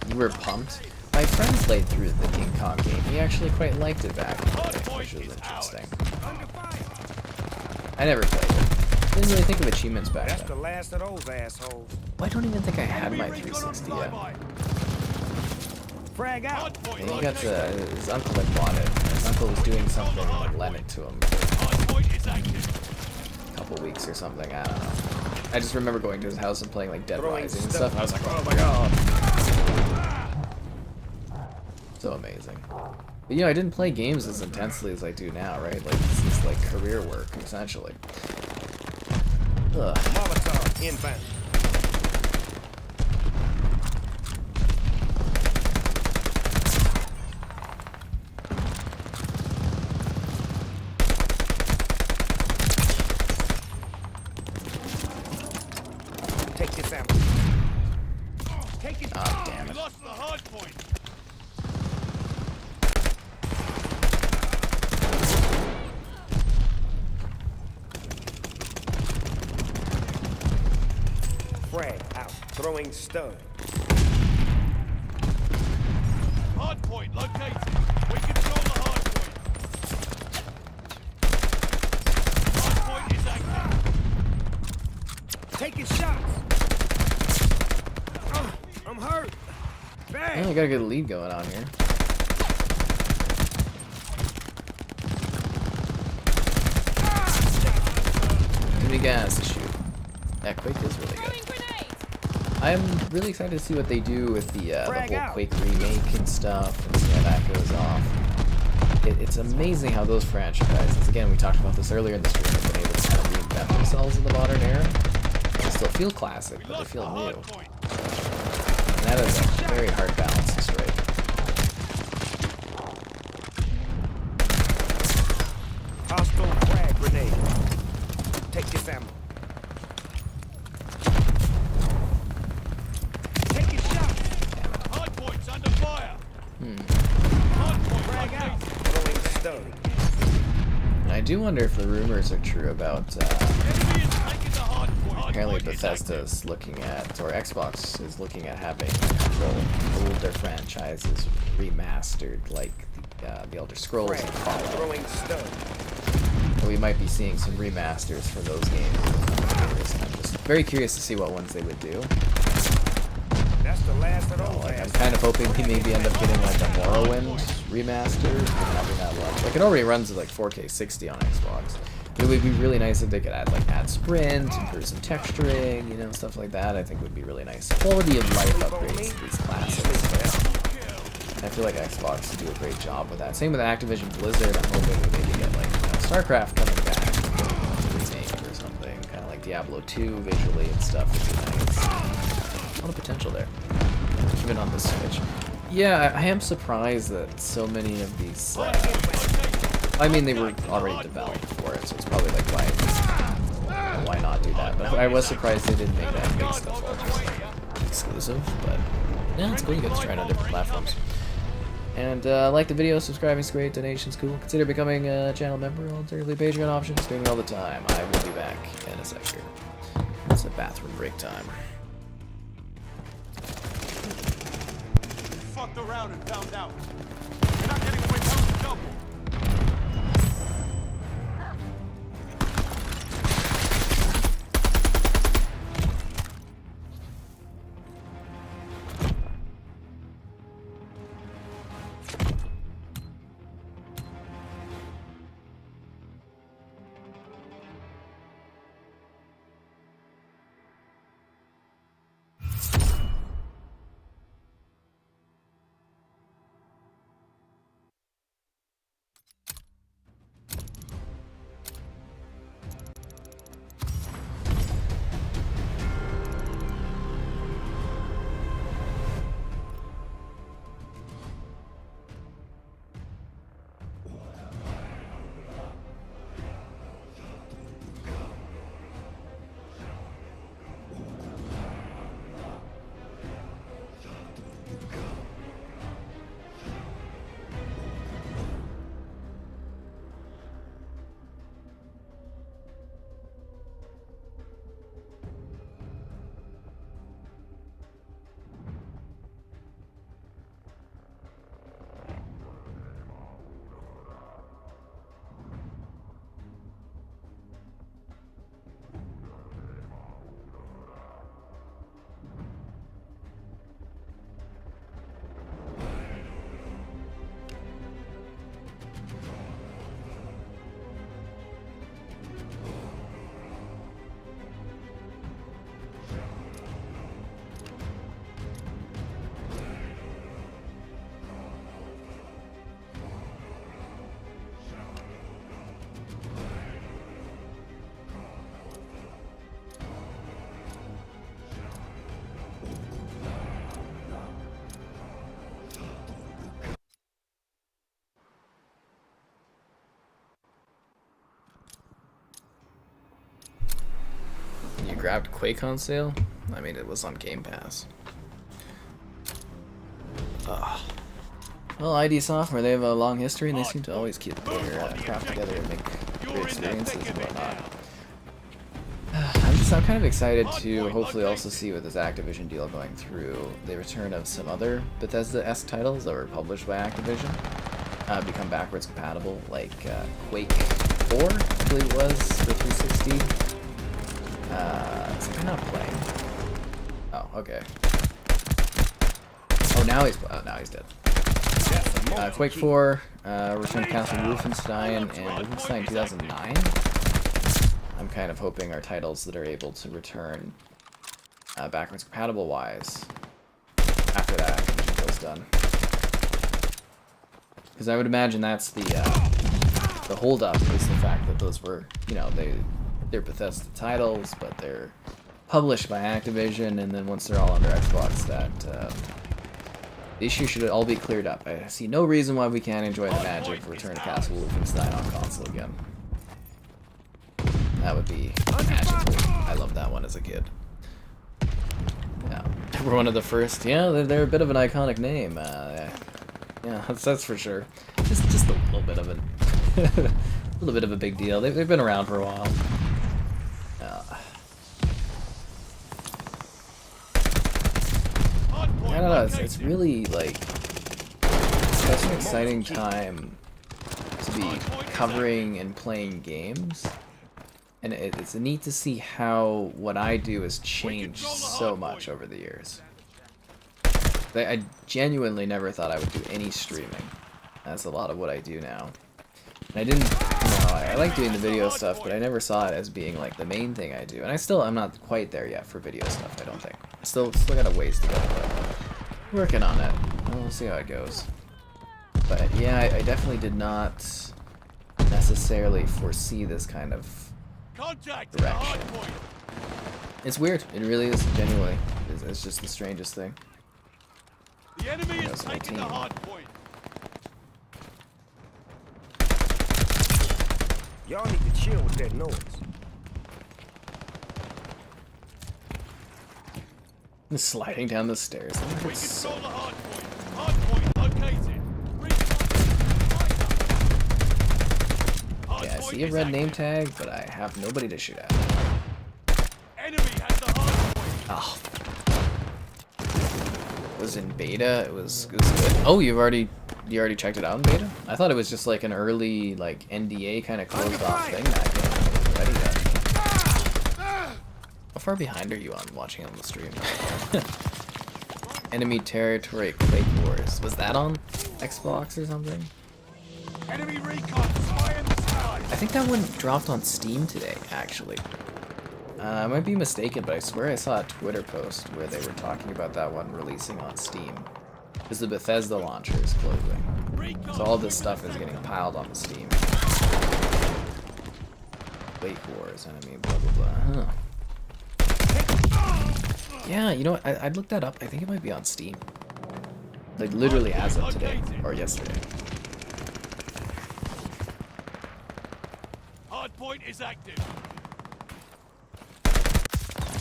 You were pumped? My friend played through the King Kong game. He actually quite liked it back in the day, which was interesting. I never played it. Didn't really think of achievements back That's the then. last of those assholes. Well, I don't even think I had my 360 yet. Frag out. And he got his uncle had bought it. His uncle was doing something and lent it to him for a couple weeks or something. I don't know. I just remember going to his house and playing like Dead Rising and stuff. And I was like, oh my god. So amazing. But, you know, I didn't play games as intensely as I do now, right? Like, this is like career work, essentially. Ugh. Molotov inbound. Take this ammo. Take it. Oh, damn it. Lost the hard point. Frag out. Throwing stun. Hard point located. We control the hard point. Hard point is active. Taking shots. I'm hurt. Bang. Oh, I got a good lead going on here. Too many guys to shoot. That Quake is really good. I'm really excited to see what they do with the whole Quake remake and stuff, and see how that goes off. It's amazing how those franchises, again, we talked about this earlier in the stream, have been able to kind of reinvent themselves in the modern era. They still feel classic, but they feel new. And that is a very hard balance to strike. Hostile frag grenade. Take this ammo. Taking shots. Hard point's under fire. Hard point Frag out. located. Throwing stun. And I do wonder if the rumors are true about Enemy is taking the hard point. Hard apparently point is Bethesda active. is looking at, or Xbox is looking at having control older franchises remastered, like the Elder Scrolls Frag and out. Fallout. Throwing stun. So we might be seeing some remasters for those games. I'm just very curious to see what ones they would do. That's the last of those Like, I'm assholes. kind of hoping we maybe end up getting like a Morrowind remaster. Probably not much. Like, it already runs at like 4K 60 on Xbox. It would be really nice if they could add sprint, improve some texturing, you know, stuff like that. I think would be really nice. Quality of life upgrades to these classics. I feel like Xbox would do a great job with that. Same with Activision Blizzard. I'm hoping we maybe get like, you know, StarCraft coming back, remake or something, kind of like Diablo 2 visually and stuff would be nice. A lot of potential there, even on the Switch. Yeah, I am surprised that so many of these. I mean, they were already developed for it, so it's probably like why not do that? But I was surprised they didn't make that big stuff all just like exclusive. But yeah, it's cool. You get to try it on different platforms. And like the video, subscribing's great, donation's cool. Consider becoming a channel member. Alternatively, Patreon options, streaming all the time. I will be back in a sec here. It's a bathroom break time. Fucked around and found out. You're not getting away from the double. grabbed Quake on sale? I mean, it was on Game Pass. Well, ID Software, they have a long history, and they seem to always keep their crap together and make great experiences and whatnot. I'm kind of excited to hopefully also see with this Activision deal going through the return of some other Bethesda-esque titles that were published by Activision become backwards compatible, like Quake 4, I believe it was, for 360. Is he not playing? Oh, okay. Oh, now he's dead. Quake 4, Return to Castle Wolfenstein, and Wolfenstein 2009. I'm kind of hoping are titles that are able to return backwards compatible wise after that Activision deal's done. Because I would imagine that's the holdup is the fact that those were, you know, they're Bethesda titles, but they're published by Activision, and then once they're all under Xbox, that the issue should all be cleared up. I see no reason why we can't enjoy the magic of Return to Castle Wolfenstein on console again. That would be magical. I loved that one as a kid. Yeah, we're one of the first. Yeah, they're a bit of an iconic name. Yeah, that's for sure. Just a little bit of a little bit of a big deal. They've been around for a while. I don't know. It's really like such an exciting time to be covering and playing games. And it's neat to see how what I do has changed so much over the years. I genuinely never thought I would do any streaming. That's a lot of what I do now. And I didn't, I like doing the video stuff, but I never saw it as being like the main thing I do. And I'm not quite there yet for video stuff, I don't think. Still got a ways to go, but working on it. We'll see how it goes. But yeah, I definitely did not necessarily foresee this kind of direction. It's weird. It really is, genuinely. It's just the strangest thing. The enemy is taking the hard point. Y'all need to chill with that noise. Sliding down the stairs. We control the hard point. Hard point located. Yeah, I see a red name tag, but I have nobody to shoot at. Enemy has the hard point. Oh. It was in beta. It was good. Oh, you already checked it out in beta? I thought it was just like an early like NDA kind of closed off thing that game. Ready yet. How far behind are you on watching on the stream? Enemy Territory Quake Wars. Was that on Xbox or something? Enemy recon spy in the sky. I think that one dropped on Steam today, actually. I might be mistaken, but I swear I saw a Twitter post where they were talking about that one releasing on Steam. Because the Bethesda launcher is closing. So all this stuff is getting piled on the Steam. Quake Wars, enemy, blah blah blah. Huh. Yeah, you know what? I'd look that up. I think it might be on Steam. Like literally as of today or yesterday. Hardpoint is active.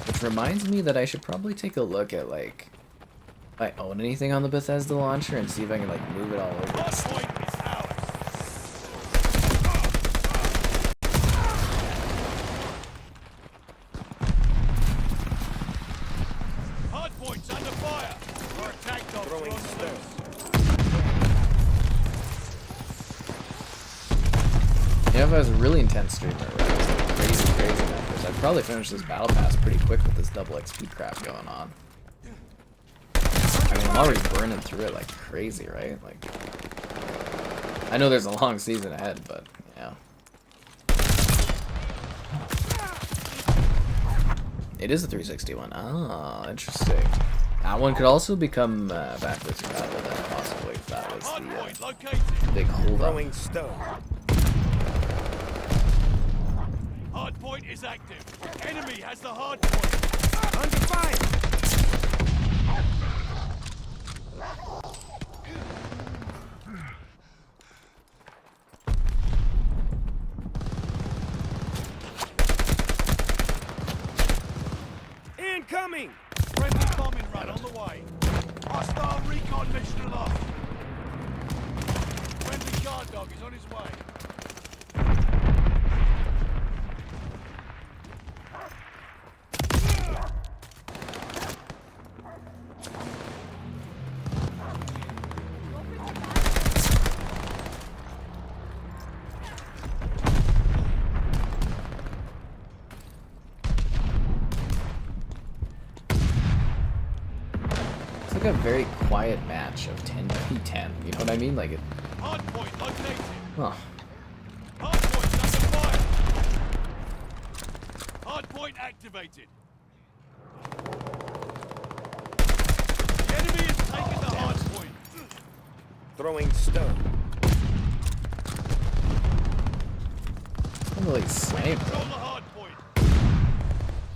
Which reminds me that I should probably take a look at like if I own anything on the Bethesda launcher and see if I can like move it all over. Hardpoint is ours. Hardpoint's under fire. We're attacked on throwing stones. Yeah, if I was a really intense streamer, where I was like crazy numbers, I'd probably finish this battle pass pretty quick with this double XP crap going on. I mean, I'm already burning through it like crazy, right? Like, I know there's a long season ahead, but yeah. It is a 361. Ah, interesting. That one could also become backwards compatible then, possibly, if that was the big hold-up. Throwing stone. Hardpoint is active. Enemy has the hardpoint. Under fire. Friendly bombing run on the way. Hostile recon mission aloft. Friendly guard dog is on his way. It's like a very quiet match of 10v10. You know what I mean? Like it. Hard point located. Huh. Hard point under fire. Hard point activated. The enemy has taken the hard point. Throwing stone. I'm really snipe Control though. the hard point.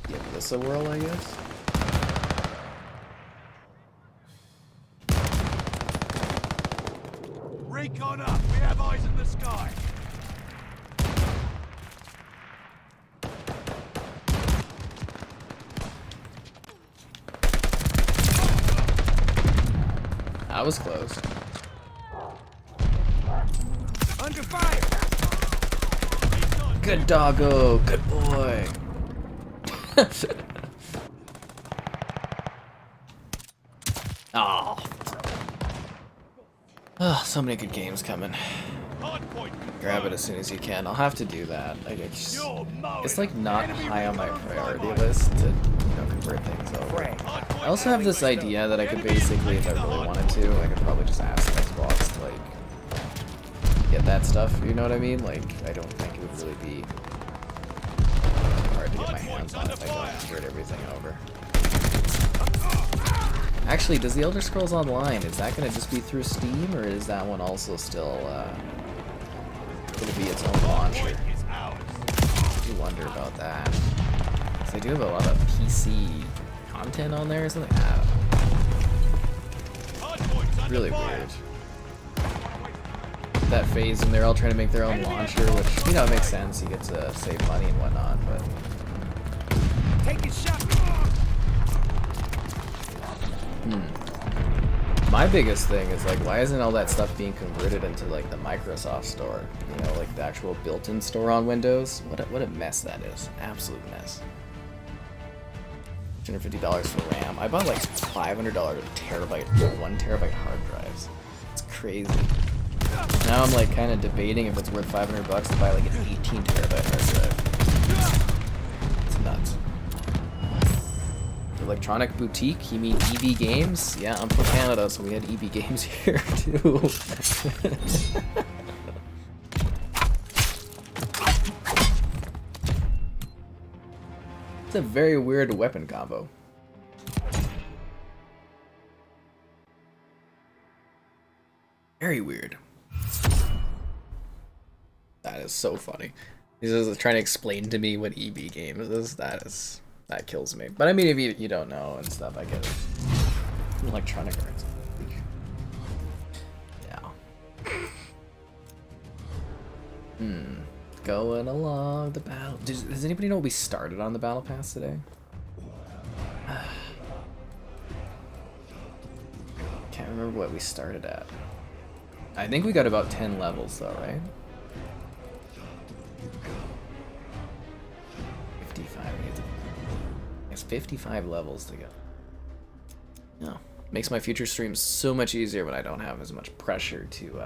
Give this a whirl, I guess. Recon up. We have eyes in the sky. That was close. Under fire. Good doggo. Good boy. Oh. Oh, so many good games coming. Hard point. Grab it as soon as you can. I'll have to do that. Like, You're mowing. it's like not Enemy high on my recon priority flyby. list to, you know, convert things over. Frag. Hard point I also have this activated. idea that I could basically, if I really wanted to, I could probably just ask Xbox to like get that stuff. You know what I mean? Like, I don't think it would really be hard to get my hands on if I don't convert everything over. Actually, does the Elder Scrolls Online, is that going to just be through Steam, or is that one also still going to be its own launcher? Point is ours. I do wonder about that. 'Cause they do have a lot of PC content on there or something. I don't know. Hard point's under Really fire. weird. That phase when they're all trying to make their own launcher, which, you know, it makes sense. You get to save money and whatnot, but Taking shot. my biggest thing is like, why isn't all that stuff being converted into like the Microsoft store? You know, like the actual built-in store on Windows. What a mess that is. Absolute mess. $250 for RAM. I bought like $500 terabyte, 1 terabyte hard drives. It's crazy. Now I'm like kind of debating if it's worth $500 to buy like an 18 terabyte hard drive. It's nuts. Electronic boutique? You mean EB Games? Yeah, I'm from Canada, so we had EB Games here too. It's a very weird weapon combo. Very weird. That is so funny. He's just trying to explain to me what EB Games is. That kills me. But I mean, if you don't know and stuff, I get it. Electronic Arts. Yeah. Going along the battle. Does anybody know what we started on the battle pass today? Can't remember what we started at. I think we got about 10 levels though, right? 55. It's 55 levels to go. No, makes my future streams so much easier when I don't have as much pressure to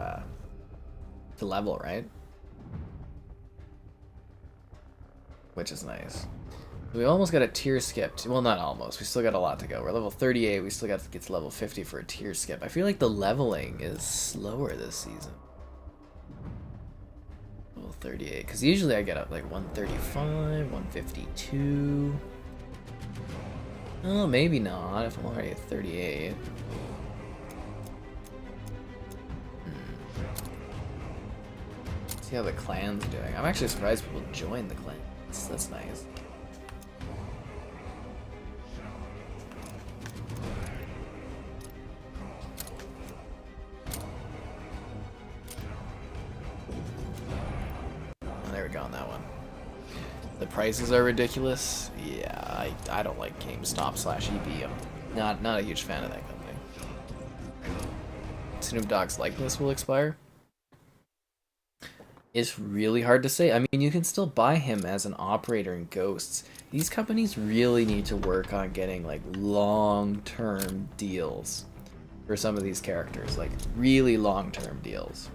level, right? Which is nice. We almost got a tier skip. Well, not almost. We still got a lot to go. We're level 38. We still got to get to level 50 for a tier skip. I feel like the leveling is slower this season. Level 38. Because usually I get up like 135, 152. Oh, maybe not if I'm already at 38. See how the clan's doing. I'm actually surprised people join the clan. That's nice. Oh, there we go on that one. The prices are ridiculous. Yeah, I don't like GameStop / EB. I'm not a huge fan of that company. Snoop Dogg's likeness will expire. It's really hard to say. I mean, you can still buy him as an operator in Ghosts. These companies really need to work on getting like long-term deals for some of these characters, like really long-term deals.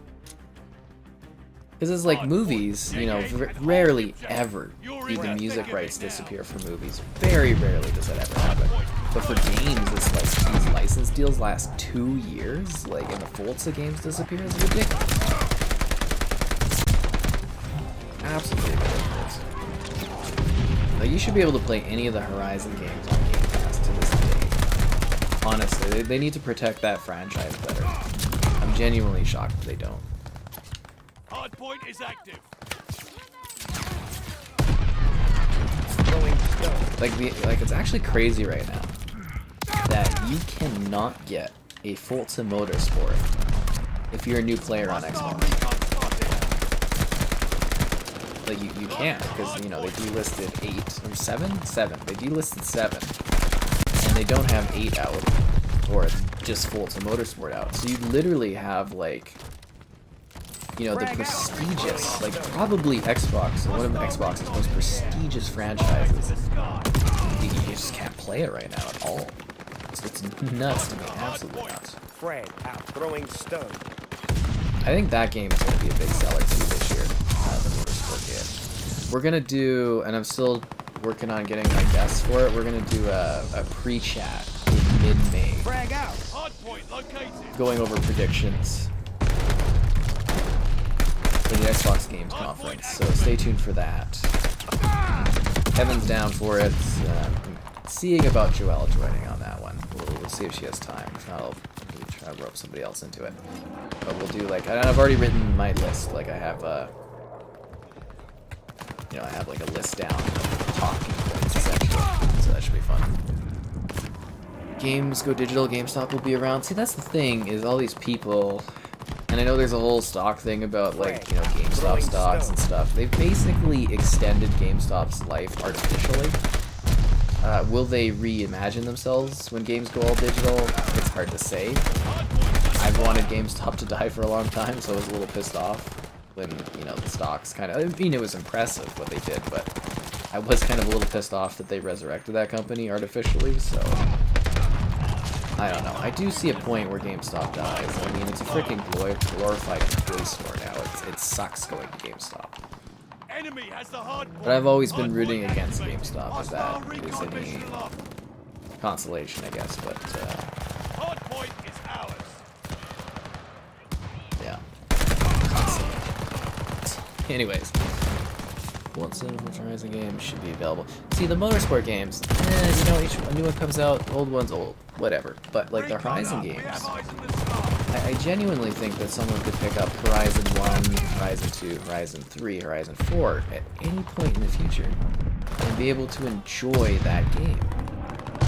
Because it's like movies, you know, rarely ever do the music rights disappear for movies. Very rarely does that ever happen. But for games, it's like these license deals last 2 years, like, and the Forza games disappear is ridiculous. Absolutely ridiculous. Like, you should be able to play any of the Horizon games on Game Pass to this day. Honestly, they need to protect that franchise better. I'm genuinely shocked if they don't. Hardpoint is active. Like it's actually crazy right now that you cannot get a Forza Motorsport if you're a new player on Xbox. Like you can't, because you know they delisted 8 or 7. 7. They delisted 7, and they don't have 8 out, or just Forza Motorsport out. So you literally have like, you know, the prestigious, like probably Xbox, one of Xbox's most prestigious franchises. You just can't play it right now at all. It's nuts to me, absolutely nuts. Fred out throwing stone. I think that game is going to be a big seller too this year. The Motorsport game. We're gonna do, and I'm still working on getting my guests for it. We're gonna do a pre-chat in mid-May, Frag out. Hardpoint located. going over predictions for the Xbox Games Conference, so stay tuned for that. Kevin's down for it. Seeing about Joelle joining on that one. We'll see if she has time. If not, I'll maybe try to rope somebody else into it. But we'll do like, I've already written my list. Like I have you know, I have like a list down of talking points essentially. So that should be fun. Games go digital. GameStop will be around. See, that's the thing, is all these people. And I know there's a whole stock thing about, like, you know, GameStop stocks and stuff. They've basically extended GameStop's life artificially. Will they reimagine themselves when games go all digital? It's hard to say. I've wanted GameStop to die for a long time, so I was a little pissed off when, you know, the stocks kind of... I mean, it was impressive what they did, but I was kind of a little pissed off that they resurrected that company artificially, so... I don't know. I do see a point where GameStop dies. I mean, it's a freaking glorified toy store now. It sucks going to GameStop. Enemy has the hardpoint. But I've always been rooting against GameStop, if that is any consolation, I guess. But Hardpoint is ours. yeah. Anyways, what sort of Horizon games should be available? See, the Motorsport games, you know, a new one comes out, old one's old, whatever. But like the Horizon games, I genuinely think that someone could pick up Horizon 1, Horizon 2, Horizon 3, Horizon 4 at any point in the future and be able to enjoy that game.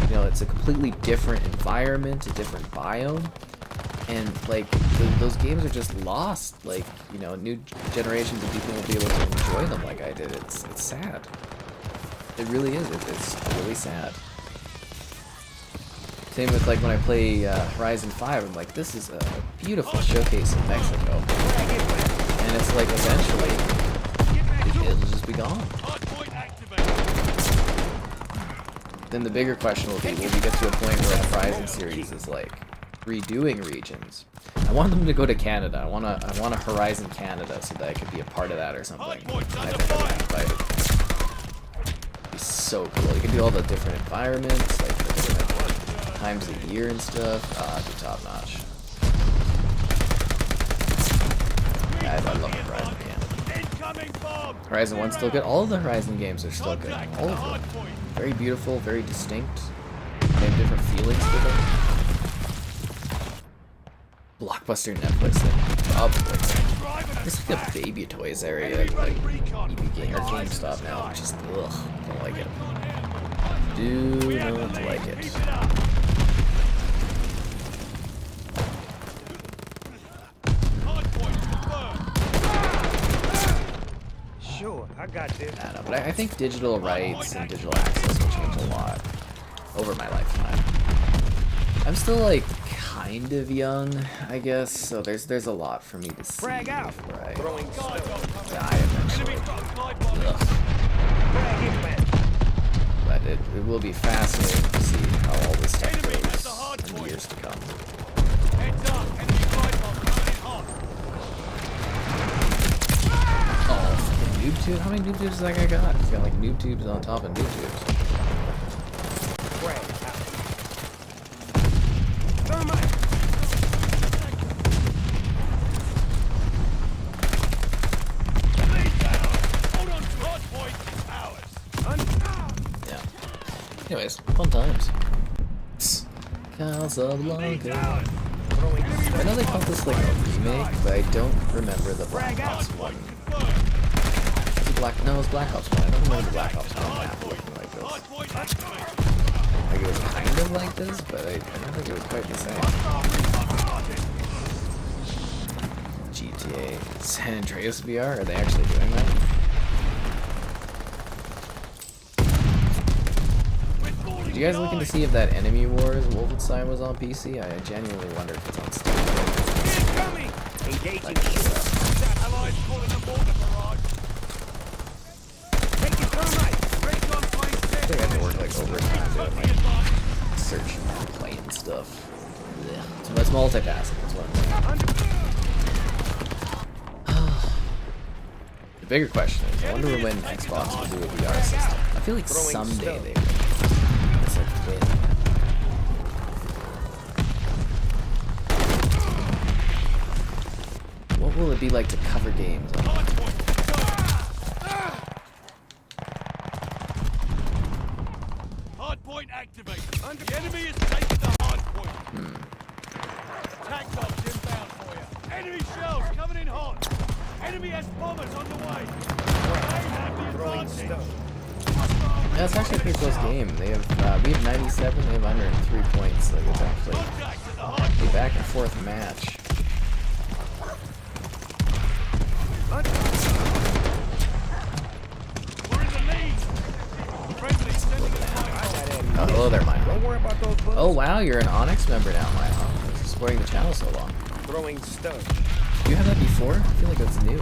You know, it's a completely different environment, a different biome, and like those games are just lost. Like, you know, new generations of people won't be able to enjoy them like I did. It's sad. It really is. It's really sad. Same with like when I play Horizon 5, I'm like, this is a beautiful showcase in Mexico. And it's like eventually it'll just be gone. Then the bigger question will be, will we get to a point where the Horizon series is like redoing regions? I want them to go to Canada. I want a Horizon Canada so that I could be a part of that or something. I think I would be invited. It'd be so cool. You can do all the different environments, like the different times of year and stuff. It'd be top notch. Yeah, I love Horizon Canada. Horizon 1's still good. All of the Horizon games are still good. All of them. Very beautiful, very distinct. They have different feelings to them. Blockbuster Netflix thing. Probably. There's like a baby toys area at like EB or GameStop now. Just ugh, don't like it. Do not like it. Sure, I got this. I don't know, but I think digital rights and digital access will change a lot over my lifetime. I'm still like kind of young, I guess, so there's a lot for me to see Frag out. before I Throwing stone. die eventually. Ugh. Frag inlet. But it will be fascinating to see how all this stuff goes in the years to come. Heads up, enemy glide bomb coming in hot. Oh, fucking noob tube? How many noob tubes does that guy got? He's got like noob tubes on top of noob tubes. Frag out. Thermite. Lead down. Hold on to hard point. Ours. Yeah. Anyways, fun times. Casablanca. Throwing I know they called this like a remake, but I don't remember the Black Ops 1. No, it was Black Ops 1. I don't remember the Black Ops 1 map looking like this. Hard point activate. Like it was kind of like this, but I don't think it was quite the same. GTA San Andreas VR? Are they actually doing that? Did you guys looking to see if that Enemy Wars Wolfenstein was on PC? I genuinely wonder if it's on Steam. incoming. Engaging Like, shield. Allies calling a mortar barrage. Taking thermite. Recon plane I think I have to work like overtime doing like search and play and stuff. Yeah. So that's multitasking, that's what I'm doing. The bigger question is, I wonder when Xbox will do a VR system. I feel like Throwing someday stone. they will. It's like when. What will it be like to cover games on Hard point. Hard point activate. The enemy is taking the hard point. Attack dogs inbound for you. Enemy shells coming in hot. Enemy has bombers on the way. They have the Throwing advantage. stone. Yeah, it's actually a pretty close game. They have we have 97, they have 103 points. Like it's actually Contact at the hard a back and forth match. We're in the lead. Friendly sending a fire. Oh, hello there, Mike. Don't worry about those bullets. Oh wow, you're an Onyx member now, Mike. Thanks for supporting the channel so long. Throwing stone. Do you have that before? I feel like that's new.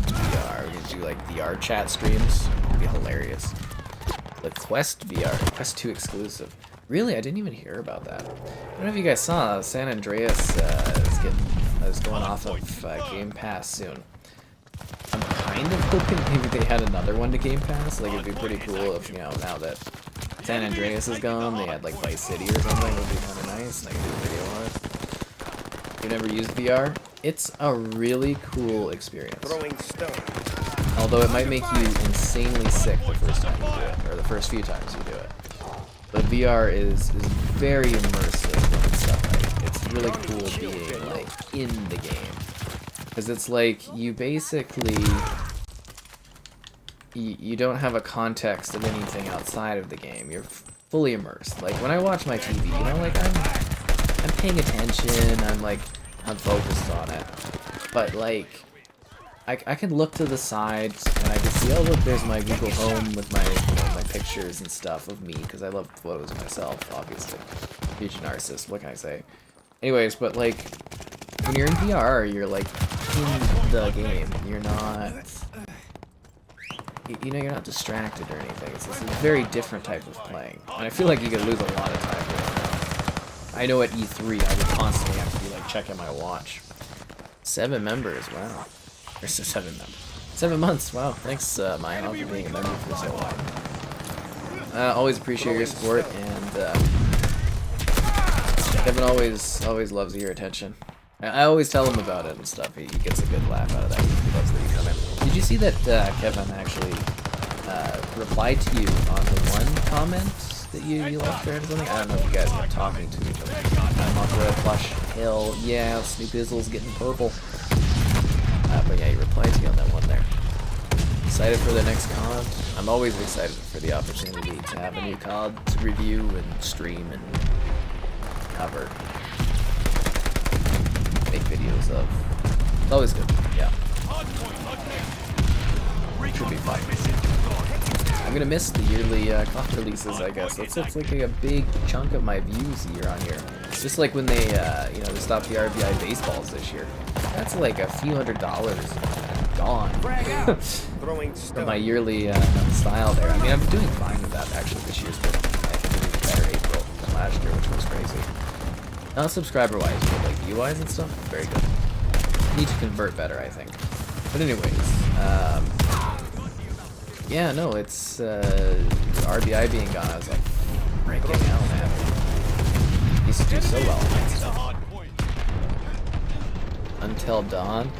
VR, we could do like VR chat streams. It'd be hilarious. The Quest VR, Quest 2 exclusive. Really, I didn't even hear about that. I don't know if you guys saw San Andreas is going off of Game Pass soon. I'm kind of hoping maybe they had another one to Game Pass. Like it'd be pretty cool if, you know, now that San Andreas is gone, they had like Vice City or something. It would be kind of nice, and I could do a video on it. You never used VR? It's a really cool experience. Throwing stone. Although it might make you insanely sick the first time you do it, or the first few times you do it. But VR is very immersive when it's done right. It's really cool being like in the game. Because it's like you basically you don't have a context of anything outside of the game. You're fully immersed. Like when I watch my TV, you know, like I'm paying attention, I'm focused on it. But like I can look to the sides and I can see, oh look, there's my Google Home with my, you know, my pictures and stuff of me, because I love photos myself, obviously. Huge narcissist, what can I say? Anyways, but like when you're in VR, you're like in the game. You're not, you know, you're not distracted or anything. It's a very different type of playing, and I feel like you could lose a lot of time doing that. I know at E3 I would constantly have to be like checking my watch. 7 members, wow. Or 7 members. 7 months, wow. Thanks, Maya, for being a member for so long. Always appreciate your support, and Kevin always loves your attention. I always tell him about it and stuff. He gets a good laugh out of that. He loves that you come in. Did you see that Kevin actually replied to you on the one comment that you left there or something? I don't know if you guys are talking to each other. I'm off red flush. Hell yeah, Snoop Izzle's getting purple. But yeah, he replied to you on that one there. Excited for the next COD? I'm always excited for the opportunity to have a new COD to review and stream and cover. Make videos of. It's always good. Yeah. Hardpoint located. Should be fun. Mission deployed. I'm gonna miss the yearly COD releases, I guess. That's like a big chunk of my views year on year. It's just like when they, you know, they stopped the RBI baseballs this year. That's like a few $100 gone Frag out. Throwing from stone. my yearly style there. I mean, I'm doing fine with that actually. This year's been, I think, it was better April than last year, which was crazy. Not subscriber-wise, but like view-wise and stuff, very good. Need to convert better, I think. But anyways, yeah, no, it's RBI being gone. I was like, freaking hell, man. Used to do so well on that The stuff. hardpoint. Until Dawn.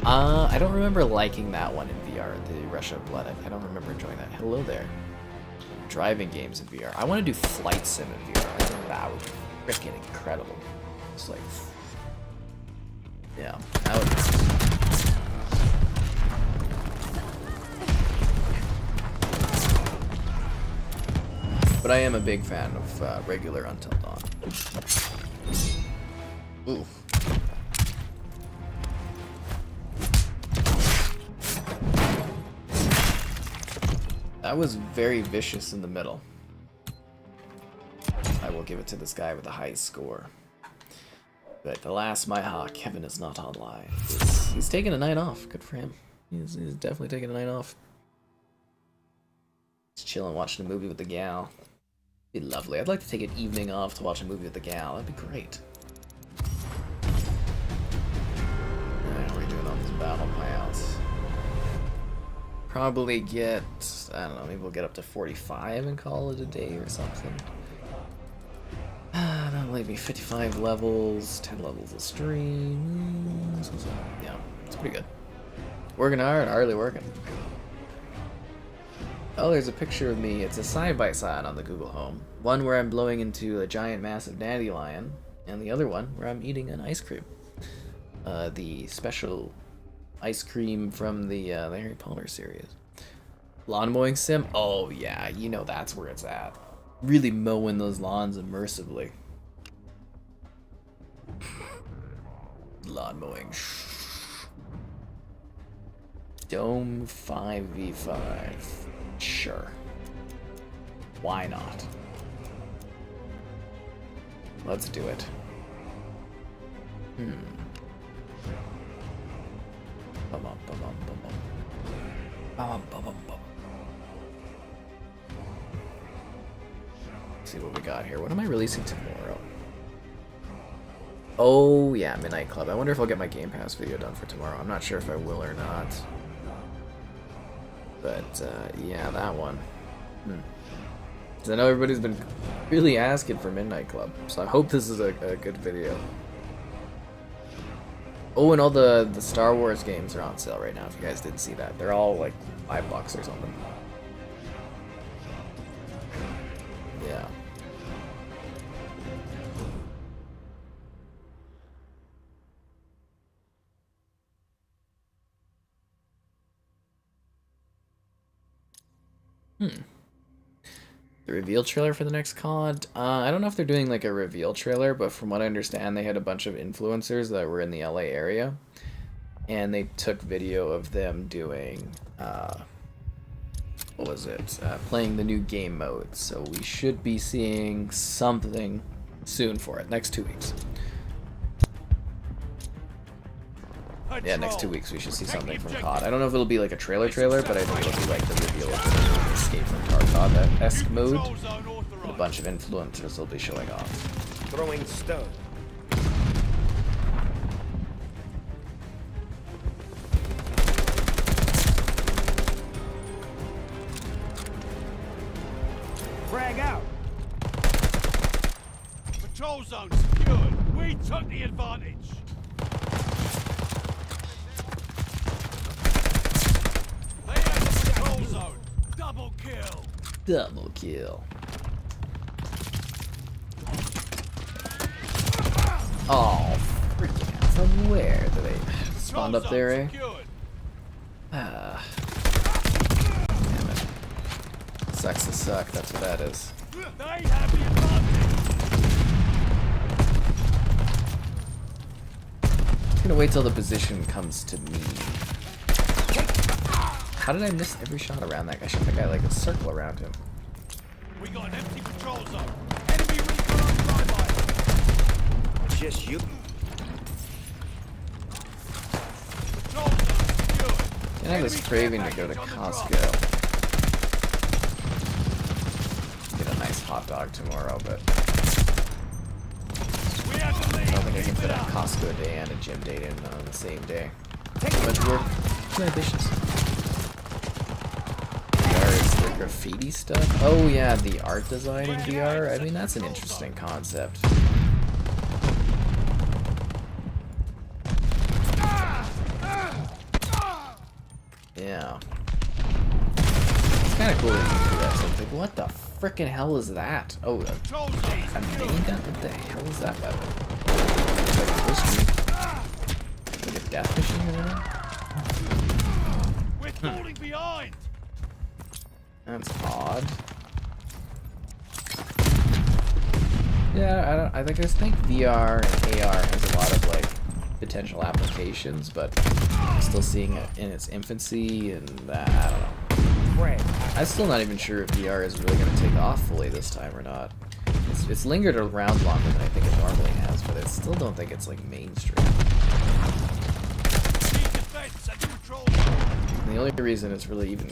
I don't remember liking that one in VR, the Russia Blood. I don't remember enjoying that. Hello there. Driving games in VR. I want to do Flight Sim in VR. I think that would be freaking incredible. It's like, yeah, that would be. But I am a big fan of regular Until Dawn. Ooh. That was very vicious in the middle. I will give it to this guy with the highest score. But alas, my Kevin is not online. He's taking a night off. Good for him. He's definitely taking a night off. He's chilling, watching a movie with the gal. Be lovely. I'd like to take an evening off to watch a movie with the gal. That'd be great. Alright, how are we doing on this battle payouts? Probably get, I don't know, maybe we'll get up to 45 and call it a day or something. That'll leave me 55 levels, 10 levels of stream. Yeah, it's pretty good. Working hard, hardly working. Oh, there's a picture of me. It's a side-by-side on the Google Home. One where I'm blowing into a giant, massive dandelion, and the other one where I'm eating an ice cream. The special ice cream from the Harry Potter series. Lawn mowing sim? Oh yeah, you know that's where it's at. Really mowing those lawns immersively. Lawn mowing. Dome 5v5. Sure. Why not? Let's do it. Bum, bum, bum, bum, bum, bum. Bum, bum, bum, bum. Let's see what we got here. What am I releasing tomorrow? Oh yeah, Midnight Club. I wonder if I'll get my Game Pass video done for tomorrow. I'm not sure if I will or not. But yeah, that one. Because I know everybody's been really asking for Midnight Club, so I hope this is a good video. Oh, and all the Star Wars games are on sale right now, if you guys didn't see that. They're all like $5 or something. Yeah. The reveal trailer for the next COD? I don't know if they're doing like a reveal trailer, but from what I understand, they had a bunch of influencers that were in the LA area, and they took video of them doing, what was it? Playing the new game mode. So we should be seeing something soon for it, next 2 weeks. Yeah, next 2 weeks we should see something from COD. I don't know if it'll be like a trailer, but I think it'll be like the reveal of the Escape from Tarkov-esque mode. And a bunch of influencers will be showing off. Throwing stone. Frag out. Patrol zone secured. We took the advantage. They have the patrol zone. Double kill. Double kill. Oh, freaking! From where do they spawn up there, eh? Ah. Damn it. Sucks to suck, that's what that is. They have the advantage. gonna wait till the position comes to me. How did I miss every shot around that guy? I shot that guy like a circle around him. We got an empty patrol zone. Enemy recon on flyby. It's just you. Patrol zone secured. And I have this craving to go to Costco. Get a nice hot dog tomorrow, but We have the I lead. don't think I can Keep fit it a up. Costco day and a gym date in on the same day. Too much work. Too ambitious. VR is the graffiti stuff. Oh yeah, the art design in VR. I mean, that's an interesting concept. Yeah. It's kind of cool that you can do that. So it's like, what the frickin' hell is that? Oh, Patrol zone a secured. main gun? What the hell is that weapon? It's like a twist like a death machine or whatever? We're falling behind. That's odd. Yeah, I just think VR and AR has a lot of like potential applications, but I'm still seeing it in its infancy, and I don't know. Frag. I'm still not even sure if VR is really going to take off fully this time or not. It's lingered around longer than I think it normally has, but I still don't think it's like mainstream. Need defense at the patrol zone. And the only reason it's really even,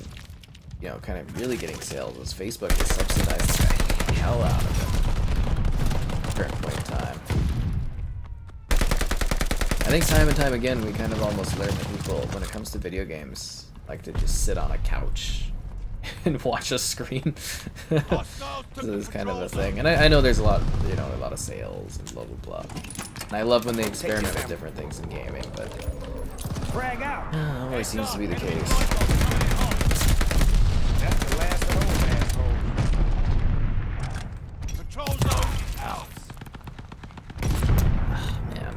you know, kind of really getting sales is Facebook is subsidizing the hell out of it. Current point in time. I think time and time again we kind of almost learn that people, when it comes to video games, like to just sit on a couch and watch a screen. Hostiles took This the is kind of patrol a zone. thing, and I know there's a lot, you know, a lot of sales and blah blah blah. And I love when they experiment with different things in gaming, but Frag out. that always seems to be the case. That's the last of those assholes. Patrol zone is out. Man,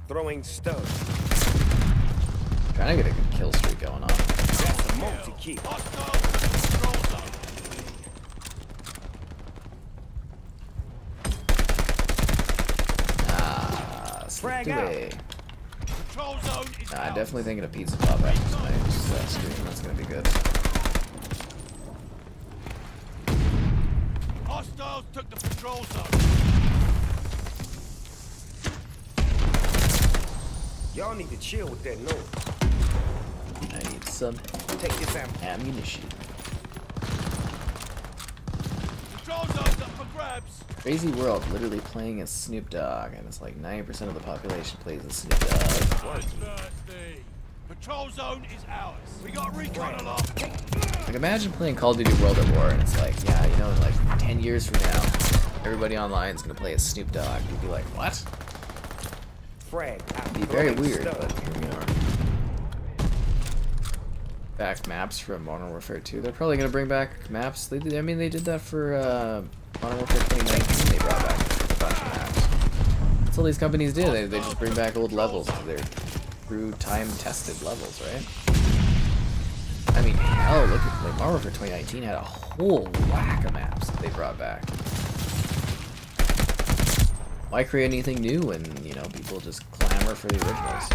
Throwing stones. trying to get a good kill streak going on. That's a multi-kill. Hostiles took the patrol zone. Frag out. Away. Patrol zone is Nah, out. definitely thinking of pizza pop after tonight's stream. That's gonna be good. Hostiles took the patrol zone. Y'all need to chill with that noise. I need some Take this ammo. ammunition. Patrol zone's up for grabs. Crazy world, literally playing as Snoop Dogg, and it's like 90% of the population plays as Snoop Dogg. Bloodthirsty. Patrol zone is ours. We got recon aloft. Like imagine playing Call of Duty World at War, and it's like, yeah, you know, in like 10 years from now, everybody online is gonna play as Snoop Dogg. You'd be like, what? Frag out. It'd be very Throwing weird, stones. but here we are. Back maps from Modern Warfare 2. They're probably gonna bring back maps. They did. I mean, they did that for Modern Warfare 2019. They brought back a bunch of maps. That's all these companies do. They just bring back old levels. They're through time-tested levels, right? I mean, hell, look at like Modern Warfare 2019 had a whole whack of maps that they brought back. Why create anything new when, you know, people just clamor for the originals?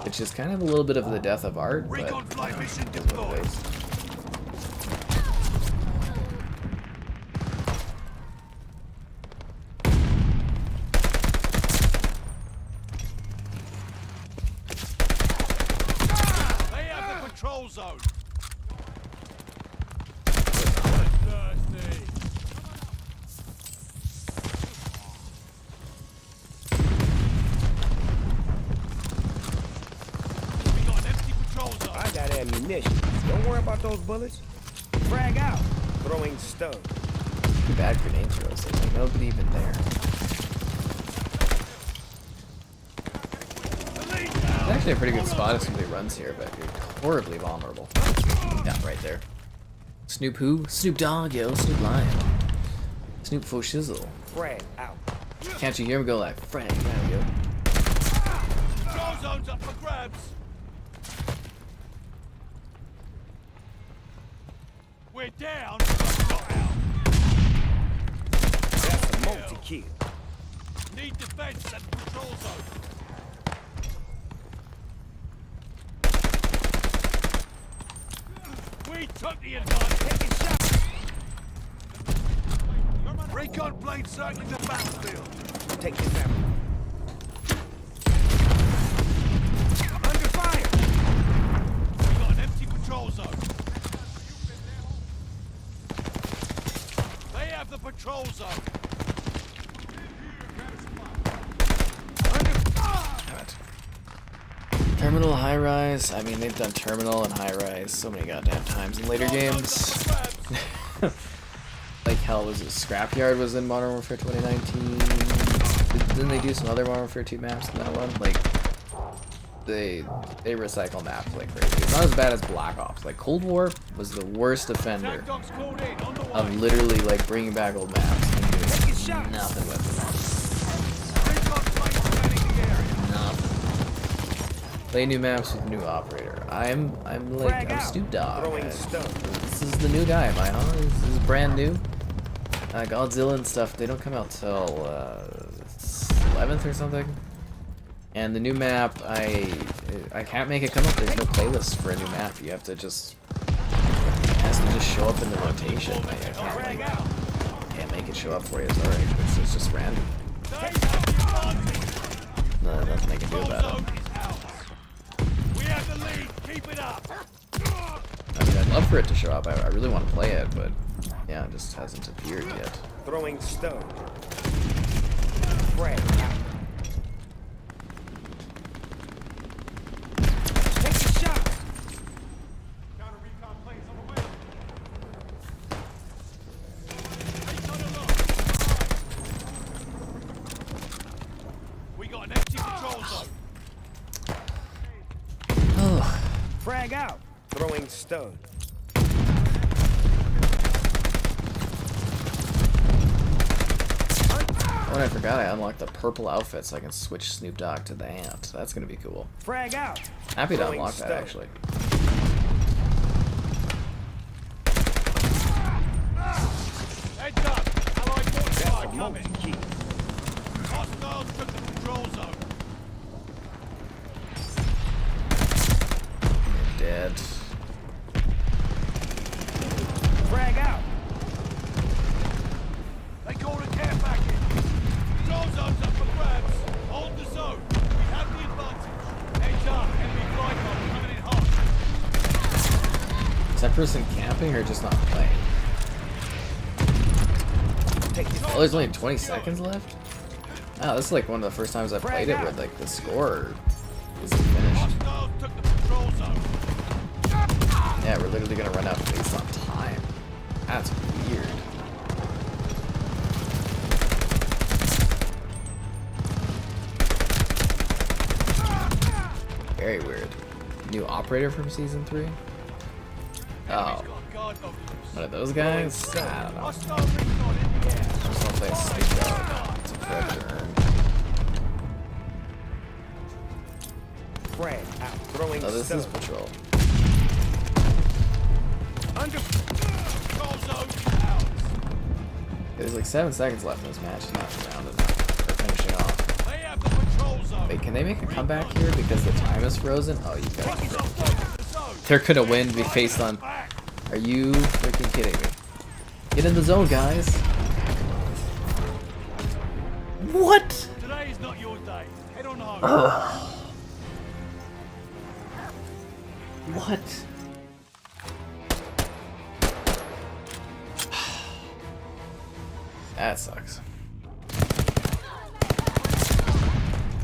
Which is kind of a little bit of the death of art, but Recon flight you know, mission it is what it deployed. is. They have the patrol zone. Bloodthirsty. We got an empty patrol zone. I got ammunition. Don't worry about those bullets. Frag out. Throwing stones. Too bad grenade throws. There's like nobody even there. The lead now. It's actually a pretty good spot if somebody runs here, but you're horribly vulnerable. Yeah, right there. Snoop who? Snoop Dogg, yo. Snoop Lion. Snoop for shizzle. Frag out. Can't you hear him go like, Frank, there we go. Patrol zone's up for grabs. We're down. But not out. That's a multi-kill. Need defense at the patrol zone. We took the advantage. Taking shots. Recon plane circling the battlefield. Take this ammo. Under fire. We got an empty patrol zone. They have the patrol zone. Terminal, high rise. I mean, they've done terminal and high rise so many goddamn times in later games. Like hell, was it Scrapyard was in Modern Warfare 2019? Didn't they do some other Modern Warfare 2 maps in that one? Like they recycle maps like crazy. It's not as bad as Black Ops. Like Cold War was the worst offender of literally like bringing back old maps and doing nothing with them. Play new maps with new operator. I'm Snoop Dogg. This is the new guy, am I, huh? This is brand new. Godzilla and stuff, they don't come out till 11th or something. And the new map, I can't make it come up. There's no playlist for a new map. You have to just, it has to just show up in the rotation. I can't make it show up for you. Sorry, it's just random. No, nothing I can do about it. The lead. Keep it up. I mean, I'd love for it to show up. I really want to play it, but yeah, it just hasn't appeared yet. Throwing stone. Frag. Take the shot. Counter recon planes on the way. We got an empty patrol zone. Frag out. Throwing stone. Oh, and I forgot I unlocked the purple outfit so I can switch Snoop Dogg to the ant. That's gonna be cool. Frag out. Happy to unlock that actually. Heads up. Allied mortar coming. Hostiles took the control zone. Dead. Frag out. They call a care package. Control zone's up for grabs. Hold the zone. We have the advantage. Heads up. Enemy flight bomb coming in hot. Is that person camping or just not playing? Oh, there's only 20 seconds left? Oh, this is like one of the first times I played it where like the score isn't finished. Hostiles took the control zone. Yeah, we're literally gonna run out based on time. That's weird. Very weird. New operator from season 3? Oh. One of those guys? I don't know. I just don't play Snoop Dogg. It's a predator. Frag out. Throwing Oh, this is patrol. Under. There's like 7 seconds left in this match. It's not round enough for finishing off. Wait, can they make a comeback here because the time is frozen? Oh, you guys. They're gonna win based on. Are you freaking kidding me? Get in the zone, guys. What? Today is not your day. Head on home. What? That sucks.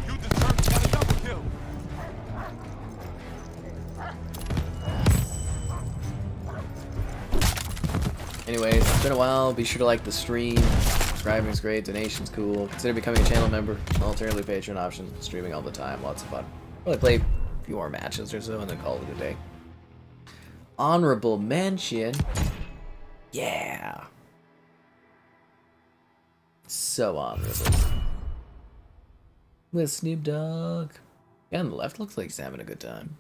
You deserve to get a double kill. Anyways, it's been a while. Be sure to like the stream. Subscribing's great. Donation's cool. Consider becoming a channel member. Alternatively, Patreon option. Streaming all the time. Lots of fun. Only play a few more matches or so and then call it a day. Honorable mention. Yeah. So honorable. With Snoop Dogg. Yeah, on the left looks like he's having a good time.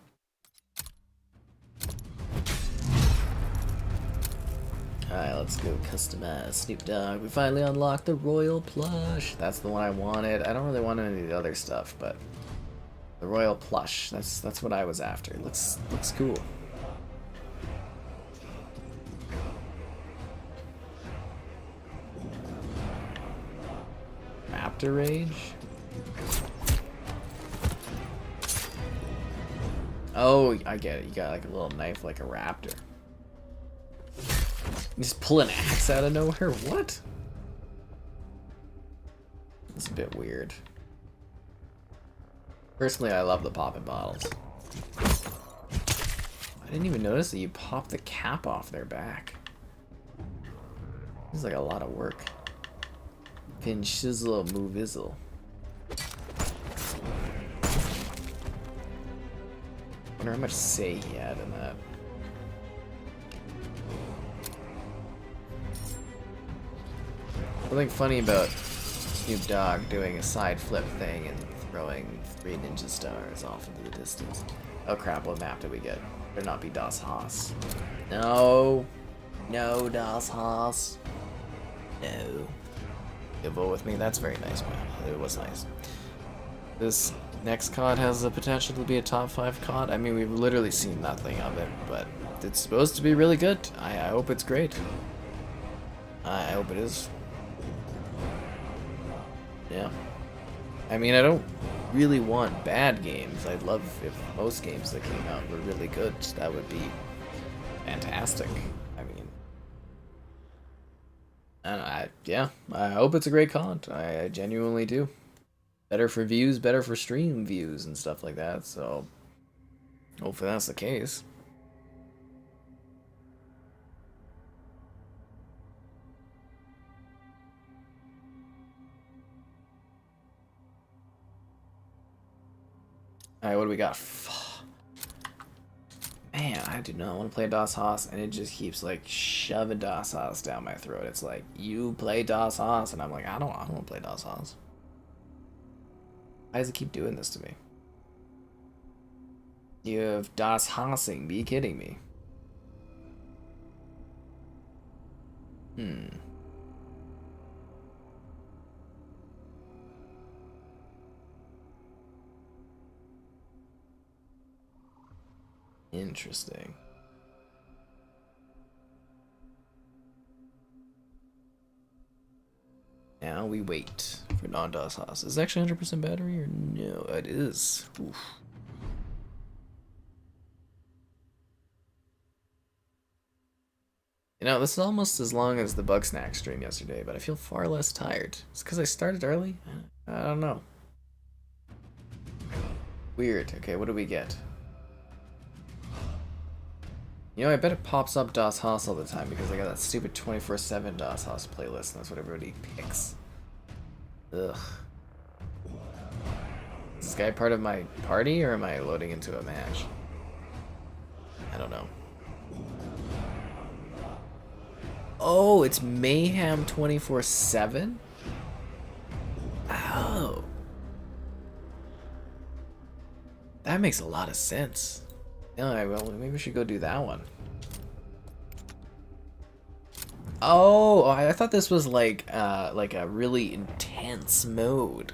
Alright, let's go customize Snoop Dogg. We finally unlocked the Royal Plush. That's the one I wanted. I don't really want any of the other stuff, but the Royal Plush, that's what I was after. Looks cool. Raptor Rage? Oh, I get it. You got like a little knife like a raptor. You just pull an axe out of nowhere? What? That's a bit weird. Personally, I love the popping bottles. I didn't even notice that you pop the cap off their back. This is like a lot of work. Pin shizzle, move izzle. I wonder how much say he had in that. Something funny about Snoop Dogg doing a side flip thing and throwing 3 ninja stars off into the distance. Oh crap, what map did we get? Better not be Das Haus. No. No, Das Haus. No. You vote with me? That's very nice, man. It was nice. This next COD has the potential to be a top 5 COD. I mean, we've literally seen nothing of it, but it's supposed to be really good. I hope it's great. I hope it is. Yeah. I mean, I don't really want bad games. I'd love if most games that came out were really good. That would be fantastic. I mean, yeah, I hope it's a great COD. I genuinely do. Better for views, better for stream views and stuff like that, so hopefully that's the case. Alright, what do we got? Man, I do not want to play Das Haus, and it just keeps like shoving Das Haus down my throat. It's like, you play Das Haus, and I'm like, I don't want to play Das Haus. Why does it keep doing this to me? You have Das Hausing, be kidding me. Interesting. Now we wait for non-DOS Haus. Is it actually 100% battery or no? It is. Oof. You know, this is almost as long as the Bug Snack stream yesterday, but I feel far less tired. It's because I started early? I don't know. Weird. Okay, what do we get? You know, I bet it pops up Das Haus all the time because I got that stupid 24/7 Das Haus playlist, and that's what everybody picks. Ugh. Is this guy part of my party, or am I loading into a match? I don't know. Oh, it's Mayhem 24/7? Oh. That makes a lot of sense. No, well, maybe we should go do that one. Oh, I thought this was like a really intense mode.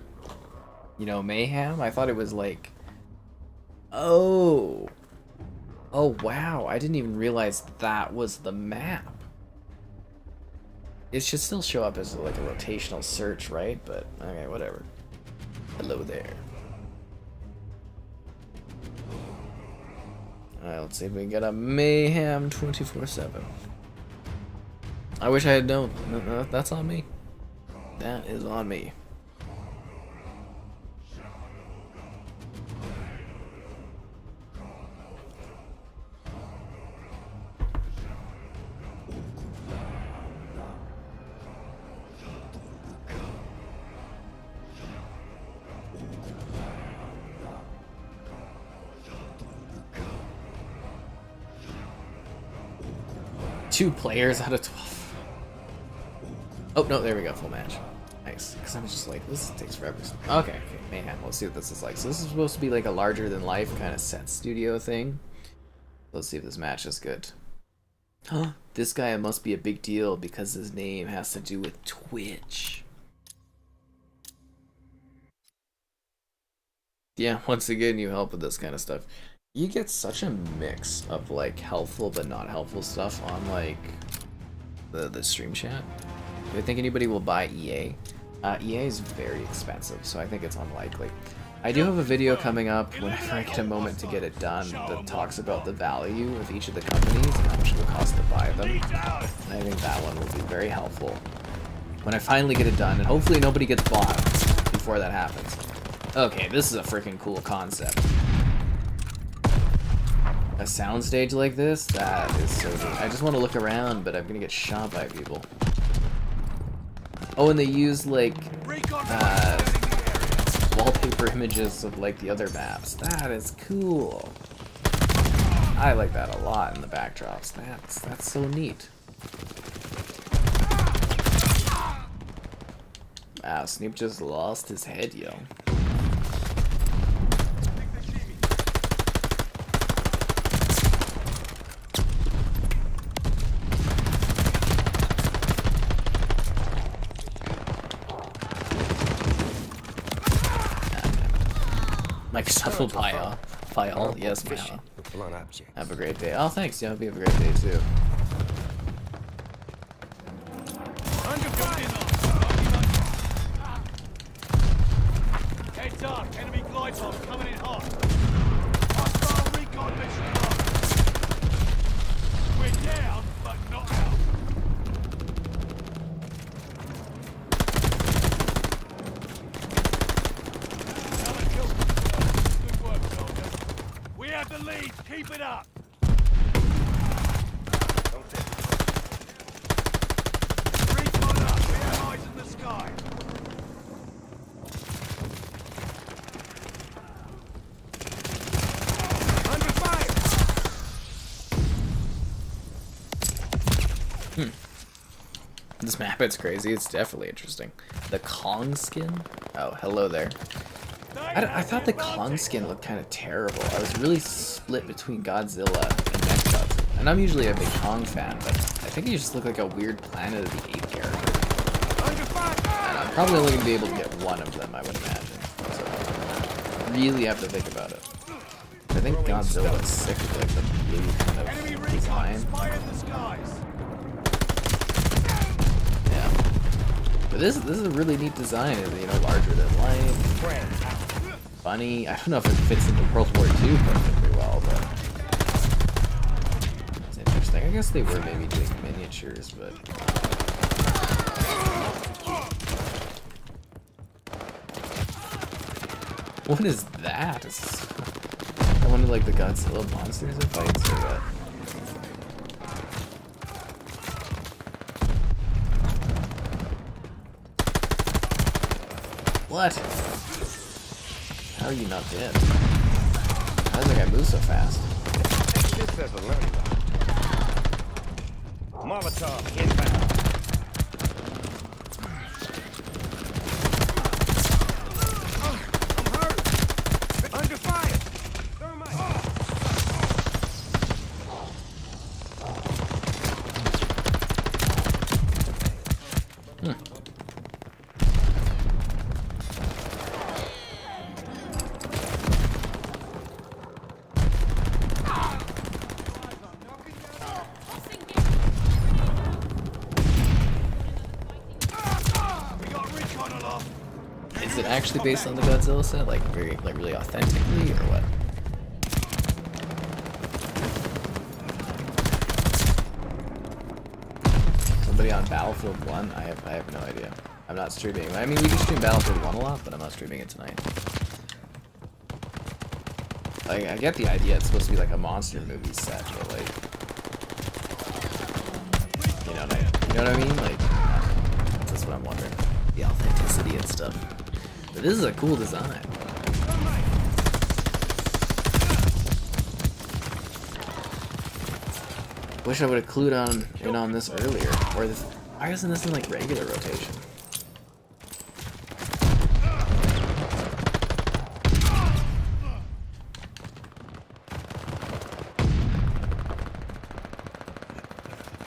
You know, Mayhem? I thought it was like... Oh. Oh, wow. I didn't even realize that was the map. It should still show up as like a rotational search, right? But, okay, whatever. Hello there. Alright, let's see if we can get a Mayhem 24/7. I wish I had known. No, that's on me. That is on me. Two players out of 12. Oh, no, there we go, full match. Nice, because I'm just like, this takes forever. Okay, Mayhem, let's see what this is like. So this is supposed to be like a larger than life kind of set studio thing. Let's see if this match is good. This guy must be a big deal because his name has to do with Twitch. Yeah, once again, you help with this kind of stuff. You get such a mix of like helpful but not helpful stuff on like the stream chat. Do I think anybody will buy EA? EA is very expensive, so I think it's unlikely. I do have a video coming up whenever I get a moment to get it done that talks about the value of each of the companies and how much it will cost to buy them. And I think that one will be very helpful when I finally get it done, and hopefully nobody gets bought before that happens. Okay, this is a freaking cool concept. A soundstage like this? That is so neat. I just want to look around, but I'm gonna get shot by people. Oh, and they use like wallpaper images of like the other maps. That is cool. I like that a lot in the backdrops. That's so neat. Wow, Snoop just lost his head, yo. Microsoft will buy all. Yes, my have a great day. Oh, thanks. Yeah, hope you have a great day too. Heads up, enemy glide bomb coming in hot. Hostile recon mission locked. We're down, but not out. We have the lead, keep it up! Recon up, we have eyes in the sky! Under fire! This map, it's crazy. It's definitely interesting. The Kong skin? Oh, hello there. I thought the Kong skin looked kind of terrible. I was really split between Godzilla and next Godzilla. And I'm usually a big Kong fan, but I think he just looked like a weird Planet of the Apes character. And I'm probably only going to be able to get one of them, I would imagine. So, really have to think about it. I think Godzilla is sick with like the blue kind of design. Yeah. But this is a really neat design, you know, larger than life. Funny. I don't know if it fits into World War II perfectly well, but it's interesting. I guess they were maybe doing miniatures, but what is that? I wonder, like the Godzilla monsters it fights or what? What? How are you not dead? How does that guy move so fast? This says a learning. Molotov inbound. I'm hurt. Under fire. Actually based on the Godzilla set, like really authentically, or what? Somebody on Battlefield 1? I have no idea. I'm not streaming. I mean, we do stream Battlefield 1 a lot, but I'm not streaming it tonight. Like, I get the idea. It's supposed to be like a monster movie set, but like, you know what I mean? Like, that's what I'm wondering. The authenticity and stuff. But this is a cool design. Wish I would have clued in on this earlier. Or this, why isn't this in like regular rotation?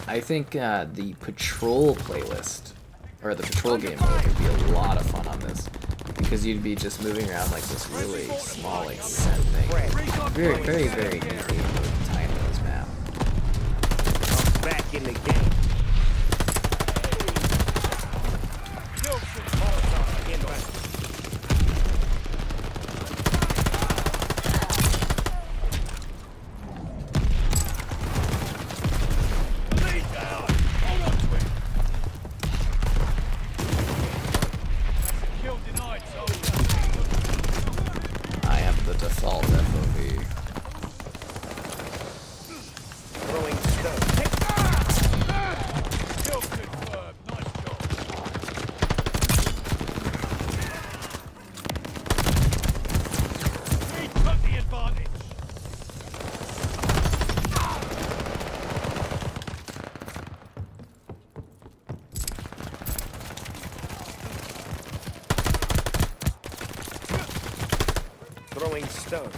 I think the patrol playlist, or the patrol game mode, would be a lot of fun on this. Because you'd be just moving around like this really small, like, set thing. Very, very, very easy to tie into this map. I'm back in the game. I am the default FOV. Throwing stuff. Kill confirmed. Nice job. We took the advantage. Throwing stuff.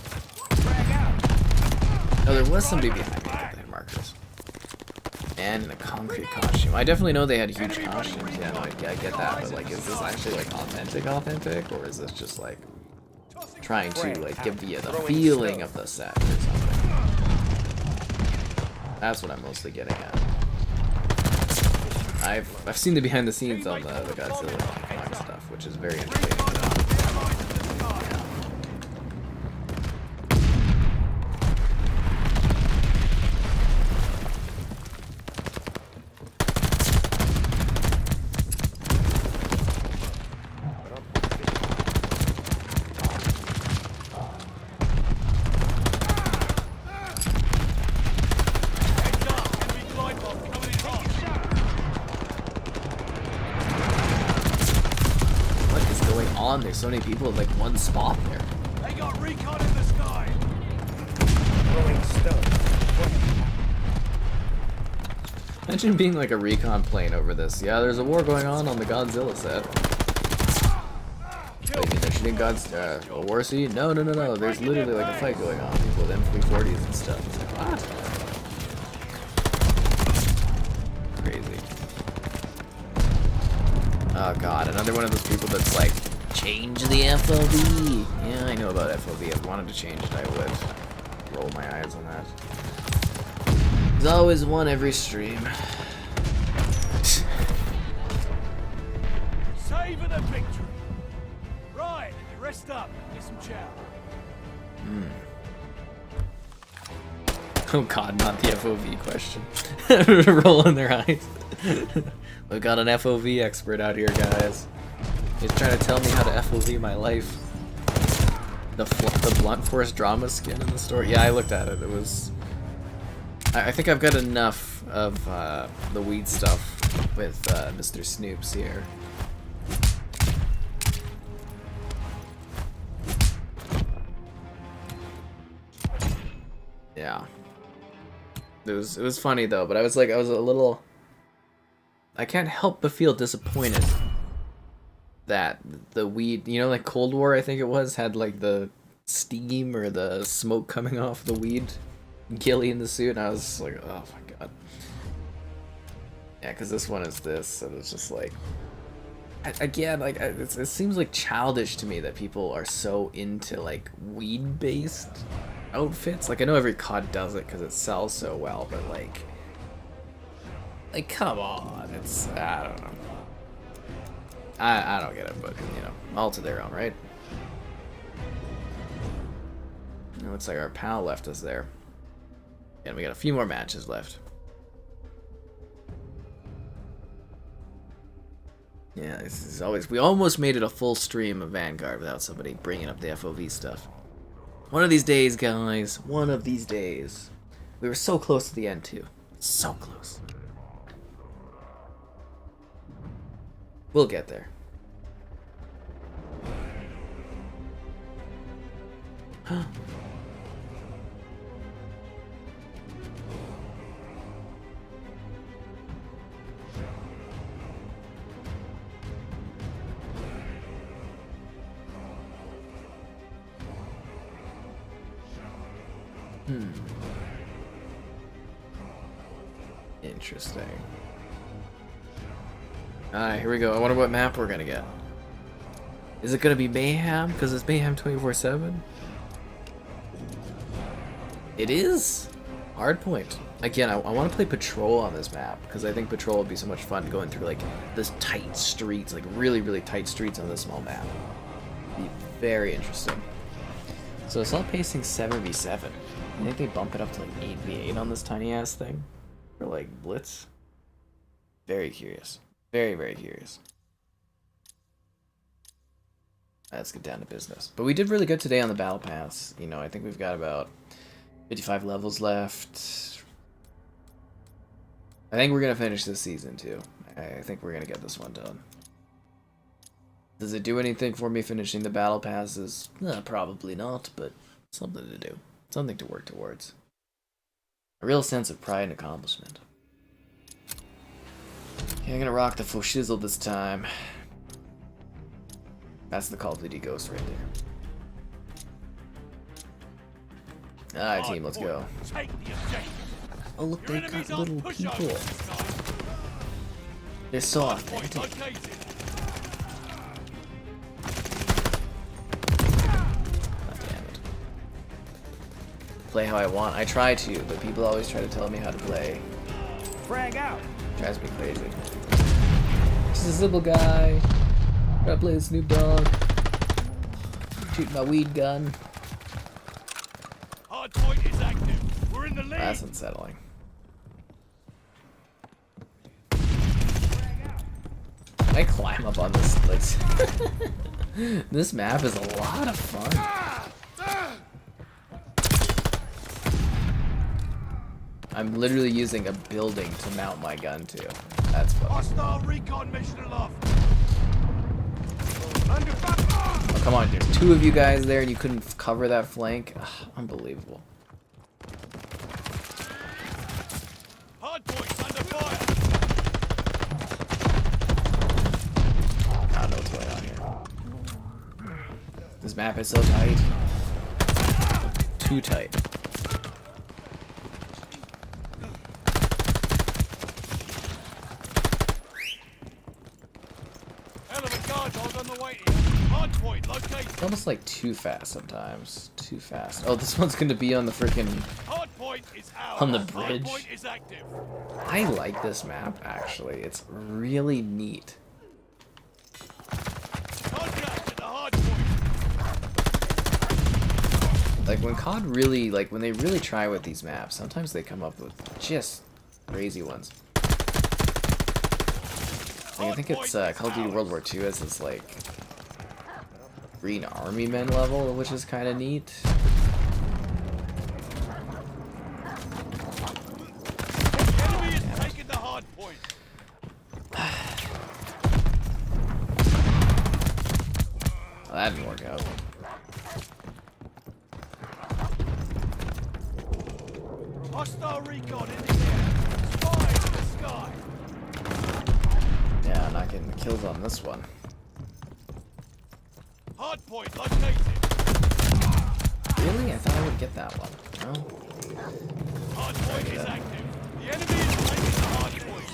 Oh, there was somebody behind me with the hit markers. And in a concrete costume. I definitely know they had huge costumes. Yeah, no, I get that. But, like, is this actually, like, authentic? Or is this just, like, trying to, like, give you the feeling of the set or something? That's what I'm mostly getting at. I've seen the behind the scenes on the Godzilla stuff, which is very entertaining. There's so many people in like one spot there. They got recon in the sky. Throwing stuff. Imagine being like a recon plane over this. Yeah, there's a war going on the Godzilla set. Like, they're shooting a war scene? No. There's literally like a fight going on. People with M340s and stuff. It's like, what? Crazy. Oh god, another one of those people that's like, change the FOV. Yeah, I know about FOV. If I wanted to change it, I would. Roll my eyes on that. There's always one every stream. Savor the victory. Right, rest up. Get some chow. Oh god, not the FOV question. Rolling their eyes. We've got an FOV expert out here, guys. He's trying to tell me how to FOV my life. The blunt force drama skin in the store. Yeah, I looked at it. It was. I think I've got enough of the weed stuff with Mr. Snoops here. Yeah. It was funny though, but I was a little. I can't help but feel disappointed that the weed, you know, like Cold War, I think it was, had like the steam or the smoke coming off the weed ghillie in the suit, and I was just like, oh my god. Yeah, because this one is this, and it's just like, again, like, it seems like childish to me that people are so into like weed-based outfits. Like, I know every COD does it because it sells so well, but like come on, it's, I don't know. I don't get it, but, you know, all to their own, right? It looks like our pal left us there. And we got a few more matches left. Yeah, this is always... We almost made it a full stream of Vanguard without somebody bringing up the FOV stuff. One of these days, guys. One of these days. We were so close to the end, too. So close. We'll get there. Interesting. Alright, here we go. I wonder what map we're gonna get. Is it gonna be Mayhem? Because it's Mayhem 24/7? It is? Hardpoint. Again, I want to play Patrol on this map, because I think Patrol would be so much fun going through, like, this tight streets, like, really, really tight streets on this small map. Be very interesting. So it's all pacing 7v7. I think they bump it up to, like, 8v8 on this tiny-ass thing? For, like, Blitz? Very curious. Very, very curious. Let's get down to business. But we did really good today on the Battle Pass. You know, I think we've got about 55 levels left. I think we're going to finish this season, too. I think we're going to get this one done. Does it do anything for me finishing the Battle Passes? Probably not, but something to do. Something to work towards. A real sense of pride and accomplishment. Okay, I'm going to rock the full shizzle this time. That's the Call of Duty Ghost right there. Alright, team, let's go. Oh, look, they got little people. They're so authentic. God damn it. Play how I want. I try to, but people always try to tell me how to play. Frag out. Drives me crazy. This is a simple guy. Gotta play Snoop Dogg. Shoot my weed gun. Hardpoint is active. We're in the lead. That's unsettling. Can I climb up on this place? This map is a lot of fun. I'm literally using a building to mount my gun to. That's fun. Hostile recon mission aloft. Oh, come on, there's two of you guys there and you couldn't cover that flank? Ugh, unbelievable. Hardpoint's under fire. I don't know what's going on here. This map is so tight. Too tight. It's almost like too fast sometimes. Too fast. Oh, this one's gonna be on the freaking on the bridge. I like this map actually. It's really neat. Like when COD really, like when they really try with these maps, sometimes they come up with just crazy ones. Like, I think it's Call of Duty World War II has this like Green Army Men level, which is kind of neat. Enemy is taking the hard point. Well, that didn't work out. Hostile recon in the air. Spy in the sky. Yeah, I'm not getting the kills on this one. Hardpoint located. Really? I thought I would get that one. No. Hardpoint is active. The enemy is taking the hardpoint.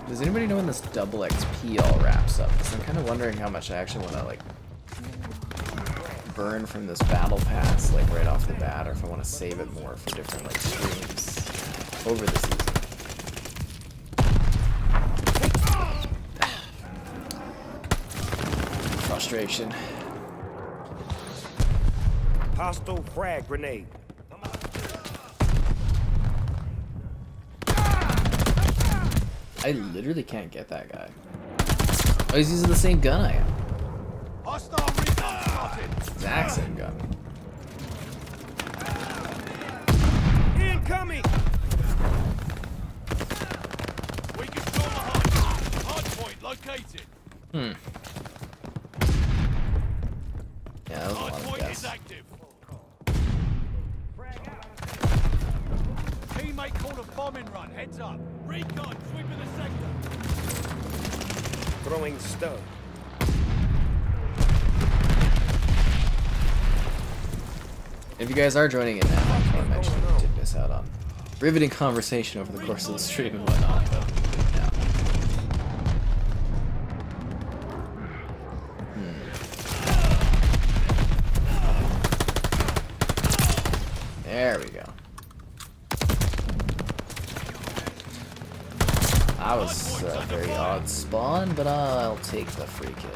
Does anybody know when this double XP all wraps up? Because I'm kind of wondering how much I actually want to like burn from this battle pass, like right off the bat, or if I want to save it more for different like streams over the season. Frustration. Hostile frag grenade. I literally can't get that guy. Oh, he's using the same gun I am. Hostile recon spotted. Exact same gun. Incoming. We control the hardpoint. Hardpoint located. Yeah, that was a lot of Hardpoint guess. is active. Teammate called a bombing run. Heads up. Recon sweeping the sector. Throwing stun. If you guys are joining in now, I just want to mention you did miss out on riveting conversation over the course of the stream and whatnot, but yeah. There we go. That was a very odd spawn, but I'll take the free kill.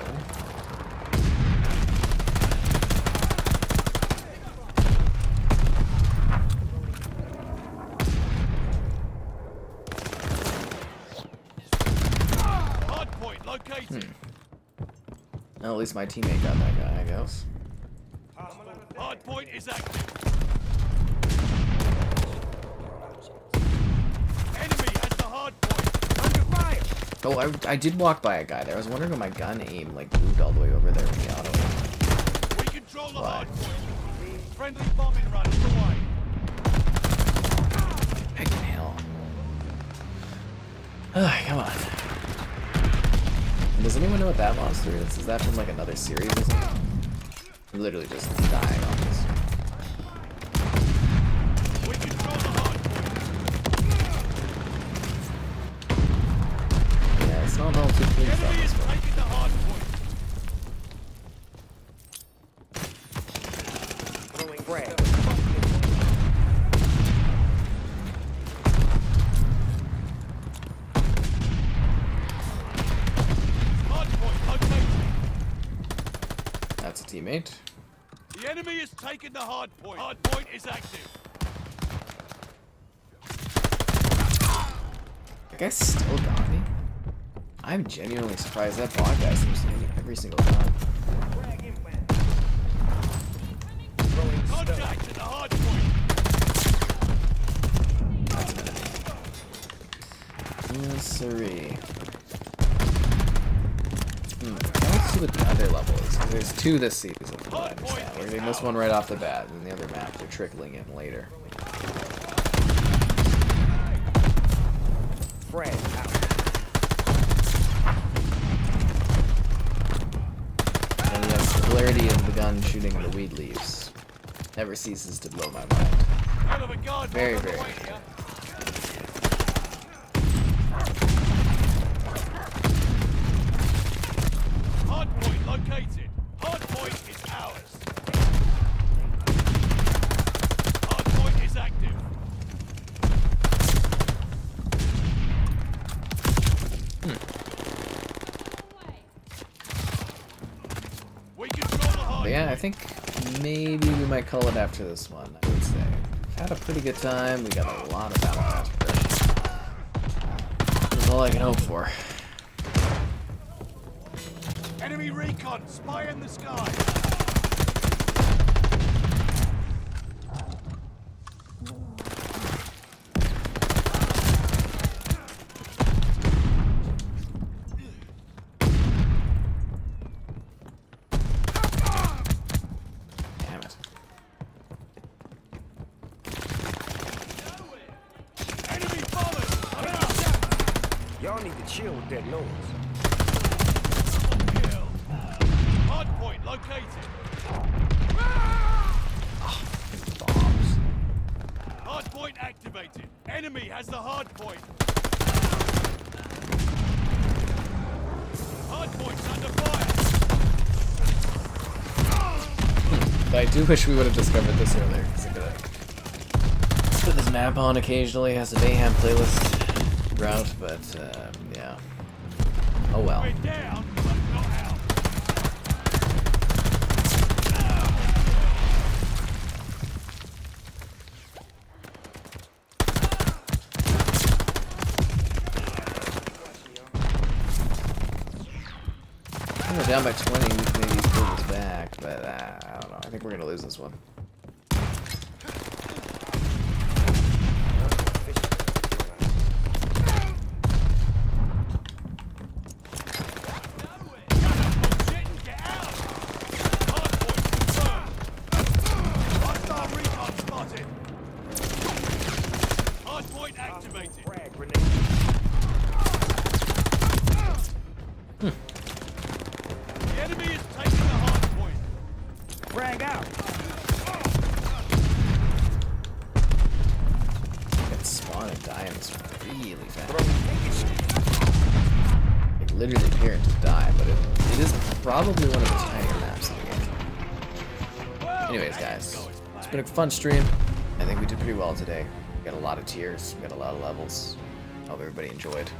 Well, at least my teammate got that guy, I guess. Hardpoint is active. Enemy has the hardpoint. Under fire. Oh, I did walk by a guy there. I was wondering if my gun aim like moved all the way over there when the auto. We control the hardpoint. Friendly bombing run is away. Heck in hell. Come on. Does anyone know what that monster is? Is that from like another series or something? I'm literally just dying on this. We control the hardpoint. Yeah, it's not all too clean Enemy is stuff. taking the hardpoint. Throwing frag. That's a teammate. The enemy is taking the hardpoint. Hardpoint is active. That guy still got me. I'm genuinely surprised that bot guy seems to hit me every single time. Contact at the hardpoint. That's an enemy. Yes, sirree. Let's see what the other level is. 'Cause there's two this season, from what I understand. We're getting this one right off the bat, and the other map they're trickling in later. Frag out. And yes, the clarity of the gun shooting the weed leaves never ceases to blow my mind. Hell of a guard. Very, very good. Hardpoint located. Hardpoint is ours. Hardpoint is active. We control the hardpoint. But yeah, I think maybe we might call it after this one, I would say. We've had a pretty good time. We got a lot of battle pass progression. That's all I can hope for. Enemy recon. Spy in the sky. Damn it. Enemy bombers. Y'all need to chill with that noise. Kill. Hardpoint located. Bombs. Hardpoint activated. Enemy has the hardpoint. Hardpoint's under fire. But I do wish we would have discovered this earlier, because I could have put this map on occasionally as a Mayhem playlist route, but yeah. Oh well. We're down, but not out. We're down by 20, we can maybe pull this back, but I don't know. I think we're gonna lose this one. Get out! Hardpoint confirmed. Hostile recon spotted. Hardpoint activated. Frag grenade. The enemy is taking the hardpoint. Frag out. It is probably one of the tinier maps in the game. Anyways, guys, it's been a fun stream. I think we did pretty well today. We got a lot of tiers, we got a lot of levels. Hope everybody enjoyed.